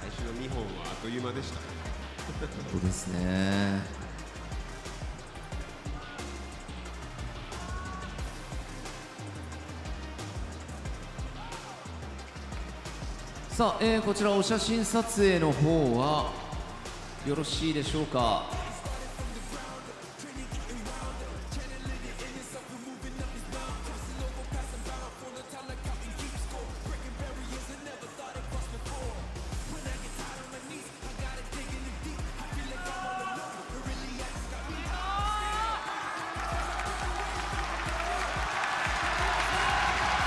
最初の2本はあっという間でした。そうですね。さあ、こちらお写真撮影の方はよろしいでしょうか。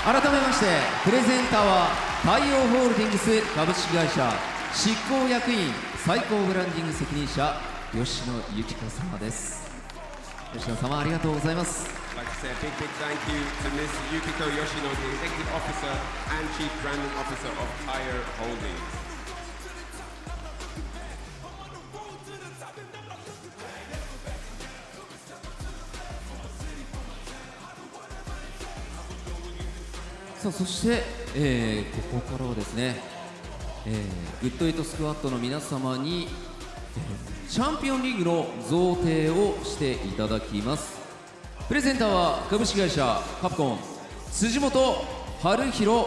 改めましてプレゼンターは太陽ホールディングス株式会社執行役員最高ブランディング責任者吉野由紀子様です。吉野様ありがとうございます。like to say a big thank you to Ms. Yukiko Yoshino, the Executive Officer and Chief Branding Officer of Taiyo Holdings.さあそして、ここからはですね、グッドエイトスクワットの皆様に、チャンピオンリーグの贈呈をしていただきます。プレゼンターは株式会社カプコン辻本晴弘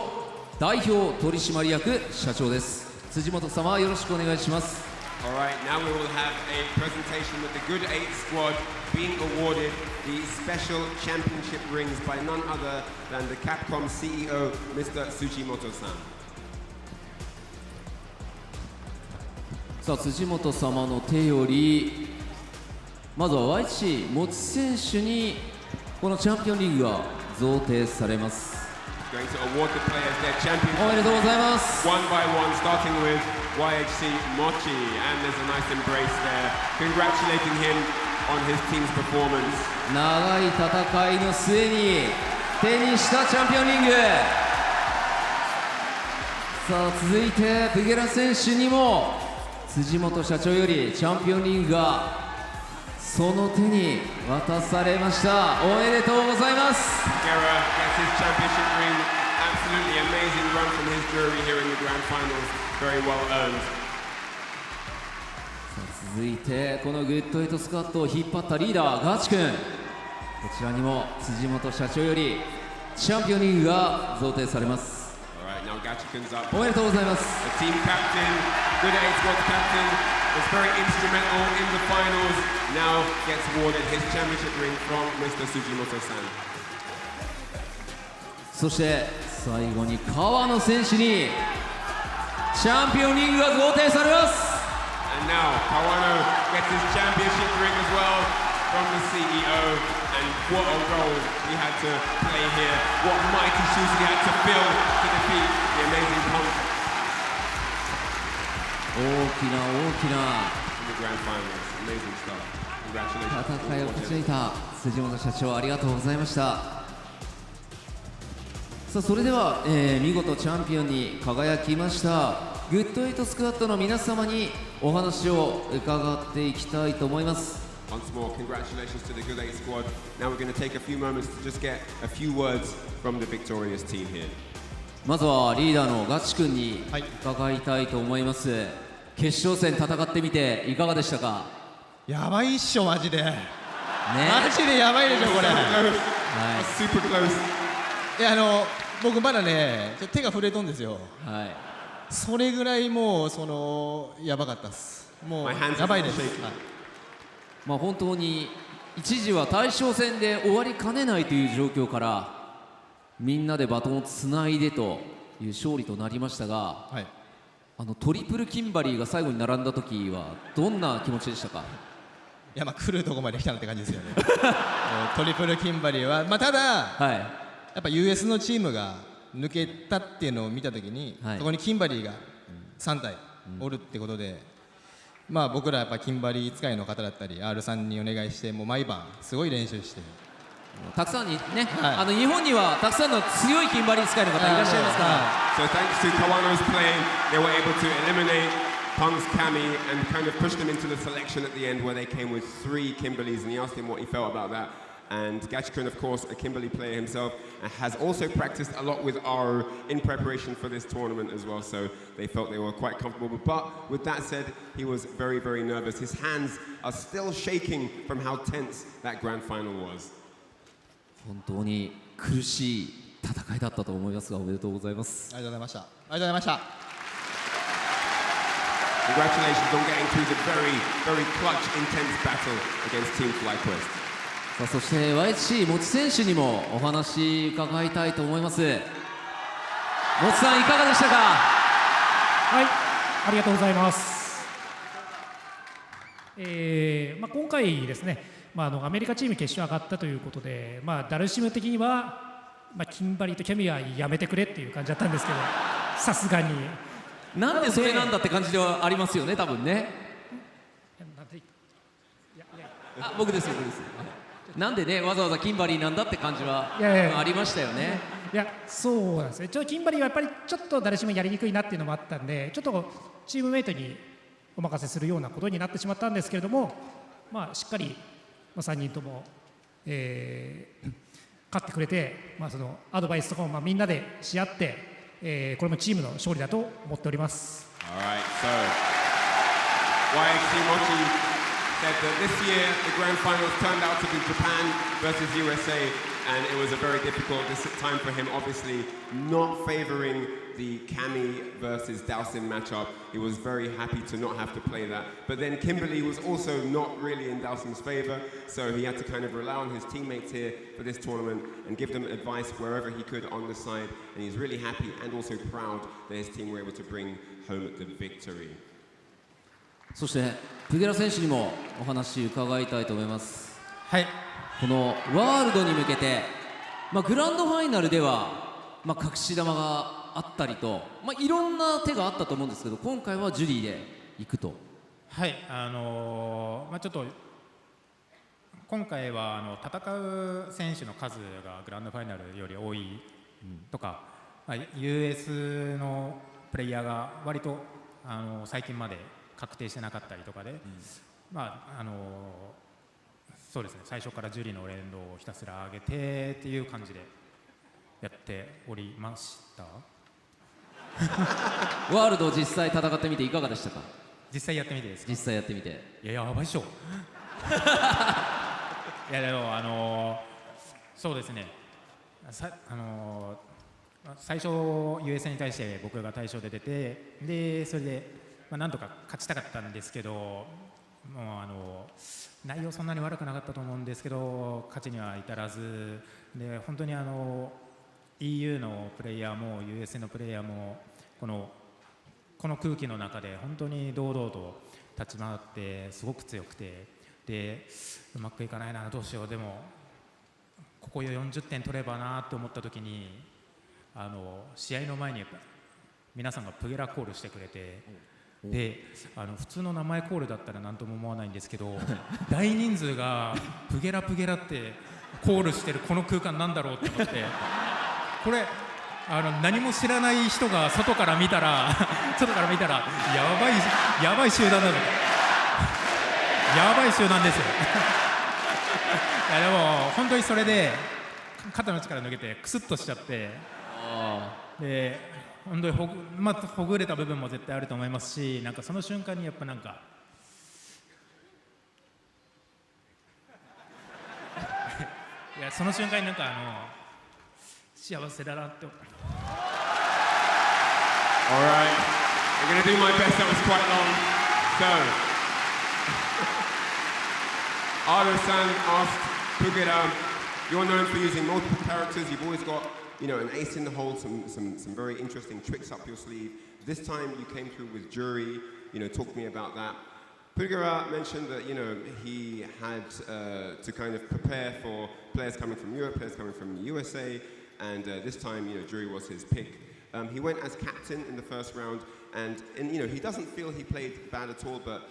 代表取締役社長です。辻本様よろしくお願いします。Alright, now we will have a presentation with the Good 8 squad being awarded the special championship rings by none other than the Capcom CEO, Mr. Tsujimoto-san. さあ辻本様の手よりまずは YC 持ち選手にこのチャンピオンリーグが贈呈されます。Going to award the players their championship. おめでとうございます。 One by one, starting with YHC Mochi, and there's a nice embrace there, congratulating him on his team's performance. 長い戦いの末に手にしたチャンピオンリング。さあ続いてブゲラ選手にも辻本社長よりチャンピオンリングがその手に渡されました。おめでとうございます。 Guerra gets his championship ring. Absolutely amazing run from his jury here in the grand finals. Very well earned. 続いてこのグッドエイトスクワットを引っ張ったリーダーガチ君、こちらにも辻本社長よりチャンピオンリングが贈呈されます。 Alright, now Gachikun's up. おめでとうございます。 The team captain, Good 8 squad captain, was very instrumental in the finals. Now gets awarded his championship ring from Mr. Tsujimoto-san. そして最後に川野選手にチャンピオンリングが贈呈されます。 And now Kawano gets his championship ring as well from the CEO. And what a role he had to play here. What mighty shoes he had to fill to defeat the amazing Punk. 大きな大きな In the grand finals. Amazing stuff. Congratulations. 戦いを勝ち抜いた辻本社長ありがとうございました。さあそれでは、見事チャンピオンに輝きましたグッドエイトスクワットの皆様にお話を伺っていきたいと思います。 Once more, congratulations to the Good 8 squad. Now we're going to take a few moments to just get a few words from the victorious team here. まずはリーダーのガチ君に伺いたいと思います。決勝戦戦ってみていかがでしたか？やばいっしょマジで。マジでやばいでしょこれ。Super close. いや僕まだね手が震えとんですよ。はい。それぐらいもうやばかったっす。もうやばいです。まあ本当に一時は大将戦で終わりかねないという状況からみんなでバトンをつないでという勝利となりましたが、はい、トリプルキンバリーが最後に並んだ時はどんな気持ちでしたか？いやまあ来るとこまで来たなって感じですよね。トリプルキンバリーはまあただ、はい、やっぱ US のチームが抜けたっていうのを見たときに、はい、そこにキンバリーが3体おるってことで、まあ僕らやっぱキンバリー使いの方だったり R さんにお願いしてもう毎晩すごい練習してたくさんにね、はい、日本にはたくさんの強いキンバリー使いの方いらっしゃいますから。So thanks to Kawano's playing, they were able to eliminate Punk's Kami and kind of push them into the selection at the end where they came with 3 Kimberleys, and he asked him what he felt about that. And Gachikun, of course, a Kimberley player himself, has also practiced a lot with Aru in preparation for this tournament as well, so they felt they were quite comfortable. But with that said, he was very, very nervous. His hands are still shaking from how tense that grand final was. 本当に苦しい戦いだったと思いますが、おめでとうございます。ありがとうございました。ありがとうございました。Congratulations on getting through the very, very clutch, intense battle against Team FlyQuest. さあそして YHC 持ち選手にもお話伺いたいと思います。持ちさんいかがでしたか？はい、ありがとうございます。今回ですね、アメリカチーム決勝上がったということで、ダルシム的には、キンバリーとキャミはやめてくれっていう感じだったんですけど、さすがになんでそれなんだって感じではありますよね、多分ね。僕です。なんでねわざわざキンバリーなんだって感じはありましたよね。いやそうなんですね。ちょっとキンバリーはやっぱりちょっと誰しもやりにくいなっていうのもあったんで、ちょっとチームメイトにお任せするようなことになってしまったんですけれども、まあしっかり3人とも、勝ってくれて、まあそのアドバイスとかもまあみんなでし合って、これもチームの勝利だと思っております。Alright, so YXC Mochi said that this year the grand finals turned out to be Japan versus USA, and it was a very difficult time for him, obviously not favoring the Cammy versus Dowson matchup. He was very happy to not have to play that, but then Kimberly was also not really in Dowson's favor, so he had to kind of rely on his teammates here for this tournament and give them advice wherever he could on the side, and he's really happy and also proud that his team were able to bring home the victory. そしてプゲラ選手にもお話伺いたいと思います。はい。このワールドに向けて、グランドファイナルでは、隠し玉があったりと、いろんな手があったと思うんですけど、今回はジュリーで行くと。はい、ちょっと今回は戦う選手の数がグランドファイナルより多いとか、US のプレイヤーが割と最近まで確定してなかったりとかで、そうですね、最初からジュリーの連動をひたすら上げてっていう感じでやっておりました。ワールド実際戦ってみていかがでしたか？実際やってみてですか？実際やってみて。いや、やばいっしょ。いやでもそうですね。最初 US に対して僕が対象で出て、でそれでなんとか勝ちたかったんですけど、もう内容そんなに悪くなかったと思うんですけど、勝ちには至らずで、本当にEU のプレイヤーも US のプレイヤーもこの空気の中で本当に堂々と立ち回ってすごく強くて、でうまくいかないな、どうしよう、でもここ40点取ればなって思った時に試合の前に皆さんがプゲラコールしてくれて、で普通の名前コールだったら何とも思わないんですけど大人数がプゲラプゲラってコールしてるこの空間なんだろうって思って、これ何も知らない人が外から見たらやばい集団だぞ、やばい集団ですよ。いやでも本当にそれで肩の力抜けてクスッとしちゃって、で本当にほぐれた部分も絶対あると思いますし、なんかその瞬間にやっぱなんかいやその瞬間になんか幸せだなって。Alright, I'm gonna do my best, that was quite long. So, Ado-san asked Pugeda, you're known for using multiple characters, you've always got an ace in the hole, some very interesting tricks up your sleeve. This time you came through with JURI, talk to me about that. Pugera mentioned that, he had to kind of prepare for players coming from Europe, players coming from the USA, and this time, JURI was his pick. He went as captain in the first round, and he doesn't feel he played bad at all, but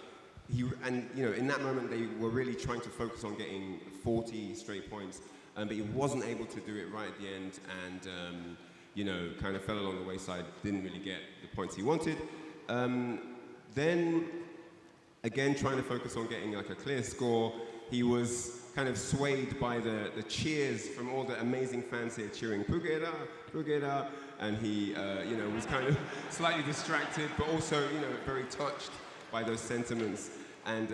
in that moment they were really trying to focus on getting 40 straight points. But he wasn't able to do it right at the end, and kind of fell along the wayside, didn't really get the points he wanted. Then, again, trying to focus on getting like a clear score, he was kind of swayed by the cheers from all the amazing fans here cheering Pugeda, Pugeda, and he was kind of slightly distracted, but also very touched by those sentiments. And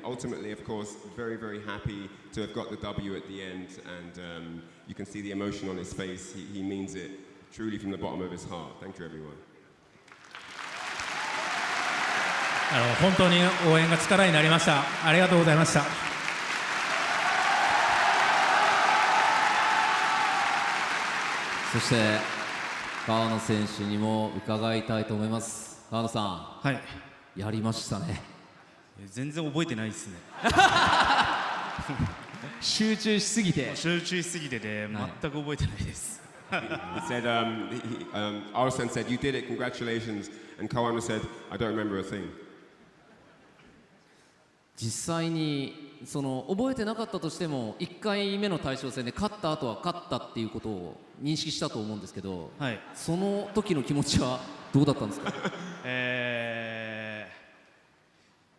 ultimately, of course, very, very happy to have got the W at the end. And you can see the emotion on his face. He means it truly from the bottom of his heart. Thank you, everyone. 本当に応援が力になりました。ありがとうございました。そして川野選手にも伺いたいと思います。川野さん、はい、やりましたね。全然覚えてないですね。集中しすぎてで全く覚えてないです。He said, Arusan said, you did it, congratulations. And Kawano said, I don't remember a thing. 実際にその覚えてなかったとしても1回目の対象戦で勝った後は勝ったっていうことを認識したと思うんですけど、はい、その時の気持ちはどうだったんですか？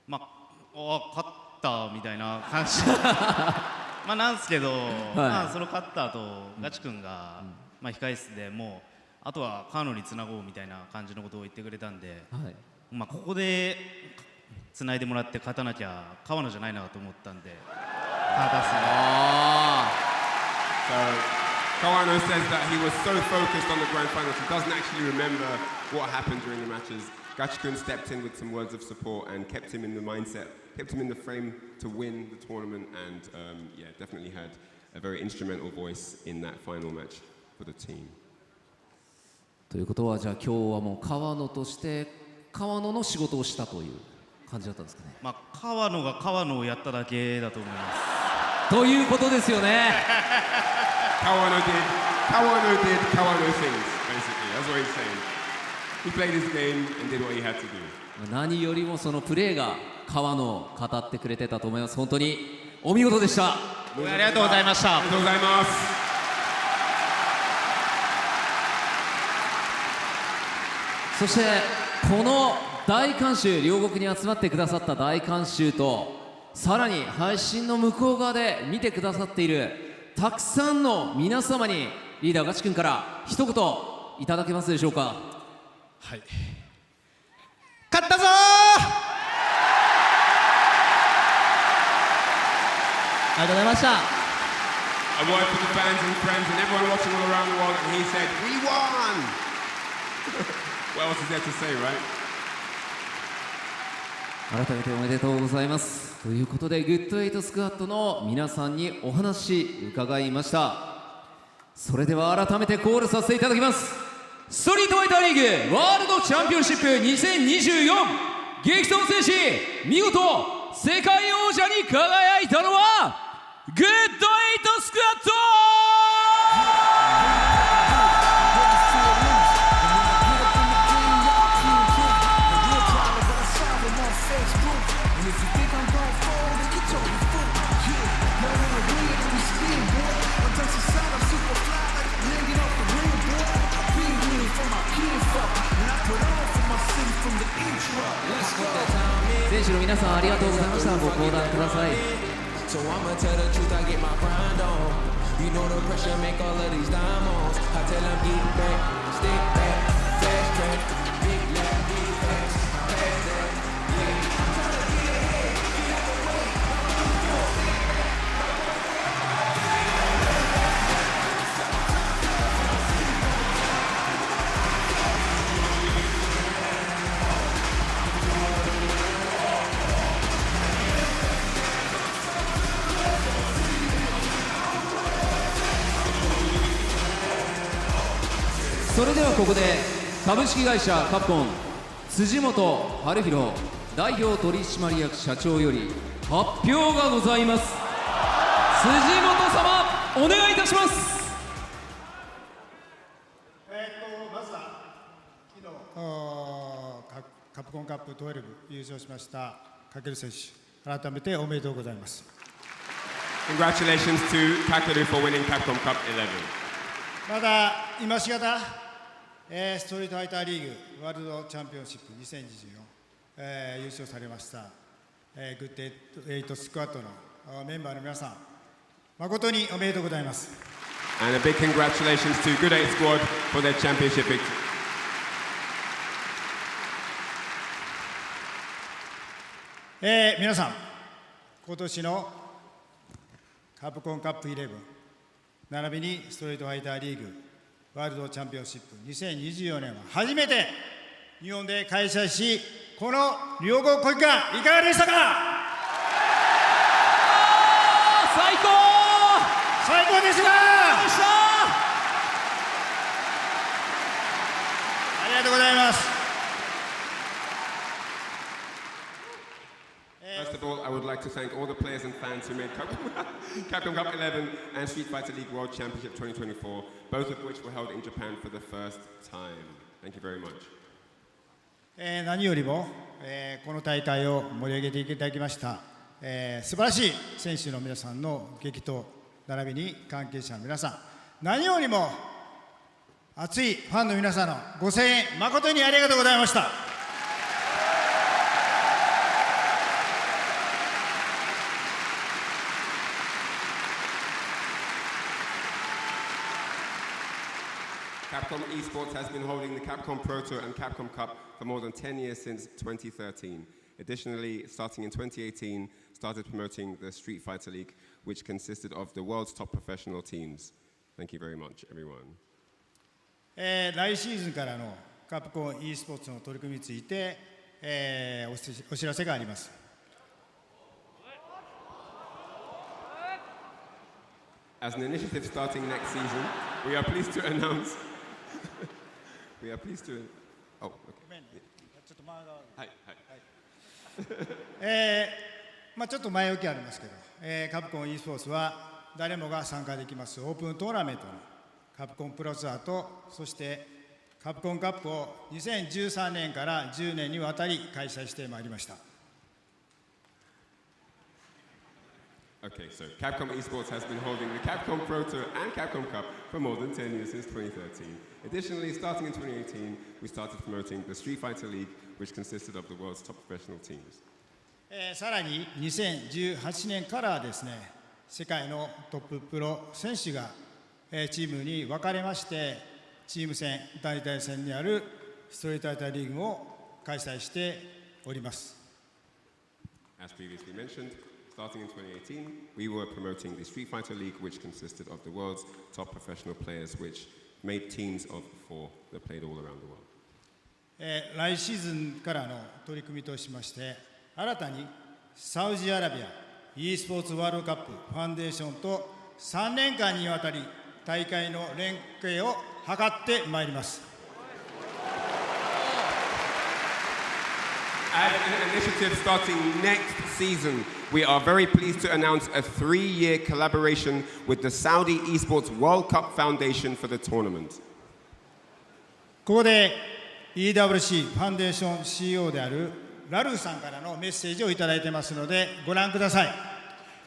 まあ勝ったみたいな感じまあなんですけど、まあその勝った後ガチ君が、まあ控室でもうあとは川野につなごうみたいな感じのことを言ってくれたんで、はい、まあここでつないでもらって勝たなきゃ川野じゃないなと思ったんで勝たせて。Kawano says that he was so focused on the grand finals, he doesn't actually remember what happened during the matches. Gachikun stepped in with some words of support and kept him in the mindset, kept him in the frame to win the tournament, and yeah, definitely had a very instrumental voice in that final match for the team. ということはじゃあ今日はもう川野として川野の仕事をしたという感じだったんですかね。まあ川野が川野をやっただけだと思います。ということですよね。Kawano did Kawano things, basically. That's what he's saying. He played his game and did what he had to do. 何よりもそのプレーが川野を語ってくれてたと思います。本当にお見事でした。ありがとうございました。ありがとうございます。そしてこの大観衆、両国に集まってくださった大観衆と、さらに配信の向こう側で見てくださっているたくさんの皆様にリーダーガチ君から一言いただけますでしょうか。はい、勝ったぞー。ありがとうございました。A word for the fans and friends and everyone watching all around the world, and he said, "We won." What else is there to say, right? 改めておめでとうございます。ということでグッドエイトスクワットの皆さんにお話伺いました。それでは改めてコールさせていただきます。ストリートファイターリーグワールドチャンピオンシップ2024激闘を制し見事世界王者に輝いたのはグッドエイトスクワット。選手の皆さんありがとうございました。ご講談ください。So I'ma tell the truth, I get my grind on. You know the pressure make all of these diamonds. I tell them get back, stick back, fast track, big lap, big fast, fast that, yeah. I'm trying to get ahead, get out the way. それではここで株式会社カプコン辻本晴弘代表取締役社長より発表がございます。辻本様お願いいたします。まずは昨日カプコンカップ12優勝しましたカケル選手、改めておめでとうございます。 Congratulations to Kakeru for winning Capcom Cup 11. まだ今しがたストリートファイターリーグワールドチャンピオンシップ2024、優勝されました、グッドエイトスクワットのメンバーの皆さん、誠におめでとうございます。 And a big congratulations to Good 8 Squad for their championship victory. 皆さん、今年のカプコンカップ11並びにストリートファイターリーグワールドチャンピオンシップ2024年は初めて日本で開催し、この両国国技いかがでしたか？最高！最高でした！ありがとうございます。First of all, I would like to thank all the players and fans who made Capcom Cup 11 and Street Fighter League World Championship 2024, both of which were held in Japan for the first time. Thank you very much. 何よりも、この大会を盛り上げていただきました素晴らしい選手の皆さんの激闘並びに関係者の皆さん、何よりも熱いファンの皆さんのご声援誠にありがとうございました。Capcom Esports has been holding the Capcom Pro Tour and Capcom Cup for more than 10 years since 2013. Additionally, starting in 2018, started promoting the Street Fighter League, which consisted of the world's top professional teams. Thank you very much, everyone. 来シーズンからのカプコン e スポーツの取り組みについて、お知らせがあります。As an initiative starting next season, we are pleased to announce. We are pleased to. Oh, okay. ちょっと前が。はい。ちょっと前置きありますけど、カプコン e スポーツは誰もが参加できますオープントーナメントにカプコンプロツアーとそしてカプコンカップを2013年から10年にわたり開催してまいりました。Okay, so Capcom Esports has been holding the Capcom Pro Tour and Capcom Cup for more than 10 years since 2013. Additionally, starting in 2018, we started promoting the Street Fighter League, which consisted of the world's top professional teams. さらに2018年からですね、世界のトッププロ選手がチームに分かれまして、チーム戦、団体戦にあるストリートファイターリーグを開催しております。As previously mentioned, starting in 2018, we were promoting the Street Fighter League, which consisted of the world's top professional players, which made teams of 4 that played all around the world. 来シーズンからの取り組みとしまして、新たにサウジアラビア e スポーツワールドカップファンデーションと3年間にわたり大会の連携を図ってまいります。As an initiative starting next season, we are very pleased to announce a 3-year collaboration with the Saudi Esports World Cup Foundation for the tournament. ここで EWC ファンデーション CEO であるラルーさんからのメッセージをいただいてますのでご覧ください。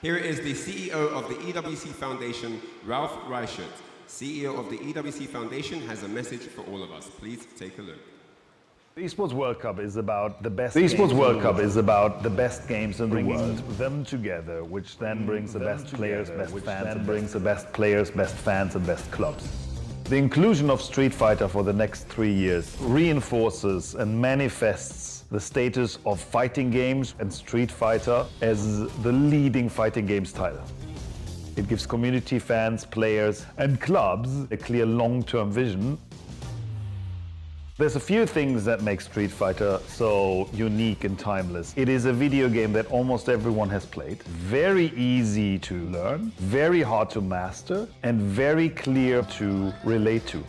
Here is the CEO of the EWC Foundation, Ralph Reichert. CEO of the EWC Foundation has a message for all of us. Please take a look. The Esports World Cup is about the best. The Esports World Cup is about the best games in the world, them together, which then brings the best players, best fans, and brings the best players, best fans, and best clubs. The inclusion of Street Fighter for the next 3 years reinforces and manifests the status of fighting games and Street Fighter as the leading fighting games title. It gives community fans, players, and clubs a clear long-term vision. There's a few things that make Street Fighter so unique and timeless. It is a video game that almost everyone has played, very easy to learn, very hard to master, and very clear to relate to.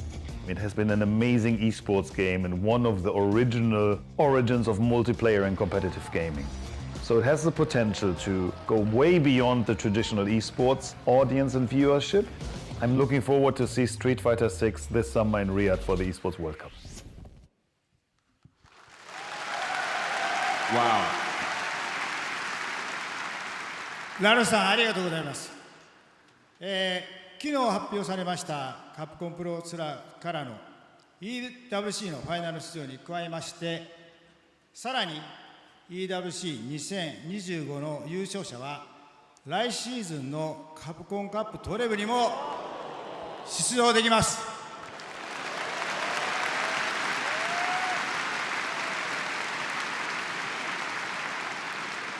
It has been an amazing esports game and one of the original origins of multiplayer and competitive gaming. So it has the potential to go way beyond the traditional esports audience and viewership. I'm looking forward to see Street Fighter 6 this summer in Riyadh for the Esports World Cup. Wow. ラルさんありがとうございます。昨日発表されましたカプコンプロツアーからの EWC のファイナル出場に加えまして、さらに EWC2025 の優勝者は来シーズンのカプコンカップトレブにも出場できます。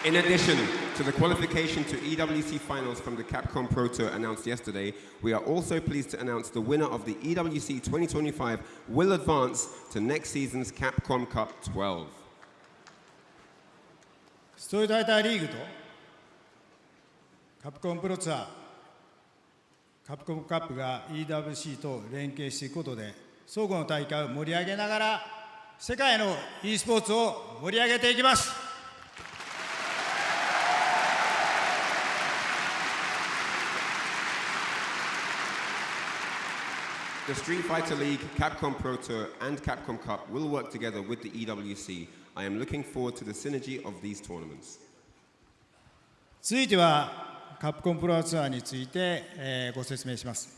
In addition to the qualification to EWC finals from the Capcom Pro Tour announced yesterday, we are also pleased to announce the winner of the EWC 2025 will advance to next season's Capcom Cup 12. ストリートファイターリーグとカプコンプロツアー、カプコンカップが EWC と連携していくことで相互の大会を盛り上げながら世界の e スポーツを盛り上げていきます。The Street Fighter League, Capcom Pro Tour, and Capcom Cup will work together with the EWC. I am looking forward to the synergy of these tournaments. 続いてはカプコンプロツアーについて、ご説明します。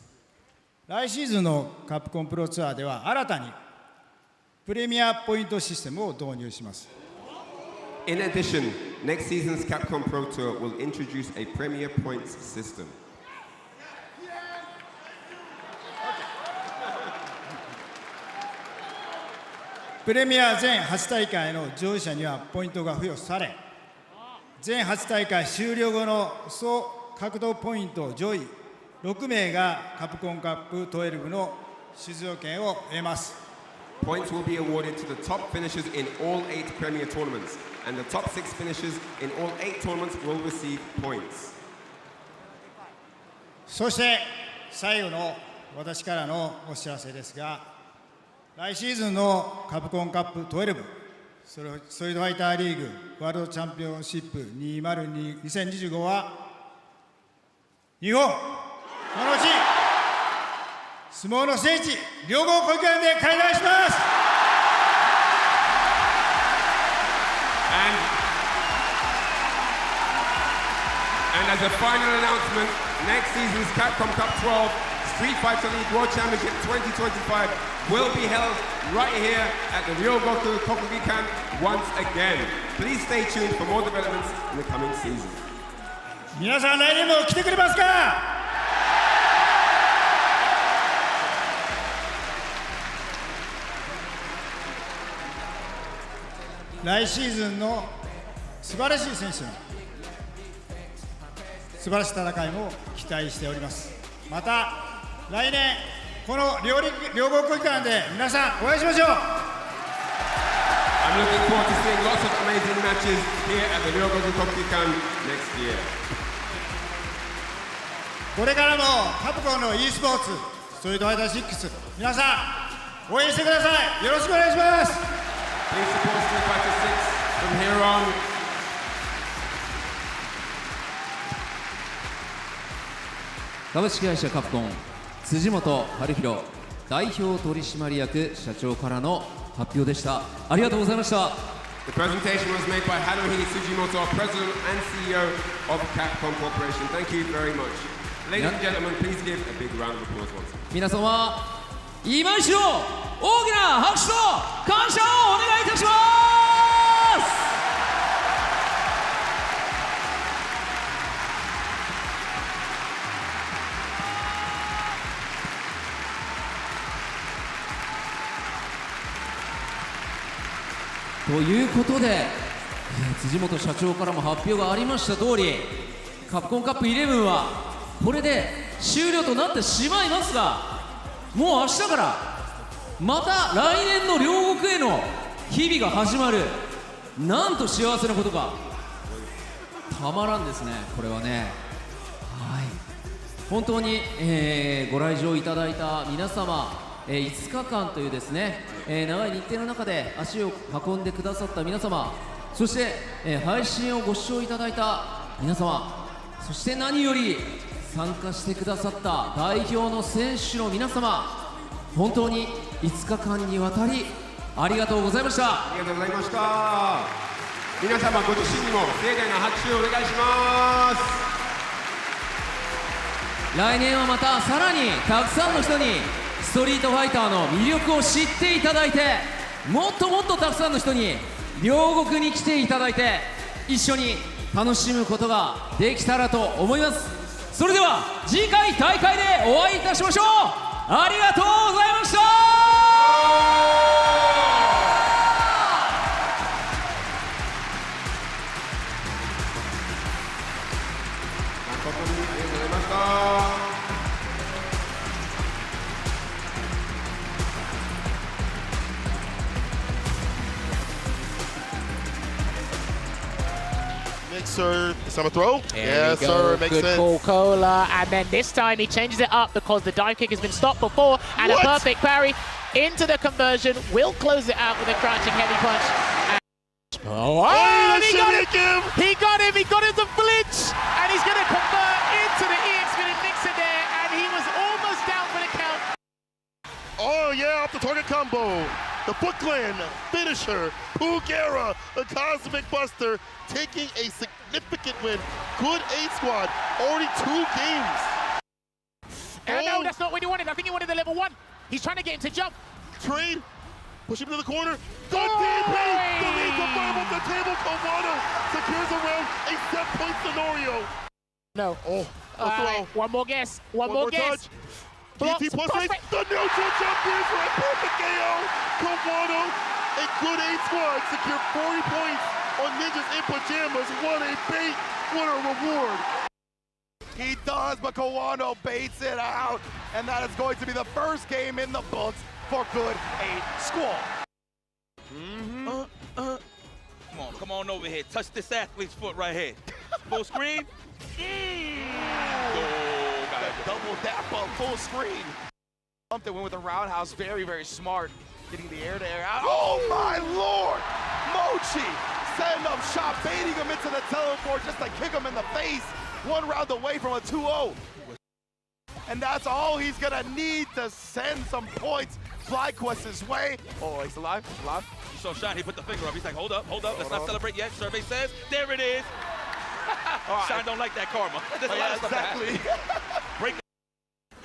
来シーズンのカプコンプロツアーでは新たにプレミアポイントシステムを導入します。In addition, next season's Capcom Pro Tour will introduce a Premier Points system. プレミア全8大会の上位者にはポイントが付与され、全8大会終了後の総獲得ポイント上位6名がカプコンカップ12の出場権を得ます。Points will be awarded to the top finishers in all 8 Premier tournaments, and the top 6 finishers in all 8 tournaments will receive points. そして最後の私からのお知らせですが、来シーズンのカプコンカップ12ストリートファイターリーグワールドチャンピオンシップ2025は日本この地相撲の聖地両国国技館で開催します。 And as a final announcement, next season's Capcom Cup 12 Street Fighter League World Championship 2025 will be held right here at the Ryogoku Kokugikan once again. Please stay tuned for more developments in the coming season. 皆さん来年も来てくれますか？来シーズンの素晴らしい選手の素晴らしい戦いも期待しております。また来年この両国国技館で皆さんお会いしましょう。 I'm looking forward to seeing lots of amazing matches here at the Ryogoku Kokugikan next year. これからもカプコンの e スポーツストリートファイター6皆さん応援してください。よろしくお願いします。 Please support Street Fighter 6 from here on. 株式会社カプコン辻本晴弘代表取締役社長からの発表でした。ありがとうございました。 The presentation was made by Haruhi Tsujimoto, President and CEO of Capcom Corporation. Thank you very much. Ladies and gentlemen, please give a big round of applause once. 皆様今一度大きな拍手と感謝をお願いいたします。ということで、辻本社長からも発表がありました通り、カプコンカップ11はこれで終了となってしまいますが、もう明日からまた来年の両国への日々が始まる。なんと幸せなことか、たまらんですね、これはね。はい、本当に、ご来場いただいた皆様、5日間というですね、長い日程の中で足を運んでくださった皆様、そして、配信をご視聴いただいた皆様、そして何より参加してくださった代表の選手の皆様、本当に5日間にわたりありがとうございました。ありがとうございました。皆様ご自身にも盛大な拍手をお願いします。来年はまたさらにたくさんの人にストリートファイターの魅力を知っていただいて、もっともっとたくさんの人に両国に来ていただいて、一緒に楽しむことができたらと思います。それでは次回大会でお会いいたしましょう。ありがとうございました。誠にありがとうございました。Sir, summer throw? There yes, sir. Makes Good sense. call, Cola. And then this time he changes it up because the dive kick has been stopped before. And a perfect parry into the conversion. Will close it out with a crouching heavy punch. Oh, and he got him! He got him! He got him to flinch! And he's going to convert into the EX-Spinning Mixer there. And he was almost down for the count. Oh, yeah, off the target combo. The Bookland finisher, Pugera, the Cosmic Buster, taking a significant win. Good 8 squad, already 2 games. No, that's not what he wanted. I think he wanted the level 1. He's trying to get him to jump. Trade, push him to the corner. Good DP! The lead confirmed off the table. Kawano secures a round, a set-point scenario. No. Oh, a throw. One more guess. One more guess. DT plus 8. The neutral jump in for a perfect KO. Kawano, a good 8 squad, secure 40 points on Ninjas in Pyjamas. What a bait, what a reward. He does, but Kawano baits it out, and that is going to be the first game in the books for good 8 squad. Come on over here. Touch this athlete's foot right here. Full screen. Double dap up, full screen. Something went with a roundhouse, very, very smart. Getting the air-to-air out. Oh my lord! Mochi setting up shot, baiting him into the teleport just to kick him in the face. 1 round away from a 2-0. And that's all he's gonna need to send some points FlyQuest's way. Oh, he's alive, he's alive. You saw Shine, he put the finger up. He's like, hold up, let's not celebrate yet. Survey says, there it is. Shine don't like that karma. Exactly. Break.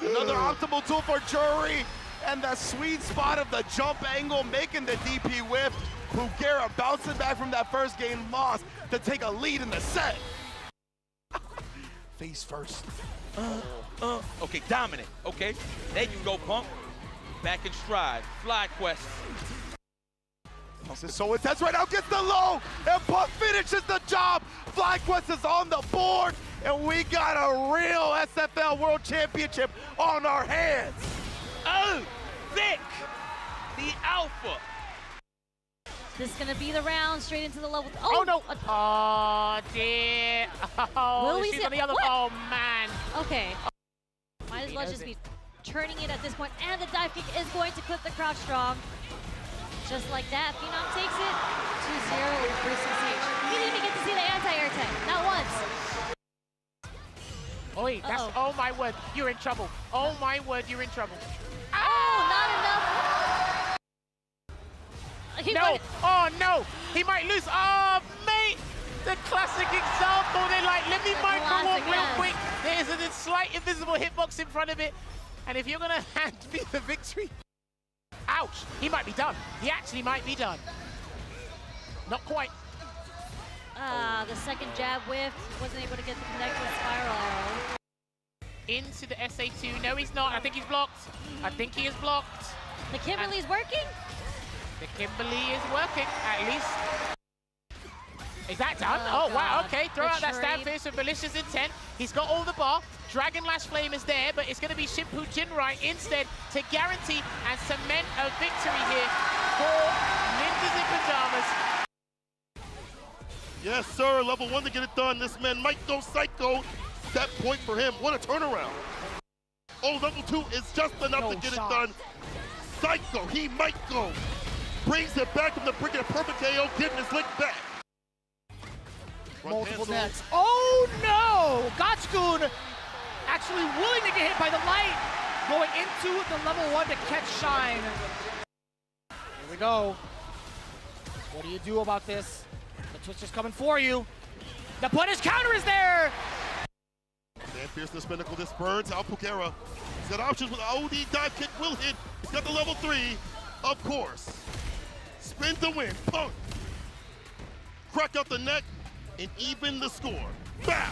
Another optimal tool for JURI, and the sweet spot of the jump angle making the DP whiff. Pugera bouncing back from that first game loss to take a lead in the set. Face first. Okay, dominant. Okay, there you go, Punk. Back in stride. FlyQuest. This is so intense right now. Gets the low, and Punk finishes the job. FlyQuest is on the board, and we got a real SFL World Championship on our hands. Oh, Vic, the alpha. This is going to be the round straight into the level. Oh no! Oh dear! Oh, Will we she's see on the other. what? Oh man! Okay. Might as well just be turning it at this point, and the dive kick is going to clip the crouch strong. Just like that, Phenom takes it 2-0 with Chris CH. He didn't even get to see the anti-air tech, not once. Oi, that's, oh my word, you're in trouble. Oh my word, you're in trouble. Oh, not enough. Oh no, he might lose. Oh mate, the classic example. They're like, let me micro walk real quick. There's a slight invisible hitbox in front of it. And if you're gonna hand me the victory, ouch, he might be done. He actually might be done. Not quite. The second jab whiff, wasn't able to get the connect with Spiral Arrow. Into the SA2, no he's not, I think he's blocked. I think he is blocked. The Kimberly's working? The Kimberly is working, at least. Is that done? Oh, wow, okay. Throw out that stab fist with malicious intent. He's got all the bar. Dragon Lash Flame is there, but it's going to be Shimpu Jinrai instead to guarantee and cement a victory here for Ninjas in Pyjamas. Yes, sir. Level 1 to get it done. This man might go psycho. That point for him. What a turnaround. Oh, level 2 is just enough to get it done. Psycho. He might go. Brings it back from the brick and a perfect KO, getting his lick back. Multiple nets. Oh no! Gotchgoon actually willing to get hit by the light, going into the level 1 to catch Shine. Here we go. What do you do about this? The twist is coming for you. The punish counter is there! Dan Fierceness Pinnacle, this burns out Pugera. He's got options with OD dive kick, will hit. He's got the level 3, of course. Spin to win, Punk. Crack out the neck, and even the score. Bow!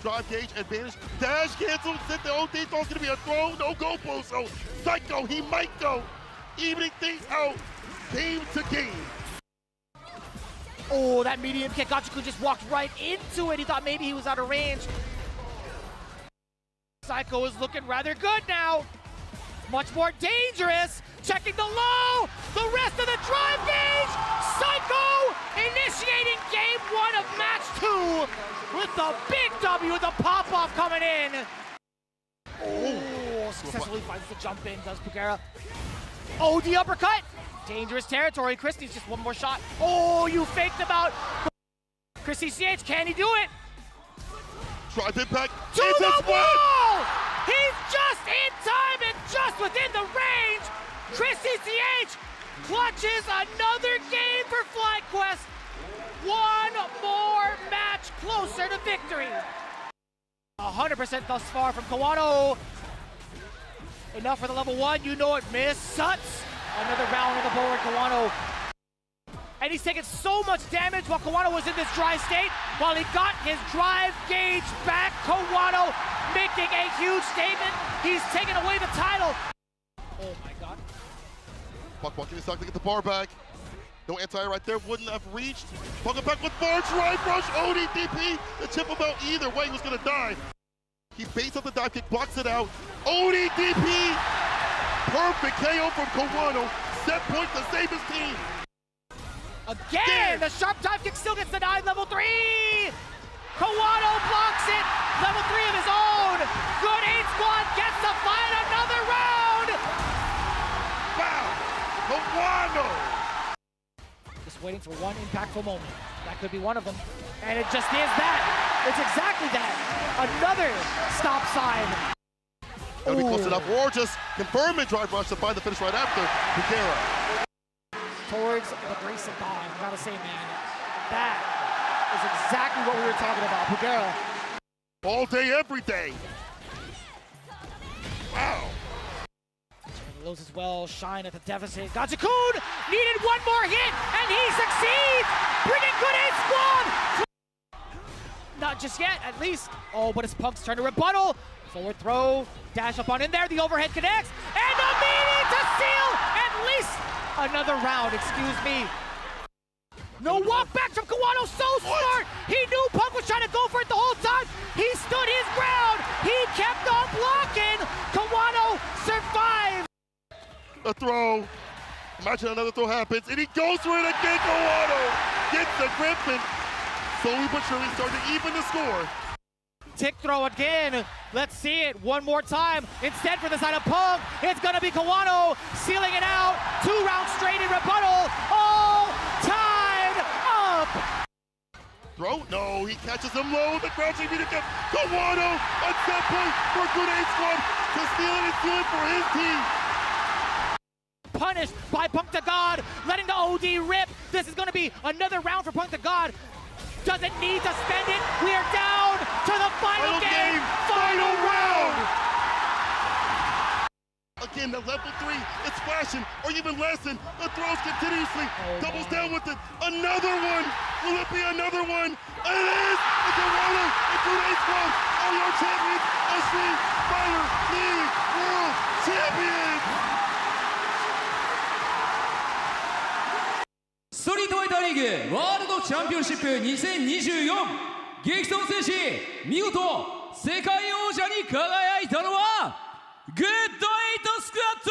Drive gauge, advantage, dash cancel, set the OD, thought it's gonna be a throw, no go post, so Psycho, he might go. Evening things out, game to game. Oh, that medium kick, Gotchgoon just walked right into it. He thought maybe he was out of range. Psycho is looking rather good now. Much more dangerous. Checking the low. The rest of the drive gauge. Psycho initiating game 1 of match 2 with the big W, the pop-off coming in. Oh, successfully finds the jump in, does Pugera. Oh, the uppercut. Dangerous territory. Christie's just one more shot. Oh, you faked him out. Christie CH, can he do it? Drive impact. To the wall! He's just in time and just within the range. Christie CH clutches another game for FlyQuest. One more match. closer to victory. 100% thus far from Kawano. Enough for the level 1, you know it, miss. Suts. Another round on the board, Kawano. And he's taking so much damage while Kawano was in this dry state. While he got his drive gauge back, Kawano making a huge statement. He's taking away the title. Oh my god. Puck walking inside to get the bar back. No anti right there, wouldn't have reached. Puck back with bar, drive rush, ODDP. The tip him out either way, he was gonna die. He baits up the dive kick, blocks it out. ODDP! Perfect KO from Kawano. Set point to save his team. Again, the sharp dive kick still gets denied, level 3! Kawano blocks it, level 3 of his own! Good 8 squad gets to fight another round! Wow, Kawano! Just waiting for one impactful moment. That could be one of them. And it just is that. It's exactly that. Another stop sign. Gotta be close enough, or just confirm and drive rush to find the finish right after Bukera. Towards the grace of God, I gotta say, man, that is exactly what we were talking about. Bukera. All day, every day. Wow. Lows as well, shine at the deficit. Gachikun needed one more hit, and he succeeds! Bringing good 8 squad! Not just yet, at least. Oh, but it's Punk's turn to rebuttal. Forward throw, dash up on in there, the overhead connects, and a meaning to seal at least another round, excuse me. No walk back from Kawano, so smart! He knew Punk was trying to go for it the whole time. He stood his ground. He kept on blocking. Kawano survived. A throw. Imagine another throw happens, and he goes for it again. Kawano gets the grip, and slowly but surely starting to even the score. Tick throw again. Let's see it one more time. Instead, for the side of Punk, it's gonna be Kawano sealing it out. 2 rounds straight in rebuttal. All tied up. Throw? No, he catches him low. The crouching beat again. Kawano on set point for good 8 squad to steal it and seal it for his team. Punished by Punk to God, letting the OD rip. This is gonna be another round for Punk to God. Doesn't need to spend it. We are down to the final game. Final round. Again, the level 3, it's flashing, or even lessen. The throws continuously. Doubles down with it. Another one. Will it be another one? It is. It's Kawano. It's good 8 squad. Are your champions of Street Fighter League World Champions. ストリートファイターリーグワールドチャンピオンシップ2024激闘を制し見事世界王者に輝いたのはグッドエイトスクワット